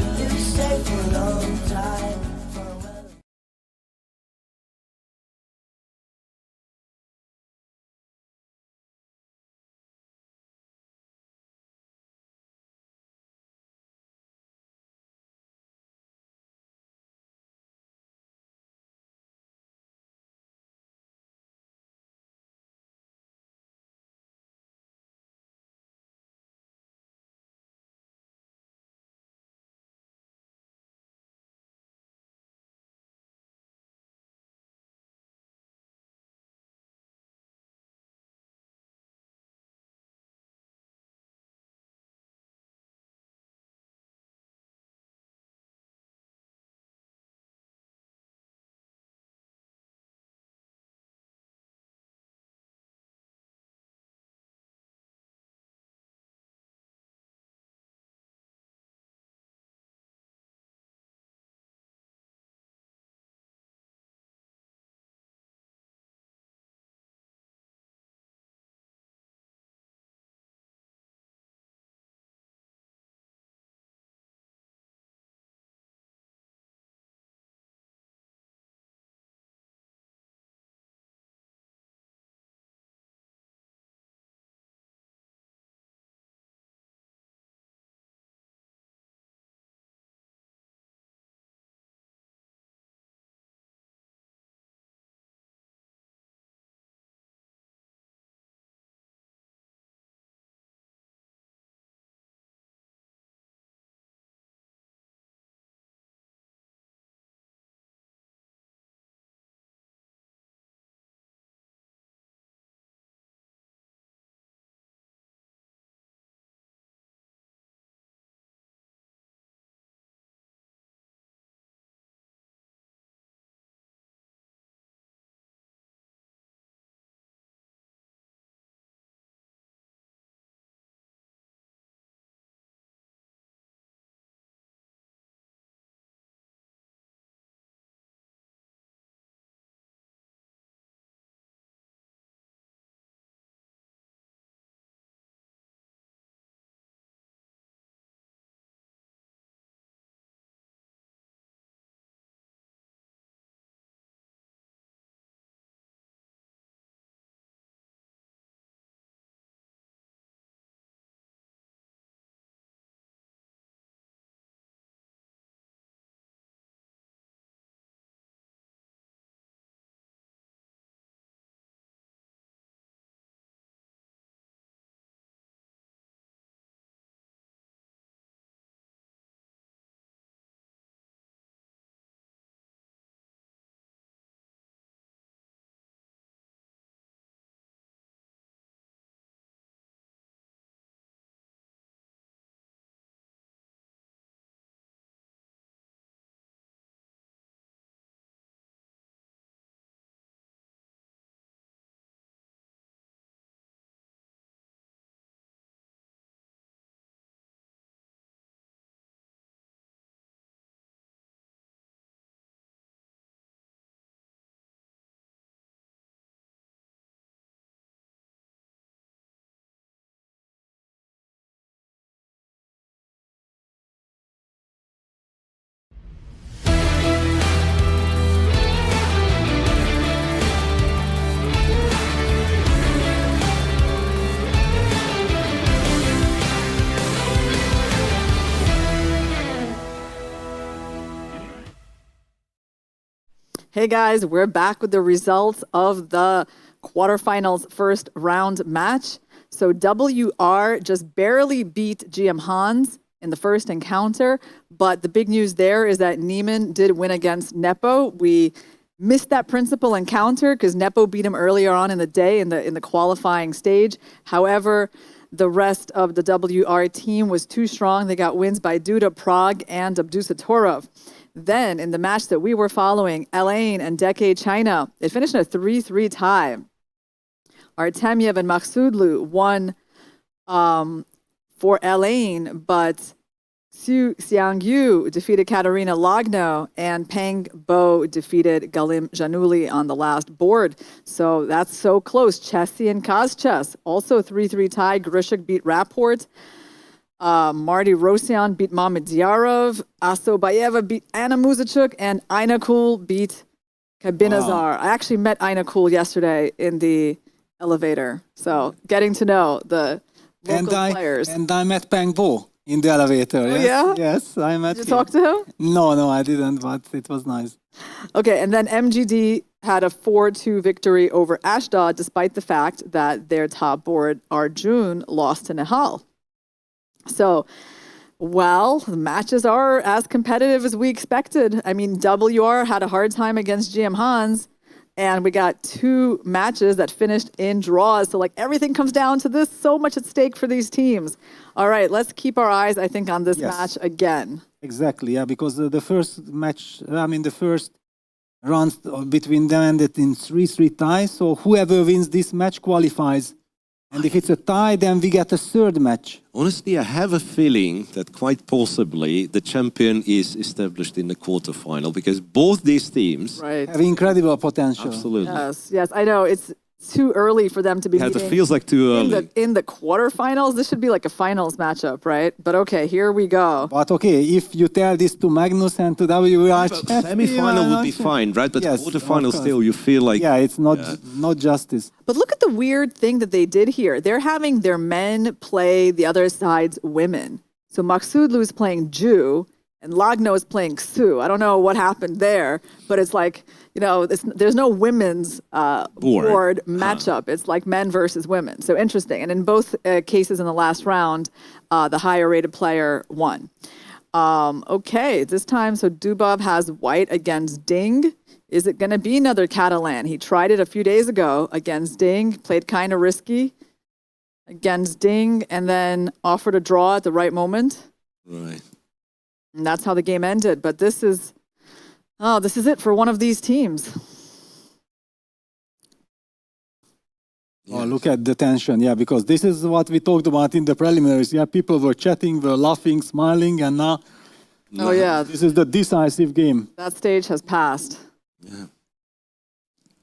Hey guys, we're back with the results of the quarterfinals first round match. So WR just barely beat GM Hans in the first encounter, but the big news there is that Niemann did win against Nepo. We missed that principal encounter because Nepo beat him earlier on in the day in the qualifying stage. However, the rest of the WR team was too strong. They got wins by Duda, Prague, and Abdusattorov. Then, in the match that we were following, Elaine and Decade China, it finished in a 3-3 tie. Artemyev and Maksudlu won for Elaine, but Xu Xiangyu defeated Katerina Lagno, and Peng Bo defeated Galim Januli on the last board. So that's so close. Chessy and Kazchess, also 3-3 tie. Grishik beat Rapport. Marty Rosian beat Mamedyarov. Asobayeva beat Anna Muzachuk, and Ainakul beat Kabinazar. I actually met Ainakul yesterday in the elevator. So getting to know the local players. And I met Peng Bo in the elevator. Oh, yes? yeah? Yes, I met Did you talk to him? No, I didn't, but it was nice. Okay, and then MGD had a 4-2 victory over Ashdod, despite the fact that their top board, Arjun, lost to Nihal. So, well, the matches are as competitive as we expected. I mean, WR had a hard time against GM Hans, and we got 2 matches that finished in draws. So, like, everything comes down to this. So much at stake for these teams. All right, let's keep our eyes, I think, on this match again. Exactly, yeah, because the first match, the first round between them ended in 3-3 tie. So whoever wins this match qualifies. And if it's a tie, then we get a third match. Honestly, I have a feeling that quite possibly the champion is established in the quarterfinal, because both these teams have incredible potential. Absolutely. Yes, I know. It's too early for them to be It meeting feels like too early. in the quarterfinals. This should be like a finals matchup, right? But okay, here we go. But okay, if you tell this to Magnus and to WR, Semi-final would be fine, right? But Yes, quarterfinal of course. still, you feel like... yeah, it's not justice. But look at the weird thing that they did here. They're having their men play the other side's women. So Maksudlu is playing Jew, and Lagno is playing Xu. I don't know what happened there, but it's like, there's no women's board matchup. It's like men versus women. So interesting. And in both cases in the last round, the higher rated player won. Okay, this time, so Dubov has white against Ding. Is it going to be another Catalan? He tried it a few days ago against Ding, played kind of risky against Ding, and then offered a draw at the right moment. Right. And that's how the game ended. But this is it for one of these teams. Oh, look at the tension. Yeah, because this is what we talked about in the preliminaries. Yeah, people were chatting, were laughing, smiling, and now Oh, yeah. this is the decisive game. That stage has passed. Yeah.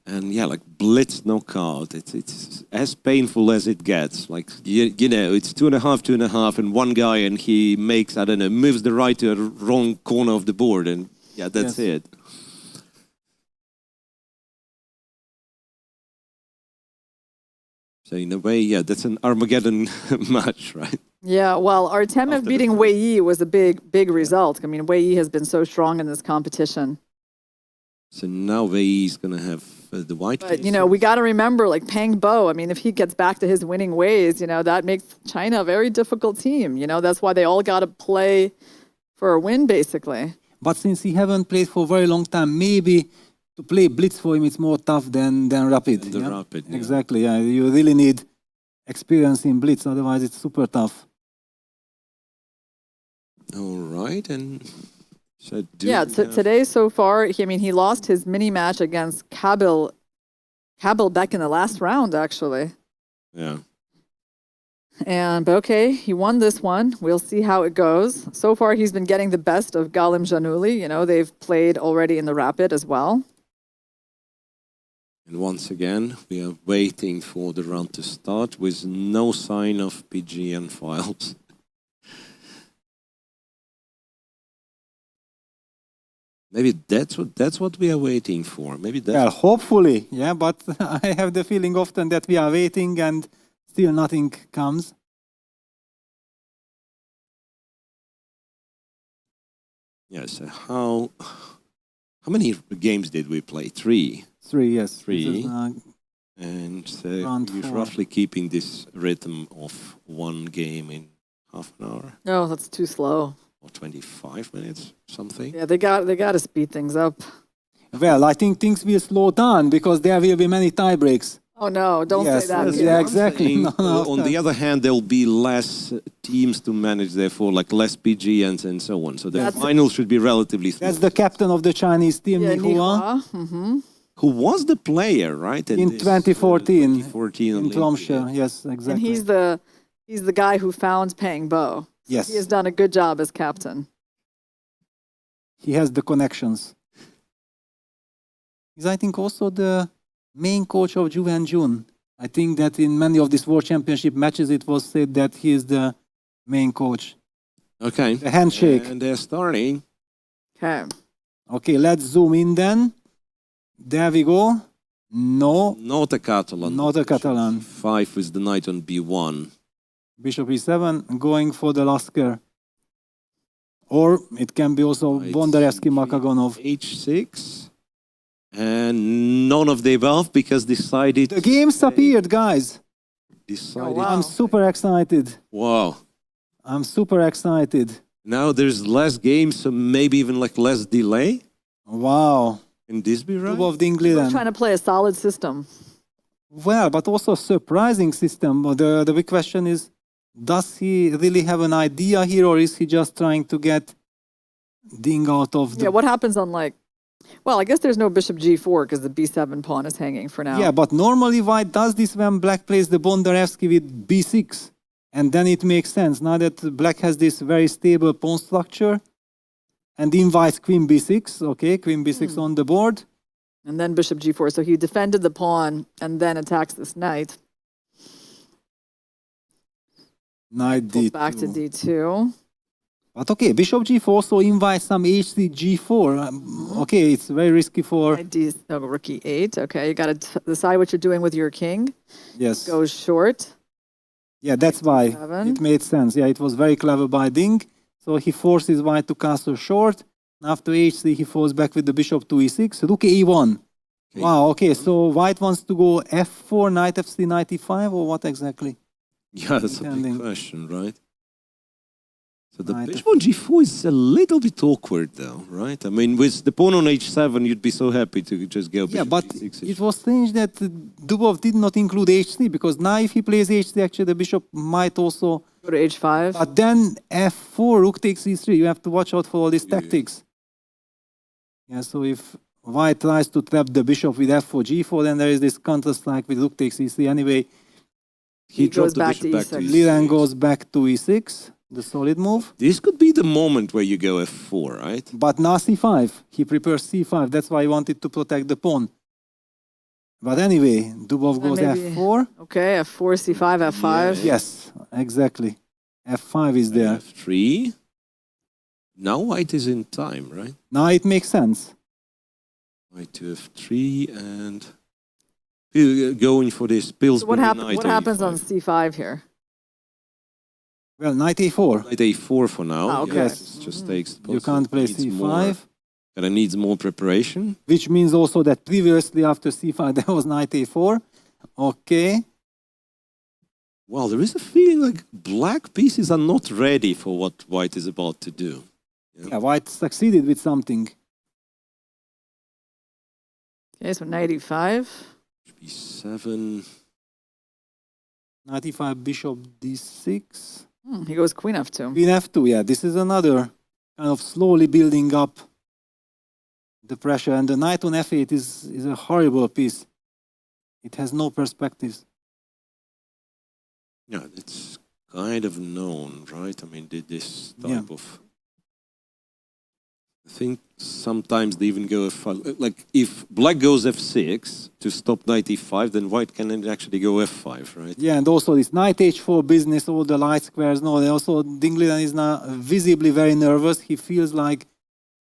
And yeah, like Blitz knockout, it's as painful as it gets. Like, it's 2.5, and one guy, and he makes, moves the right to a wrong corner of the board, and yeah, that's it. So in a way, yeah, that's an Armageddon match, right? Yeah, well, Artemyev beating Wei Yi was a big result. I mean, Wei Yi has been so strong in this competition. So now Wei Yi is going to have the white But, case. we got to remember, like Peng Bo, I mean, if he gets back to his winning ways, that makes China a very difficult team. That's why they all got to play for a win, basically. But since he haven't played for a very long time, maybe to play Blitz for him, it's more tough than Rapid. The Rapid, yeah. Exactly, yeah. You really need experience in Blitz, otherwise it's super tough. All right, and... So today so far, he lost his mini match against Kabil back in the last round, actually. Yeah. But okay, he won this one. We'll see how it goes. So far, he's been getting the best of Galim Januli. They've played already in the Rapid as well. And once again, we are waiting for the round to start with no sign of PGN files. Maybe that's what we are waiting for. Maybe that's... Yeah, hopefully, yeah, but I have the feeling often that we are waiting and still nothing comes. Yeah, so how How many games did we play? 3. 3, yes. Three. This is, And Round you're 4. roughly keeping this rhythm of one game in half an hour No, that's too slow. or 25 minutes, something. Yeah, they got to speed things up. well, I think things will slow down because there will be many tie breaks. Oh no, don't Yes, say that. yes, here. yeah, exactly. Saying, No, no, on the other hand, there'll be less teams to manage, therefore, like less PGNs and so on. So the That's- final should be relatively smooth. That's the captain of the Chinese team, Yeah, Nihua, Nihua. Who was the player, right? in this, 2014 2014 in Olympiad. Tromsø. Yes, And exactly. he's the guy who found Pang Bo. Yes. He has done a good job as captain. He has the connections. He's, I think, also the main coach of Ju and Jun. I think that in many of these World Championship matches, it was said that he is the main coach. Okay. The handshake. And they're starting. Okay. Okay, let's zoom in then. There we go. No, Not a Catalan. not a Catalan. 5 is the knight on B1. Bishop E7, going for the Lasker. Or it can be also Knight Bondarevsky C3, Makagonov. H6. And none of the above because decided. The games appeared, guys. Decided. Oh, wow. I'm super excited. Wow. I'm super excited. Now there's less games, so maybe even like less delay. Wow. Can this be right? Dubov We're Dingliren. trying to play a solid system. Well, but also a surprising system. The big question is, does he really have an idea here, or is he just trying to get Ding out of the... Yeah, what happens on like, well, I guess there's no bishop g4 because the b7 pawn is hanging for now. Yeah, but normally white does this when black plays the Bondarevsky with b6. And then it makes sense. Now that black has this very stable pawn structure and invites queen b6. Okay, queen b6 on the board. And then bishop g4. So he defended the pawn and then attacks this knight. Knight Goes d2. back to d2. But okay, bishop g4 also invites some h3 g4. Okay, it's very risky for... Knight d, oh, rook e8. Okay, you got to decide what you're doing with your king. Yes. Goes short. Yeah, that's why d7. it made sense. Yeah, it was very clever by Ding. So he forces white to castle short. After h3, he falls back with the bishop to e6. Rook e1. Okay. Wow, okay, so white wants to go f4, knight f3, knight e5, or what exactly? Yeah, that's a Depending. big question, right? So the Knight bishop on g4 is a little bit awkward, though, right? I mean, with the pawn on h7, you'd be so happy to just go bishop Yeah, but g6. it was strange that Dubov did not include h3, because now if he plays h3, actually the bishop might also... Go to h5. But then f4, rook takes e3. You have to watch out for all these tactics. Yeah, so if white tries to trap the bishop with f4, g4, then there is this counter-strike with rook takes e3. Anyway, He dropped goes the back bishop to back to e6. Liren goes back to e6, the solid move. This could be the moment where you go f4, right? But now c5. He prepares c5. That's why he wanted to protect the pawn. But anyway, Dubov goes maybe- f4. Okay, f4, c5, f5. Yes, exactly. f5 is there. f3. Now white is in time, right? Now it makes sense. White to f3 and going for this Pillsbury So what, knight what happens a5. on c5 here? Well, knight a4. Knight a4 for now. Ah, okay. Yes, it just takes. You can't play needs c5. More, and it needs more preparation. Which means also that previously after c5 there was knight a4. Okay. Well, there is a feeling like black pieces are not ready for what white is about to do. Yeah, white succeeded with something. Okay, so knight e5. b7. Knight e5, bishop d6. He goes queen f2. Queen f2, yeah. This is another kind of slowly building up the pressure. And the knight on f8 is a horrible piece. It has no perspectives. Yeah, it's kind of known, right? I mean, this type of... I think sometimes they even go f5. Like, if black goes f6 to stop knight e5, then white can actually go f5, right? Yeah, and also this knight h4 business, all the light squares. No, also Dingliren is now visibly very nervous. He feels like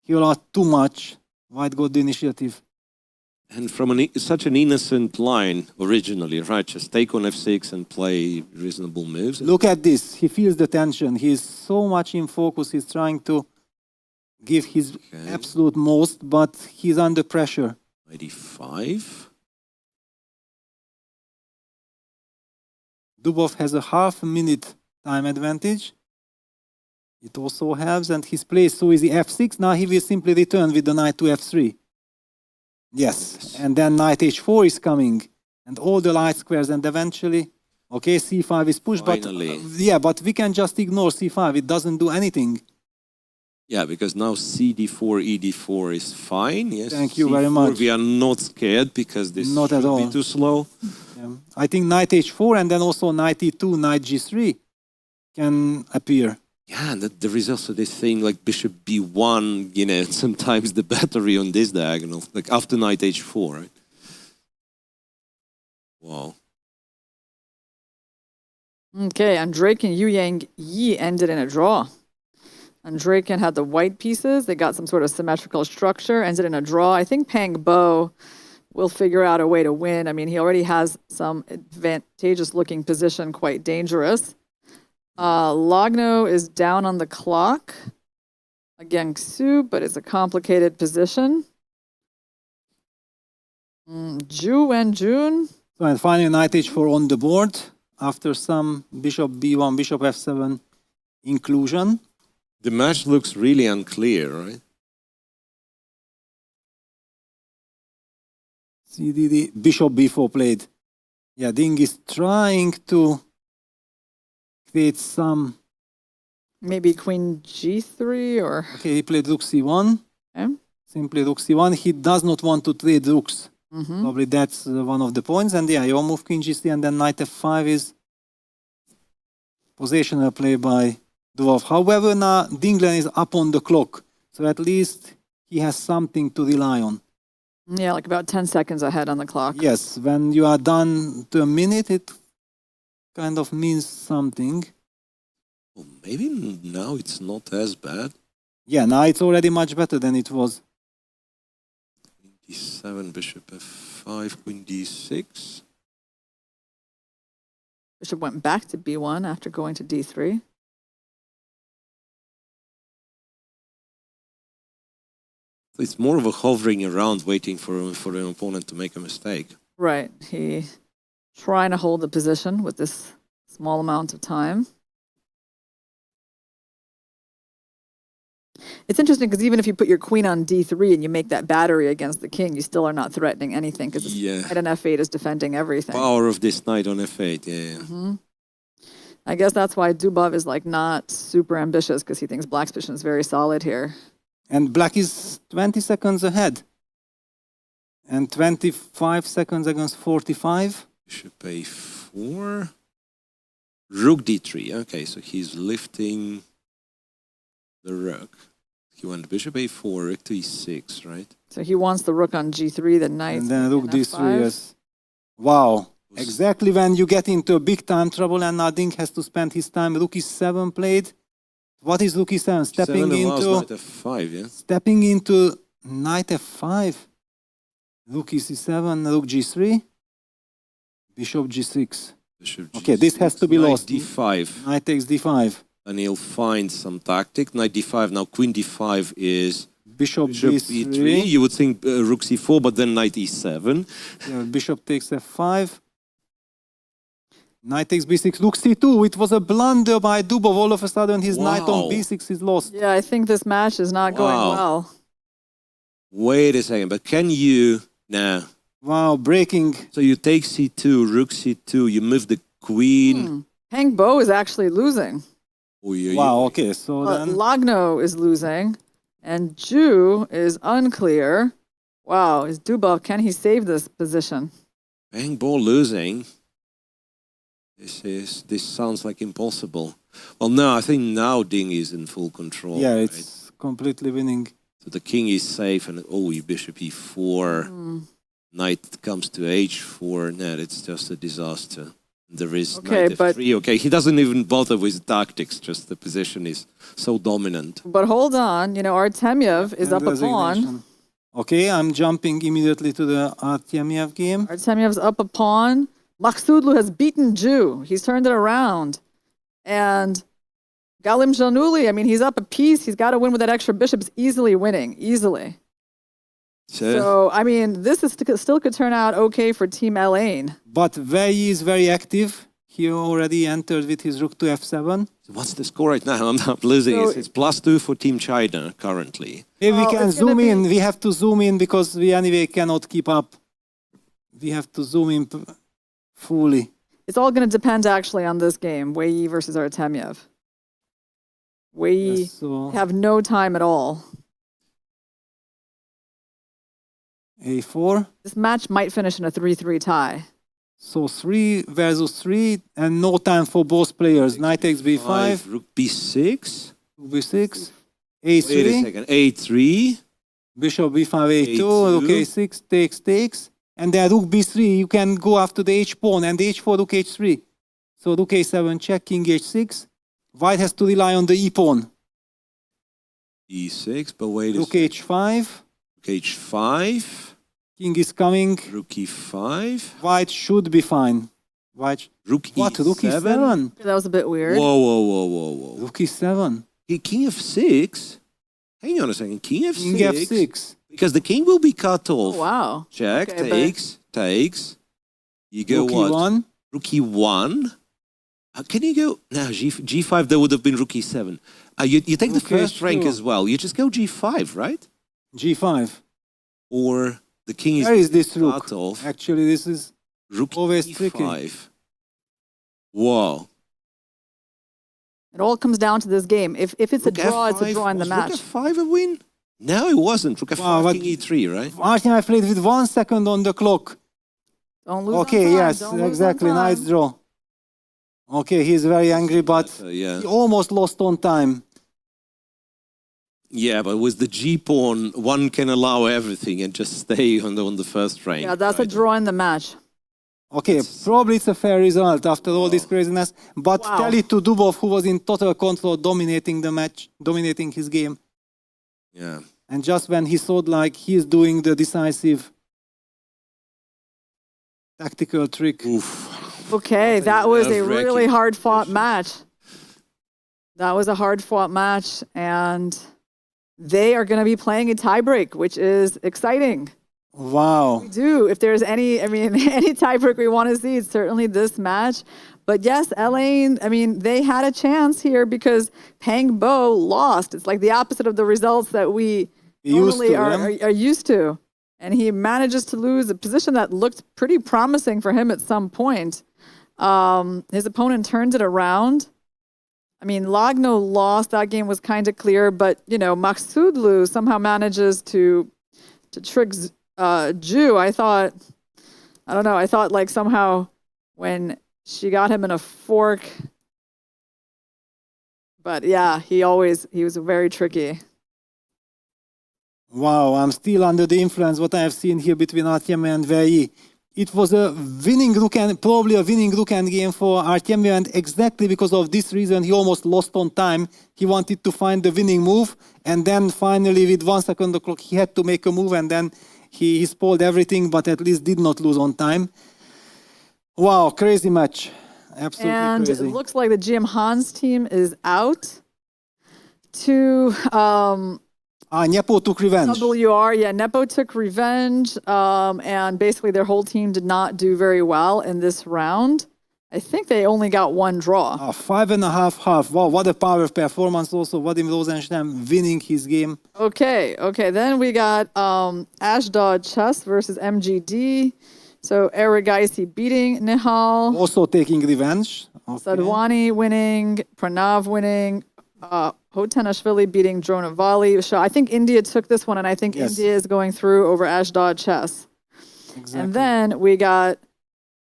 he lost too much. White got the initiative. And from such an innocent line originally, right? Just take on f6 and play reasonable moves. Look at this. He feels the tension. He's so much in focus. He's trying to give his absolute most, but he's under pressure. 95. Dubov has a half-minute time advantage. It also helps, and his play is so easy. F6, now he will simply return with the knight to F3. Yes, and then knight H4 is coming, and all the light squares, and eventually, okay, C5 is pushed, Finally. but yeah, but we can just ignore C5, it doesn't do anything. Yeah, because now CD4, ED4 is fine. Yes. Thank you very C4, much. We are not scared because this Not at should all. be too slow. Yeah. I think knight H4 and then also knight E2, knight G3 can appear. Yeah, and there is also this thing like bishop B1, you know, sometimes the battery on this diagonal, like after knight H4, right? Wow. Okay, Andreykin, Yu Yang Yi ended in a draw. Andreykin had the white pieces. They got some sort of symmetrical structure, ended in a draw. I think Pang Bo will figure out a way to win. I mean, he already has some advantageous looking position, quite dangerous. Logno is down on the clock against Su, but it's a complicated position. Ju and Jun. So, and finally knight H4 on the board after some bishop B1, bishop F7 inclusion. The match looks really unclear, right? CDD, bishop B4 played. Yeah, Ding is trying to create some... Maybe queen G3 or... Okay, he played rook C1. Okay. Simply rook C1. He does not want to trade rooks. Probably that's one of the points. And yeah, your move queen G3 and then knight F5 is positional play by Dubov. However, now Dinglen is up on the clock. So at least he has something to rely on. Yeah, like about 10 seconds ahead on the clock. Yes, when you are done to a minute, it kind of means something. Well, maybe now it's not as bad. Yeah, now it's already much better than it was. D7, bishop F5, queen D6. Bishop went back to B1 after going to D3. It's more of a hovering around, waiting for an opponent to make a mistake. Right. He trying to hold the position with this small amount of time. It's interesting because even if you put your queen on D3 and you make that battery against the king, you still are not threatening anything because knight on F8 is defending everything. Power of this knight on F8, yeah. I guess that's why Dubov is like not super ambitious because he thinks black's position is very solid here. And black is 20 seconds ahead. And 25 seconds against 45. Bishop A4. Rook D3. Okay, so he's lifting the rook. He went bishop A4, rook to E6, right? So he wants the rook on G3, the knight. And then rook D3, yes. Wow. Exactly when you get into a big time trouble and now Ding has to spend his time. Rook E7 played. What is rook E7? Stepping into knight F5, yeah? Stepping into knight F5. Rook E7, rook G3. Bishop G6. Bishop G6. Okay, this has to be lost. Knight D5. Knight takes D5. And he'll find some tactic. Knight D5. Now queen D5 is Bishop B3. You would think rook C4, but then knight E7. Yeah, bishop takes F5. Knight takes B6. Rook C2. It was a blunder by Dubov. All of a sudden, his knight on B6 is lost. Yeah, I think this match is not going well. Wait a second, but can you now? Wow, breaking. So you take C2, rook C2. You move the queen. Pang Bo is actually losing. Wow, okay, so then... Logno is losing, and Ju is unclear. Wow, is Dubov, can he save this position? Pang Bo losing. This sounds like impossible. Well, no, I think now Ding is in full control. Yeah, it's completely winning. So the king is safe, and bishop E4. Knight comes to H4. No, it's just a disaster. There is knight F3. Okay, he doesn't even bother with tactics, just the position is so dominant. But hold on, Artemyev is up a pawn. Okay, I'm jumping immediately to the Artemyev game. Artemyev's up a pawn. Maksudlu has beaten Ju. He's turned it around. And Galim Januli, I mean, he's up a piece. He's got to win with that extra bishop. He's easily winning, easily. So, I mean, this is still could turn out okay for Team Elaine. But Vei is very active. He already entered with his rook to f7. What's the score right now? I'm not losing. So It's +2 for Team China currently. Maybe we Well, can it's gonna zoom in. be- We have to zoom in because we anyway cannot keep up. We have to zoom in fully. It's all going to depend actually on this game, Wei versus Artemyev. Wei Yes, so have no time at all. a4. This match might finish in a 3-3 tie. So 3 versus 3 and no time for both players. Knight takes b5, Rook b6. b6, Wait a a3, second. a3. bishop b5, a2, A2. rook a6, takes. And then rook b3, you can go after the h pawn and h4, rook h3. So rook a7 check, king h6. White has to rely on the e pawn. e6, but wait a Rook second. h5, Rook h5. king is coming. Rook e5. White should be fine. White. Rook What? e7. Rook e7? That was a bit weird. Whoa. Rook e7. King f6? Hang on a second. King f6? King f6. Because the king will be cut off. Oh, wow. Check, Okay, takes. You go Rook what? e1. Rook e1. Can you go? No, g5, there would have been rook e7. You take the Okay, first rank sure. as well. You just go g5, right? g5. Or the king is Where is this rook? cut off. Actually, this is Rook always e5. tricky. Whoa. It all comes down to this game. If it's a Rook draw, it's a F5. draw in the Was match. Rook f5 a win? No, it wasn't. Rook f5, Wow, but- king e3, right? Arjun, I played with 1 second on the clock. Don't lose Okay, on time. yes, Don't lose on exactly. time. Nice draw. Okay, he's very angry, but Yeah. he almost lost on time. Yeah, but with the G pawn, one can allow everything and just stay on the first rank. Yeah, that's a right? draw in the match. Okay, probably it's a fair result after all this craziness. But Wow. tell it to Dubov, who was in total control, dominating the match, dominating his game. Yeah. And just when he thought like he's doing the decisive tactical trick. Oof. Okay, that was a nerve-wracking really hard-fought position. match. That was a hard-fought match, and they are going to be playing a tiebreak, which is exciting. Wow. We do. If there's any, I mean, any tiebreak we want to see, it's certainly this match. But yes, Elaine, I mean, they had a chance here because Peng Bo lost. It's like the opposite of the results that we normally are used to. And he manages to lose a position that looked pretty promising for him at some point. His opponent turned it around. I mean, Lagno lost. That game was kind of clear. But, you know, Maksudlu somehow manages to trick Jew. I thought like somehow when she got him in a fork. But yeah, he was very tricky. Wow, I'm still under the influence what I have seen here between Artemyev and Vei. It was a winning rook and probably a winning rook end game for Artemyev, and exactly because of this reason he almost lost on time. He wanted to find the winning move, and then finally with 1 second on the clock he had to make a move, and then he spoiled everything, but at least did not lose on time. Wow, crazy match. Absolutely And crazy. it looks like the GM Hans team is out to Nepo took revenge. WR. Yeah, Nepo took revenge, and basically their whole team did not do very well in this round. I think they only got one draw. 5.5 half. Wow, what a power performance also. Vadim Rosenstein winning his game. Okay. Then we got Ashdod Chess versus MGD. So Erigaisi beating Nihal. Also taking revenge. Okay. Sadwani winning. Pranav winning. Hotenashvili beating Dronavali. So I think India took this one, and I think Yes. India is going through over Ashdod Chess. Exactly. And then we got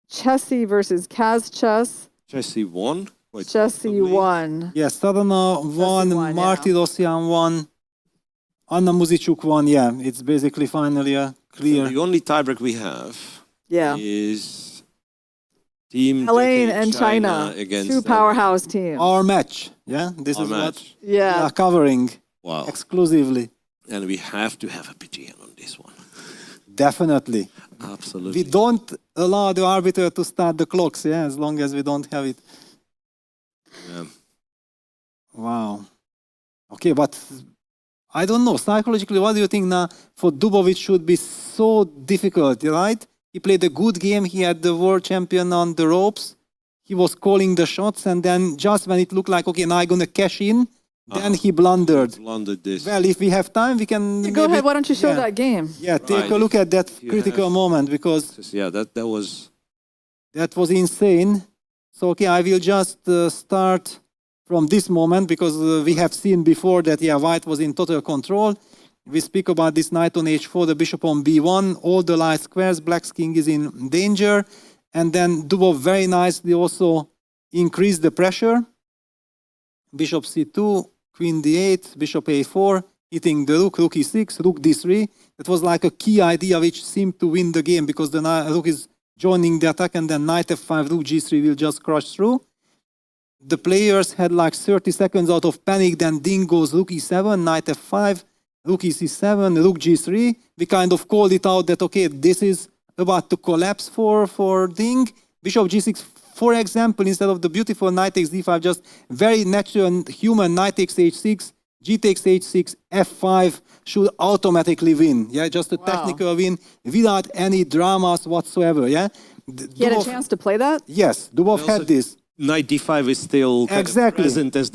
Chessy versus Kaz Chess. Chessy won. Quite Chessy comfortably. won. Yes, Sadana won, won, Marty yeah. Rosian won, Anna Muzichuk won. Yeah, it's basically finally a clear. So the only tiebreak we have Yeah. is Team Elaine Decade and China. against Two powerhouse teams. Our match. Yeah, this Our is match. what we Yeah. are covering Wow. exclusively. And we have to have a PGN on this one. Definitely. Absolutely. We don't allow the arbiter to start the clocks, yeah, as long as we don't have it. Yeah. Wow. Okay, but I don't know. Psychologically, what do you think now? For Dubov, it should be so difficult, right? He played a good game. He had the world champion on the ropes. He was calling the shots, and then just when it looked like, okay, now I'm going to cash in, then he blundered. Blundered this. Well, if we have time, we can... Yeah, go ahead, why don't you show that game? Yeah, take Right. a look at that You critical have- moment, because Yeah, that was... that was insane. So, okay, I will just start from this moment, because we have seen before that, yeah, white was in total control. We speak about this knight on h4, the bishop on b1, all the light squares, black's king is in danger. And then Dubov very nicely also increased the pressure. Bishop c2, queen d8, bishop a4, hitting the rook, rook e6, rook d3. That was like a key idea which seemed to win the game, because the rook is joining the attack, and then knight f5, rook g3 will just crush through. The players had like 30 seconds out of panic, then Ding goes rook e7, knight f5, rook e7, rook g3. We kind of called it out that, okay, this is about to collapse for Ding. Bishop g6, for example, instead of the beautiful knight takes d5, just very natural and human knight takes h6, g takes h6, f5 should automatically win. Yeah, just a technical win without any dramas whatsoever. Yeah, He had a chance to play that? Yes, Dubov Also- had this. Knight d5 is still kind Exactly. of present as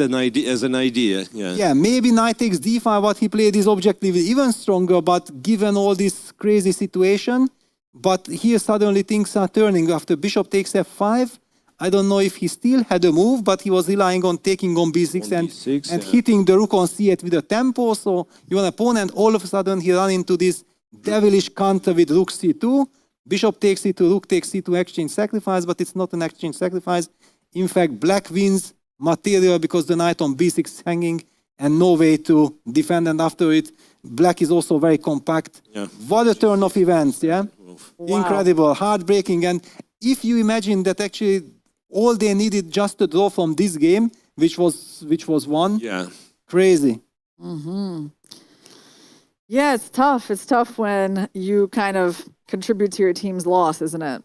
an idea. Yeah. Yeah, maybe knight takes d5, what he played is objectively even stronger, but given all this crazy situation, but here suddenly things are turning. After bishop takes f5, I don't know if he still had a move, but he was relying on taking on b6 On and, b6, and yeah. hitting the rook on c8 with a tempo. So your opponent, all of a sudden, he ran into this devilish counter with rook c2. Bishop takes c2, rook takes c2, exchange sacrifice, but it's not an exchange sacrifice. In fact, black wins material because the knight on b6 is hanging and no way to defend. And after it, black is also very compact. Yeah. What a turn of events, yeah? Wow. Incredible, heartbreaking. And if you imagine that actually all they needed just to draw from this game, which was won, Yeah. crazy. Yeah, it's tough. It's tough when you kind of contribute to your team's loss, isn't it?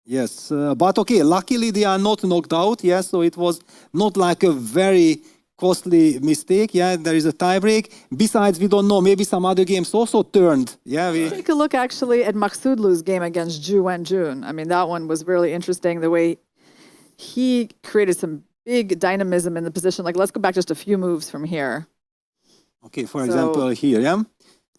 Yes, but okay, luckily they are not knocked out, yeah, so it was not like a very costly mistake, yeah, there is a tiebreak. Besides, we don't know, maybe some other games also turned, yeah. Take a look actually at Maksudlu's game against Zhu Wenjun. I mean, that one was really interesting, the way he created some big dynamism in the position. Like, let's go back just a few moves from here. Okay, for So- example, here, yeah,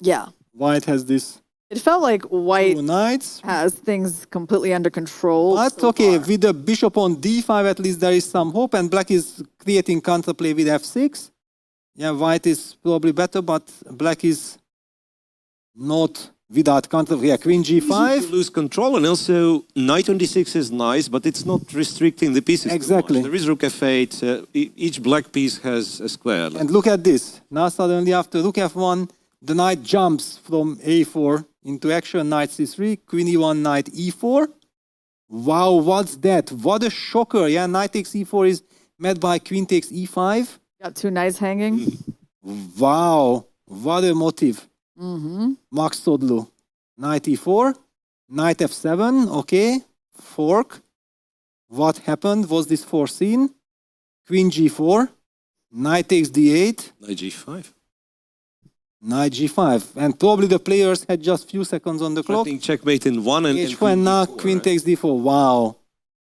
Yeah. white has this It felt like white two knights. has things completely under control. But so okay, far. with the bishop on d5, at least there is some hope, and black is creating counterplay with f6. Yeah, white is probably better, but black is not without counterplay. Yeah, queen Easy g5. to lose control, and also knight on d6 is nice, but it's not restricting the pieces too Exactly. much. There is rook f8. Each black piece has a square. And look at this. Now suddenly after rook f1, the knight jumps from a4 into action, knight c3, queen e1, knight e4. Wow, what's that? What a shocker. Yeah, knight takes e4 is met by queen takes e5. Got two knights hanging. Wow, what a motive. Max Sodlu. Knight e4, knight f7, okay, fork. What happened? Was this foreseen? Queen g4, knight takes d8, Knight g5. knight g5. And probably the players had just few seconds on the I clock. think checkmate in one and H1 queen now, d4, queen right? takes d4. Wow,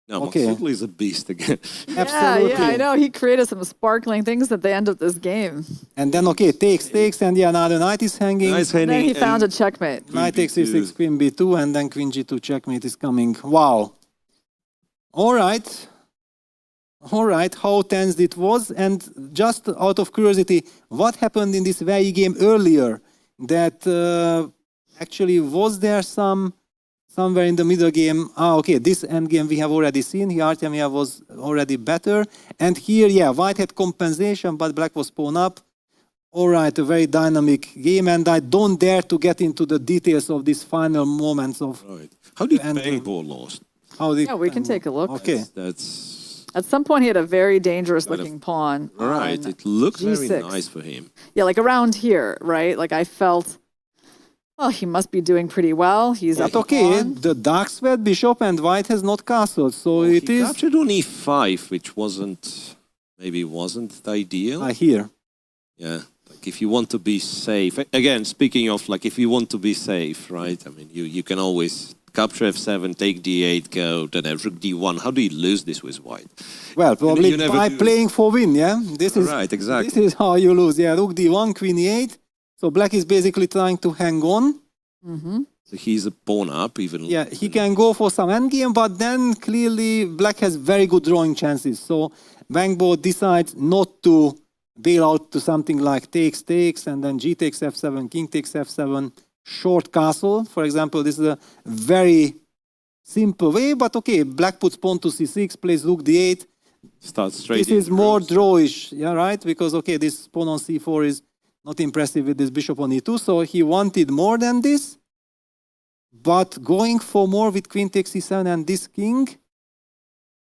No, Okay. Maksudlu is a beast again. absolutely. Yeah, I know. He created some sparkling things at the end of this game. And then, okay, takes, and yeah, now the knight is hanging. Nice And then handing he found a and checkmate. Knight takes B2. c6, queen b2, and then queen g2 checkmate is coming. Wow. All right. All right, how tense it was. And just out of curiosity, what happened in this very game earlier? That actually, was there somewhere in the middle game? Okay, this end game we have already seen. Here, Artemiev was already better. And here, yeah, white had compensation, but black was pawn up. All right, a very dynamic game, and I don't dare to get into the details of these final moments of right. How did And- Bangpo lost? how the... Yeah, we can take a look. Okay. That's At some point, he had a very dangerous looking pawn. right. on It looked very G6. nice for him. Yeah, like around here, right? Like I felt, well, he must be doing pretty well. He's up But okay, pawn. the dark squared bishop and white has not castled, so it He is... captured on e5, which wasn't maybe wasn't ideal. I hear. Yeah, like if you want to be safe. Again, speaking of like if you want to be safe, right? I mean, you can always capture f7, take d8, go, then have rook d1. How do you lose this with white? Well, probably you never by do. playing for win, yeah? This is Right, exactly. This is how you lose. Yeah, rook d1, queen e8. So black is basically trying to hang on. So he's a pawn up, even. Yeah, he can go for some endgame, but then clearly black has very good drawing chances. So Wangbo decides not to bail out to something like takes, and then g takes f7, king takes f7, short castle. For example, this is a very simple way, but okay, black puts pawn to c6, plays rook d8. Starts straight. This is more drawish, yeah, right? Because, okay, this pawn on c4 is not impressive with this bishop on e2, so he wanted more than this. But going for more with queen takes c7 and this king,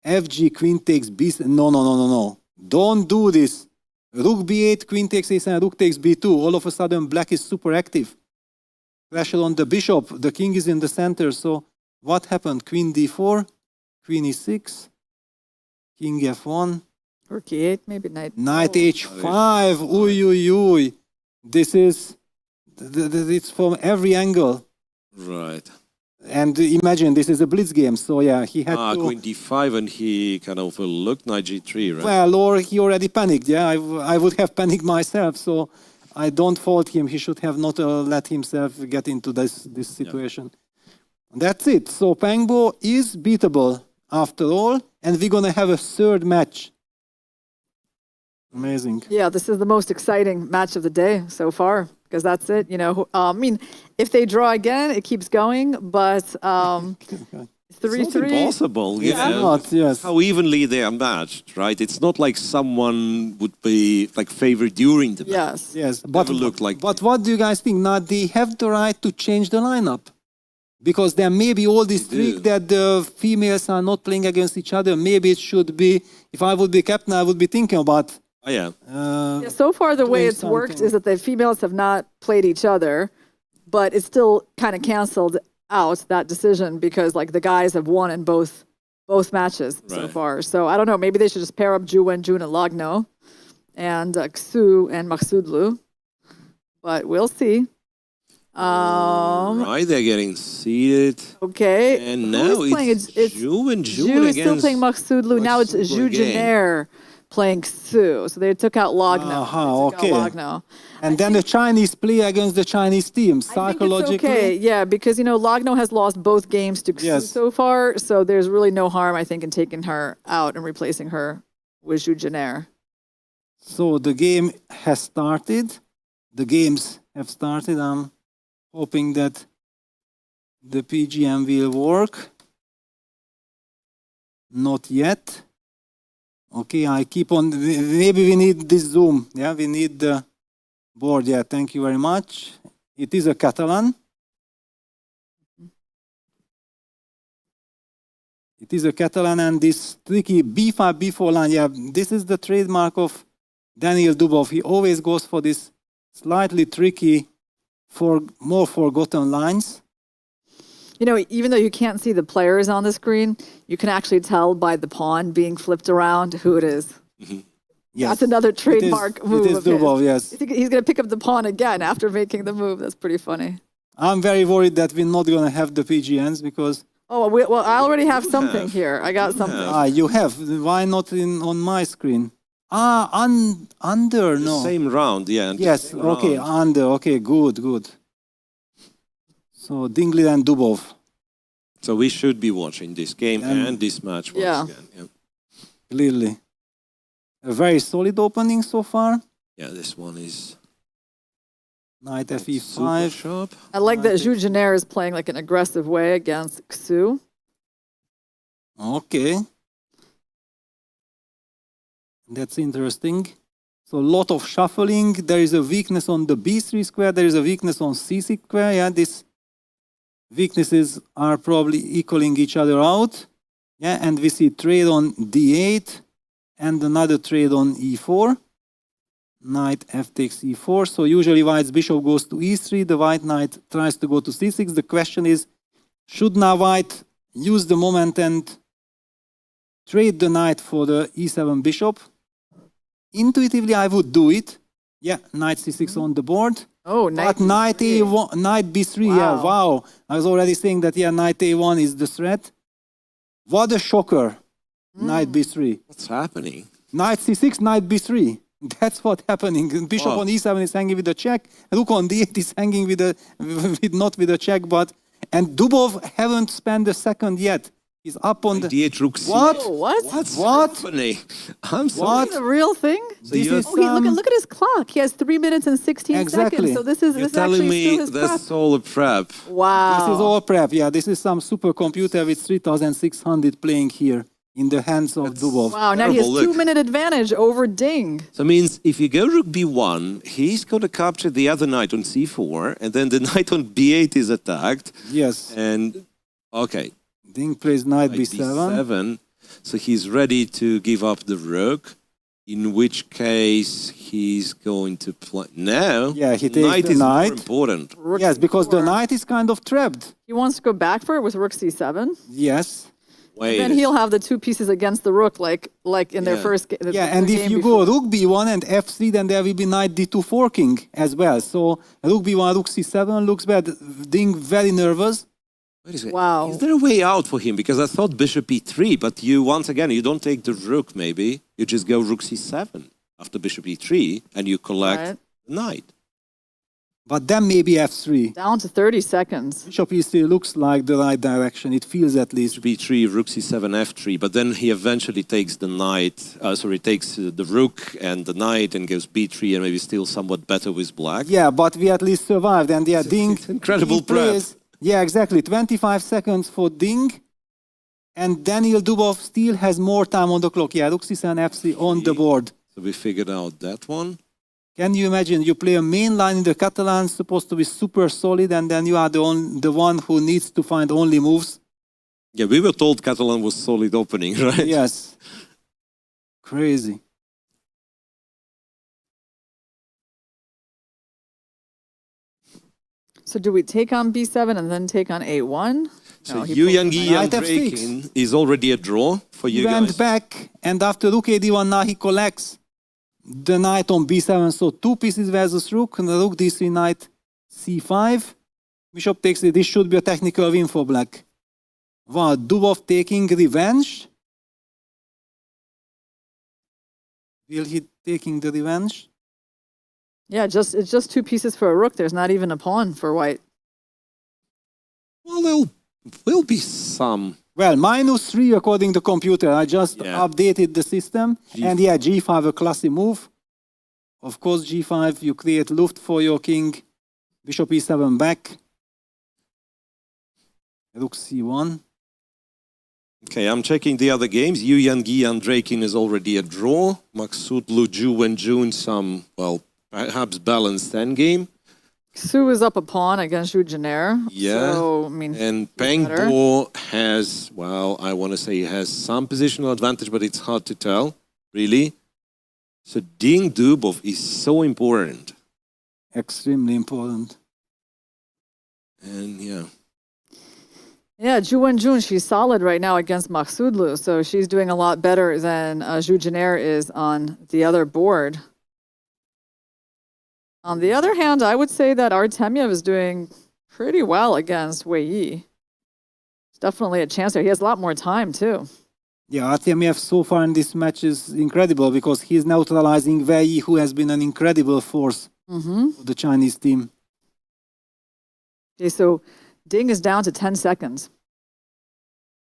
fg, queen takes b7. No. Don't do this. Rook b8, queen takes a7, rook takes b2. All of a sudden, black is super active. Pressure on the bishop. The king is in the center. So what happened? Queen d4, queen e6, king f1. Rook e8, maybe knight. Knight h5. Uy. This is, it's from every angle. Right. And imagine, this is a blitz game. So yeah, he had to... Queen d5 and he kind of looked knight g3, right? Well, or he already panicked. Yeah, I would have panicked myself. So I don't fault him. He should have not let himself get into this situation. Yeah. That's it. So Pengbo is beatable after all. And we're going to have a third match. Amazing. Yeah, this is the most exciting match of the day so far, because that's it. You know, I mean, if they draw again, it keeps going, but 3-3. It's not impossible. You know? Not, yes. How evenly they are matched, right? It's not like someone would be like favored during the match. Yes. But what do you guys think? Now they have the right to change the lineup. Because there may be all this trick that the females are not playing against each other. Maybe it should be, if I would be captain, I would be thinking about... Oh, yeah. Yeah, so far, the way it's worked is that the females have not played each other, but it's still kind of canceled out, that decision, because like the guys have won in both matches so far. So I don't know, maybe they should just pair up Jun and Lagno and Ksu and Maksudlu, but we'll see. Right, they're getting seated. Okay. And now it's Zhu and Jun is still playing Maksudlu. Now it's Zhu Jiner playing Ksu. So they took out Lagno. Lagno. And then the Chinese play against the Chinese team, psychologically. I think it's okay, yeah, because, you know, Lagno has lost both games to Ksu so far, so there's really no harm, I think, in taking her out and replacing her with Zhu Jiner. So the game has started. The games have started. I'm hoping that the PGM will work. Not yet. Okay, I keep on. Maybe we need this Zoom. Yeah, we need the board. Yeah, thank you very much. It is a Catalan. It is a Catalan, and this tricky b5, b4 line. Yeah, this is the trademark of Daniil Dubov. He always goes for this slightly tricky, more forgotten lines. You know, even though you can't see the players on the screen, you can actually tell by the pawn being flipped around who it is. Yes. That's another trademark move. It is Dubov, yes. He's going to pick up the pawn again after making the move. That's pretty funny. I'm very worried that we're not going to have the PGNs because... Oh, well, I already have something here. I got something. You have. Why not on my screen? Under, no. Same round, yeah. Yes, okay, under. Okay, good. So Dingley and Dubov. So we should be watching this game and this match once again. Yeah. Clearly. A very solid opening so far. Yeah, this one is... Knight fe5. Sharp. I like that Zhu Jiner is playing like an aggressive way against Ksu. Okay. That's interesting. So a lot of shuffling. There is a weakness on the b3 square. There is a weakness on c6 square. Yeah, these weaknesses are probably equaling each other out. Yeah, and we see trade on d8 and another trade on e4. Knight f takes e4. So usually white's bishop goes to e3. The white knight tries to go to c6. The question is, should now white use the moment and trade the knight for the e7 bishop? intuitively I would do it. Yeah, knight c6 on the board. Oh, But knight a1, knight b3, yeah, wow. I was already saying that, yeah, knight a1 is the threat. What a shocker. Knight b3. What's happening? Knight c6, knight b3. That's what's happening. Bishop on e7 is hanging with a check. Rook on d8 is hanging with a, not with a check, but... And Dubov haven't spent a second yet. He's up on the... D8 rook c. What? Oh, what? What's What? happening? I'm sorry. What? Is this a real thing? This you're- is Oh, look at his clock. He has 3 minutes and 16 Exactly. seconds. So this is You're this telling actually me still his that's prep. all a prep. Wow. This is all prep. Yeah, this is some supercomputer with 3600 playing here in the hands of Dubov. Wow, now he has Terrible, look. 2-minute advantage over Ding. So it means if you go rook b1, he's going to capture the other knight on c4, and then the knight on b8 is attacked. Yes. And, okay, Ding plays knight knight b7. d7. So he's ready to give up the rook, in which case he's going to play... No, Yeah, he takes knight the is knight. more important. Rook Yes, because the C4. knight is kind of trapped. He wants to go back for it with Rook C7. Yes. Wait, Then he'll have the 2 pieces against the Rook like in their Yeah. first game. Yeah, and if you go rook b1 and f3, then there will be knight d2 forking as well. So rook b1, rook c7 looks bad. Ding very nervous. wait a second. Wow. Is there a way out for him? Because I thought bishop e3, but you, once again, you don't take the rook maybe. You just go rook c7 after bishop e3, and you collect Right. the knight. But then maybe f3. Down to 30 seconds. Bishop e3 looks like the right direction. It feels at least. Bishop e3, rook c7, f3, but then he eventually takes the knight, takes the rook and the knight and goes b3 and maybe still somewhat better with black. Yeah, but we at least survived. And yeah, Ding. It's incredible he plays- Yeah, exactly. 25 seconds for Ding. And Daniil Dubov still has more time on the clock. Yeah, rook c7, f3 on the board. So we figured out that one. Can you imagine? You play a main line in the Catalan, supposed to be super solid, and then you are the one who needs to find only moves. Yeah, we were told Catalan was solid opening, right? Yes. Crazy. So do we take on B7 and then take on A1? So No, he Yu pulled Yang the Yi knight. and Knight F6. Draken is already a draw for He you went guys. back, and after rook ad1, now he collects the knight on b7. So 2 pieces versus rook, and the rook d3, knight c5. Bishop takes it. This should be a technical win for black. Wow, Dubov taking revenge. Will he taking the revenge? Yeah, it's just 2 pieces for a rook. There's not even a pawn for white. Well, there will be some. Well, -3 according to computer. I just Yeah. updated the system. And yeah, g5, a classy move. Of course, g5, you create luft for your king. Bishop e7 back. Rook c1. Okay, I'm checking the other games. Yu Yang Yi and Draken is already a draw. Maksud Luju Wenjun, some, well, perhaps balanced endgame. Su is up a pawn against Zhu Jiner. Yeah. So, I mean, And he's Peng better. Bo has, well, I want to say he has some positional advantage, but it's hard to tell, really. So Ding Dubov is so important. Extremely important. And yeah. Yeah, Zhu Wenjun, she's solid right now against Maksudlu. So she's doing a lot better than Zhu Jiner is on the other board. On the other hand, I would say that Artemyev is doing pretty well against Wei Yi. There's definitely a chance there. He has a lot more time, too. Yeah, Artemyev so far in this match is incredible because he's neutralizing Wei Yi, who has been an incredible force for the Chinese team. Okay, so Ding is down to 10 seconds.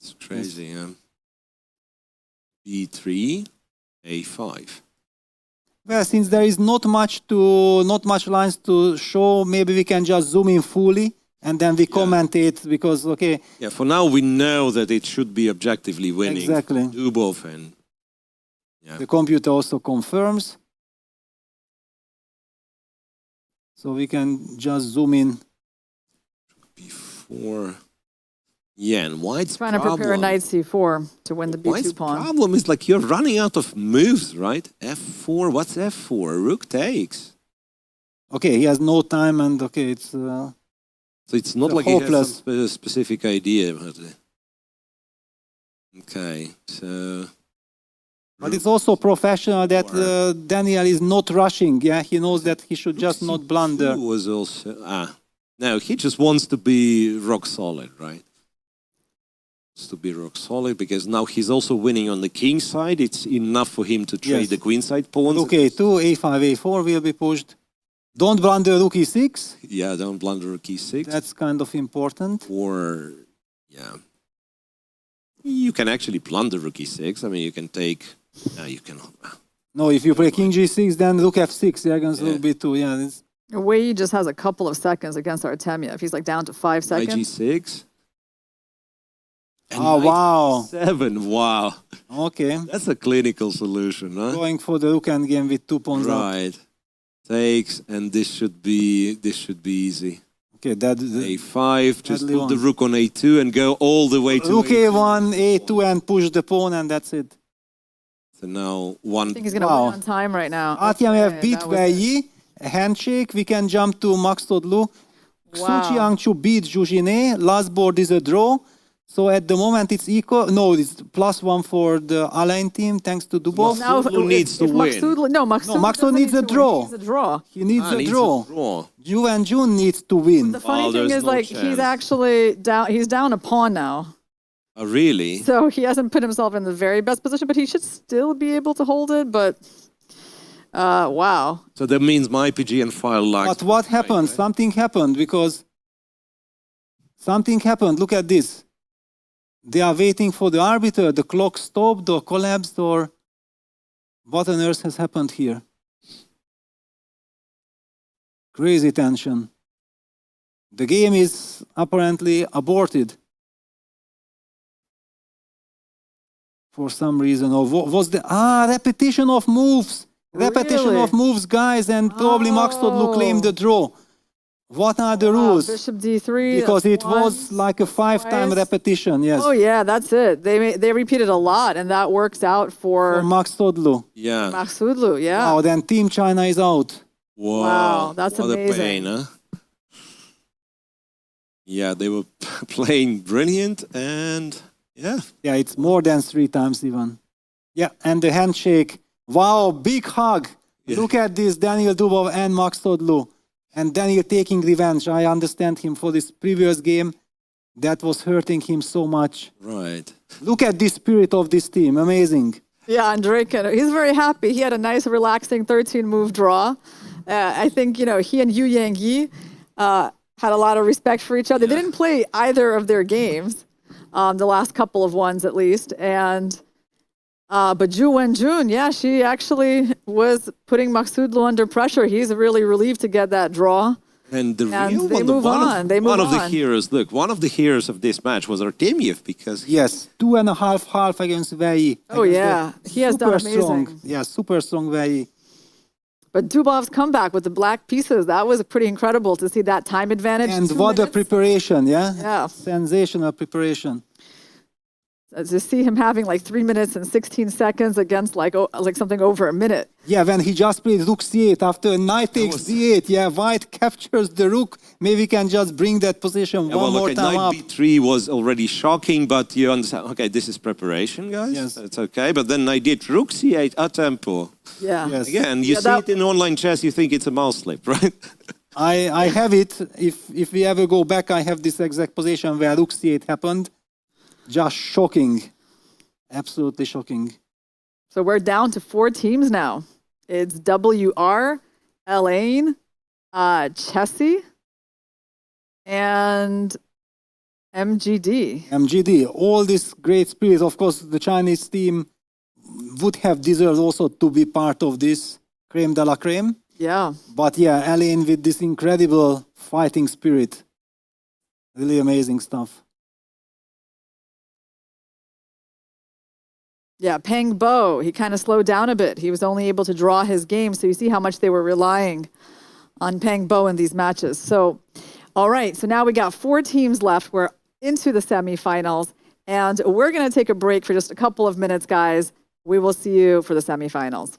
It's crazy, yeah. B3, A5. Well, since there is not much lines to show, maybe we can just zoom in fully and then we commentate because, okay. Yeah, for now we know that it should be objectively winning. Exactly. Dubov and yeah. The computer also confirms. So we can just zoom in. Before. Yeah, and White's Trying to prepare a knight c4 to win the White's b2 pawn. problem is like you're running out of moves, right? F4, what's F4? Rook takes. Okay, he has no time and okay, it's... So it's not So like he has hopeless. some specific idea about it. Okay, so But it's also professional that Daniil is not rushing. Yeah, he knows that he should just not blunder. Was also no, he just wants to be rock solid, right? To be rock solid because now he's also winning on the king side. It's enough for him to trade the queen side pawns. Rook a2, a5, a4 will be pushed. Don't blunder rook e6. Yeah, don't blunder rook e6. That's kind of important. Or, yeah. You can actually blunder rook e6. I mean, you can take... you cannot. No, if you play king g6, then rook f6 against rook b2. Yeah, it's... Wei just has a couple of seconds against Artemiev. He's like down to 5 seconds. Knight g6. And oh, wow. 7, wow. Okay. That's a clinical solution, huh? Going for the rook endgame with 2 pawns up. Right. Takes, and this should be easy. Okay, that a5, just put the rook on a2 and go all the way to rook a1, a2, and push the pawn, and that's it. So now one... I think he's going to win on time right now. Artemiev beat Wei, a handshake. We can jump to Max Todlu. Xu Jiangchu beat Zhuzhine. Last board is a draw. So at the moment it's equal. No, it's +1 for the Alain team, thanks to Dubov. Maksudlu needs to win. Maksudlu needs a draw. He needs a draw. Ju and Jun needs to win. The funny thing is, like, he's actually down. He's down a pawn now. Oh, really? So he hasn't put himself in the very best position, but he should still be able to hold it. But wow. So that means my PG and file lags. But what happened? Right? Something happened because something happened. Look at this. They are waiting for the arbiter. The clock stopped or collapsed, or what on earth has happened here? Crazy tension. The game is apparently aborted. For some reason. Or was the repetition of moves. Repetition of moves, guys, and probably Max Todlu claimed the draw. What are the rules? Bishop d3. Because it was like a 5-time repetition, yes. Oh yeah, that's it. They repeated a lot, and that works out for Max Todlu. Yeah. Max Todlu, yeah. Oh, then Team China is out. Whoa. Wow, that's what amazing. A pain, huh? Yeah, they were playing brilliant, and yeah. Yeah, it's more than 3 times even. Yeah, and the handshake. Wow, big hug. Yeah. Look at this, Daniil Dubov and Max Todlu. And Daniil taking revenge. I understand him for this previous game. That was hurting him so much. Right. Look at the spirit of this team. Amazing. Yeah, and Drake, he's very happy. He had a nice, relaxing 13-move draw. I think, he and Yu Yangyi had a lot of respect for each other. They didn't play either of their games, the last couple of ones at least. And but Ju Wenjun, yeah, she actually was putting Max Todlu under pressure. He's really relieved to get that draw. And the real they move on. One of the heroes, look, one of the heroes of this match was Artemiev because... Yes, 2.5 against Wei. Oh, yeah. He has done amazing. Strong. Yeah, super strong Wei. But Dubov's comeback with the black pieces, that was pretty incredible to see that time advantage. And what a preparation, yeah? Yeah. Sensational preparation. To see him having like 3 minutes and 16 seconds against like something over a minute. Yeah, when he just played rook c8 after knight takes d8. Yeah, white captures the rook. Maybe we can just bring that position one more time up. Knight b3 was already shocking, but you understand, okay, this is preparation, guys. Yes. It's okay, but then I did rook c8 a tempo. Yeah. Yes. Again, you see it in online chess, you think it's a mouse slip, right? I have it. If we ever go back, I have this exact position where rook c8 happened. Just shocking. Absolutely shocking. So we're down to 4 teams now. It's WR, Elaine, Chessie, and MGD. MGD. All this great spirit. Of course, the Chinese team would have deserved also to be part of this creme de la creme. Yeah. But yeah, Elaine with this incredible fighting spirit. Really amazing stuff. Yeah, Peng Bo, he kind of slowed down a bit. He was only able to draw his game, so you see how much they were relying on Peng Bo in these matches. So, all right, so now we got 4 teams left. We're into the semifinals, and we're going to take a break for just a couple of minutes, guys. We will see you for the semifinals.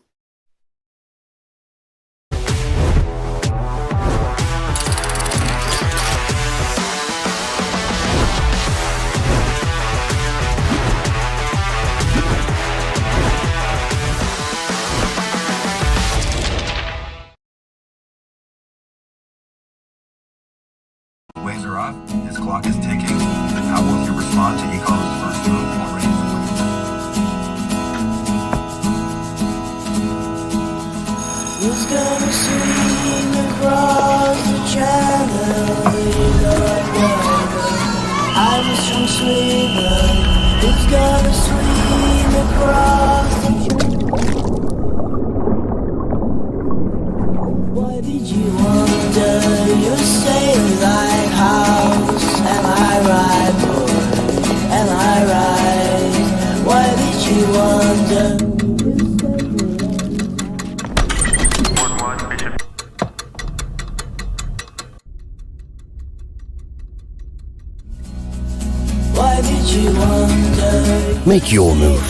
I'm a strong swimmer who's gonna swim across the Why did you wonder? You say lighthouse. Am I right, boy? Am I right? Why did you wonder? Why did you wonder? Make your move.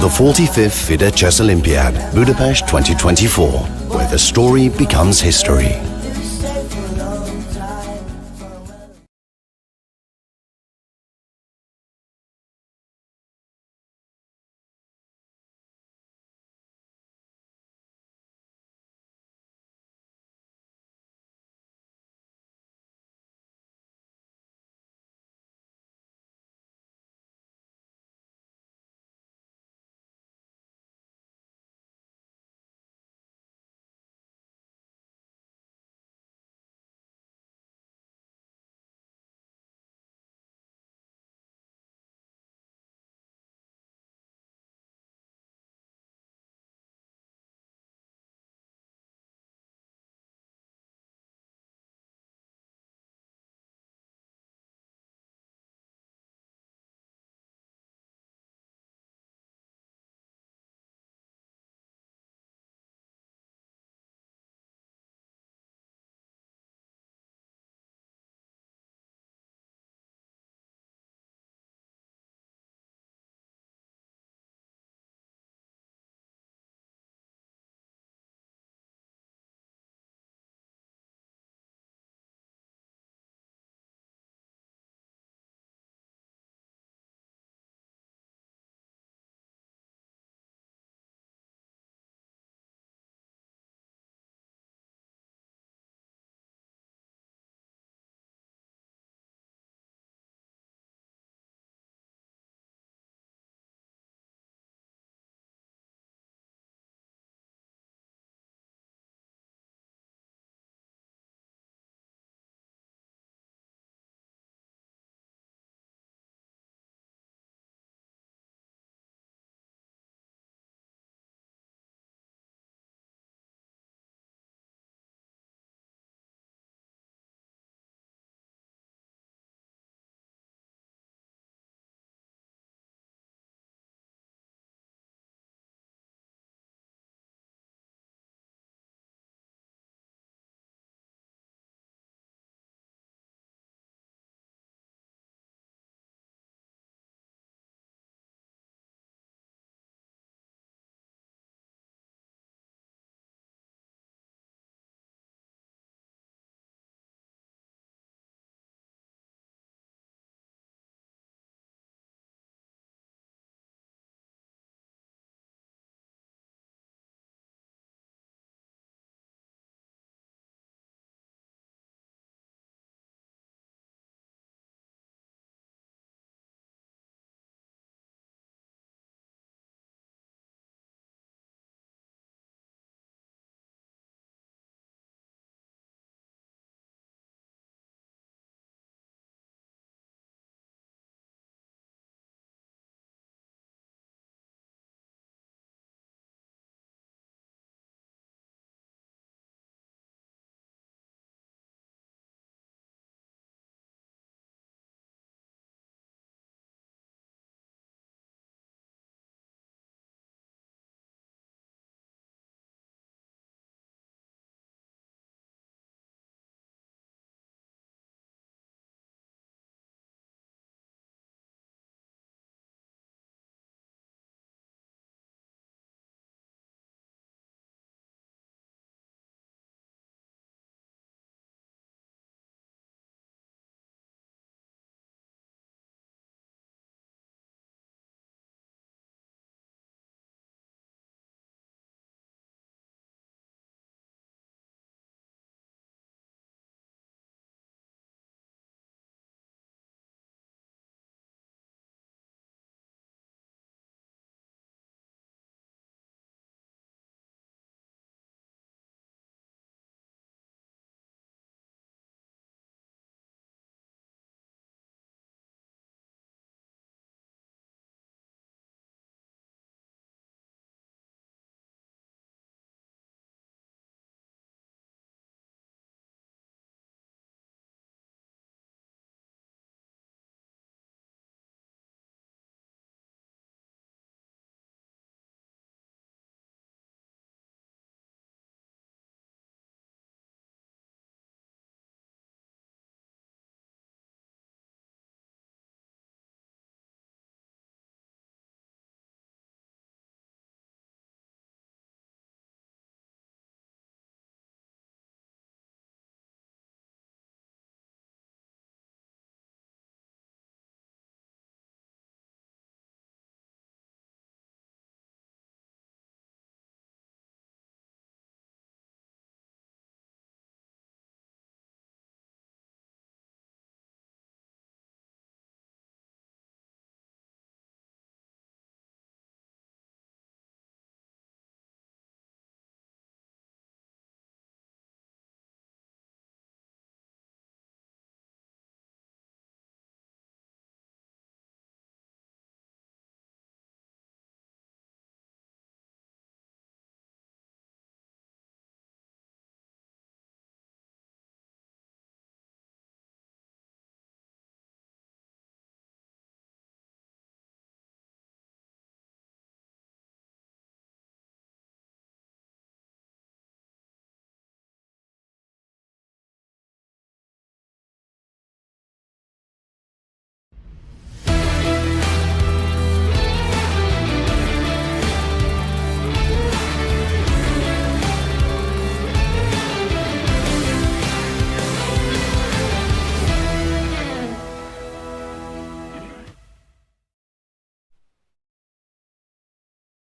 The 45th FIDE Chess Olympiad, Budapest 2024, where the story becomes history.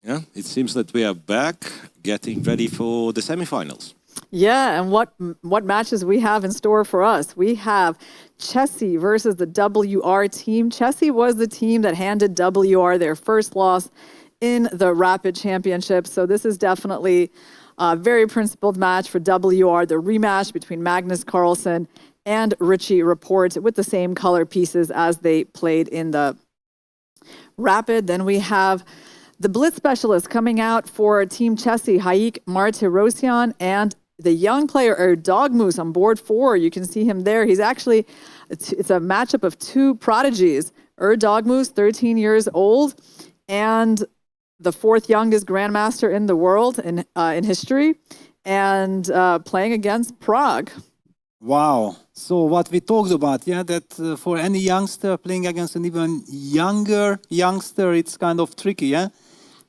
Yeah, it seems that we are back, getting ready for the semifinals. Yeah, and what matches we have in store for us? We have Chessy versus the WR team. Chessy was the team that handed WR their first loss in the Rapid Championship. So this is definitely a very principled match for WR, the rematch between Magnus Carlsen and Richie Report with the same color pieces as they played in the Rapid. Then we have the Blitz specialist coming out for Team Chessy, Haik Martirosyan, and the young player Dogmoose on board 4. You can see him there. He's actually, it's a matchup of two prodigies. Dogmoose, 13 years old, and the 4th youngest grandmaster in the world in history, and playing against Prague. Wow. So what we talked about, yeah, that for any youngster playing against an even younger youngster, it's kind of tricky, yeah?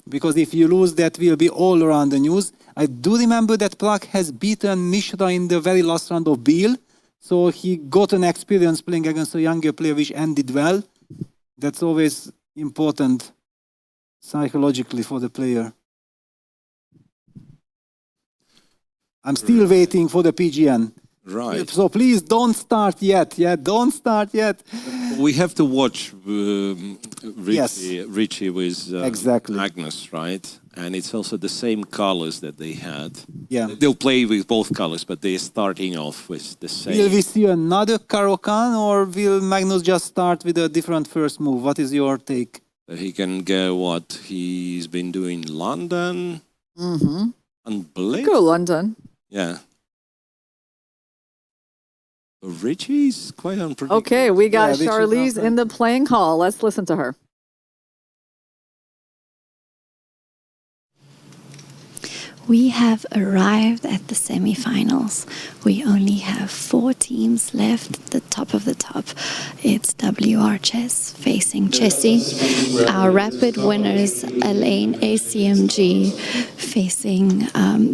Because if you lose, that will be all around the news. I do remember that Prague has beaten Mishra in the very last round of Biel. So he got an experience playing against a younger player, which ended well. That's always important psychologically for the player. I'm still waiting for the PGN. Right. So please don't start yet. Yeah, don't start yet. We have to watch Yes. Richie with Exactly. Magnus, right? And it's also the same colors that they had. Yeah. They'll play with both colors, but they're starting off with the same. Will we see another Caro-Kann, or will Magnus just start with a different first move? What is your take? He can go what he's been doing in London and Blitz. Go London. Yeah. Richie's quite unpredictable. Okay, we got Yeah, Charlize in the playing hall. Let's listen to her. We have arrived at the semifinals. We only have 4 teams left, the top of the top. It's WR Chess facing Chessy. Our rapid winners, Elaine ACMG, facing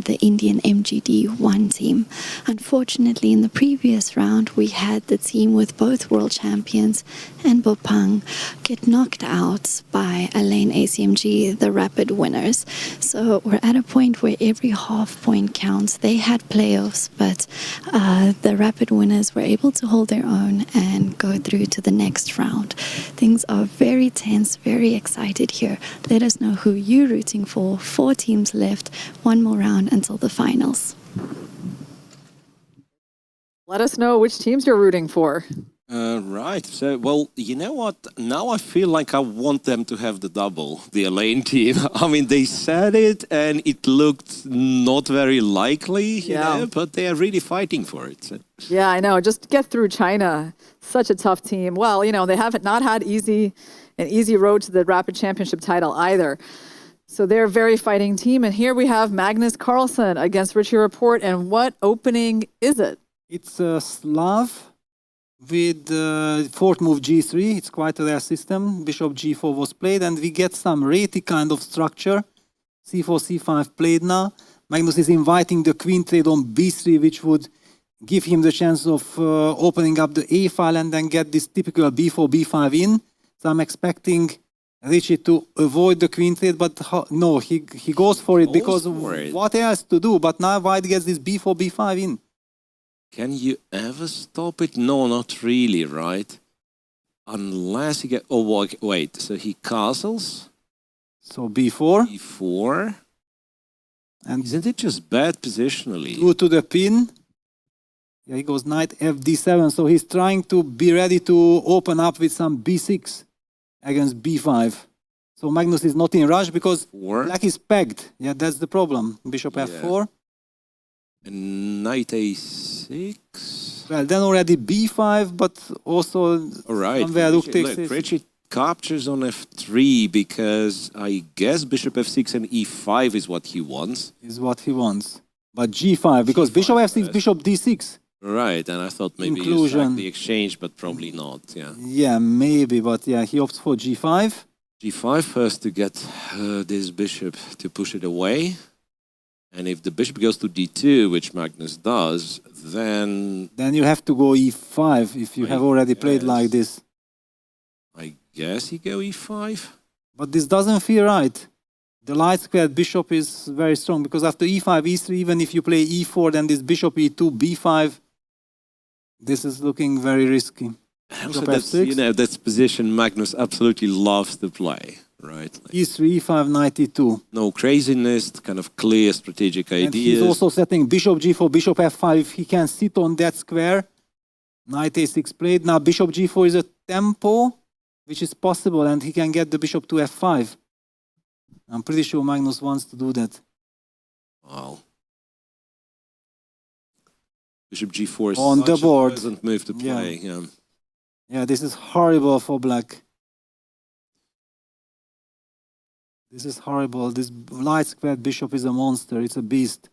the Indian MGD1 team. Unfortunately, in the previous round, we had the team with both world champions and Bopang get knocked out by Elaine ACMG, the rapid winners. So we're at a point where every half point counts. They had playoffs, but the rapid winners were able to hold their own and go through to the next round. Things are very tense, very excited here. Let us know who you're rooting for. 4 teams left, 1 more round until the finals. Let us know which teams you're rooting for. Right. So, well, you know what? Now I feel like I want them to have the double, the Elaine team. I mean, they said it and it looked not very likely, you know, but they are really fighting for it. So. Yeah, I know. Just get through China. Such a tough team. Well, you know, they haven't not had an easy road to the Rapid Championship title either. So they're a very fighting team. And here we have Magnus Carlsen against Richie Report. And what opening is it? It's a Slav with 4th move G3. It's quite a rare system. Bishop G4 was played, and we get some Reti kind of structure. C4, C5 played now. Magnus is inviting the queen trade on B3, which would give him the chance of opening up the A file and then get this typical B4, B5 in. So I'm expecting Richie to avoid the queen trade, but no, he goes for it because what else to do? But now White gets this B4, B5 in. Can you ever stop it? No, not really, right? Unless he get... Oh, wait. So he castles. So B4. B4. And isn't it just bad positionally? Go to the pin. Yeah, he goes knight FD7. So he's trying to be ready to open up with some B6 against B5. So Magnus is not in rush because black is pegged. Yeah, that's the problem. Bishop F4. And knight A6. Well, then already B5, but also somewhere rook takes look, Richie captures on F3 because I guess Bishop F6 and E5 is what he wants. Is what he wants. But G5, because G5 Bishop F6, first. Bishop D6. Right, and I thought maybe you sack the exchange, but probably not, yeah. Yeah, maybe, but yeah, he opts for G5. G5 first to get this bishop to push it away. And if the bishop goes to D2, which Magnus does, then... Then you have to go E5 if you have already played like this. I guess he go E5. But this doesn't feel right. the light squared bishop is very strong because after e5, e3, even if you play e4, then this bishop e2, b5, this is looking very risky. Also, Bishop that's, f6. you know, that's position Magnus absolutely loves to play, right? Like, e3, e5, knight e2. no craziness, kind of clear strategic And he's ideas. also setting bishop g4, bishop f5. If he can sit on that square, knight a6 played. Now bishop g4 is a tempo, which is possible, and he can get the bishop to f5. I'm pretty sure Magnus wants to do that. Wow. Bishop g4 is On such the board. a pleasant move to Yeah. play. Yeah. Yeah, this is horrible for black. This is horrible. This light squared bishop is a monster. It's a beast.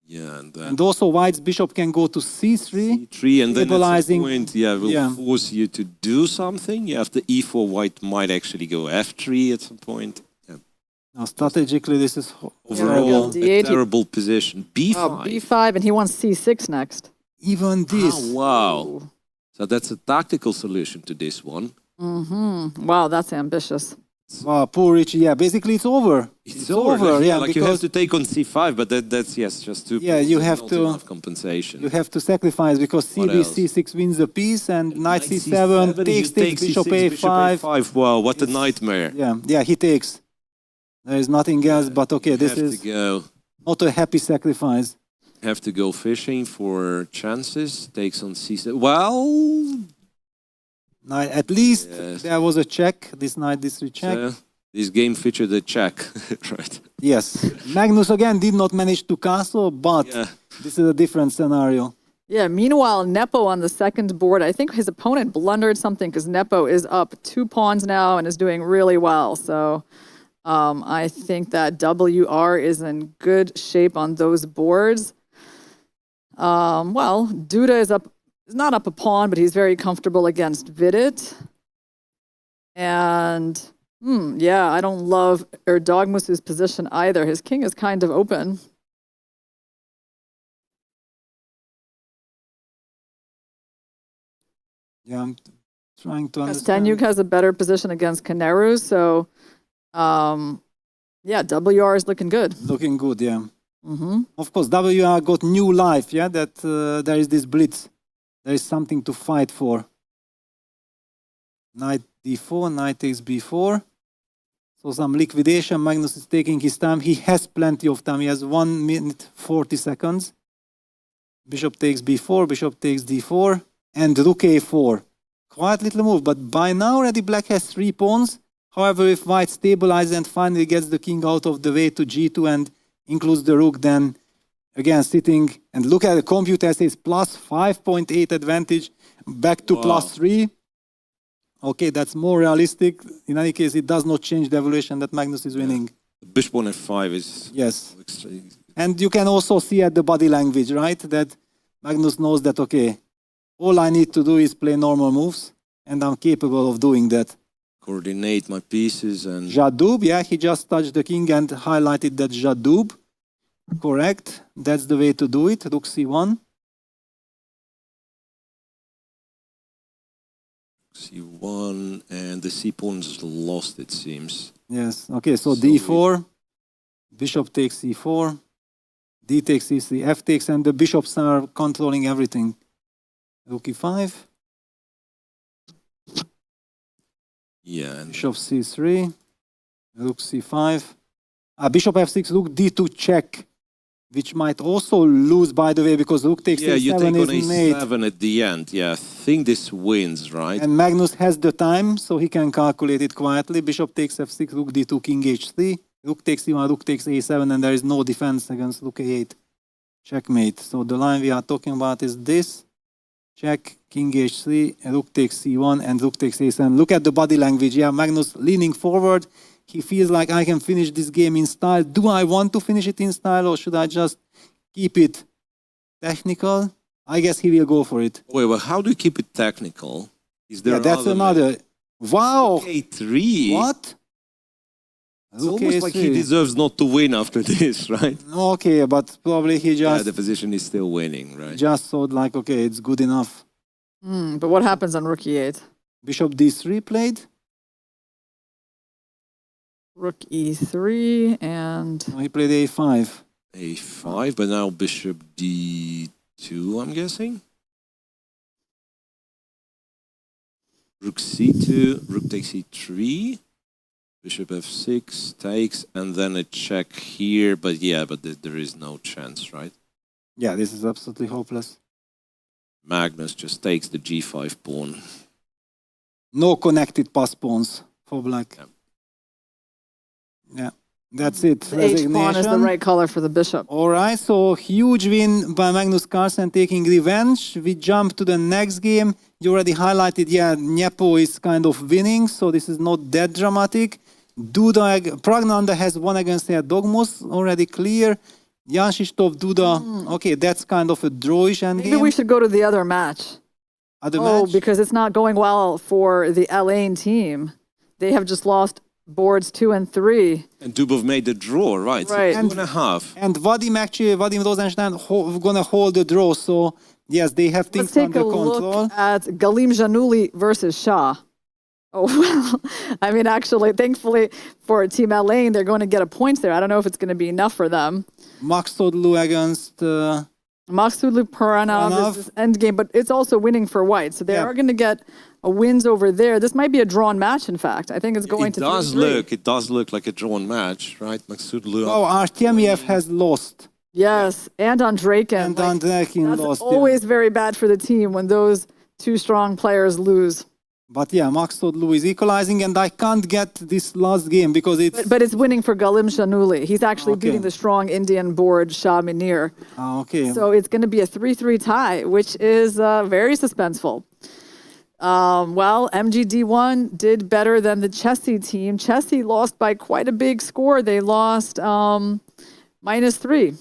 Yeah, and then And also white's bishop can go to c3. C3, and then at some stabilizing- point, yeah, will Yeah. force you to do something. Yeah, after e4, white might actually go f3 at some point. Yeah. Now strategically, this is Overall, D8, a terrible position. B5. Oh, b5, and he wants c6 next. even this. Oh, wow. So that's a tactical solution to this one. Wow, that's ambitious. Wow, poor Richie. Yeah, basically it's over. It's over. Yeah, like you have because to take on c5, but that's yes, just two. Yeah, you pieces, have not to- enough compensation. you have to sacrifice because What CB else? c6 wins the piece and knight Knight c7 he takes bishop c6, a5. bishop a5. Wow, what a It's- nightmare. Yeah, he takes. There is nothing else, but okay, this have is to go. not a happy sacrifice. Have to go fishing for chances. Takes on c7. Well, At least Yes. there was a check. This knight, this recheck. so this game featured a check, right? Yes. Magnus again did not manage to castle, but Yeah. this is a different scenario. Yeah, meanwhile, Nepo on the second board, I think his opponent blundered something because Nepo is up 2 pawns now and is doing really well. So I think that WR is in good shape on those boards. Well, Duda is not up a pawn, but he's very comfortable against Vidit. And yeah, I don't love Erdogmus's position either. His king is kind of open. Yeah, I'm trying to understand. Stanyuk has a better position against Kaneru, so yeah, WR is looking good. Looking good, yeah. Of course, WR got new life, yeah, that there is this blitz. There is something to fight for. Knight d4, knight takes b4. So some liquidation. Magnus is taking his time. He has plenty of time. He has 1 minute 40 seconds. Bishop takes b4, bishop takes d4, and rook a4. Quite little move, but by now already black has 3 pawns. However, if white stabilizes and finally gets the king out of the way to g2 and includes the rook, then again sitting and look at the computer says plus 5.8 advantage back to plus 3. Okay, that's more realistic. In any case, it does not change the evaluation that Magnus is winning. Bishop on f5 is Yes. extreme. And you can also see at the body language, right, that Magnus knows that, okay, all I need to do is play normal moves, and I'm capable of doing that. Coordinate my pieces and Jadub, yeah, he just touched the king and highlighted that Jadub. Correct. That's the way to do it. Rook c1. c1, and the c pawn's lost, it seems. Yes. Okay, so So d4. Bishop takes c4. D takes c3. F takes, and the bishops are controlling everything. Rook e5. Yeah, and Bishop c3. Rook c5. Bishop f6, rook d2 check. Which might also lose, by the way, because rook takes yeah, you take a7 on is mate. a7 at the end. Yeah, I think this wins, right? And Magnus has the time, so he can calculate it quietly. Bishop takes f6, rook d2, king h3. Rook takes e1, rook takes a7, and there is no defense against rook a8. Checkmate. So the line we are talking about is this. Check, king h3, rook takes c1, and rook takes a7. Look at the body language. Yeah, Magnus leaning forward. He feels like I can finish this game in style. Do I want to finish it in style, or should I just keep it technical? I guess he will go for it. Wait, well, how do you keep it technical? Is there Yeah, that's another. Wow! a3? What? It's almost like he deserves not to win after this, right? Okay, but probably he Yeah, just the position is still winning, right? just thought like, okay, it's good enough. But what happens on rook e8? Bishop d3 played. Rook e3 and He played a5. A5, but now bishop d2, I'm guessing. Rook c2, rook takes e3, bishop f6 takes, and then a check here. But yeah, but there is no chance, right? Yeah, this is absolutely hopeless. Magnus just takes the g5 pawn. No connected pass pawns for black. Yeah, that's it. the H pawn is the right color for the bishop. All right, so huge win by Magnus Carlsen taking revenge. We jump to the next game. You already highlighted, yeah, Nepo is kind of winning, so this is not that dramatic. Duda, Pragnanda has won against Dogmus, already clear. Jan-Krzysztof, Duda, okay, that's kind of a drawish endgame. Maybe we should go to the other match. Other match? Because it's not going well for the Lane team. They have just lost boards 2 and 3. And Dubov made the draw, right? Right. So 2.5. And Vadim Rosenstein gonna hold the draw, so yes, they have things Let's take under a control. look at Galim Januli versus Shah. Oh, well, I mean, actually, thankfully for Team Lane, they're going to get a point there. I don't know if it's going to be enough for them. Max Todlu against... Maksudlu Paranov is this endgame, but it's also winning for white. So they are going to get wins over there. This might be a drawn match, in fact. I think it's going to 3-3. It does look like a drawn match, right? Maksudlu. Oh, Artemiev has lost. Yes, and Andreikin. And Andreikin that's lost. Always very bad for the team when those two strong players lose. But yeah, Max Todlu is equalizing, and I can't get this last game because it's... But it's winning for Galim Shanuli. He's actually beating the strong Indian board Shah Minir. Okay. So it's going to be a 3-3 tie, which is very suspenseful. Well, MGD1 did better than the Chessy team. Chessy lost by quite a big score. They lost -3.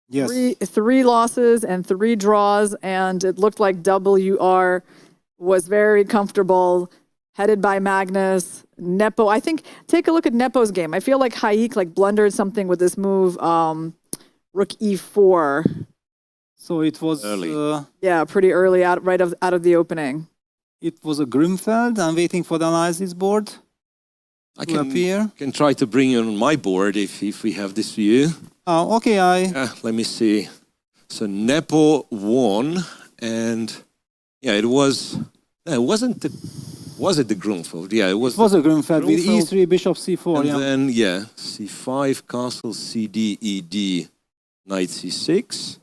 Yes. Three losses and 3 draws, and it looked like WR was very comfortable, headed by Magnus. Nepo, I think, take a look at Nepo's game. I feel like Hayek blundered something with this move, rook e4. So it was... early. Yeah, pretty early, out of the opening. It was a Grimfeld. I'm waiting for the analysis board to appear. I can try to bring you on my board if we have this view. Oh, okay, let me see. So Nepo won, and yeah, it was... No, it wasn't the... Was it the Grunfeld? Yeah, it was. It was a Grunfeld with e3, bishop c4. And then, c5, castle, cd, ed, knight c6,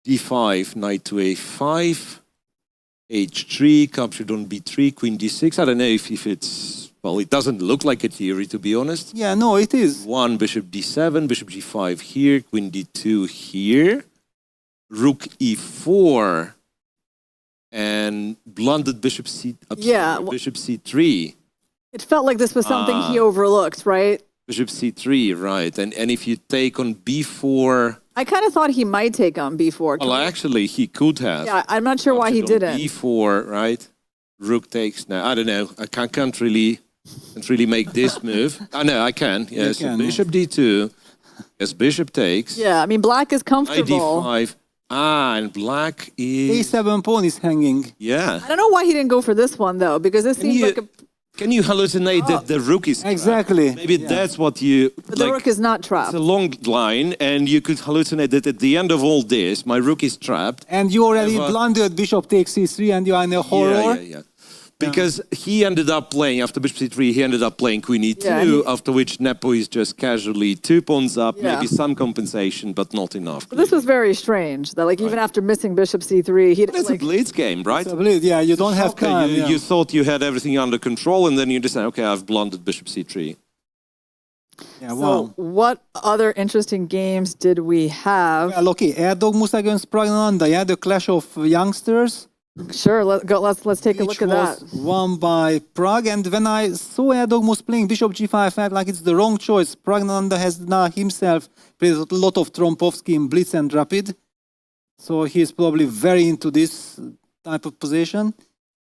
d5, knight to a5, h3, captured on b3, queen d6. I don't know if it's... Well, it doesn't look like a theory, to be honest. Yeah, no, it is. 1, bishop d7, bishop g5 here, queen d2 here, rook e4, and blundered bishop bishop c3. It felt like this was something he overlooked, right? Bishop c3, right. And if you take on b4... I kind of thought he might take on b4. Well, actually, he could have. Yeah, I'm not sure why he didn't. b4, right? Rook takes now. I don't know. I can't really make this move. I know, I can. Yes, so bishop d2. Yes, bishop takes. Yeah, I mean, black is comfortable. d5. And black is... a7 pawn is hanging. Yeah. I don't know why he didn't go for this one, though, because this seems like a... Can you hallucinate that the rook is trapped? Exactly. Maybe that's what you... But the rook is not trapped. It's a long line, and you could hallucinate that at the end of all this, my rook is trapped. And you already blundered bishop takes c3, and you are in a horror. Yeah. Because he ended up playing, after bishop c3, he ended up playing queen e2, after which Nepo is just casually 2 pawns up, maybe some compensation, but not enough. This was very strange, that even after missing bishop c3, he... It's a Blitz game, right? It's a Blitz, yeah, you don't have time. You thought you had everything under control, and then you decide, okay, I've blundered bishop c3. Yeah, so what other interesting games did we have? Well, okay, Erdogmus against Pragnanda, the clash of youngsters. Sure, let's take a look at that. Won by Prague, and when I saw Erdogmus playing bishop g5, I felt like it's the wrong choice. Pragnanda has now himself played a lot of Trompovsky in Blitz and Rapid, so he's probably very into this type of position.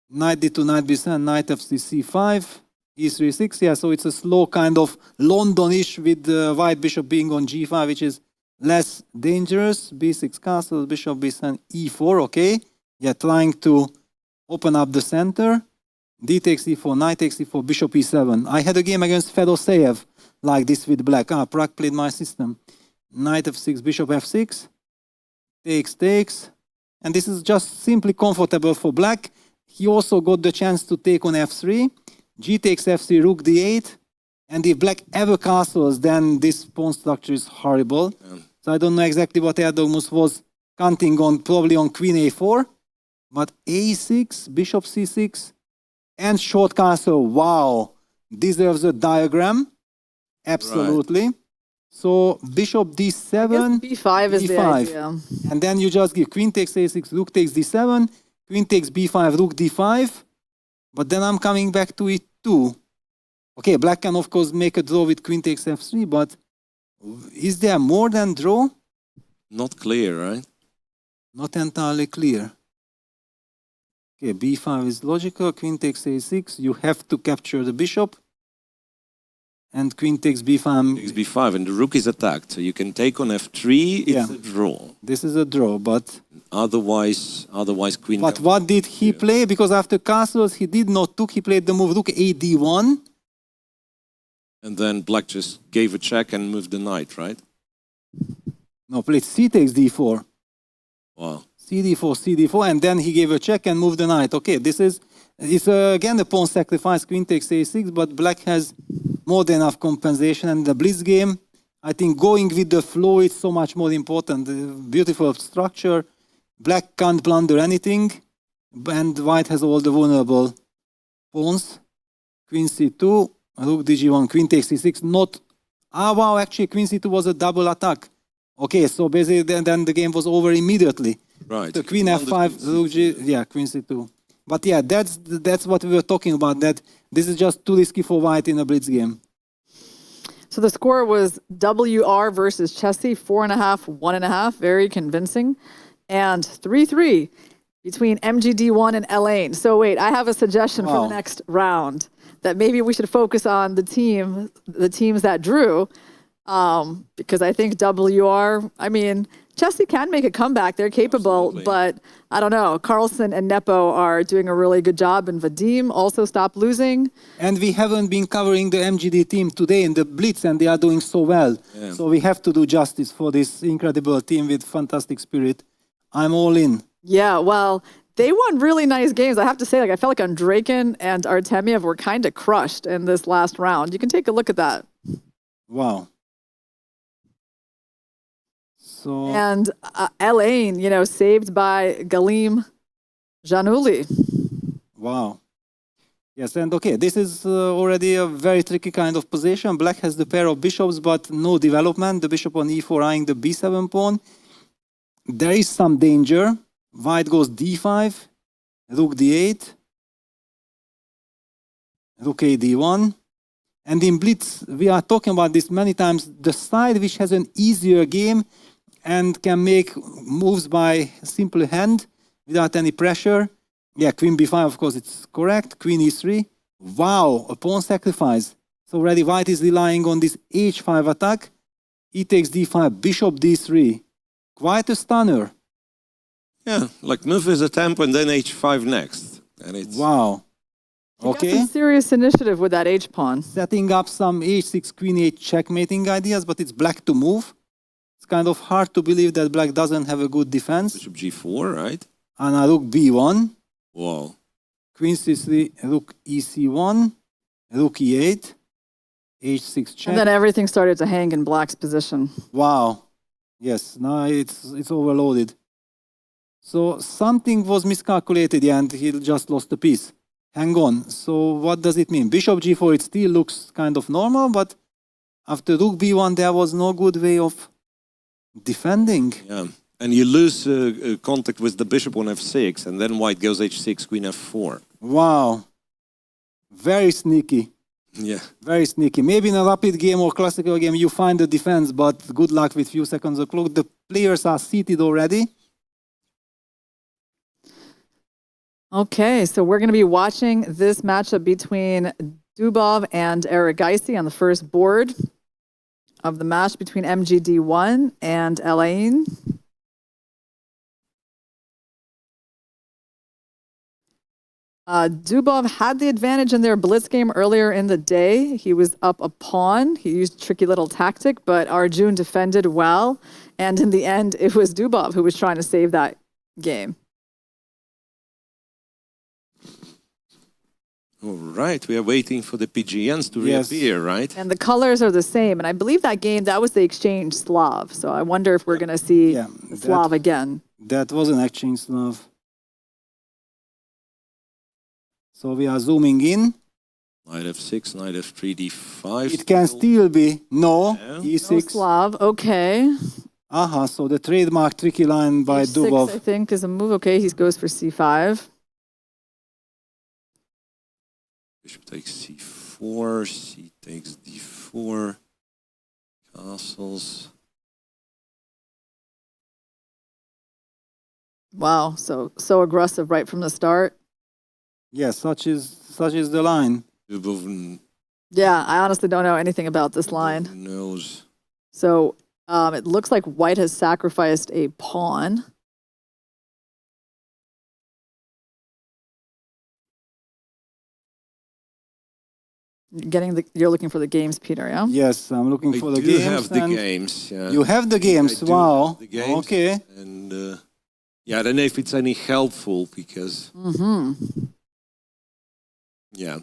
Knight d2, knight b7, knight fc c5, e3, 6. So it's a slow kind of Londonish with the white bishop being on g5, which is less dangerous. b6 castle, bishop b7, e4, okay. Yeah, trying to open up the center. D takes e4, knight takes e4, bishop e7. I had a game against Fedoseev like this with black. Prag played my system. Knight f6, bishop f6, takes, and this is just simply comfortable for black. He also got the chance to take on f3, g takes f3, rook d8, and if black ever castles, then this pawn structure is horrible. Yeah. So I don't know exactly what Erdogmus was counting on, probably on queen a4, but a6, bishop c6, and short castle, wow, deserves a diagram, absolutely. Right. So bishop d7, b5 is the idea. And then you just give queen takes a6, rook takes d7, queen takes b5, rook d5. But then I'm coming back to e2. Okay, black can of course make a draw with queen takes f3, but is there more than draw? Not clear, right? Not entirely clear. Okay, b5 is logical, queen takes a6, you have to capture the bishop. And queen takes b5. Takes b5, and the rook is attacked. So you can take on f3, it's a draw. This is a draw, but... Otherwise queen... But what did he play? Because after castles, he did not took, he played the move rook a d1. And then black just gave a check and moved the knight, right? No, played c takes d4. Wow. c4, and then he gave a check and moved the knight. Okay, this is... It's again a pawn sacrifice, queen takes a6, but black has more than enough compensation. And the Blitz game, I think going with the flow is so much more important. Beautiful structure. Black can't blunder anything, and white has all the vulnerable pawns. Queen c2, rook dg1, queen takes c6. Not... wow, actually queen c2 was a double attack. Okay, so basically then the game was over immediately. Right. The queen f5, rook g... Yeah, queen c2. But yeah, that's what we were talking about, that this is just too risky for white in a Blitz game. So the score was WR versus Chessy, 4.5, 1.5, very convincing. And 3-3 between MGD1 and Elaine. So wait, I have a suggestion for the next round, that maybe we should focus on the teams that drew, because I think WR, I mean, Chessy can make a comeback. They're capable, absolutely. But I don't know. Carlsen and Nepo are doing a really good job, and Vadim also stopped losing. And we haven't been covering the MGD team today in the Blitz, and they are doing so well. Yeah. So we have to do justice for this incredible team with fantastic spirit. I'm all in. Yeah, well, they won really nice games. I have to say, I felt like Andreikin and Artemiev were kind of crushed in this last round. You can take a look at that. Wow. So... And Elaine, saved by Galim Januli. Wow. Yes, and okay, this is already a very tricky kind of position. Black has the pair of bishops, but no development. The bishop on e4 eyeing the b7 pawn. There is some danger. White goes d5, rook d8, rook a d1. And in Blitz, we are talking about this many times, the side which has an easier game and can make moves by simple hand without any pressure. Yeah, queen b5, of course, it's correct. Queen e3. Wow, a pawn sacrifice. So already white is relying on this h5 attack. E takes d5, bishop d3. Quite a stunner. Yeah, like move is a tempo and then h5 next. And it's... Wow. Okay. Got some serious initiative with that h-pawn. Setting up some h6, queen 8 checkmating ideas, but it's black to move. It's kind of hard to believe that black doesn't have a good defense. Bishop g4, right? And a rook b1. Wow. Queen c3, rook ec1, rook e8, h6 check. And then everything started to hang in black's position. Wow. Yes, now it's overloaded. So something was miscalculated, and he just lost a piece. Hang on. So what does it mean? Bishop g4, it still looks kind of normal, but after rook b1, there was no good way of defending. Yeah, and you lose contact with the bishop on f6, and then white goes h6, queen f4. Wow. Very sneaky. Yeah. Very sneaky. Maybe in a rapid game or classical game, you find the defense, but good luck with few seconds of clock. The players are seated already. Okay, so we're going to be watching this matchup between Dubov and Erigaisi on the first board of the match between MGD1 and Elaine. Dubov had the advantage in their blitz game earlier in the day. He was up a pawn. He used a tricky little tactic, but Arjun defended well. And in the end, it was Dubov who was trying to save that game. All right, we are waiting for the PGNs to reappear, right? And the colors are the same. And I believe that game, that was the exchange Slav. So I wonder if we're going to see Slav again. That was an exchange Slav. So we are zooming in. Knight f6, knight f3, d5. It can still be no, e6. No Slav, okay. Aha, so the trademark tricky line by H6, Dubov. I think, is a move. Okay, he goes for c5. Bishop takes c4, c takes d4, castles. Wow, so aggressive right from the start. Yes, such is the line. Dubov Yeah, I honestly don't know anything about this line. knows. So it looks like white has sacrificed a pawn. You're looking for the games, Peter, yeah? Yes, I'm looking for the I do games. have the and games. Yeah. You have the games, I do wow. have the games, Okay. And yeah, I don't know if it's any helpful because. Yeah.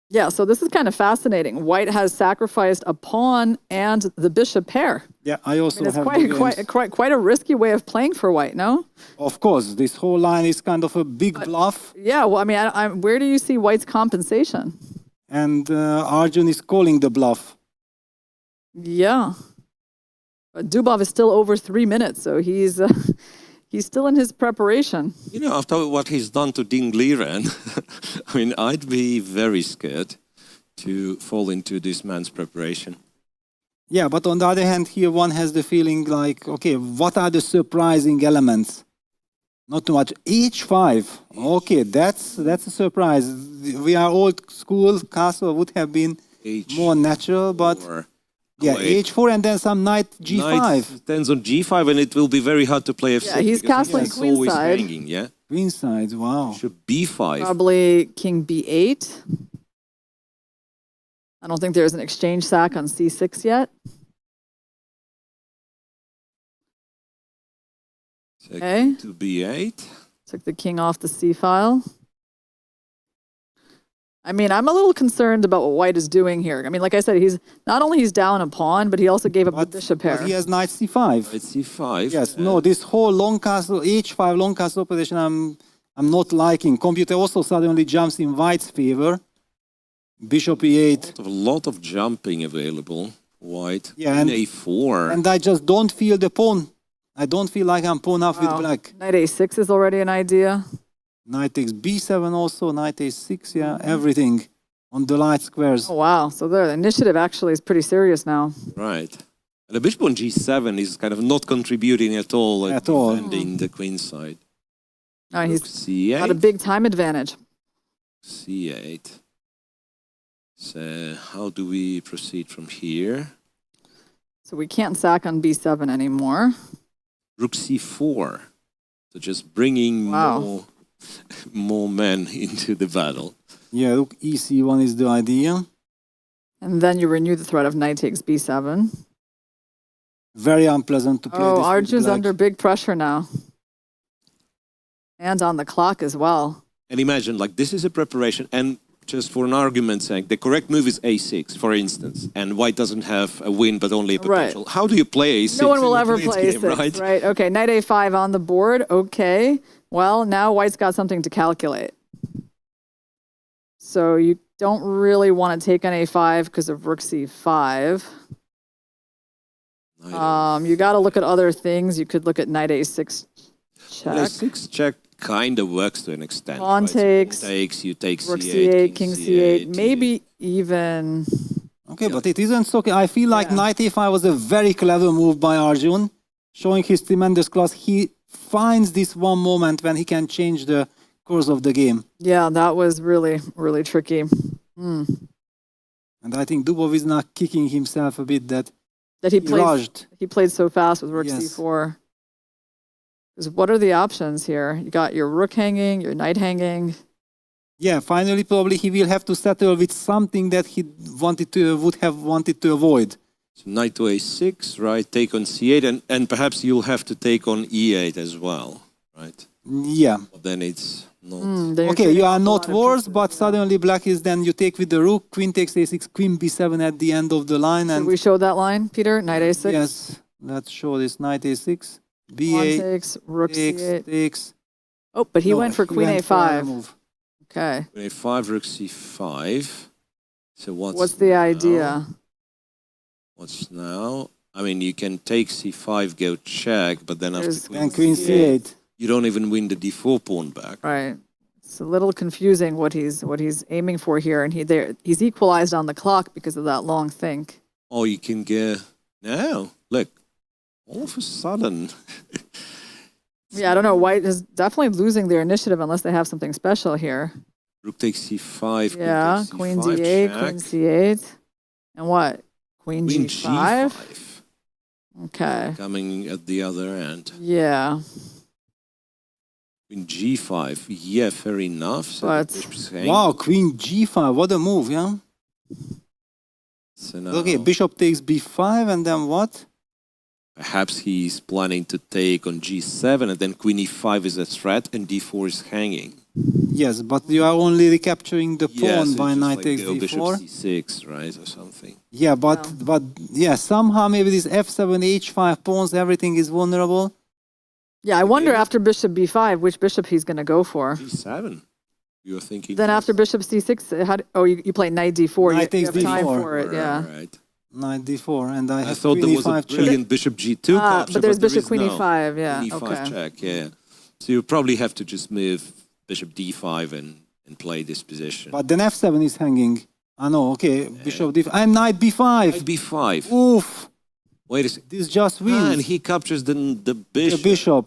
Yeah, so this is kind of fascinating. White has sacrificed a pawn and the bishop pair. Yeah, I also It's have the games. quite a risky way of playing for white, no? Of course, this whole line is kind of a big bluff. Yeah, well, I mean, where do you see white's compensation? And Arjun is calling the bluff. Yeah. But Dubov is still over 3 minutes, so he's still in his preparation. You know, after what he's done to Ding Liren, I mean, I'd be very scared to fall into this man's preparation. Yeah, but on the other hand, here one has the feeling like, okay, what are the surprising elements? Not too much. H5. Okay, that's a surprise. We are old school. Castle would have been more natural, but yeah, H4 and then some knight G5. Knight stands on G5 and it will be very hard to play F6. Yeah, he's castling queenside. Hanging, yeah? Queenside, wow. Bishop B5. Probably king B8. I don't think there's an exchange sack on C6 yet. Okay. To B8. Took the king off the C file. I mean, I'm a little concerned about what white is doing here. I mean, like I said, he's not only he's down a pawn, but he also gave up the bishop pair. But he has knight C5. Knight C5. Yes, no, this whole long castle, H5 long castle position, I'm not liking. Computer also suddenly jumps in white's favor. Bishop E8. A lot of jumping available. White. Yeah, and A4. And I just don't feel the pawn. I don't feel like I'm pawn up with black. Knight A6 is already an idea. Knight takes B7 also, knight A6, yeah, everything on the light squares. Oh, wow. So the initiative actually is pretty serious now. Right. And the bishop on G7 is kind of not contributing at all. At defending the queen side. Oh, he's C8. got a big time advantage. C8. So how do we proceed from here? So we can't sack on B7 anymore. Rook C4. So just bringing more men into the battle. Yeah, look, EC1 is the idea. And then you renew the threat of knight takes B7. Very unpleasant to play this. Oh, Arjun's under big pressure now. And on the clock as well. And imagine, like, this is a preparation, and just for an argument's sake, the correct move is A6, for instance, and white doesn't have a win, but only a potential. Right. How do you play A6? No one will ever play A6, right? Okay, knight A5 on the board. Okay. Well, now white's got something to calculate. So you don't really want to take on A5 because of rook C5. You got to look at other things. You could look at knight A6 check. A6 check kind of works to an extent. Pawn right? takes, So takes, you take rook C8, king C8, maybe even... Okay, but it isn't so... I feel like knight A5 was a very clever move by Arjun, showing his tremendous class. He finds this one moment when he can change the course of the game. Yeah, that was really, really tricky. And I think Dubov is now kicking himself a bit that he played so fast with rook C4. Because what are the options here? You got your rook hanging, your knight hanging. Yeah, finally, probably he will have to settle with something that he would have wanted to avoid. So knight to a6, right? Take on c8, and perhaps you'll have to take on e8 as well, right? Yeah. But then it's not. Okay, you are not worse, but suddenly black is then you take with the rook, queen takes a6, queen b7 at the end of the line. Should And we show that line, Peter? Knight a6? yes, let's show this knight a6, Pawn b8, takes, rook c8. takes. Oh, but he No, went for queen went for a5. a move. Okay. Queen a5, rook c5. So What's the idea? What's now? I mean, you can take c5, go check, but then after There's And queen c8. you don't even win the d4 pawn back. Right. It's a little confusing what he's aiming for here, and he's equalized on the clock because of that long think. Oh, you can get now. Look, all of a sudden. Yeah, I don't know. White is definitely losing their initiative unless they have something special here. Rook takes c5. Yeah, queen queen takes d8, c5, queen c8, and what? Queen Queen g5. g5. Okay. Coming at the other end. Yeah. Queen g5. Yeah, fair enough. So But- the bishop's hanging. Wow, queen g5, what a move, yeah? So now Okay, bishop takes b5, and then what? perhaps he's planning to take on g7, and then queen e5 is a threat, and d4 is hanging. Yes, but you are only recapturing the pawn so by just knight like takes go bishop d4. c6, right, or something. Yeah, but yeah, somehow maybe this f7, h5 pawns, everything is vulnerable. Yeah, I wonder after bishop b5, which bishop he's going to go for. g7. You're thinking. Then after bishop c6, you play knight d4. Knight you takes have time d4. for it, yeah. Right. Knight d4, and I I have thought there queen was a e5 check. brilliant bishop g2 capture, But there's there bishop is queen no. e5, yeah. Queen e5 Okay. check, yeah. So you probably have to just move bishop d5 and play this position. But then f7 is hanging. Ah no, okay, bishop d5, and knight b5. Knight b5. Oof, Wait a second. this just wins. And he captures the the bishop. bishop.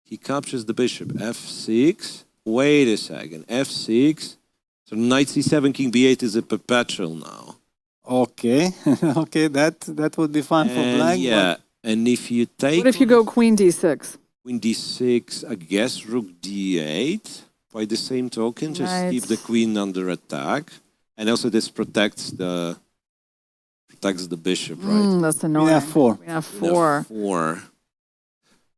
He captures the bishop. f6. Wait a second. f6. So knight c7, king b8 is a perpetual now. Okay, okay, that would be fine for And black. yeah, and if you take What if you go queen d6? queen d6, I guess rook d8 by the same token, just Right. keep the queen under attack, and also this protects the bishop, right? That's annoying. f4. Queen f4. F4.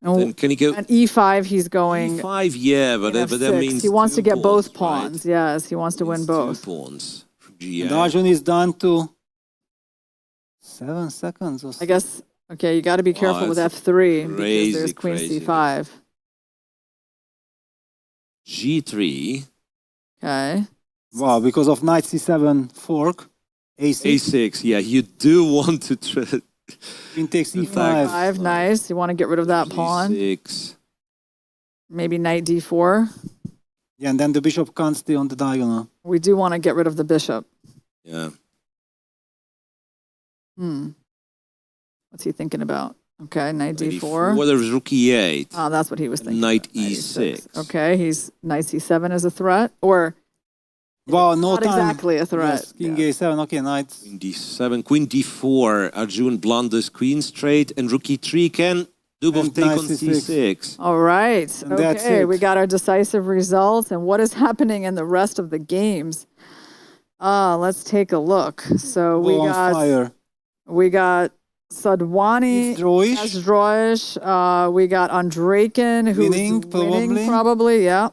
And, Then can he go and e5, he's going. e5? Yeah, but queen that f6. means he wants to two get both right? pawns. Yes, he wants to win Means both. 2 pawns. And G8. Arjun is down to 7 seconds or so. I guess, okay, you got to be careful with it's f3 because crazy, there's queen crazy. c5. G3. Okay. Wow, because of knight c7 fork, a6, A6. Yeah, you do want to try queen takes e5. Five, nice. You want to get rid of that pawn. G6. Maybe knight d4. Yeah, and then the bishop can't stay on the diagonal. We do want to get rid of the bishop. Yeah. What's he thinking about? Okay, knight Knight d4. Well, there's rook e8. Oh, that's what he was thinking. Knight about, e6. Okay, he's knight c7 as a threat, or Wow, no not time. exactly a threat. Yes, king Yeah. a7, okay, knight. Queen d7. Queen d4. Arjun blunders queen straight, and rook e3 can Dubov And take knight on c6. c6. All right. And that's Okay, it. we got our decisive results, and what is happening in the rest of the games? Let's take a look. So Go on fire. we got Sadwani It's drawish. as Droish. We got Andreikin, who's Winning, probably. probably, yeah.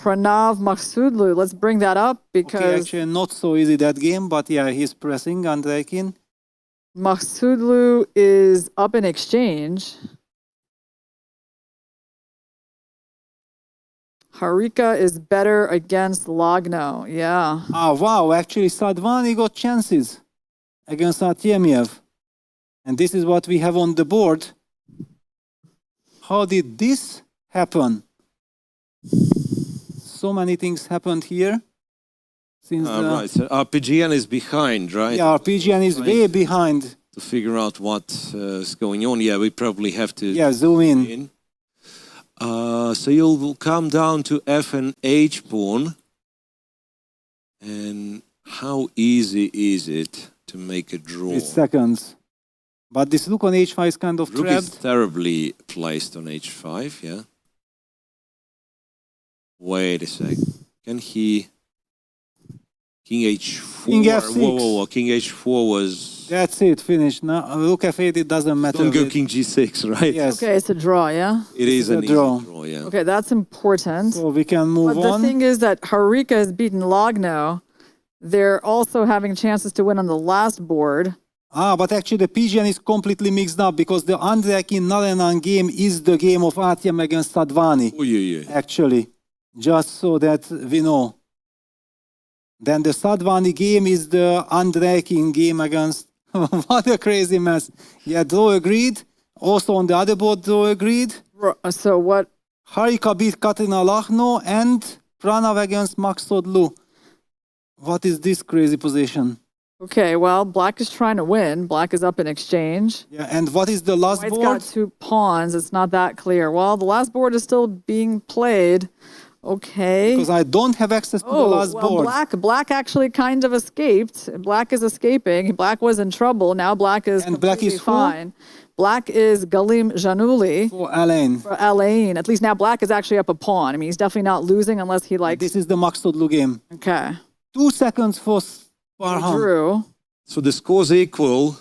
Pranav Maksudlu. Let's bring that up Okay, because actually not so easy that game, but yeah, he's pressing Andreikin. Maksudlu is up in exchange. Harika is better against Lagno. Yeah. Ah, wow, actually Sadvani got chances against Artemiev. And this is what we have on the board. How did this happen? So many things happened here. Since Right, so RPGN is behind, right? yeah, PGN is way behind. To figure out what's going on. Yeah, we probably have to Yeah, zoom in. So you'll come down to F and H pawn. And how easy is it to make a draw? 8 seconds. But this look on h5 is kind of Rook is trapped. terribly placed on H5, yeah. Wait a sec. Can he... King H4. King F6. Whoa. King H4 was... That's it, finished. Now, look F8, it doesn't matter. Don't go King G6, right? Yes. Okay, it's a draw, yeah? It is a an draw. easy draw, yeah. Okay, that's important. So we can move But on. the thing is that Harika has beaten Logno. They're also having chances to win on the last board. But actually the PGN is completely mixed up because the Andrek in Narenan game is the game of Artyom against Sadvani. Oh, yeah. Actually, just so that we know. Then the Sadvani game is the Andrekin game against... What a crazy mess. Yeah, draw agreed. Also on the other board, draw agreed. So what? Harika beat Katrina Lachno and Pranav against Max Sodlu. What is this crazy position? Okay, well, Black is trying to win. Black is up in exchange. Yeah, and what is the last White's board? got 2 pawns. It's not that clear. Well, the last board is still being played. Okay. Because I don't have access to the last board. Black actually kind of escaped. Black is escaping. Black was in trouble. Now Black is And Black is fine. Black is Galim Januli. For Alain. For Alain. At least now Black is actually up a pawn. I mean, he's definitely not losing unless he likes... This is the Max Sodlu game. Okay. 2 seconds for Parham. Drew. So the score's equal,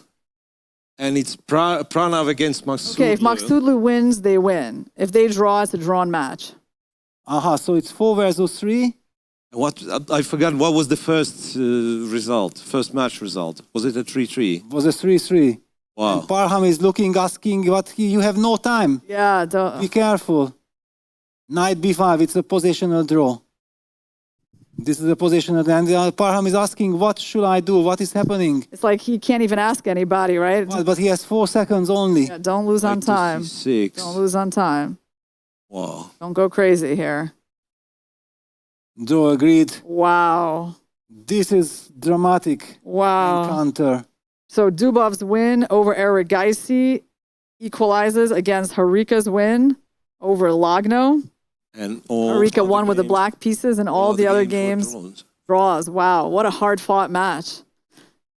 and it's Pranav against Maksudlu. Okay, if Maksudlu wins, they win. If they draw, it's a drawn match. So it's 4 versus 3. What I forgot. What was the first result? First match result? Was it a 3-3? It was a 3-3. Wow. And Parham is looking, asking, you have no time. Yeah, don't... Be careful. Knight B5, it's a positional draw. This is a positional, and Parham is asking, what should I do? What is happening? It's like he can't even ask anybody, right? But he has 4 seconds only. Yeah, don't lose on time. Don't lose on time. Wow. Don't go crazy here. Draw agreed. Wow. This is dramatic. Wow. Encounter. So Dubov's win over Erigaisi equalizes against Harika's win over Logno. And all Harika won with the black pieces, and all the other games draws. Wow, what a hard-fought match.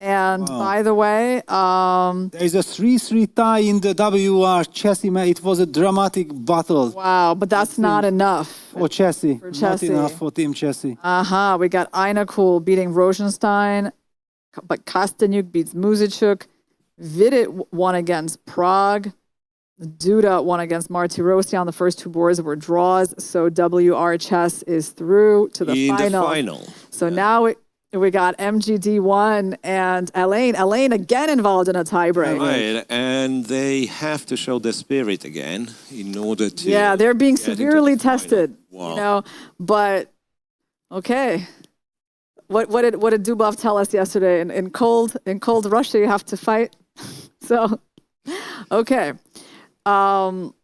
And by the way... there is a 3-3 tie in the WR chassis match. It was a dramatic battle. Wow, but that's not enough. For chassis. For chassis. Not enough for team chassis. We got Einakul beating Rosenstein, but Kastenyuk beats Muzichuk. Vidit won against Prague. Duda won against Martirosyan on the first 2 boards were draws, so WR chess is through to the final. So now we got MGD1 and Alain. Alain again involved in a tiebreak. Right, and they have to show their spirit again in order to... Yeah, they're being severely tested. Wow. You know, but okay. What did Dubov tell us yesterday? In cold Russia, you have to fight. So, okay. Well,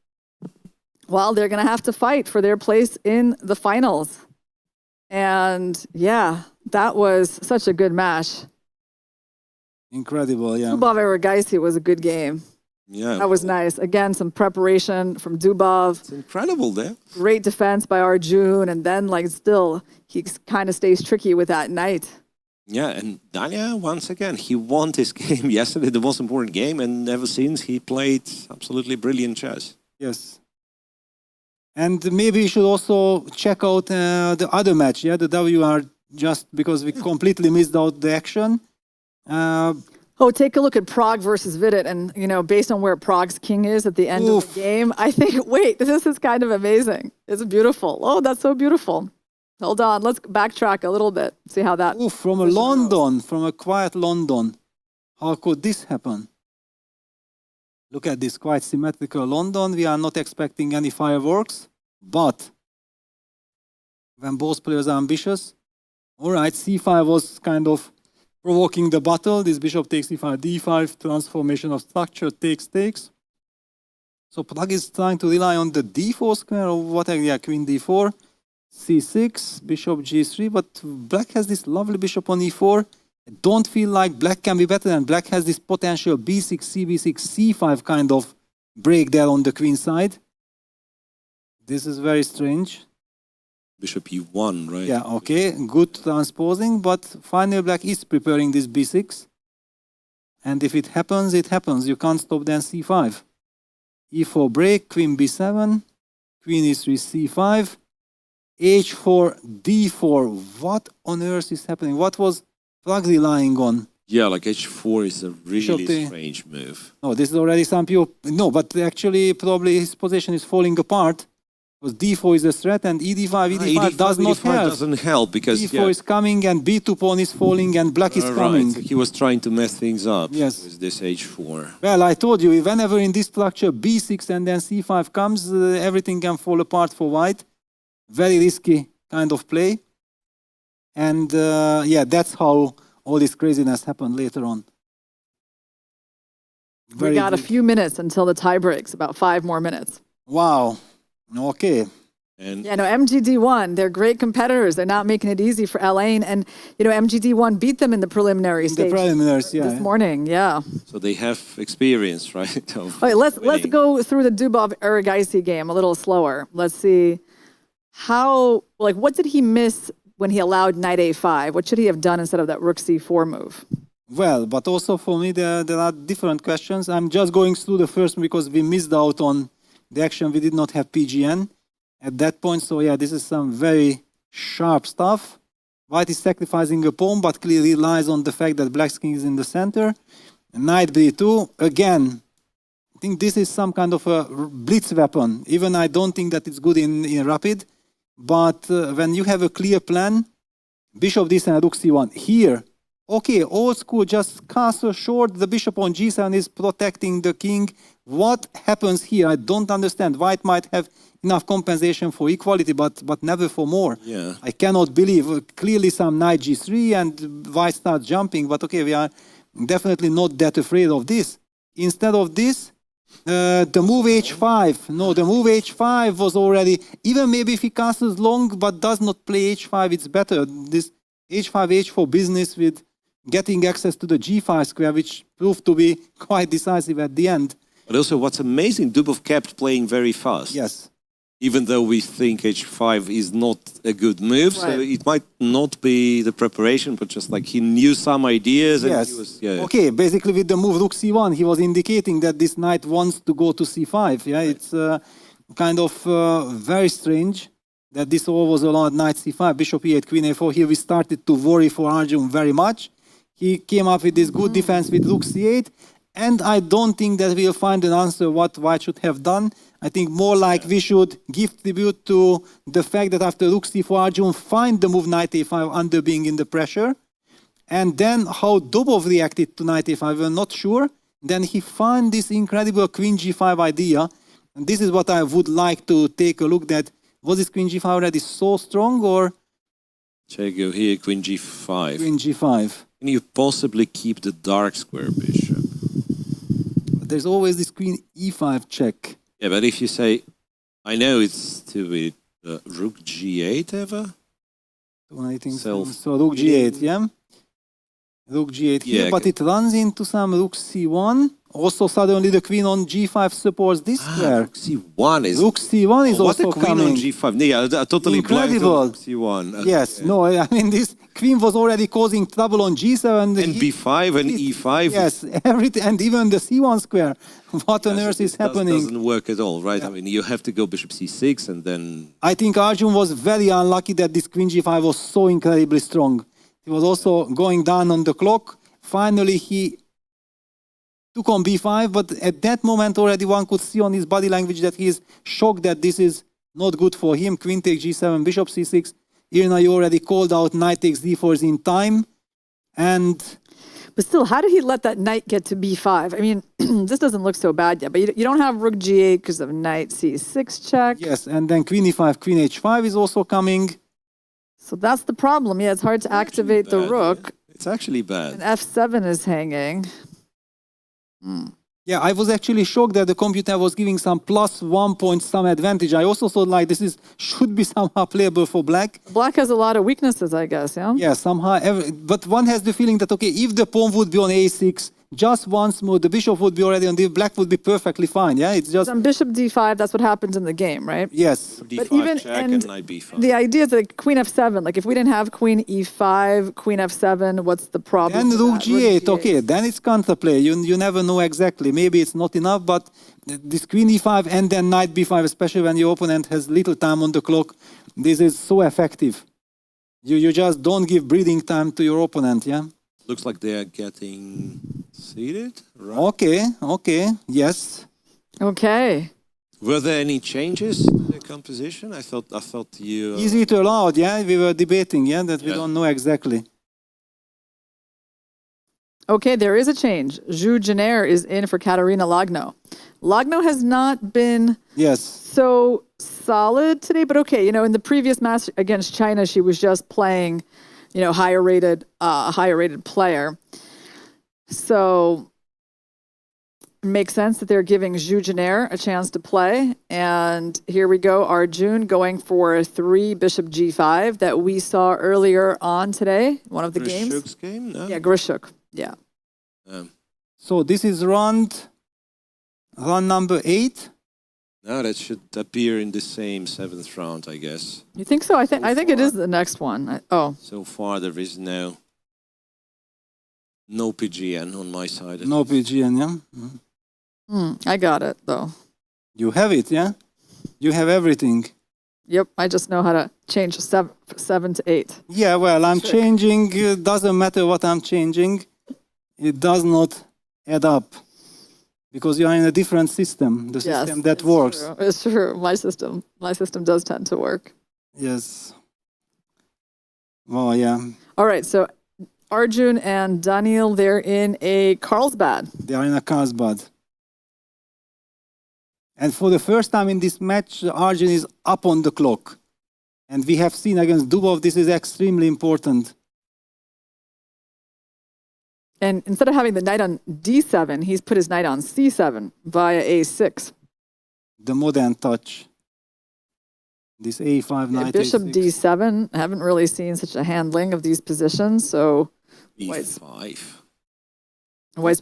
they're going to have to fight for their place in the finals. And yeah, that was such a good match. Incredible, yeah. Dubov Erigaisi was a good game. Yeah. That was nice. Again, some preparation from Dubov. It's incredible there. Great defense by Arjun. And then, still, he kind of stays tricky with that knight. Yeah, and Daniil, once again, he won this game yesterday, the most important game, and ever since he played absolutely brilliant chess. Yes. And maybe you should also check out the other match, the WR, just because we completely missed out the action. Take a look at Prague versus Vidit, and, based on where Prague's king is at the end of the game, I think, wait, this is kind of amazing. It's beautiful. Oh, that's so beautiful. Hold on, let's backtrack a little bit, see how that... From a quiet London. How could this happen? Look at this quite symmetrical London. We are not expecting any fireworks, but when both players are ambitious, all right, c5 was kind of provoking the battle. This bishop takes e5, d5, transformation of structure, takes. So Prague is trying to rely on the d4 square or whatever, queen d4. c6, bishop g3, but black has this lovely bishop on e4. I don't feel like black can be better, and black has this potential b6, cb6, c5 kind of break there on the queen side. This is very strange. Bishop e1, right? Yeah, okay, good transposing, but finally black is preparing this b6. And if it happens, it happens. You can't stop then c5. e4 break, queen b7, queen e3, c5. h4, d4. What on earth is happening? What was Plagli lying on? Yeah, like h4 is a really Bishop strange move. No, this is already some people. No, but actually, probably his position is falling apart. Because d4 is a threat, and ed5, e5 does not help. Doesn't help because d4 is coming, and b2 pawn is falling, and black is coming. Right. He was trying to mess things up Yes. with this h4. Well, I told you, whenever in this structure b6 and then c5 comes, everything can fall apart for white. Very risky kind of play. And yeah, that's how all this craziness happened later on. We got a few minutes until the tie breaks, about 5 more minutes. Wow. Okay. And Yeah, no, MGD1, they're great competitors. They're not making it easy for Elaine. And, you know, MGD1 beat them in the preliminary In the stage preliminaries, yeah. this morning. Yeah. so they have experience, right? Of All right, let's winning. go through the Dubov Erigaisi game a little slower. Let's see how, like, what did he miss when he allowed knight a5? What should he have done instead of that rook c4 move? Well, but also for me, there are different questions. I'm just going through the first one because we missed out on the action. We did not have PGN at that point. So yeah, this is some very sharp stuff. White is sacrificing a pawn, but clearly relies on the fact that black's king is in the center. Knight b2. Again, I think this is some kind of a blitz weapon. Even I don't think that it's good in rapid. But when you have a clear plan, bishop d7, rook c1. Here, okay, old school, just castle short. The bishop on g7 is protecting the king. What happens here? I don't understand. White might have enough compensation for equality, but never for more. Yeah. I cannot believe. Clearly some knight g3 and white starts jumping. But okay, we are definitely not that afraid of this. Instead of this, the move h5. No, the move h5 was already, even maybe if he castles long but does not play h5, it's better. This h5, h4 business with getting access to the g5 square, which proved to be quite decisive at the end. But also what's amazing, Dubov kept playing very fast. Yes. Even though we think h5 is not a good move, so Right. it might not be the preparation, but just like he knew some ideas and Yes. he was, yeah. Okay, basically with the move rook c1, he was indicating that this knight wants to go to c5. Yeah, it's kind of very strange that this all was allowed knight c5, bishop e8, queen a4. Here we started to worry for Arjun very much. He came up with this good defense with rook c8, and I don't think that we'll find an answer what white should have done. I think more like we should give tribute to the fact that after rook c4, Arjun find the move knight a5 under being in the pressure. And then how Dubov reacted to knight a5, we're not sure. Then he found this incredible queen g5 idea. And this is what I would like to take a look at. Was this queen g5 already so strong, or Check go here, queen g5. queen g5? Can you possibly keep the dark square bishop? There's always this queen e5 check. Yeah, but if you say, I know it's to be rook g8 ever? I think Self- so rook g8, yeah? Rook g8 here, Yeah, but it runs into some rook c1. Also, suddenly the queen on g5 supports this square. Rook c1 is... Rook c1 is what also a queen coming. on g5. Yeah, I totally blanked Incredible. on rook c1. Okay. Yes, no, I mean, this queen was already causing trouble on g7. And b5 and e5. Yes, everything, and even the c1 square. What on Yeah, so earth this is happening? doesn't work at all, right? I mean, you have to go bishop c6 and then... I think Arjun was very unlucky that this queen g5 was so incredibly strong. He was also going down on the clock. Finally, he took on b5, but at that moment already one could see on his body language that he is shocked that this is not good for him. Queen takes g7, bishop c6. Irina, you already called out knight takes d4 in time. And But still, how did he let that knight get to b5? I mean, this doesn't look so bad yet, but you don't have rook g8 because of knight c6 check. yes, and then queen e5, queen h5 is also coming. So that's the problem. Yeah, it's hard to activate the bad, rook. It's actually bad. And f7 is hanging. Yeah, I was actually shocked that the computer was giving some +1 point some advantage. I also thought like this should be somehow playable for black. Black has a lot of weaknesses, I guess, yeah? Yeah, somehow. But one has the feeling that, okay, if the pawn would be on a6, just once more, the bishop would be already on the black would be perfectly fine. Yeah, it's just... On bishop d5, that's what happens in the game, right? Yes. d5 But even check and and knight b5. the idea is like queen f7. Like if we didn't have queen e5, queen f7, what's the problem? Then with rook that? g8, okay, then it's counterplay. You never know exactly. Maybe it's not enough, but this queen e5 and then knight b5, especially when your opponent has little time on the clock, This is so effective. You just don't give breathing time to your opponent, yeah? Looks like they are getting seated, right? Okay, yes. Okay. Were there any changes to the composition? I thought you... Easy to allow, yeah? We were debating, yeah, that we don't know exactly. Okay, there is a change. Zhu is in for Katerina Lagno. Lagno has not been so solid today, but okay, you know, in the previous match against China, she was just playing, you know, higher rated player. So it makes sense that they're giving Zhu a chance to play. And here we go, Arjun going for 3 bishop g5 that we saw earlier on today, one of the games. Grishuk's game, no? Yeah, Grishuk, yeah. So this is run number 8. No, that should appear in the same 7th round, I guess. You think so? I think it is the next one. So far, there is no PGN on my side. No PGN, yeah? I got it, though. You have it, yeah? You have everything. Yep, I just know how to change 7 to 8. Yeah, well, I'm changing. Doesn't matter what I'm changing. It does not add up. Because you are in a different system, the system that works. True. It's true. My system does tend to work. Yes. Oh, yeah. All right, so Arjun and Daniil, they're in a Carlsbad. They are in a Carlsbad. And for the first time in this match, Arjun is up on the clock. And we have seen against Dubov, this is extremely important. And instead of having the knight on d7, he's put his knight on c7 via a6. The modern touch. This a5 knight Bishop a6. d7. I haven't really seen such a handling of these positions, so White's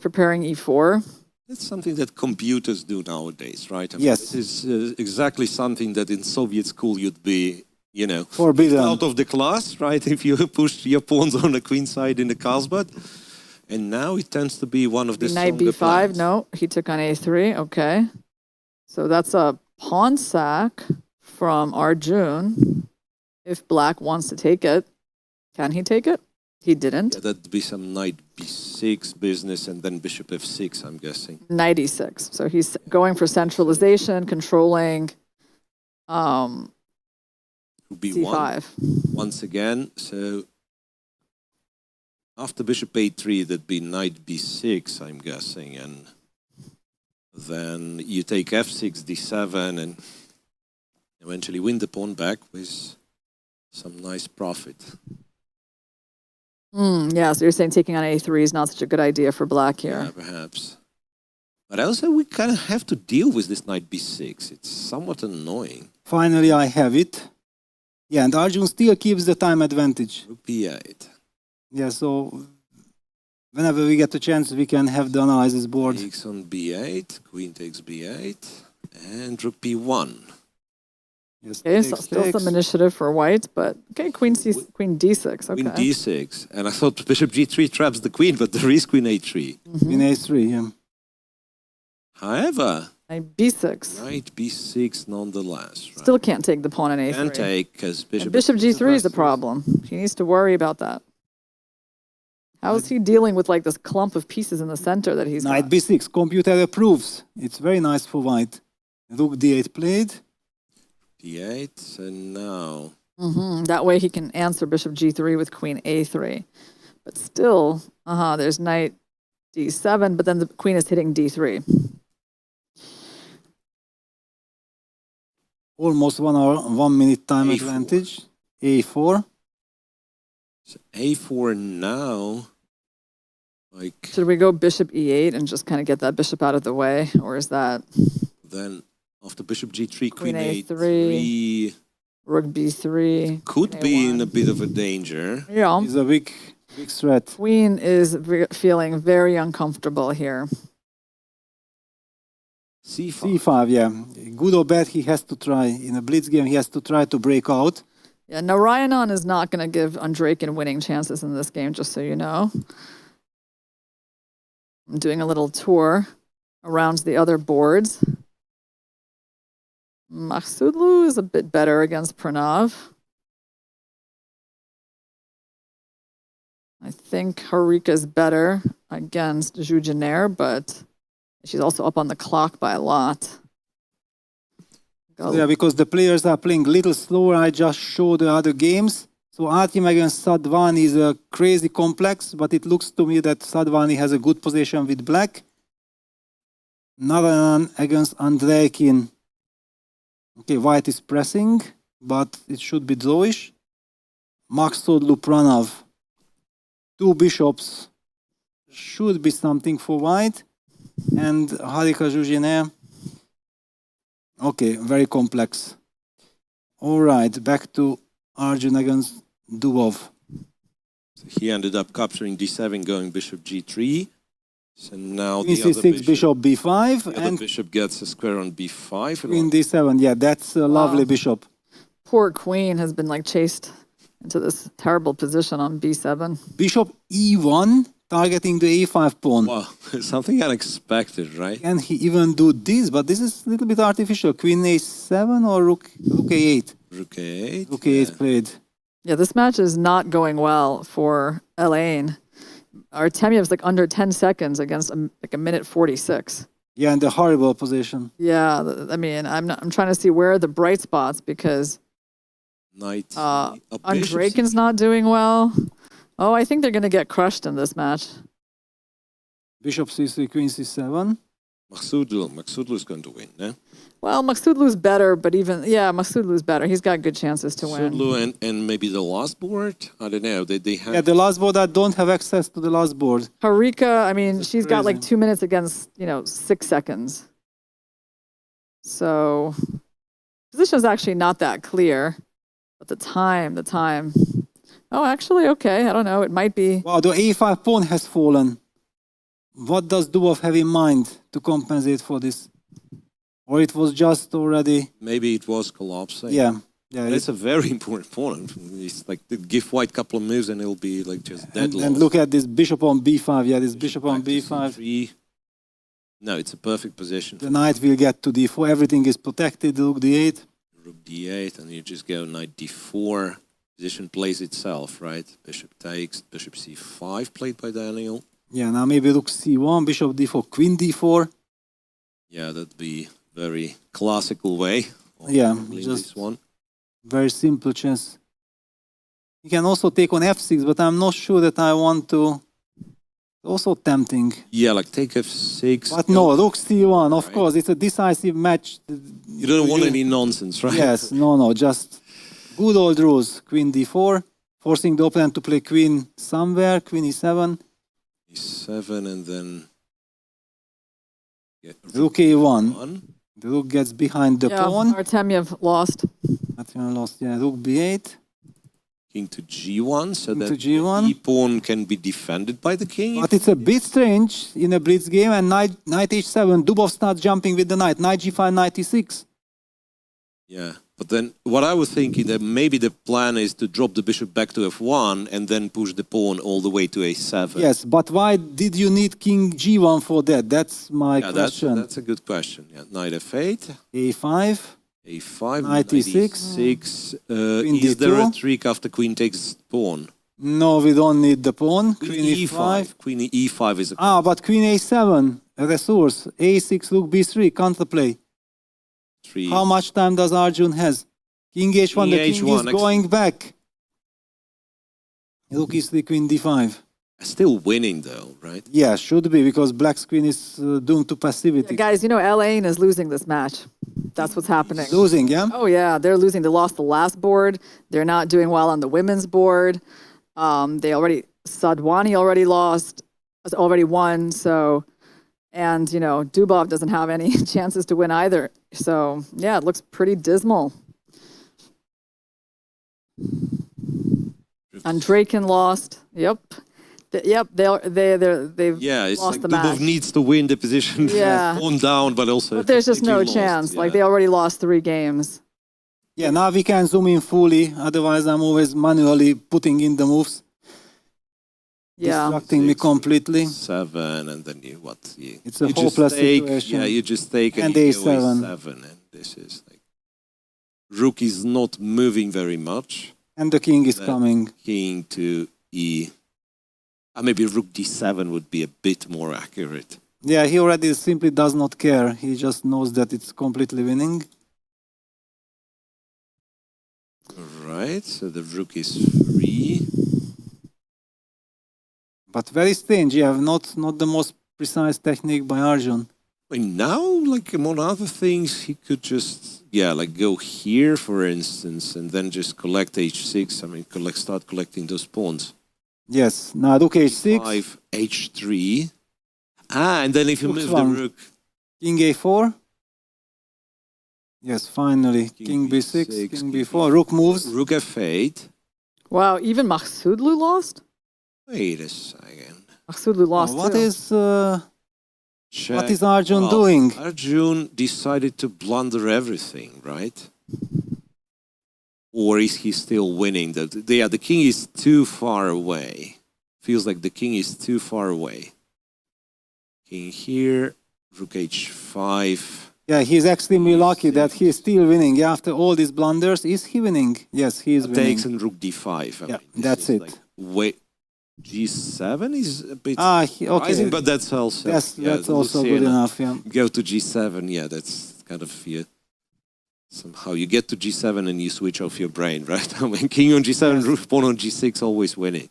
preparing e4. That's something that computers do nowadays, right? I mean, Yes. This is exactly something that in Soviet school you'd be, you know, forbidden out of the class, right? If you push your pawns on the queen side in the Carlsbad. And now it tends to be one of the Knight stronger b5, plans. no, he took on a3, okay. So that's a pawn sack from Arjun. If black wants to take it, can he take it? He didn't. Yeah, that'd be some knight b6 business and then bishop f6, I'm guessing. Knight e6. So he's going for centralization, controlling b1 c5. once again. So after bishop a3, that'd be knight b6, I'm guessing, and then you take f6, d7, and eventually win the pawn back with some nice profit. Yeah, so you're saying taking on a3 is not such a good idea for black here. Yeah, perhaps. But also we kind of have to deal with this knight b6. It's somewhat annoying. Finally, I have it. Yeah, and Arjun still keeps the time advantage. Rook b8. Yeah, so whenever we get a chance, we can have the analysis board. Takes on b8, queen takes b8, and rook b1. Yes, Okay, so still some initiative for white, but okay, queen d6, okay. Queen d6, and I thought bishop g3 traps the queen, but there is queen a3. Queen a3, yeah. However, Knight b6. Knight b6 nonetheless. Right? Still can't take the pawn on a3. Can't take, because Bishop g3 is a problem. He needs to worry about that. How is he dealing with like this clump of pieces in the center that he's Knight got? b6, computer approves. It's very nice for white. Rook d8 played. d8, and now... That way he can answer bishop g3 with queen a3. But still, there's knight d7, but then the queen is hitting d3. Almost 1 hour, 1 minute time A4. advantage. a4. So a4 now, like... Should we go bishop e8 and just kind of get that bishop out of the way? Or is that... Then after bishop g3, Queen queen a3, a3... Rook b3. Could be in a bit of a danger. Yeah. It's a big threat. Queen is feeling very uncomfortable here. c5. c5, yeah. Good or bad, he has to try. In a blitz game, he has to try to break out. Yeah, Narayanan is not going to give Andreikin winning chances in this game, just so you know. I'm doing a little tour around the other boards. Maksudlu is a bit better against Pranav. I think Harika's better against Zhuzhiner, but she's also up on the clock by a lot. Yeah, because the players are playing a little slower. I just showed the other games. So Artem against Sadvani is a crazy complex, but it looks to me that Sadvani has a good position with black. Narayan against Andreikin. Okay, white is pressing, but it should be drawish. Maksudlu Pranav. Two bishops. Should be something for white. And Harika Zhuzhiner. Okay, very complex. All right, back to Arjun against Dubov. So he ended up capturing d7, going bishop g3. So now Queen the other c6, bishop b5, the other and bishop gets a square on b5. queen d7. Yeah, that's a lovely bishop. Poor queen has been like chased into this terrible position on b7. Bishop e1, targeting the a5 pawn. Wow, something unexpected, right? Can he even do this? But this is a little bit artificial. Queen a7 or rook a8? Rook a8. Rook a8 played. Yeah, this match is not going well for Elaine. Artemyev's like under 10 seconds against like a minute 46. Yeah, in the horrible position. Yeah, I mean, I'm trying to see where are the bright spots because Knight. Andreikin's not doing well. Oh, I think they're going to get crushed in this match. Bishop c3, queen c7. Maksudlu is going to win, eh? Well, Maksudlu's better, but Maksudlu's better. He's got good chances to win. Maksudlu and maybe the last board? I don't know. They have... Yeah, the last board, I don't have access to the last board. Harika, I mean, she's got like 2 minutes against, 6 seconds. So, position's actually not that clear. But the time. Oh, actually, okay. I don't know. It might be. Wow, the a5 pawn has fallen. What does Dubov have in mind to compensate for this? Or it was just already... Maybe it was collapsing. Yeah. It's a very important pawn. It's like give white couple of moves and it'll be like just dead loss. And look at this bishop on b5. Yeah, this bishop on b5. C3. No, it's a perfect position. The knight will get to d4. Everything is protected. Rook d8. Rook d8 and you just go knight d4. Position plays itself, right? Bishop takes, bishop c5 played by Daniil. Yeah, now maybe rook c1, bishop d4, queen d4. Yeah, that'd be very classical way of just this one. Very simple chess. You can also take on f6, but I'm not sure that I want to. Also tempting. Yeah, like take f6. But no, rook c1, of course. It's a decisive match. You don't want any nonsense, right? Yes, no, just good old rules. Queen d4, forcing the opponent to play queen somewhere, queen e7. e7 and then... Rook a1. The rook gets behind the pawn. Artemyev lost. Artemyev lost, yeah. Rook b8. King to g1, so king that to g1. the pawn can be defended by the king. But it's a bit strange in a blitz game, and knight h7, Dubov starts jumping with the knight g5, knight e6. Yeah, but then what I was thinking that maybe the plan is to drop the bishop back to f1 and then push the pawn all the way to a7. Yes, but why did you need king g1 for that? That's my question. That's a good question. Yeah, knight f8. a5. a5, knight e6. Is there a trick after queen takes pawn? No, we don't need the pawn. Queen e5. Queen e5 is a... but queen a7, a resource. a6, rook b3, counterplay. How much time does Arjun has? King h1, the king is going back. Rook e3, queen d5. Still winning though, right? Yeah, should be, because black's queen is doomed to passivity. Yeah, guys, Elaine is losing this match. That's what's happening. Losing, yeah? Oh, yeah, they're losing. They lost the last board. They're not doing well on the women's board. Sadwani already lost, already won, so... And, Dubov doesn't have any chances to win either. So, yeah, it looks pretty dismal. Andreikin lost. Yep. They've lost the match. Dubov needs to win the position. Yeah. Pawn down, but also... But there's just no chance. Yeah. Like, they already lost 3 games. Yeah, now we can zoom in fully. Otherwise, I'm always manually putting in the moves. Distracting me completely. 7 and then it's a hopeless situation. Yeah, you just take and a7. and this is like... Rook is not moving very much. And the king is coming. King to E. Maybe rook d7 would be a bit more accurate. Yeah, he already simply does not care. He just knows that it's completely winning. Right, so the rook is free. But very strange, yeah, not the most precise technique by Arjun. Now, like among other things, he could just, like go here, for instance, and then just collect h6. I mean, start collecting those pawns. Yes, now rook h6. 5, h3. And then if you move the rook. King a4. Yes, finally. King b6, king b4. Rook moves. Rook f8. Wow, even Makhsudlu lost? Wait a second. Makhsudlu lost What too. What is Arjun doing? Arjun decided to blunder everything, right? Or is he still winning? The king is too far away. Feels like the king is too far away. King here, rook h5. Yeah, he's extremely lucky that he is still winning. After all these blunders, is he winning? Yes, he is winning. Takes and rook d5. That's it. G7 is a bit okay. surprising, but that's also that's also good enough. Yeah. Go to G7. Yeah, that's kind of somehow you get to G7 and you switch off your brain, right? I mean, king on G7, rook pawn on G6, always winning.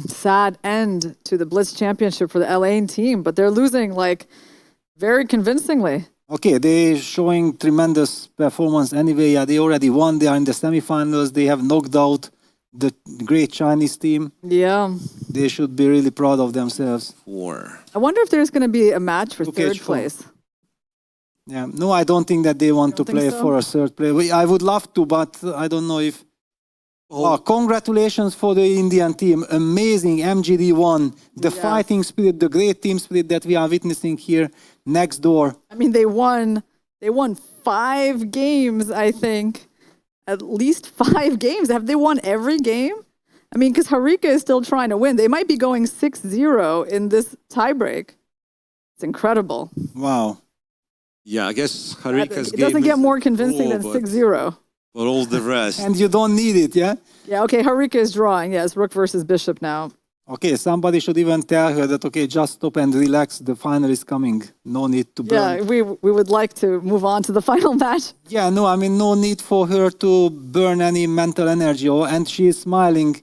Sad end to the Blitz Championship for the LA team, but they're losing like very convincingly. Okay, they're showing tremendous performance anyway. Yeah, they already won. They are in the semifinals. They have knocked out the great Chinese team. Yeah. They should be really proud of themselves. I wonder if there's going to be a match for third place. Yeah, no, I don't think that they want to play for a third place. I would love to, but I don't know if... congratulations for the Indian team. Amazing MGD won. The fighting spirit, the great team spirit that we are witnessing here next door. I mean, they won 5 games, I think. At least 5 games. Have they won every game? I mean, because Harika is still trying to win. They might be going 6-0 in this tiebreak. It's incredible. Wow. Yeah, I guess Harika's game it doesn't get more convincing than 6-0. For all the rest. And you don't need it, yeah? Yeah, okay, Harika is drawing. Yes, rook versus bishop now. Okay, somebody should even tell her that, okay, just stop and relax. The final is coming. No need to burn. Yeah, we would like to move on to the final match. Yeah, no, I mean, no need for her to burn any mental energy. And she is smiling.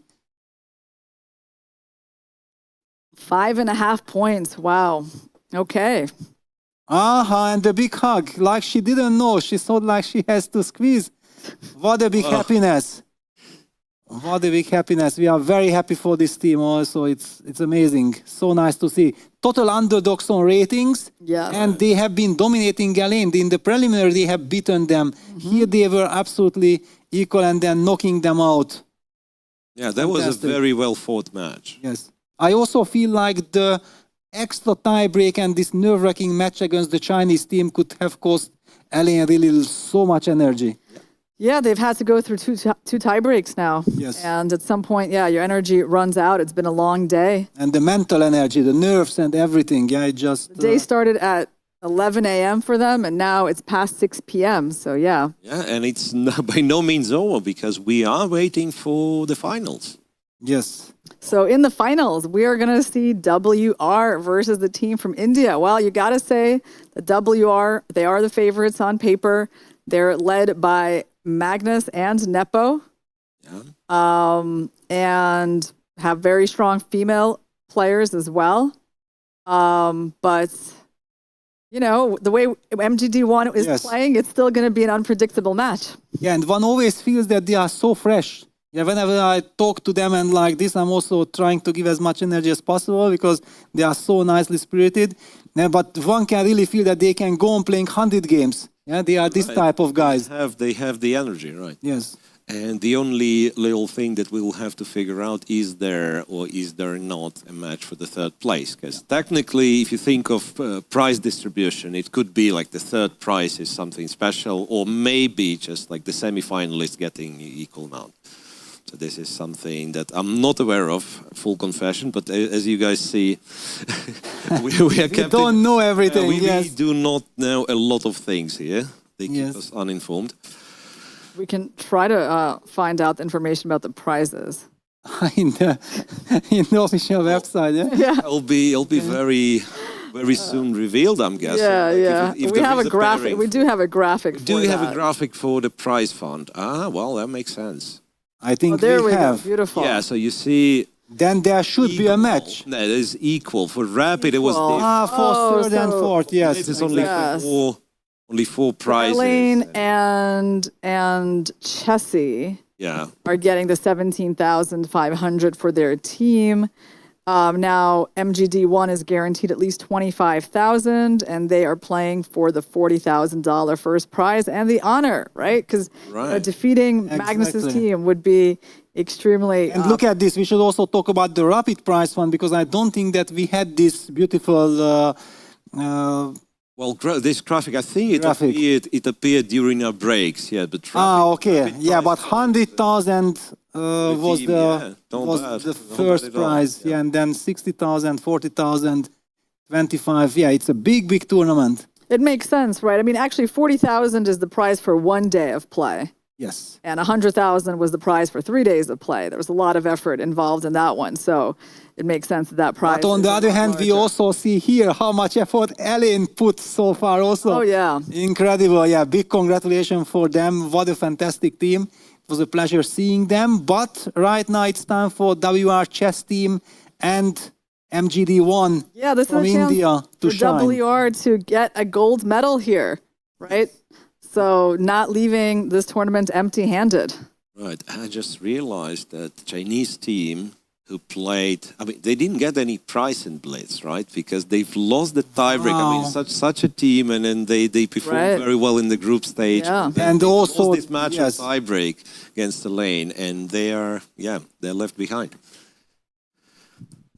5.5 points. Wow. Okay. And the big hug. Like she didn't know. She thought like she has to squeeze. What a big happiness. What a big happiness. We are very happy for this team also. It's amazing. So nice to see. Total underdogs on ratings. Yeah. And they have been dominating Galen. In the preliminary, they have beaten them. Here they were absolutely equal and then knocking them out. Yeah, that was a very well fought match. Yes. I also feel like the extra tiebreak and this nerve-wracking match against the Chinese team could have cost Ellen really so much energy. Yeah, they've had to go through two tie breaks now. Yes. And at some point, yeah, your energy runs out. It's been a long day. And the mental energy, the nerves and everything. Yeah, it just... The day started at 11 a.m. for them, and now it's past 6 p.m. So, yeah. Yeah, and it's by no means over because we are waiting for the finals. Yes. So in the finals, we are going to see WR versus the team from India. Well, you got to say the WR, they are the favorites on paper. They're led by Magnus and Nepo, and have very strong female players as well. But, you know, the way MGD1 is playing, it's still going to be an unpredictable match. Yeah, and one always feels that they are so fresh. Yeah, whenever I talk to them and like this, I'm also trying to give as much energy as possible because they are so nicely spirited. Yeah, but one can really feel that they can go on playing 100 games. Yeah, they are this type of guys. They have the energy, right? Yes. And the only little thing that we will have to figure out is there or is there not a match for the third place? Because technically, if you think of prize distribution, it could be like the third prize is something special, or maybe just like the semi-finalists getting equal amount. So this is something that I'm not aware of, full confession, but as you guys see, we are We kept don't know everything. we Yes. do not know a lot of things here. They keep Yes. us uninformed. We can try to find out the information about the prizes. in the official website. Yeah. It'll be very soon revealed, I'm guessing. Yeah, Like, yeah. if We there have is a graphic. pairing. We do have a graphic. Do for you have a that. graphic for the prize fund? Ah, well, that makes sense. I think Oh, there we have. go. Beautiful. Yeah, so you see. Then there should be a equal. match. No, it is equal. For rapid, it was Equal. different. For Oh, third and so- fourth, yes. This is only Yes. only four prizes. Elaine and Chessie Yeah. are getting the 17,500 for their team. Now MGD1 is guaranteed at least 25,000, and they are playing for the $40,000 first prize and the honor, right? Because Right. defeating Magnus's Exactly. team would be extremely. And look at this. We should also talk about the rapid prize fund because I don't think that we had this beautiful. Well, this graphic, I think Graphic. it appeared during our breaks. Yeah, but Okay. rapid Yeah, prize but fund. 100,000 was team, the yeah. Don't bad. the Not first bad at all. prize. Yeah. Yeah, and then 60,000, 40,000, 25. Yeah, it's a big tournament. It makes sense, right? I mean, actually, 40,000 is the prize for one day of play. Yes. And 100,000 was the prize for 3 days of play. There was a lot of effort involved in that one, so it makes sense that prize. But on is the a other lot hand, we larger. also see here how much effort Ellen put so far also. Oh yeah, Incredible. Yeah, big congratulations for them. What a fantastic team. It was a pleasure seeing them. But right now it's time for WR chess team and MGD1 yeah. This from is a chance India to for shine. WR to get a gold medal here, right? So not leaving this tournament empty-handed. Right. I just realized that the Chinese team who played, I mean, they didn't get any prize in Blitz, right? Because they've lost the tiebreak. I mean, Wow. such a team, and then they performed Right. very well in the group stage. Yeah. But then And they also- lost this match yes. in tiebreak against Elaine, and they're left behind.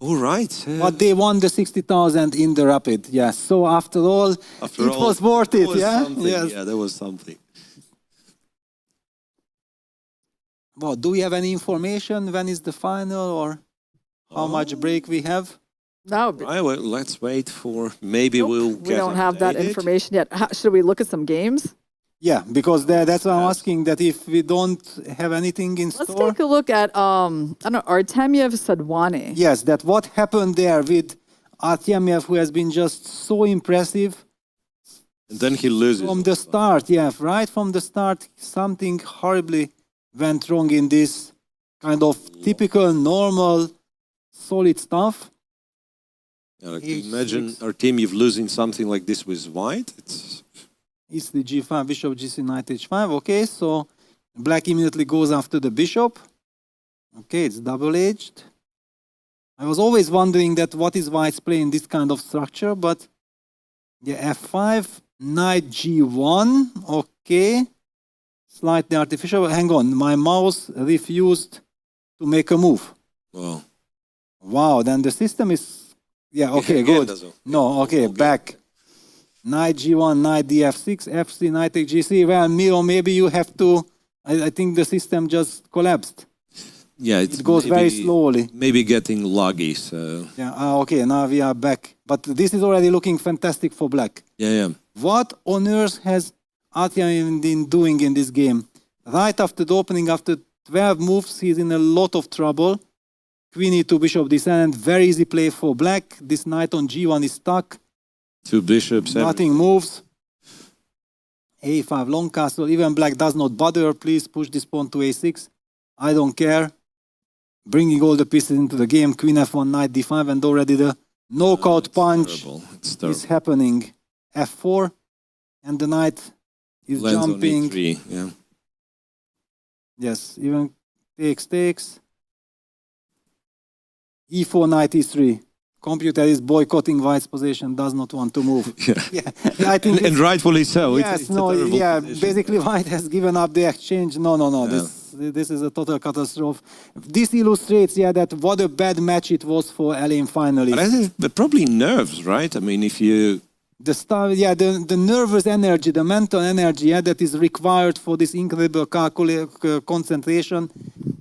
All right. But they won the 60,000 in the rapid. Yes. So after all, it was worth there it. was Yeah. something, Yes. Yeah, there was something. Well, do we have any information? When is the final or how much break we have? No, Right, well, let's wait for, maybe nope, we'll we get don't have that updated. information yet. Should we look at some games? Yeah, because that's why I'm asking that if we don't have anything in Let's store. take a look at I don't know, Artemyev Sadwani. Yes, that what happened there with Artemyev, who has been just so impressive And then he loses. from the start. Yeah, right from the start, something horribly went wrong in this kind of typical, normal, solid stuff. Yeah, like, H6. imagine our team, you've losing something like this with white. It's the G5, bishop, GC, knight, H5. Okay, so black immediately goes after the bishop. Okay, it's double-edged. I was always wondering that what is white's play in this kind of structure, but yeah, F5, knight G1. Okay, slightly artificial. Hang on, my mouse refused to make a move. Well, Wow, then the system is, yeah, okay, again, good. doesn't- No, okay, Okay. back. Knight G1, knight DF6, FC, knight take GC. Well, Miro, maybe you have to, I think the system just collapsed. yeah, it's It goes very slowly. Maybe getting luggy. So Yeah, okay, now we are back. But this is already looking fantastic for black. yeah. What on earth has Artyom been doing in this game? Right after the opening, after 12 moves, he's in a lot of trouble. Queen E2, bishop descendant, very easy play for black. This knight on G1 is stuck. Two bishops. Nothing moves. A5 long castle. Even black does not bother. Please push this pawn to A6. I don't care. Bringing all the pieces into the game. Queen F1, knight D5, and already the knockout punch Terrible. It's is terrible. happening. F4, and the knight is Lands on jumping. E3. Yeah. Yes, even takes. E4, knight E3. Computer is boycotting white's position, does not want to move. Yeah. Yeah, I think And rightfully so. yes, it's a no, terrible yeah. position. Basically, white has given up the exchange. No. Yeah. This is a total catastrophe. This illustrates, that what a bad match it was for Elaine finally. But I think but probably nerves, right? I mean, if you The stuff, the nervous energy, the mental energy, that is required for this incredible concentration.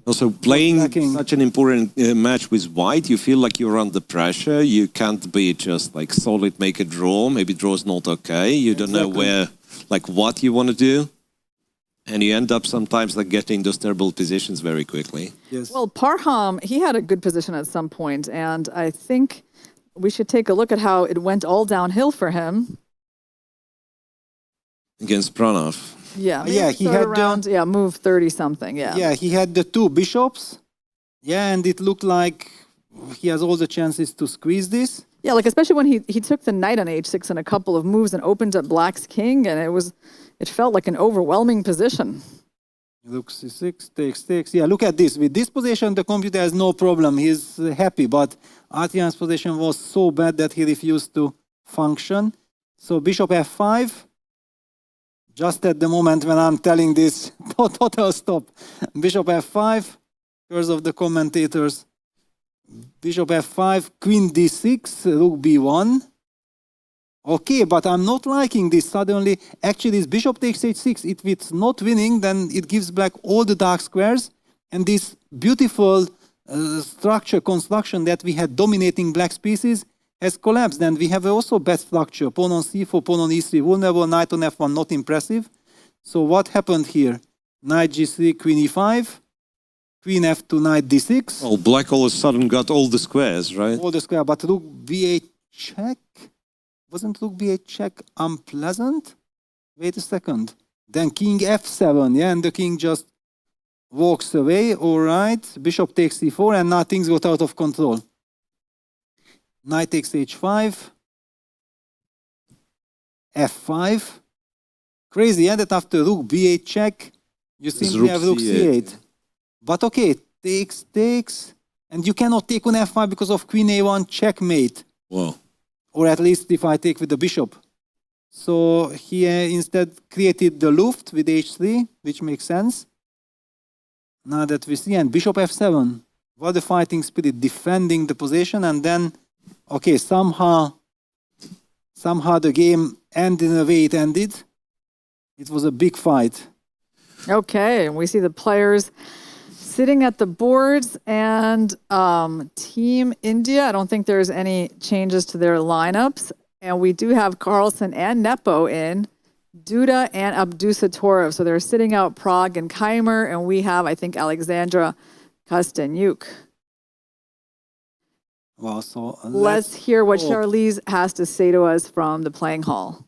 Also, playing lacking. such an important match with white, you feel like you're under pressure. You can't be just like solid, make a draw. Maybe draw's not okay. You don't know where, like what you want to do. And you end up sometimes like getting those terrible positions very quickly. Yes. Well, Parham, he had a good position at some point, and I think we should take a look at how it went all downhill for him. Against Pranav. Yeah, Yeah, he third had round, move 30 something. Yeah. Yeah, he had the 2 bishops. Yeah, and it looked like he has all the chances to squeeze this. Yeah, like especially when he took the knight on h6 in a couple of moves and opened up black's king, and it felt like an overwhelming position. Look, c6, takes. Yeah, look at this. With this position, the computer has no problem. He's happy, but Artyan's position was so bad that he refused to function. So bishop f5. Just at the moment when I'm telling this, total stop. Bishop f5, curse of the commentators. Bishop f5, queen d6, rook b1. Okay, but I'm not liking this suddenly. Actually, this bishop takes h6. If it's not winning, then it gives black all the dark squares. And this beautiful construction that we had dominating black's pieces has collapsed. And we have also bad structure. Pawn on c4, pawn on e3, vulnerable, knight on f1, not impressive. So what happened here? Knight g3, queen e5, queen f2, knight d6. Well, black all of a sudden got all the squares, right? All the square, but rook b8 check. Wasn't rook b8 check unpleasant? Wait a second. Then king f7, yeah, and the king just walks away. All right, bishop takes c4, and now things got out of control. Knight takes h5, f5. Crazy, yeah, that after rook b8 check, you simply have rook c8. But okay, takes, and you cannot take on f5 because of queen a1 checkmate. Wow. Or at least if I take with the bishop. So he instead created the luft with h3, which makes sense. Now that we see, and bishop f7. What the fighting spirit, defending the position, and then, okay, somehow the game ended in the way it ended. It was a big fight. Okay, and we see the players sitting at the boards, and Team India, I don't think there's any changes to their lineups. And we do have Carlsen and Nepo in, Duda and Abdusattorov. So they're sitting out Prague and Keimer, and we have, I think, Alexandra Kostenyuk. Well, so let's hear what Charlize has to say to us from the playing hall.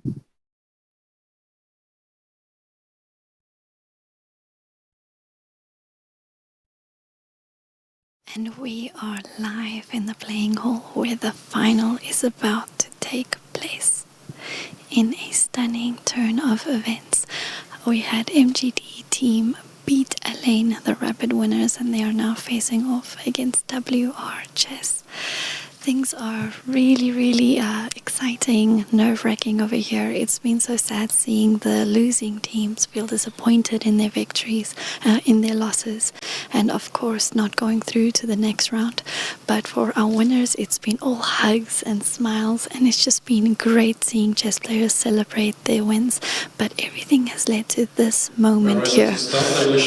And we are live in the playing hall where the final is about to take place. In a stunning turn of events, we had MGD team beat Elaine, the rapid winners, and they are now facing off against WR Chess. Things are really, really exciting, nerve-wracking over here. It's been so sad seeing the losing teams feel disappointed in their victories, in their losses, and of course not going through to the next round. But for our winners, it's been all hugs and smiles, and it's just been great seeing chess players celebrate their wins. But everything has led to this moment here.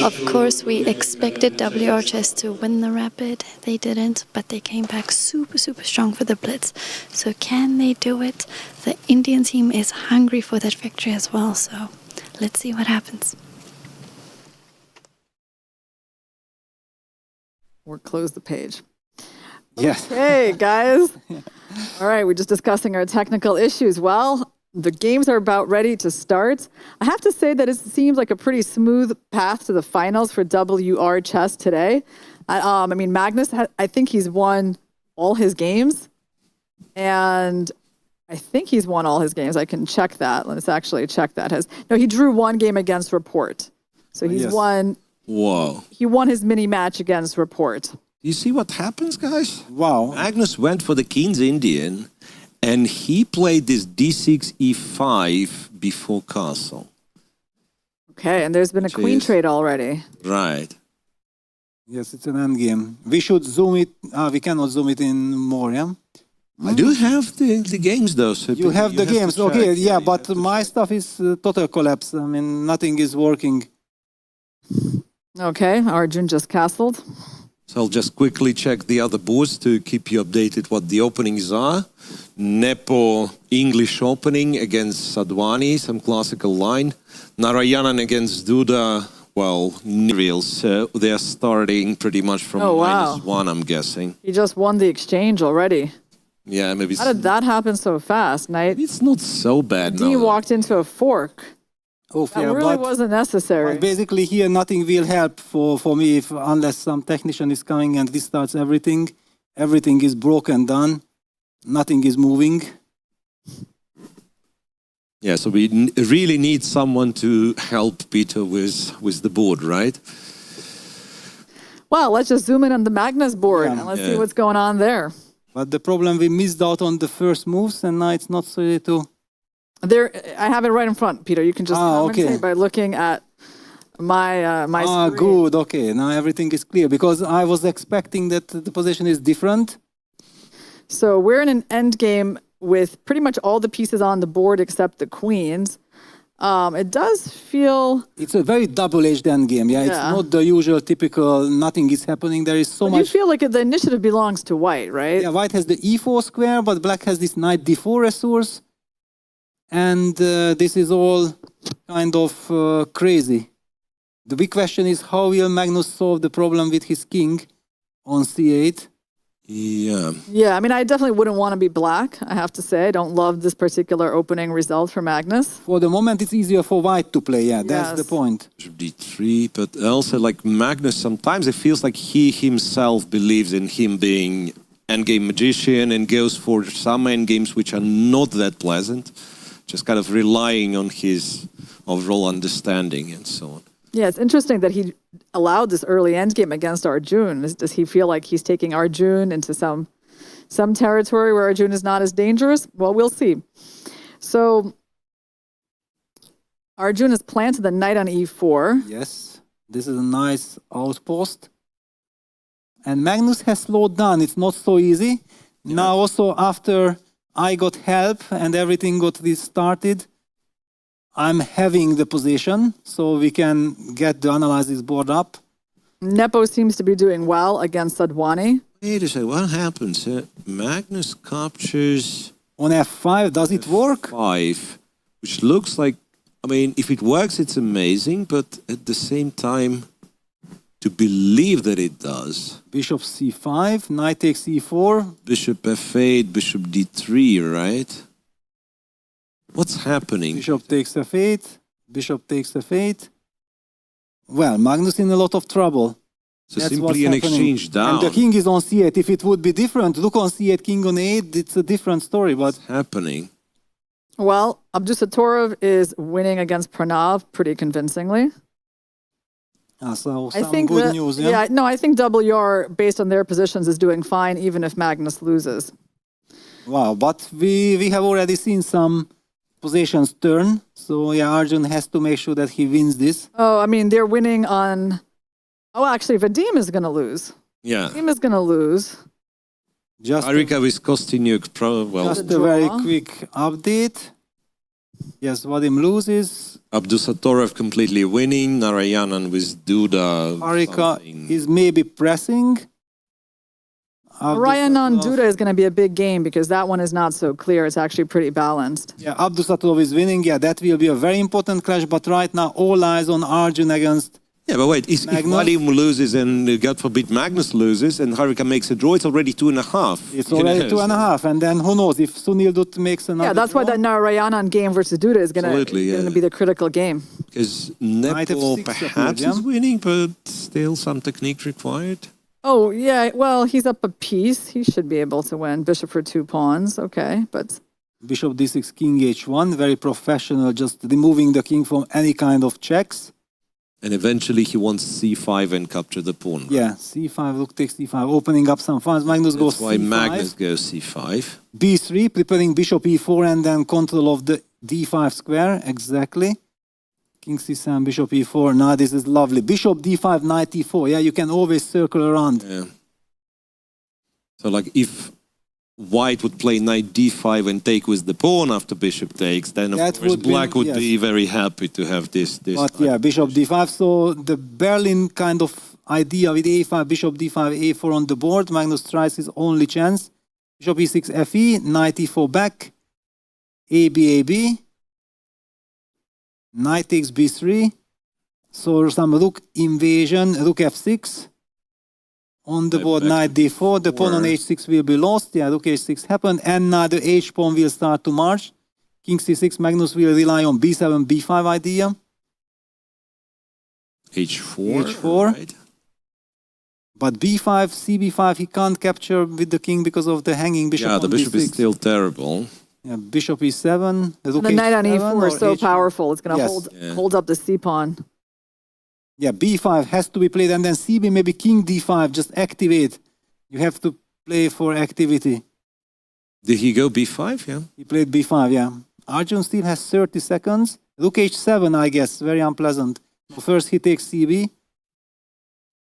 Of course, we expected WR Chess to win the rapid. They didn't, but they came back super strong for the Blitz. So can they do it? The Indian team is hungry for that victory as well, so let's see what happens. Or close the page. Yes. Okay, guys. All right, we're just discussing our technical issues. Well, the games are about ready to start. I have to say that it seems like a pretty smooth path to the finals for WR Chess today. I mean, Magnus, I think he's won all his games, and I think he's won all his games. I can check that. Let's actually check that. No, he drew one game against Report. So he's won. Whoa. He won his mini match against Report. You see what happens, guys? Wow. Magnus went for the King's Indian, and he played this d6, e5 before castle. Okay, and there's been a queen trade already. Right. Yes, it's an endgame. We should zoom it. We cannot zoom it in more, yeah? I do have the games, though. So you have the games, okay, yeah, but my stuff is total collapse. I mean, nothing is working. Okay, Arjun just castled. So I'll just quickly check the other boards to keep you updated what the openings are. Nepo English opening against Sadwani, some classical line. Narayanan against Duda, well, Nurassyl. So they're starting pretty much from -1, I'm guessing. He just won the exchange already. Yeah, maybe. How did that happen so fast, Knight? It's not so bad He now. walked into a fork. Oh, That yeah, really but wasn't necessary. basically here nothing will help for me unless some technician is coming and restarts everything. Everything is broken down. Nothing is moving. Yeah, so we really need someone to help Peter with the board, right? Well, let's just zoom in on the Magnus board Yeah. and let's see what's going on there. But the problem, we missed out on the first moves and now it's not so easy to... There, I have it right in front, Peter. You can just commentate okay. by looking at my my screen. Good, okay. Now everything is clear because I was expecting that the position is different. So we're in an end game with pretty much all the pieces on the board except the queens. It does feel... It's a very double-edged end game, yeah? It's not the usual typical, nothing is happening. There is so much... You feel like the initiative belongs to white, right? Yeah, white has the e4 square, but black has this knight d4 resource. And this is all kind of crazy. The big question is how will Magnus solve the problem with his king on c8? Yeah. Yeah, I mean, I definitely wouldn't want to be black, I have to say. I don't love this particular opening result for Magnus. For the moment, it's easier for white to play, yeah, that's the point. Bishop d3, but also like Magnus, sometimes it feels like he himself believes in him being endgame magician and goes for some endgames which are not that pleasant, just kind of relying on his overall understanding and so on. Yeah, it's interesting that he allowed this early endgame against Arjun. Does he feel like he's taking Arjun into some territory where Arjun is not as dangerous? Well, we'll see. So Arjun has planted the knight on e4. Yes, this is a nice outpost. And Magnus has slowed down. It's not so easy. Yeah. Now also after I got help and everything got restarted, I'm having the position, so we can get the analysis board up. Nepo seems to be doing well against Sadwani. Wait a second, what happens? Magnus captures... On f5, does it work? F5, which looks like, I mean, if it works, it's amazing, but at the same time, to believe that it does... Bishop c5, knight takes e4. Bishop f8, bishop d3, right? What's happening? Bishop takes f8, bishop takes f8. Well, Magnus in a lot of trouble. So that's simply an exchange down. And the king is on c8. If it would be different, look on c8, king on a8, it's a different story. But what's happening? Well, Abdusattorov is winning against Pranav pretty convincingly. So I some think good news, yeah? No, I think WR, based on their positions, is doing fine even if Magnus loses. Wow, but we have already seen some positions turn. So yeah, Arjun has to make sure that he wins this. Oh, I mean, they're winning on... Oh, actually, Vadim is going to lose. Yeah. Vadim is going to lose. Arika with Kostyniuk, just a very quick update. Yes, Vadim loses. Abdusattorov completely winning. Narayanan with Duda. Arika is maybe pressing. Ryan on Duda is going to be a big game because that one is not so clear. It's actually pretty balanced. Yeah, Abdusattorov is winning. Yeah, that will be a very important clash. But right now, all eyes on Arjun against Yeah, but wait, if Vadim loses and God forbid Magnus loses and Harika makes a draw, it's already 2.5. It's already 2.5. And then who knows if Sunil Dutt makes another Yeah, that's draw? why that Narayanan game versus Duda is going to be the critical game. Because Nepo perhaps is winning, but still some technique required. Oh, yeah. Well, he's up a piece. He should be able to win. Bishop for 2 pawns. Okay, but... Bishop d6, king h1. Very professional, just removing the king from any kind of checks. And eventually he wants c5 and capture the pawn. Yeah, c5, look, takes d5, opening up some funds. Magnus goes c5. That's why Magnus goes c5. b3, preparing bishop e4 and then control of the d5 square. Exactly. King c7, bishop e4. Now this is lovely. Bishop d5, knight e4. Yeah, you can always circle around. Yeah. So like if white would play knight d5 and take with the pawn after bishop takes, then of That course would black be- would yes. be very happy to have this. But yeah, bishop d5. So the Berlin kind of idea with a5, bishop d5, a4 on the board. Magnus tries his only chance. Bishop e6, fe, knight e4 back, ab, knight takes b3. So some rook invasion, rook f6. On the board, knight d4. The pawn on h6 will be lost. Yeah, rook h6 happened. And now the h pawn will start to march. King c6, Magnus will rely on b7, b5 idea. h4. h4. Right? But b5, cb5, he can't capture with the king because of the hanging bishop Yeah, on the bishop b6. is still terrible. Yeah, bishop e7. Rook The knight on h7 e4 or is so h4. powerful. It's going to Yes. hold up the c pawn. Yeah, b5 has to be played, and then cb, maybe king d5, just activate. You have to play for activity. Did he go b5? Yeah. He played b5, yeah. Arjun still has 30 seconds. Rook h7, I guess, very unpleasant. So first he takes cb.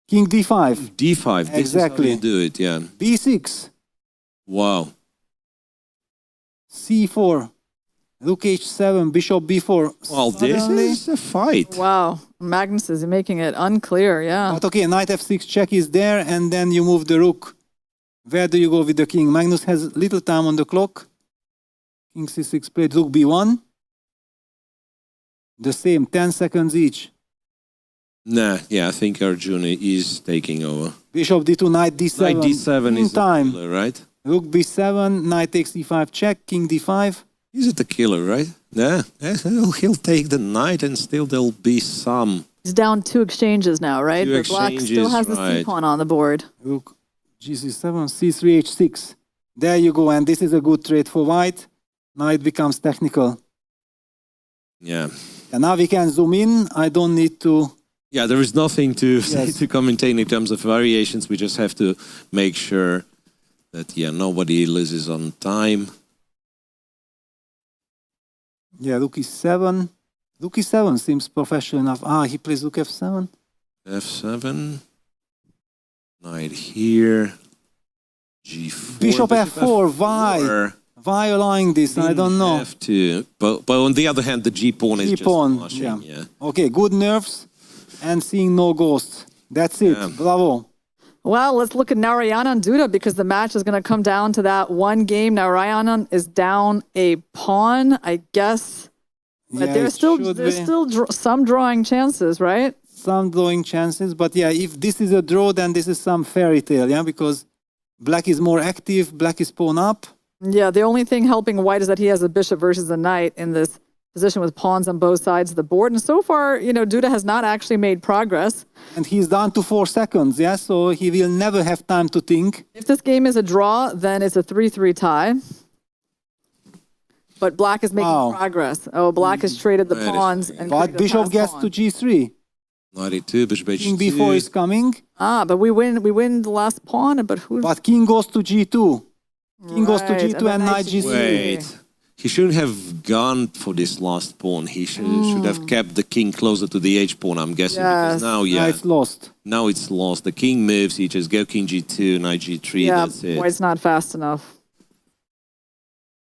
King d5. d5. This Exactly. is how you do it, yeah. b6. Wow. c4. Rook h7, bishop b4. Well, this Suddenly- is a fight. Wow. Magnus is making it unclear, yeah. But okay, knight f6 check is there, and then you move the rook. Where do you go with the king? Magnus has little time on the clock. King c6 played rook b1. The same, 10 seconds each. Nah, yeah, I think Arjun is taking over. Bishop d2, knight d7. Knight d7 In is time. the killer, right? Rook b7, knight takes e5 check, king d5. Is it the killer, right? Yeah, he'll take the knight and still there'll be some. He's down 2 exchanges now, right? Two But black still exchanges, has the right. c pawn on the board. Rook gc7, c3, h6. There you go, and this is a good trade for white. Now it becomes technical. Yeah. And now we can zoom in. I don't need to... Yeah, there is nothing to Yes. to commentate in terms of variations. We just have to make sure that, yeah, nobody loses on time. Yeah, rook e7. Rook e7 seems professional enough. Ah, he plays rook f7. F7. Knight here. G4. Bishop f4. Why? Why allowing this? I don't know. Have to. But on the other hand, the G pawn is G-pawn, just flashing. Yeah. Okay, good nerves and seeing no ghosts. That's it. Yeah. Bravo. Well, let's look at Narayanan and Duda because the match is going to come down to that one game. Narayanan is down a pawn, I guess. But Yeah, there's it still should be. some drawing chances, right? Some drawing chances, but yeah, if this is a draw, then this is some fairy tale, yeah, because black is more active, black is pawn up. Yeah, the only thing helping white is that he has a bishop versus a knight in this position with pawns on both sides of the board. And so far, Duda has not actually made progress. And he's down to 4 seconds, yeah, so he will never have time to think. If this game is a draw, then it's a 3-3 tie. But black is making Wow. progress. Oh, black has traded the Wait a pawns. second. And But created a bishop passed gets pawn. to g3. Knight e2, bishop King h2. b4 is coming, But we win the last pawn, but who? but king goes to g2. King goes to Right, g2 and then knight knight g3. Wait. He shouldn't have gone for this last pawn. He should have kept the king closer to the h pawn, I'm guessing. Yes. Because now, Now it's lost. now it's lost. The king moves, he just go king g2, knight g3, Yeah, that's it. white's not fast enough.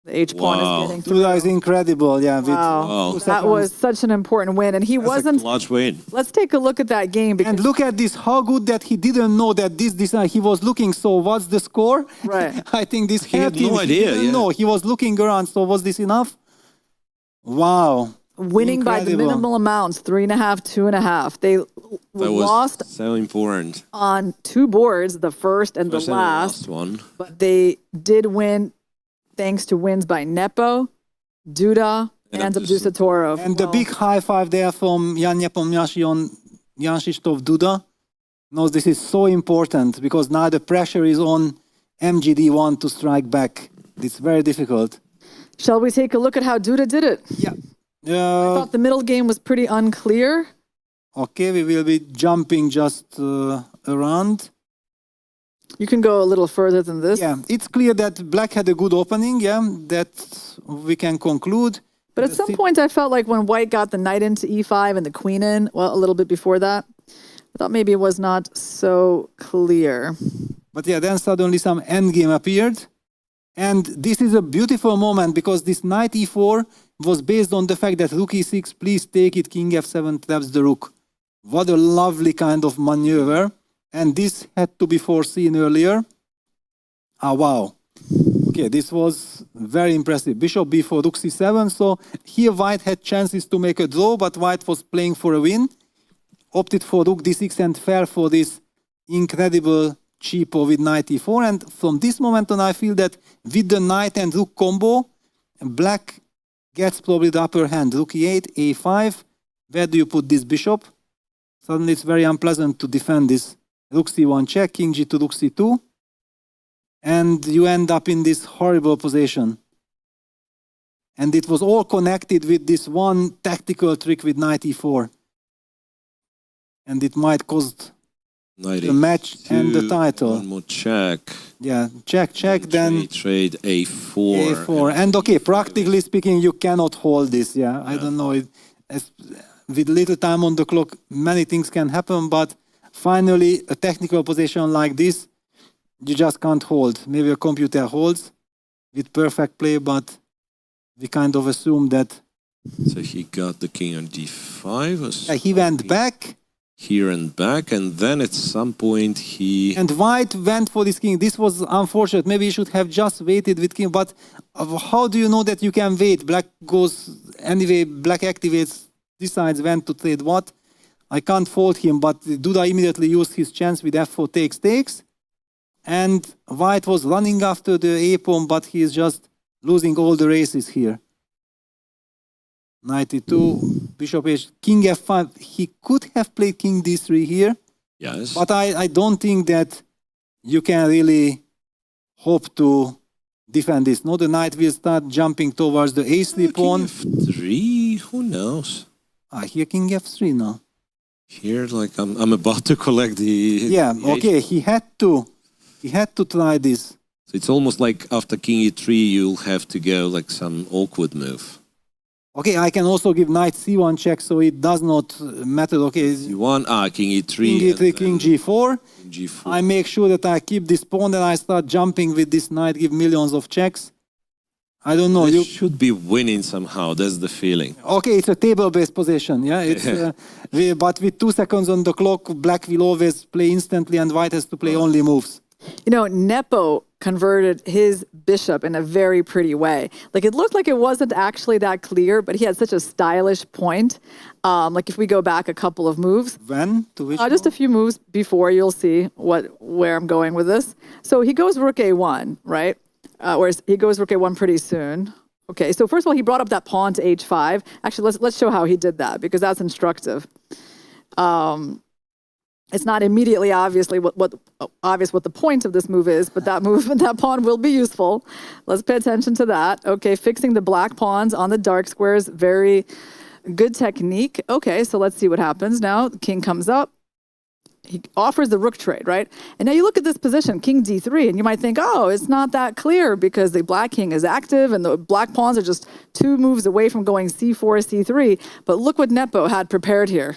The H pawn Wow. is getting through. Duda is incredible, yeah. With Wow, 2 that seconds. was such an important win, and he That's a wasn't. clutch win. Let's take a look at that game because And look at this, how good that he didn't know that this he was looking, so what's the score? Right. I think this He had helped him. no idea, He didn't yeah. know. He was looking around, so was this enough? Wow. winning by the Incredible. minimal amounts, 3.5, 2.5. They That was lost so important. on 2 boards, the first and the First and last, one. but they did win thanks to wins by Nepo, Duda, And and Abdusattorov. And the big high five there from Jan Nepomniachtchi on Jan-Krzysztof Duda. No, this is so important because now the pressure is on MGD1 to strike back. It's very difficult. Shall we take a look at how Duda did it? Yeah. I thought the middle game was pretty unclear. Okay, we will be jumping just around. You can go a little further than this. Yeah, it's clear that black had a good opening, yeah, that we can conclude. But at some point, I felt like when white got the knight into e5 and the queen in, well, a little bit before that, I thought maybe it was not so clear. But yeah, then suddenly some endgame appeared. And this is a beautiful moment because this knight e4 was based on the fact that rook e6, please take it, king f7 traps the rook. What a lovely kind of maneuver. And this had to be foreseen earlier. Ah, wow. Okay, this was very impressive. Bishop b4, rook c7. So here white had chances to make a draw, but white was playing for a win. Opted for rook d6 and fell for this incredible cheapo with knight e4. And from this moment on, I feel that with the knight and rook combo, black gets probably the upper hand. Rook e8, a5. Where do you put this bishop? Suddenly it's very unpleasant to defend this. Rook c1 check, king g2, rook c2. And you end up in this horrible position. And it was all connected with this one tactical trick with knight e4. And it might cost the match and the title. One more check. Yeah, check, then trade a4. a4. And okay, practically speaking, you cannot hold this. Yeah, I don't know. With little time on the clock, many things can happen, but finally, a technical position like this, you just can't hold. Maybe a computer holds with perfect play, but we kind of assume that. So he got the king on d5. He went back. Here and back, and then at some point he... And white went for this king. This was unfortunate. Maybe you should have just waited with king, but how do you know that you can wait? Black goes... Anyway, black activates, decides when to trade what. I can't fault him, but Duda immediately used his chance with f4 takes. And white was running after the a-pawn, but he is just losing all the races here. Knight e2, bishop h, king f5. He could have played king d3 here. Yes. But I don't think that you can really hope to defend this. No, the knight will start jumping towards the a3 pawn. King f3, who knows? Here king f3 now. Here, like I'm about to collect the... Yeah, okay, he had to try this. So it's almost like after king e3, you'll have to go like some awkward move. Okay, I can also give knight c1 check, so it does not matter. Okay, c1, king e3. King e3, king g4. G4. I make sure that I keep this pawn and I start jumping with this knight, give millions of checks. I don't know. You should be winning somehow, that's the feeling. Okay, it's a table-based position, yeah? It's, but with 2 seconds on the clock, black will always play instantly and white has to play only moves. You know, Nepo converted his bishop in a very pretty way. Like, it looked like it wasn't actually that clear, but he had such a stylish point. Like, if we go back a couple of moves. When? To which just a few moves before, you'll see where I'm going with this. So he goes rook a1, right? Whereas he goes rook a1 pretty soon. Okay, so first of all, he brought up that pawn to h5. Actually, let's show how he did that, because that's instructive. It's not immediately obvious what the point of this move is, but that pawn will be useful. Let's pay attention to that. Okay, fixing the black pawns on the dark squares, very good technique. Okay, so let's see what happens now. The king comes up. He offers the rook trade, right? And now you look at this position, king d3, and you might think, oh, it's not that clear because the black king is active and the black pawns are just 2 moves away from going c4, c3. But look what Nepo had prepared here.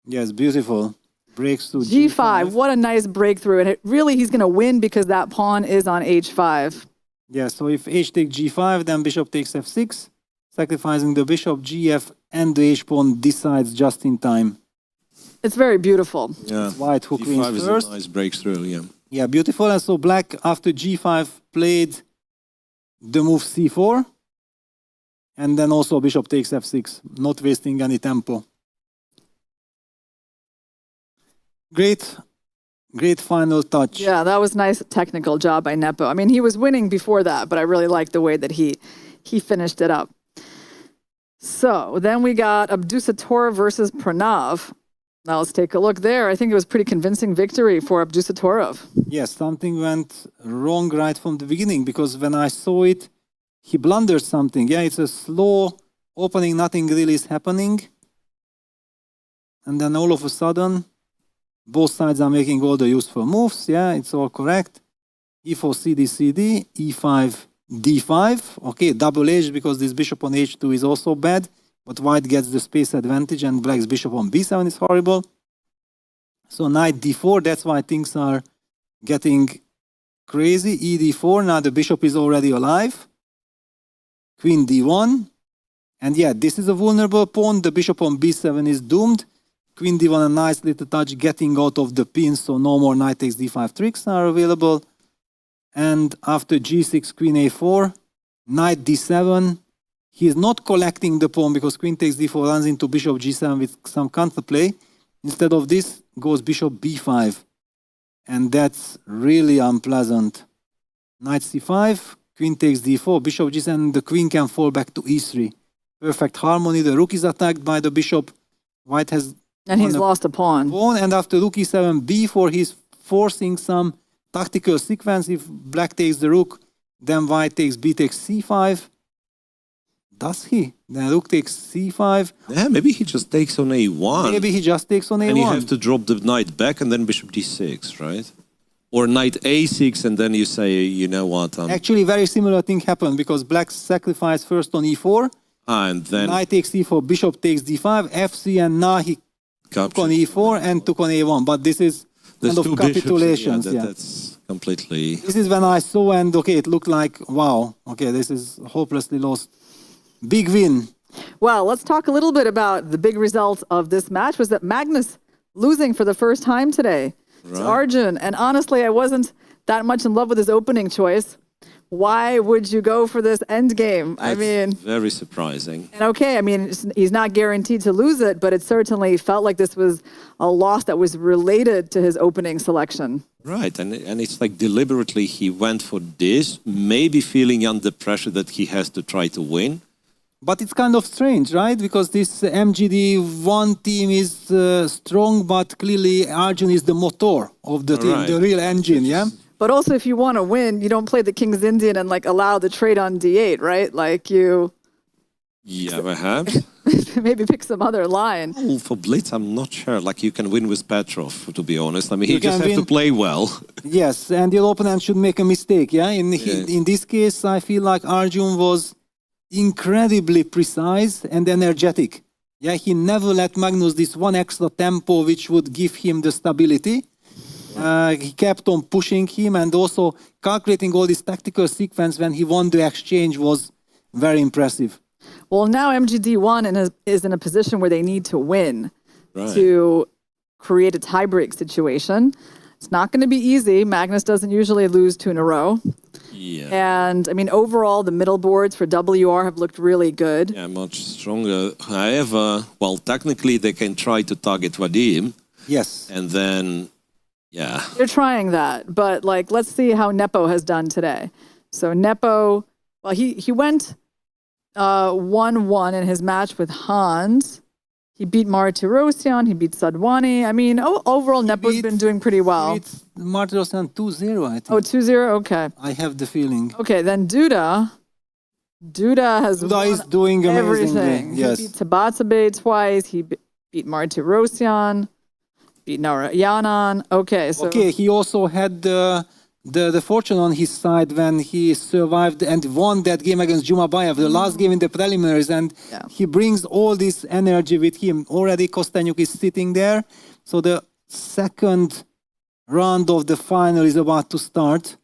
Yes, beautiful. Breaks to g5. What a nice breakthrough. And he's going to win because that pawn is on h5. Yeah, so if h takes g5, then bishop takes f6, sacrificing the bishop, gf, and the h-pawn decides just in time. It's very beautiful. Yeah, white who queens g5 is first. a nice breakthrough, yeah. Yeah, beautiful. And so black, after g5, played the move c4. And then also bishop takes f6, not wasting any tempo. Great final touch. Yeah, that was nice technical job by Nepo. I mean, he was winning before that, but I really liked the way that he finished it up. So then we got Abdusattorov versus Pranav. Now let's take a look there. I think it was pretty convincing victory for Abdusattorov. Yes, something went wrong right from the beginning, because when I saw it, he blundered something. Yeah, it's a slow opening, nothing really is happening. And then all of a sudden, both sides are making all the useful moves. Yeah, it's all correct. e4, cd, cd, e5, d5. Okay, double-edged because this bishop on h2 is also bad. But white gets the space advantage and black's bishop on b7 is horrible. So knight d4, that's why things are getting crazy. ED4, now the bishop is already alive. Queen D1. And yeah, this is a vulnerable pawn. The bishop on B7 is doomed. Queen D1, a nice little touch getting out of the pin, so no more knight takes D5 tricks are available. And after G6, Queen A4, knight D7. He is not collecting the pawn because Queen takes D4 runs into Bishop G7 with some counterplay. Instead of this, goes Bishop B5. And that's really unpleasant. Knight C5, Queen takes D4, Bishop G7, the Queen can fall back to E3. Perfect harmony, the Rook is attacked by the Bishop. White has... And he's lost a pawn. And after Rook E7, B4, he's forcing some tactical sequence. If Black takes the Rook, then White takes B takes C5. Does he? Then Rook takes C5. Yeah, maybe he just takes on A1. Maybe he just takes on A1. And you have to drop the knight back and then Bishop D6, right? Or knight A6 and then you say, you know what? Actually, very similar thing happened because Black sacrificed first on E4. And then... Knight takes E4, Bishop takes D5, FC, and now he took on E4 and took on A1. But this is kind of capitulations. Bishops, that's completely... This is when I saw and, okay, it looked like, wow, okay, this is hopelessly lost. Big win. Well, let's talk a little bit about the big result of this match was that Magnus losing for the first time today to Arjun. And honestly, I wasn't that much in love with his opening choice. Why would you go for this end game? That's very surprising. And okay, I mean, he's not guaranteed to lose it, but it certainly felt like this was a loss that was related to his opening selection. Right, and it's like deliberately he went for this, maybe feeling under pressure that he has to try to win. But it's kind of strange, right? Because this MGD1 team is strong, but clearly Arjun is the motor of the team, the real engine, yeah? But also, if you want to win, you don't play the King's Indian and like allow the trade on D8, right? Like you... Yeah, perhaps. Maybe pick some other line. Well, for Blitz, I'm not sure. Like you can win with Petrov, to be honest. I mean, he just has to play well. Yes, and your opponent should make a mistake, yeah? In this case, I feel like Arjun was incredibly precise and energetic. Yeah, he never let Magnus this one extra tempo which would give him the stability. He kept on pushing him and also calculating all this tactical sequence when he won the exchange was very impressive. Well, now MGD1 is in a position where they need to win to create a tiebreak situation. It's not going to be easy. Magnus doesn't usually lose 2 in a row. Yeah. And, I mean, overall, the middle boards for WR have looked really good. Yeah, much stronger. However, well, technically they can try to target Vadim. Yes. And then, yeah. They're trying that. But, like, let's see how Nepo has done today. So Nepo, well, he went 1-1 in his match with Hans. He beat Martirosyan, he beat Sadwani. I mean, overall, Nepo's been doing pretty well. He beat Martirosyan 2-0, I think. Oh, 2-0? Okay. I have the feeling. Okay, then Duda is doing everything. Yes. He beat Tabatabe twice. He beat Martirosyan, beat Narayanan. Okay, so... Okay, he also had the fortune on his side when he survived and won that game against Jumabayev, the last game in the preliminaries, and he brings all this energy with him. Already Kostanyuk is sitting there, so the second round of the final is about to start,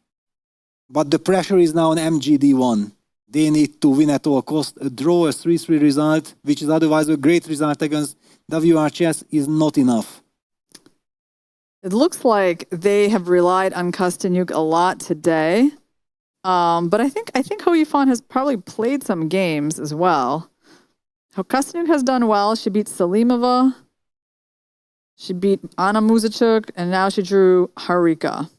but the pressure is now on MGD1. They need to win at all cost. A draw, a 3-3 result, which is otherwise a great result against WRCS, is not enough. It looks like they have relied on Kostanyuk a lot today. But I think Hou Yifan has probably played some games as well. Kostanyuk has done well. She beat Salimova. She beat Anna Muzichuk. And now she drew Harika.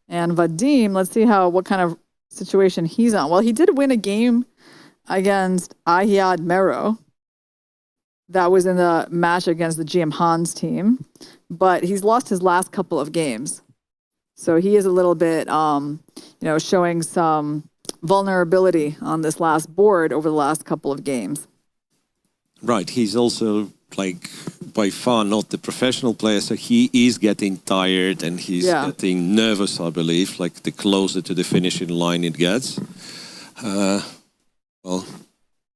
And Vadim, let's see what kind of situation he's on. Well, he did win a game against Ahiad Mero. That was in the match against the GM Hans team. But he's lost his last couple of games. So he is a little bit, showing some vulnerability on this last board over the last couple of games. Right. He's also, like, by far not the professional player. So he is getting tired and he's getting nervous, I believe, like the closer to the finishing line it gets. Well...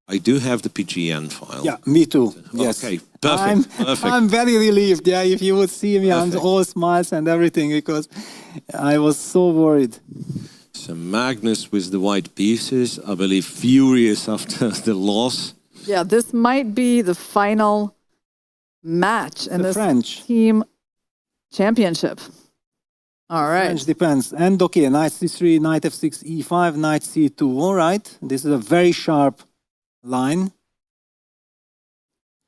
I do have the PGN file. Yeah, me too. Yes. Okay, perfect. Perfect. I'm very relieved. Yeah, if you would see me, I'm all smiles and everything because I was so worried. So Magnus with the white pieces, I believe furious after the loss. Yeah, this might be the final match in The this French. team championship. All right. French depends. And okay, knight c3, knight f6, e5, knight c2. All right. This is a very sharp line.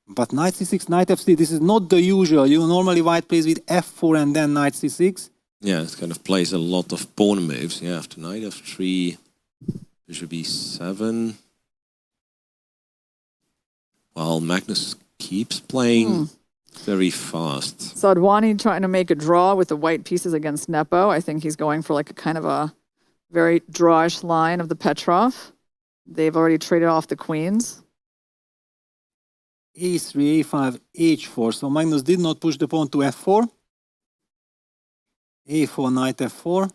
But knight c6, knight f3, this is not the usual. You normally white plays with f4 and then knight c6. Yeah, it kind of plays a lot of pawn moves. Yeah, after knight f3, bishop e7. While Magnus keeps playing very fast. Sadwani trying to make a draw with the white pieces against Nepo. I think he's going for like a kind of a very drawish line of the Petrov. They've already traded off the queens. a3, a5, h4. So Magnus did not push the pawn to f4. a4, knight f4.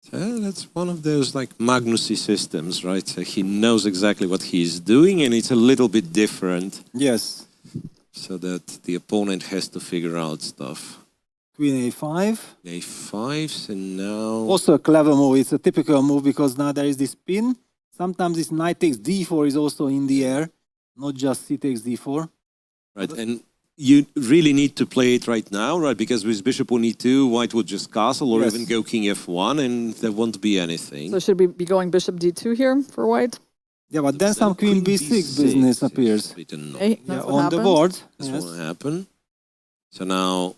So that's one of those like Magnusy systems, right? So he knows exactly what he's doing and it's a little bit different. Yes. So that the opponent has to figure out stuff. Queen a5. A5, so now... Also a clever move. It's a typical move because now there is this pin. Sometimes this knight takes d4 is also in the air, not just c takes d4. Right, and you really need to play it right now, right? Because with bishop on e2, white would just castle or even go king f1 and there won't be anything. So should we be going bishop d2 here for white? Yeah, but then some queen b6 business appears. Hey, Yeah, that's what on happened. the board. That's Yes. what happened. So now,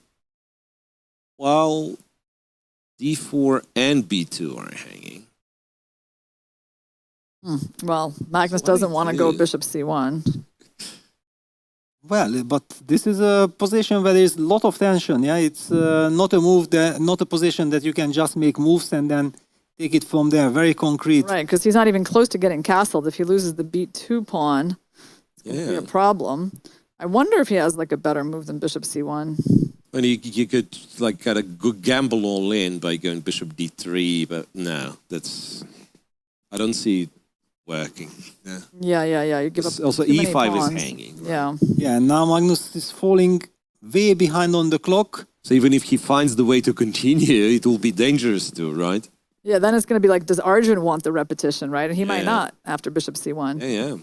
well, d4 and b2 are hanging. Well, Magnus So what doesn't he want to go did- bishop c1. Well, but this is a position where there is a lot of tension. Yeah, it's not a move that, not a position that you can just make moves and then take it from there. Very concrete. Right, because he's not even close to getting castled. If he loses the b2 pawn, it's going to be a problem. I wonder if he has like a better move than bishop c1. And you could like kind of gamble all in by going bishop d3, but no, that's... I don't see it working. Yeah. Yeah. You give up Also too many e5 is pawns. hanging. Yeah. Yeah, and now Magnus is falling way behind on the clock. So even if he finds the way to continue, it will be dangerous too, right? Yeah, then it's going to be like, does Arjun want the repetition, right? And he might Yeah. not after bishop c1. Yeah.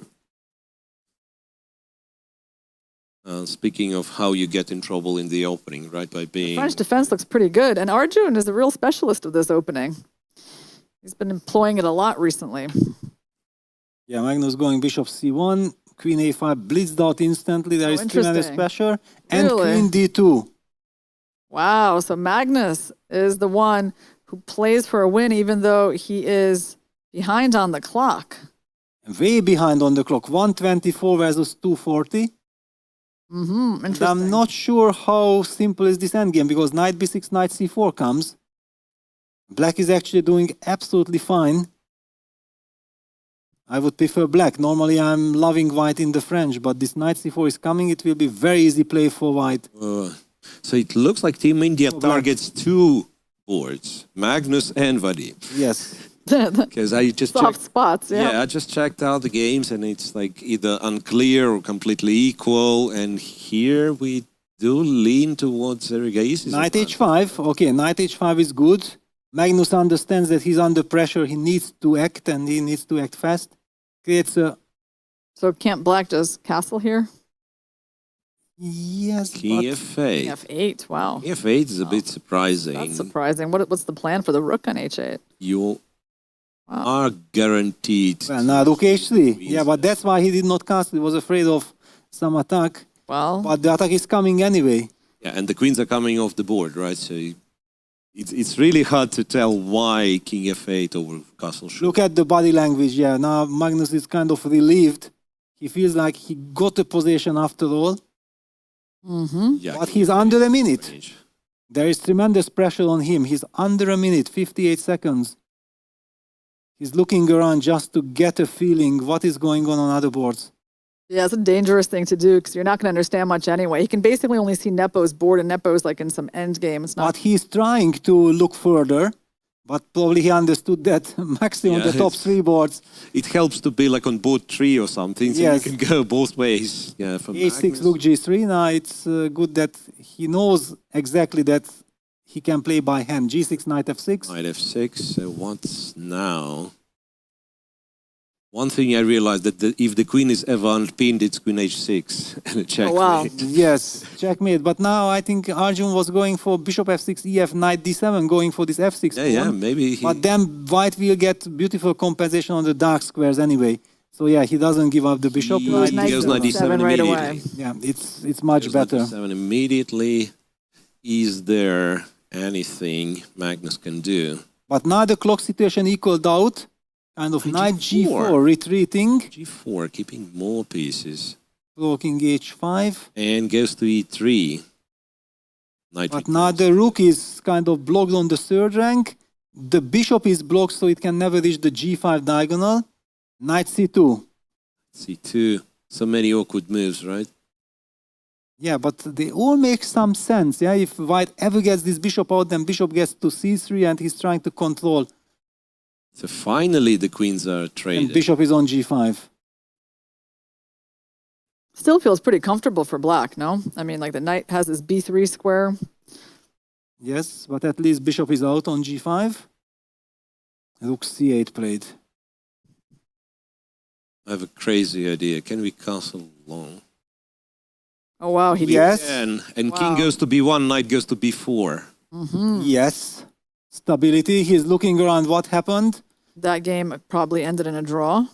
Speaking of how you get in trouble in the opening, right? By being... French defense looks pretty good. And Arjun is the real specialist of this opening. He's been employing it a lot recently. Yeah, Magnus going bishop c1, queen a5 blitzed out instantly. There is tremendous interesting. pressure. And Really? queen d2. Wow, so Magnus is the one who plays for a win even though he is behind on the clock. Way behind on the clock. 124 versus 240. Interesting. I'm not sure how simple is this endgame because knight b6, knight c4 comes. Black is actually doing absolutely fine. I would prefer black. Normally I'm loving white in the French, but this knight c4 is coming. It will be very easy play for white. So it looks like Team India targets two boards, Magnus and Vadim. Yes. Because I just Soft checked, spots, yeah. I just checked out the games and it's like either unclear or completely equal. And here we do lean towards Erigaisi. Knight h5. Okay, knight h5 is good. Magnus understands that he's under pressure. He needs to act and he needs to act fast. Creates a... So can't black just castle here? Yes, King but... f8. F8, wow. King f8 is a bit surprising. That's surprising. What's the plan for the rook on h8? You are guaranteed. Well, now rook h3. Yeah, but that's why he did not castle. He was afraid of some attack. Well... But the attack is coming anyway. Yeah, and the queens are coming off the board, right? So it's really hard to tell why King f8 over castle should. Look at the body language. Yeah, now Magnus is kind of relieved. He feels like he got a position after all. Yeah, But he's under a minute. There is tremendous pressure on him. He's under a minute, 58 seconds. He's looking around just to get a feeling what is going on other boards. Yeah, it's a dangerous thing to do because you're not going to understand much anyway. He can basically only see Nepo's board, and Nepo's like in some end game. It's not. But he's trying to look further. But probably he understood that maximum the top 3 boards. It helps to be like on board 3 or something, so Yes. you can go both ways. Yeah, for H6, Magnus. Rook G3. Now it's good that he knows exactly that he can play by hand. G6, Knight F6. Knight F6. So what's now? One thing I realized that if the queen is ever unpinned, it's queen H6 and a checkmate. wow. Yes, checkmate. But now I think Arjun was going for Bishop F6, EF, Knight D7, going for this F6 Yeah, pawn. maybe he... But then White will get beautiful compensation on the dark squares anyway. So yeah, he doesn't give up the bishop. He Goes goes knight knight D7 D7 right immediately. away. Yeah, it's much Goes knight better. D7 immediately. Is there anything Magnus can do? But now the clock situation equaled out. Kind of knight G4 retreating. G4, keeping more pieces. Blocking H5. And goes to E3. Knight But recovers. now the rook is kind of blocked on the 3rd rank. The bishop is blocked, so it can never reach the G5 diagonal. Knight C2. C2. So many awkward moves, right? Yeah, but they all make some sense. Yeah, if White ever gets this bishop out, then bishop gets to C3 and he's trying to control. So finally the queens are And traded. bishop is on G5. Still feels pretty comfortable for black, no? I mean, like the knight has this B3 square. Yes, but at least bishop is out on G5. Rook C8 played. I have a crazy idea. Can we castle long? Oh, wow. He Yes. And Wow. king goes to B1, knight goes to B4. Yes. Stability. He's looking around what happened. That game probably ended in a draw.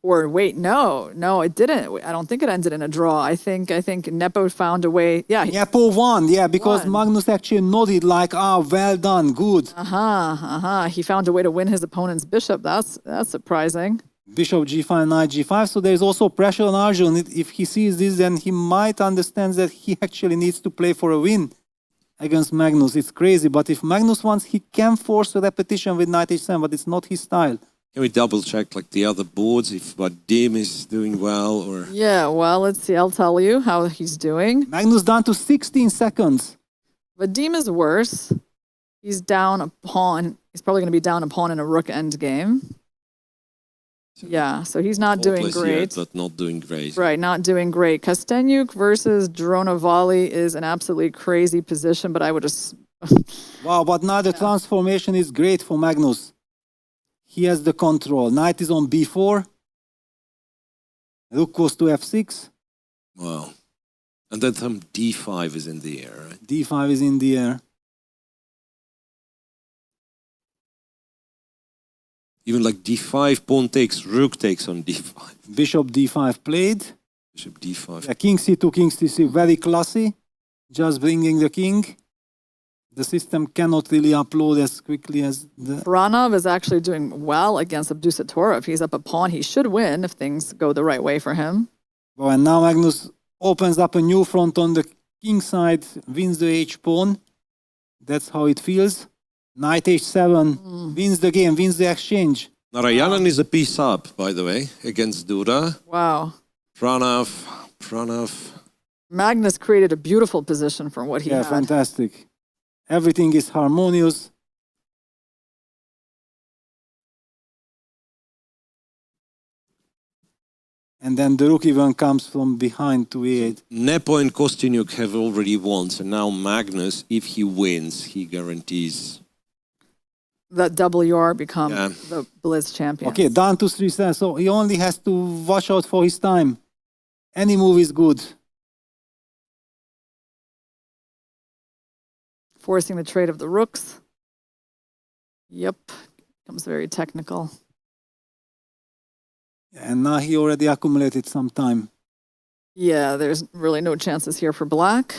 Or wait, no, it didn't. I don't think it ended in a draw. I think Nepo found a way. Yeah. Nepo won, yeah, because Won. Magnus actually nodded like, well done, good. He found a way to win his opponent's bishop. That's surprising. Bishop G5, Knight G5. So there's also pressure on Arjun. If he sees this, then he might understand that he actually needs to play for a win against Magnus. It's crazy, but if Magnus wants, he can force a repetition with Knight H7, but it's not his style. Can we double check like the other boards if Vadim is doing well or... Yeah, well, let's see. I'll tell you how he's doing. Magnus down to 16 seconds. Vadim is worse. He's down a pawn. He's probably going to be down a pawn in a rook end game. Yeah, so he's not doing Hopeless great. yet, but not doing great. Right, not doing great. Kostenyuk versus Dronovali is an absolutely crazy position, but I would just... Wow, but now the transformation is great for Magnus. He has the control. Knight is on B4. Rook goes to F6. Wow. And then some D5 is in the air, right? D5 is in the air. Even like D5, pawn takes, rook takes on D5. Bishop D5 played. Bishop D5. Yeah, King C2, King C3, very classy. Just bringing the king. The system cannot really upload as quickly as the... Branov is actually doing well against Abdusattorov. He's up a pawn. He should win if things go the right way for him. Oh, and now Magnus opens up a new front on the king side, wins the H pawn. That's how it feels. Knight H7 wins the game, wins the exchange. Narayanan is a piece up, by the way, against Dura. Wow. Pranav. Magnus created a beautiful position from what he Yeah, had. fantastic. Everything is harmonious. And then the rook even comes from behind to E8. Nepo and Kostyniuk have already won, so now Magnus, if he wins, he guarantees. That WR become Yeah. the Blitz champion. Okay, down to 3-7. So he only has to watch out for his time. Any move is good. Forcing the trade of the rooks. Yep. Becomes very technical. And now he already accumulated some time. Yeah, there's really no chances here for black.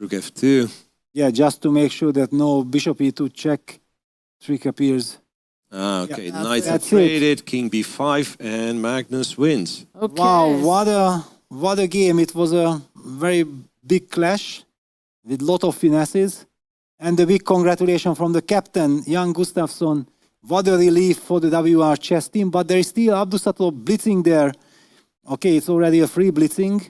Rook F2. Yeah, just to make sure that no bishop E2 check trick appears. Ah, okay. Yeah, Knights are that's it. traded, king B5, and Magnus wins. Okay. Wow, what a game. It was a very big clash with a lot of finesses. And a big congratulations from the captain, Jan Gustafsson. What a relief for the WR chess team, but there is still Abdusattorov blitzing there. Okay, it's already a free blitzing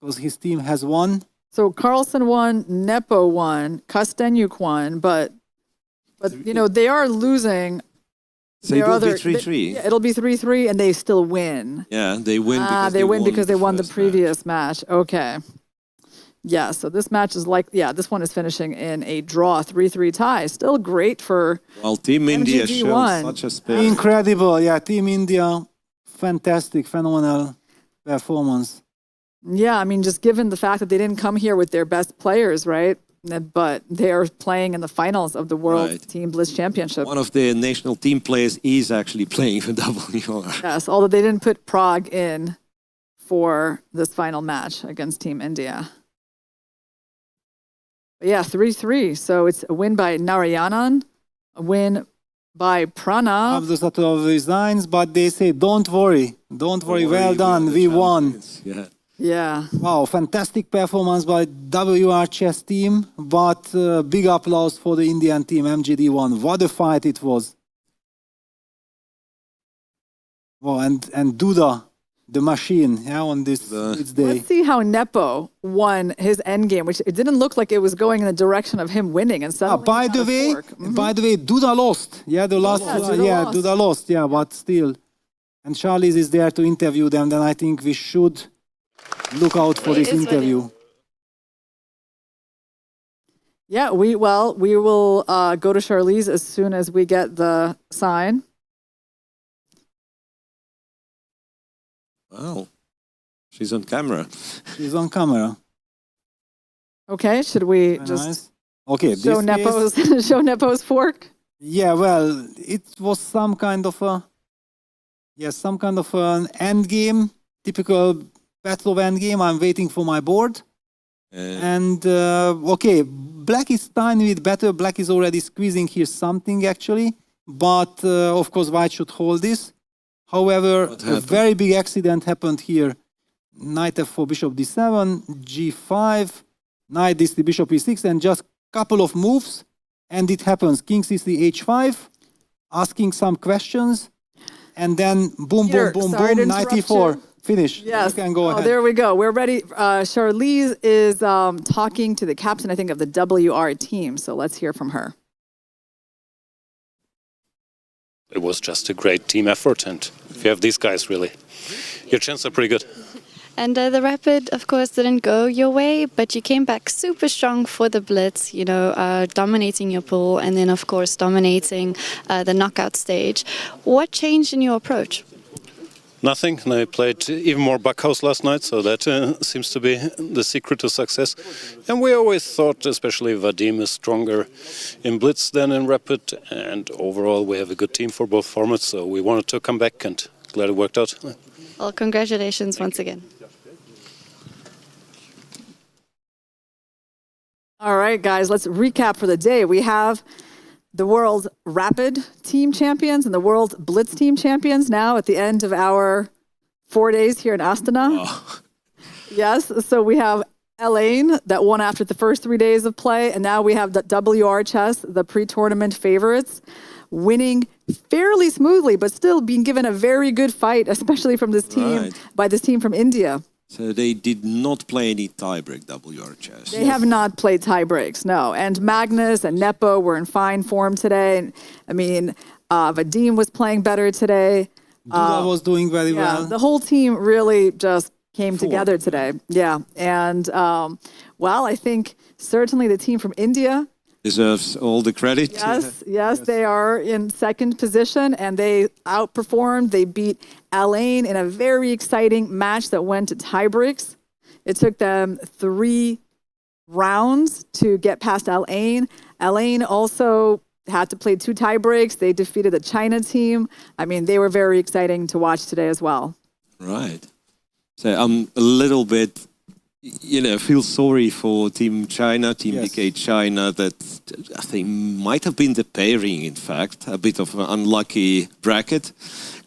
because his team has won. So Carlsen won, Nepo won, Kostenyuk won, but you know, they are losing. So it will be 3-3. Yeah, it'll be 3-3 and they still win. Yeah, they win because they win because they won the first previous match. Okay. Yeah, so this match is this one is finishing in a draw, 3-3 tie. Still great for Well, Team India MGD shows won. such a spirit. Incredible. Yeah, Team India, fantastic, phenomenal performance. Yeah, I mean, just given the fact that they didn't come here with their best players, right? But they are playing in the finals of the World Right. Team Blitz Championship. One of the national team players is actually playing for WR. Yes, although they didn't put Prague in for this final match against Team India. But yeah, 3-3. So it's a win by Narayanan, a win by Pranav. Abdusattorov resigns, but they say, don't worry, well done, we won. Yeah. Yeah. Wow, fantastic performance by WR chess team, but big applause for the Indian team, MGD1. What a fight it was. Wow, and Duda, the machine, yeah, on this day. Let's see how Nepo won his endgame, which it didn't look like it was going in the direction of him winning. And suddenly By the way, Duda lost. Yeah, the last, Duda lost. Yeah, but still. And Charlize is there to interview them. Then I think we should look out for this interview. Yeah, we will go to Charlize as soon as we get the sign. Wow. She's on camera. She's on camera. Okay, should we Very just nice. Okay, show this Nepo's show Nepo's fork? Yeah, well, it was some kind of an end game, typical battle of end game. I'm waiting for my board. And okay, black is tiny bit better. Black is already squeezing here something actually, but of course white should hold this. However, a very big accident happened here. Knight f4, bishop d7, g5, knight this, the bishop e6, and just couple of moves, and it happens. King c3, h5, asking some questions, and then boom, Peter, boom, boom, sorry to boom, knight interrupt e4. you. Finish. Yes. You can go ahead. There we go. We're ready. Charlize is talking to the captain, I think, of the WR team. So let's hear from her. It was just a great team effort, and if you have these guys, really, your chances are pretty good. And the Rapid, of course, didn't go your way, but you came back super strong for the Blitz, you know, dominating your pool and then, of course, dominating the knockout stage. What changed in your approach? Nothing, and I played even more backhouse last night, so that seems to be the secret to success. And we always thought, especially Vadim is stronger in Blitz than in Rapid, and overall we have a good team for both formats, so we wanted to come back, and glad it worked out. Well, congratulations once again. All right, guys, let's recap for the day. We have the World Rapid Team Champions and the World Blitz Team Champions now at the end of our 4 days here in Astana. Oh. Yes, so we have Elaine that won after the first 3 days of play, and now we have the WR Chess, the pre-tournament favorites, winning fairly smoothly, but still being given a very good fight, especially from this team, by this team from India. So they did not play any tiebreak WR chess. They have not played tie breaks, no. And Magnus and Nepo were in fine form today. And, I mean, Vadim was playing better today. Duda was doing very well. The whole team really just came together today. Yeah. And, well, I think certainly the team from India deserves all the credit. Yes, they are in second position and they outperformed. They beat Elaine in a very exciting match that went to tiebreaks. It took them 3 rounds to get past Elaine. Elaine also had to play 2 tiebreaks. They defeated the China team. I mean, they were very exciting to watch today as well. Right. So I'm a little bit, you know, feel sorry for Team China, Team DK China, that I think might have been the pairing, in fact, a bit of an unlucky bracket,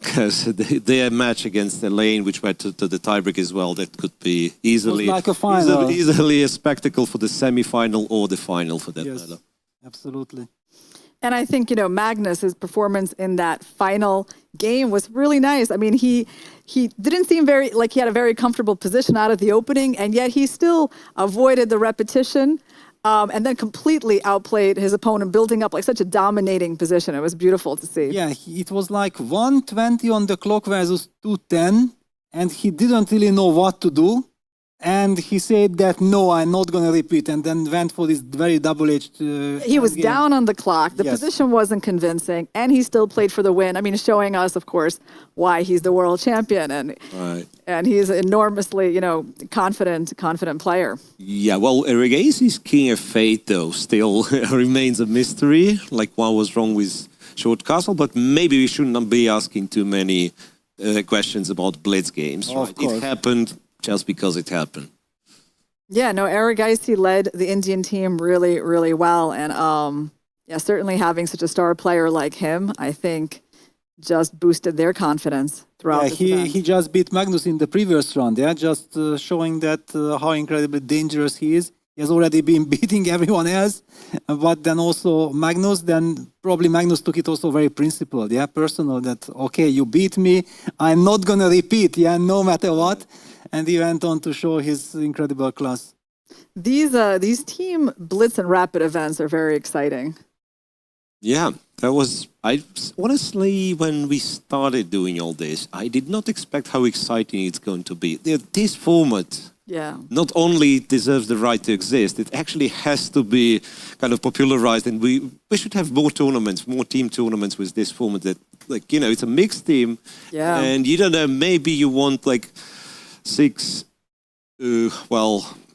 because their match against Elaine, which went to the tiebreak as well, that could be easily, like a final. easily a spectacle for the semi-final or the final for that matter. Absolutely. And I think, you know, Magnus's performance in that final game was really nice. I mean, he didn't seem he had a very comfortable position out of the opening, and yet he still avoided the repetition. And then completely outplayed his opponent, building up like such a dominating position. It was beautiful to see. Yeah, it was like 1:20 on the clock versus 2:10, and he didn't really know what to do. And he said that, no, I'm not going to repeat, and then went for this very double-edged He was game. down on the clock. The Yes. position wasn't convincing, and he still played for the win. I mean, showing us, of course, why he's the world champion, and he's an enormously, confident player. Yeah, well, Erigaisi's King of Fate, though, still remains a mystery. Like, what was wrong with Short Castle? But maybe we should not be asking too many questions about Blitz games. Right? It happened just because it happened. Yeah, no, Erigaisi led the Indian team really, really well. And certainly having such a star player like him, I think, just boosted their confidence throughout this event. He just beat Magnus in the previous round, just showing that how incredibly dangerous he is. He has already been beating everyone else, but then also Magnus, then probably Magnus took it also very principled, personal, that, okay, you beat me, I'm not going to repeat, no matter what. And he went on to show his incredible class. These team Blitz and Rapid events are very exciting. Yeah, honestly, when we started doing all this, I did not expect how exciting it's going to be. This format not only deserves the right to exist, it actually has to be kind of popularized, and we should have more tournaments, more team tournaments with this format that, it's a mixed team. Yeah. And you don't know, maybe you want 6,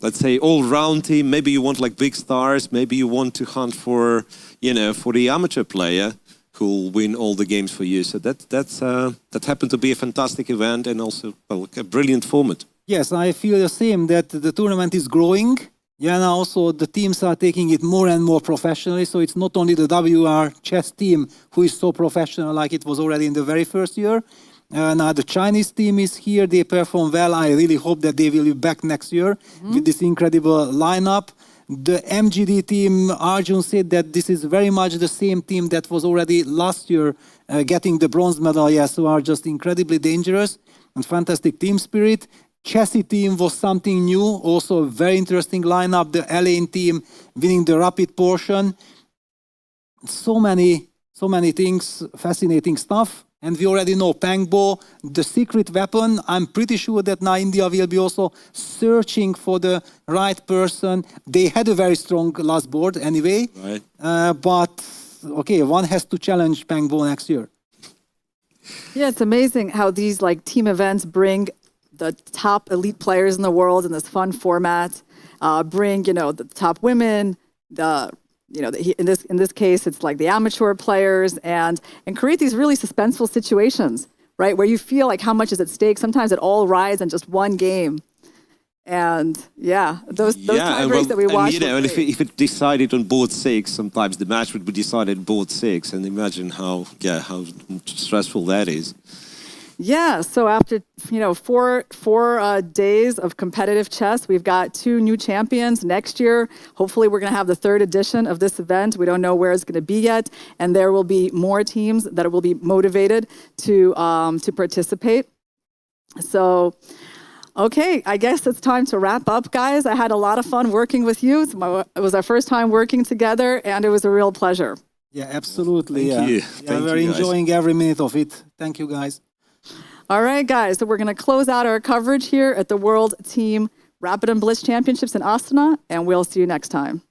let's say all-round team. Maybe you want big stars. Maybe you want to hunt for the amateur player who will win all the games for you. So that happened to be a fantastic event and also a brilliant format. Yes, I feel the same, that the tournament is growing. And also the teams are taking it more and more professionally. So it's not only the WR chess team who is so professional like it was already in the very first year. Now the Chinese team is here. They perform well. I really hope that they will be back next year with this incredible lineup. The MGD team, Arjun said that this is very much the same team that was already last year getting the bronze medal. So are just incredibly dangerous and fantastic team spirit. Chessy team was something new. Also a very interesting lineup. The Elaine team winning the rapid portion. So many things, fascinating stuff. And we already know Pangbo, the secret weapon. I'm pretty sure that now India will be also searching for the right person. They had a very strong last board anyway. Right. But, okay, one has to challenge Pangbo next year. Yeah, it's amazing how these team events bring the top elite players in the world in this fun format, bring, the top women, in this case, it's the amateur players and create these really suspenseful situations, right? Where you feel how much is at stake. Sometimes it all rides on just one game. And those tie breaks that we watched. And if it decided on board 6, sometimes the match would be decided board 6. And imagine how stressful that is. Yeah, so after 4 days of competitive chess, we've got 2 new champions next year. Hopefully, we're going to have the 3rd edition of this event. We don't know where it's going to be yet, and there will be more teams that will be motivated to participate. So, okay, I guess it's time to wrap up, guys. I had a lot of fun working with you. It was our first time working together, and it was a real pleasure. Yeah, absolutely. Thank you. We're enjoying every minute of it. Thank you, guys. All right, guys, so we're going to close out our coverage here at the World Team Rapid and Blitz Championships in Astana, and we'll see you next time.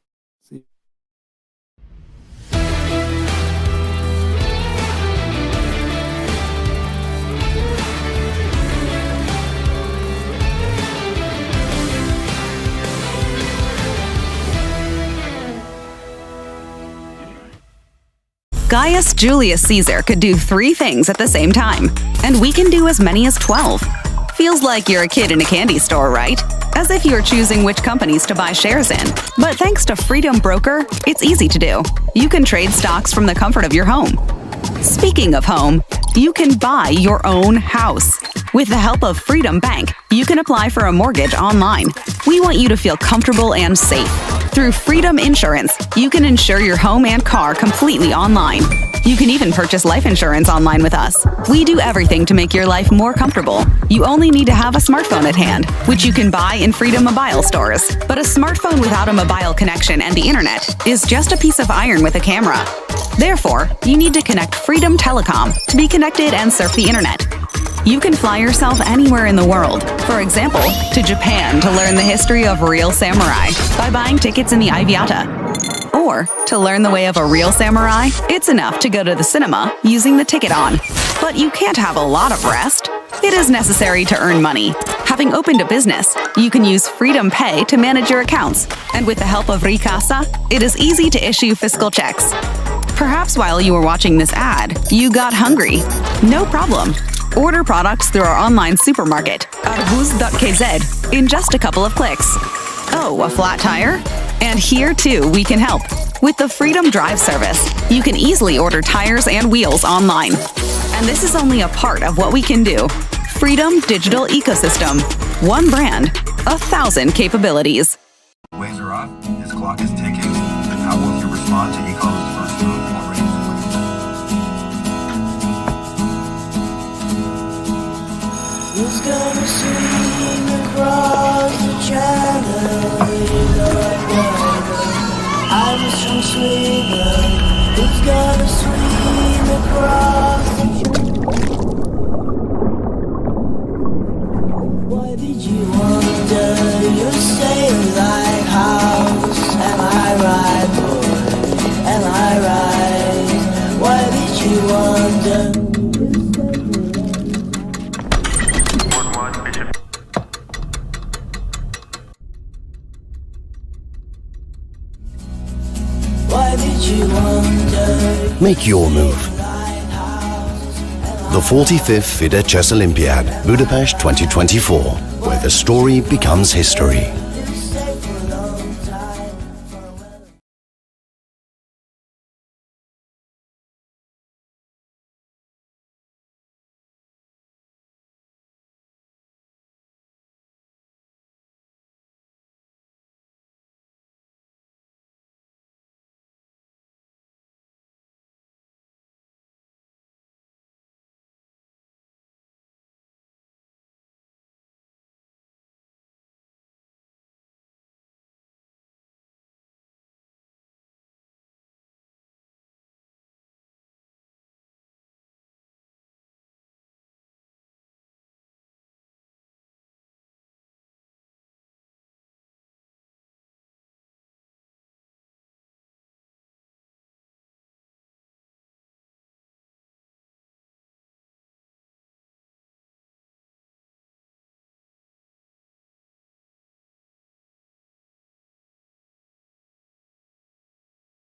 Gaius Julius Caesar could do 3 things at the same time, and we can do as many as 12. Feels like you're a kid in a candy store, right? As if you're choosing which companies to buy shares in. But thanks to Freedom Broker, it's easy to do. You can trade stocks from the comfort of your home. Speaking of home, you can buy your own house. With the help of Freedom Bank, you can apply for a mortgage online. We want you to feel comfortable and safe. Through Freedom Insurance, you can insure your home and car completely online. You can even purchase life insurance online with us. We do everything to make your life more comfortable. You only need to have a smartphone at hand, which you can buy in Freedom Mobile stores. But a smartphone without a mobile connection and the internet is just a piece of iron with a camera. Therefore, you need to connect Freedom Telecom to be connected and surf the internet. You can fly yourself anywhere in the world, for example, to Japan to learn the history of real samurai by buying tickets in the Aviata. Or, to learn the way of a real samurai, it's enough to go to the cinema using the ticket on. But you can't have a lot of rest. It is necessary to earn money. Having opened a business, you can use Freedom Pay to manage your accounts. And with the help of Rikasa, it is easy to issue fiscal checks. Perhaps while you were watching this ad, you got hungry. No problem. Order products through our online supermarket, arbuz.kz, in just a couple of clicks. Oh, a flat tire? And here, too, we can help. With the Freedom Drive service, you can easily order tires and wheels online. And this is only a part of what we can do. Freedom Digital Ecosystem. One brand, 1,000 capabilities. Waves are off. His clock is ticking. How will you respond to Eco's first move while raising the wings? Who's gonna swing across the channel with a dagger? I'm a strong swinger. Who's gonna swing across the channel? Why did you wonder? You say a lighthouse. Am I right, boy? Am I right? Why did you wonder? Make your move. The 45th FIDE Chess Olympiad, Budapest 2024, where the story becomes history.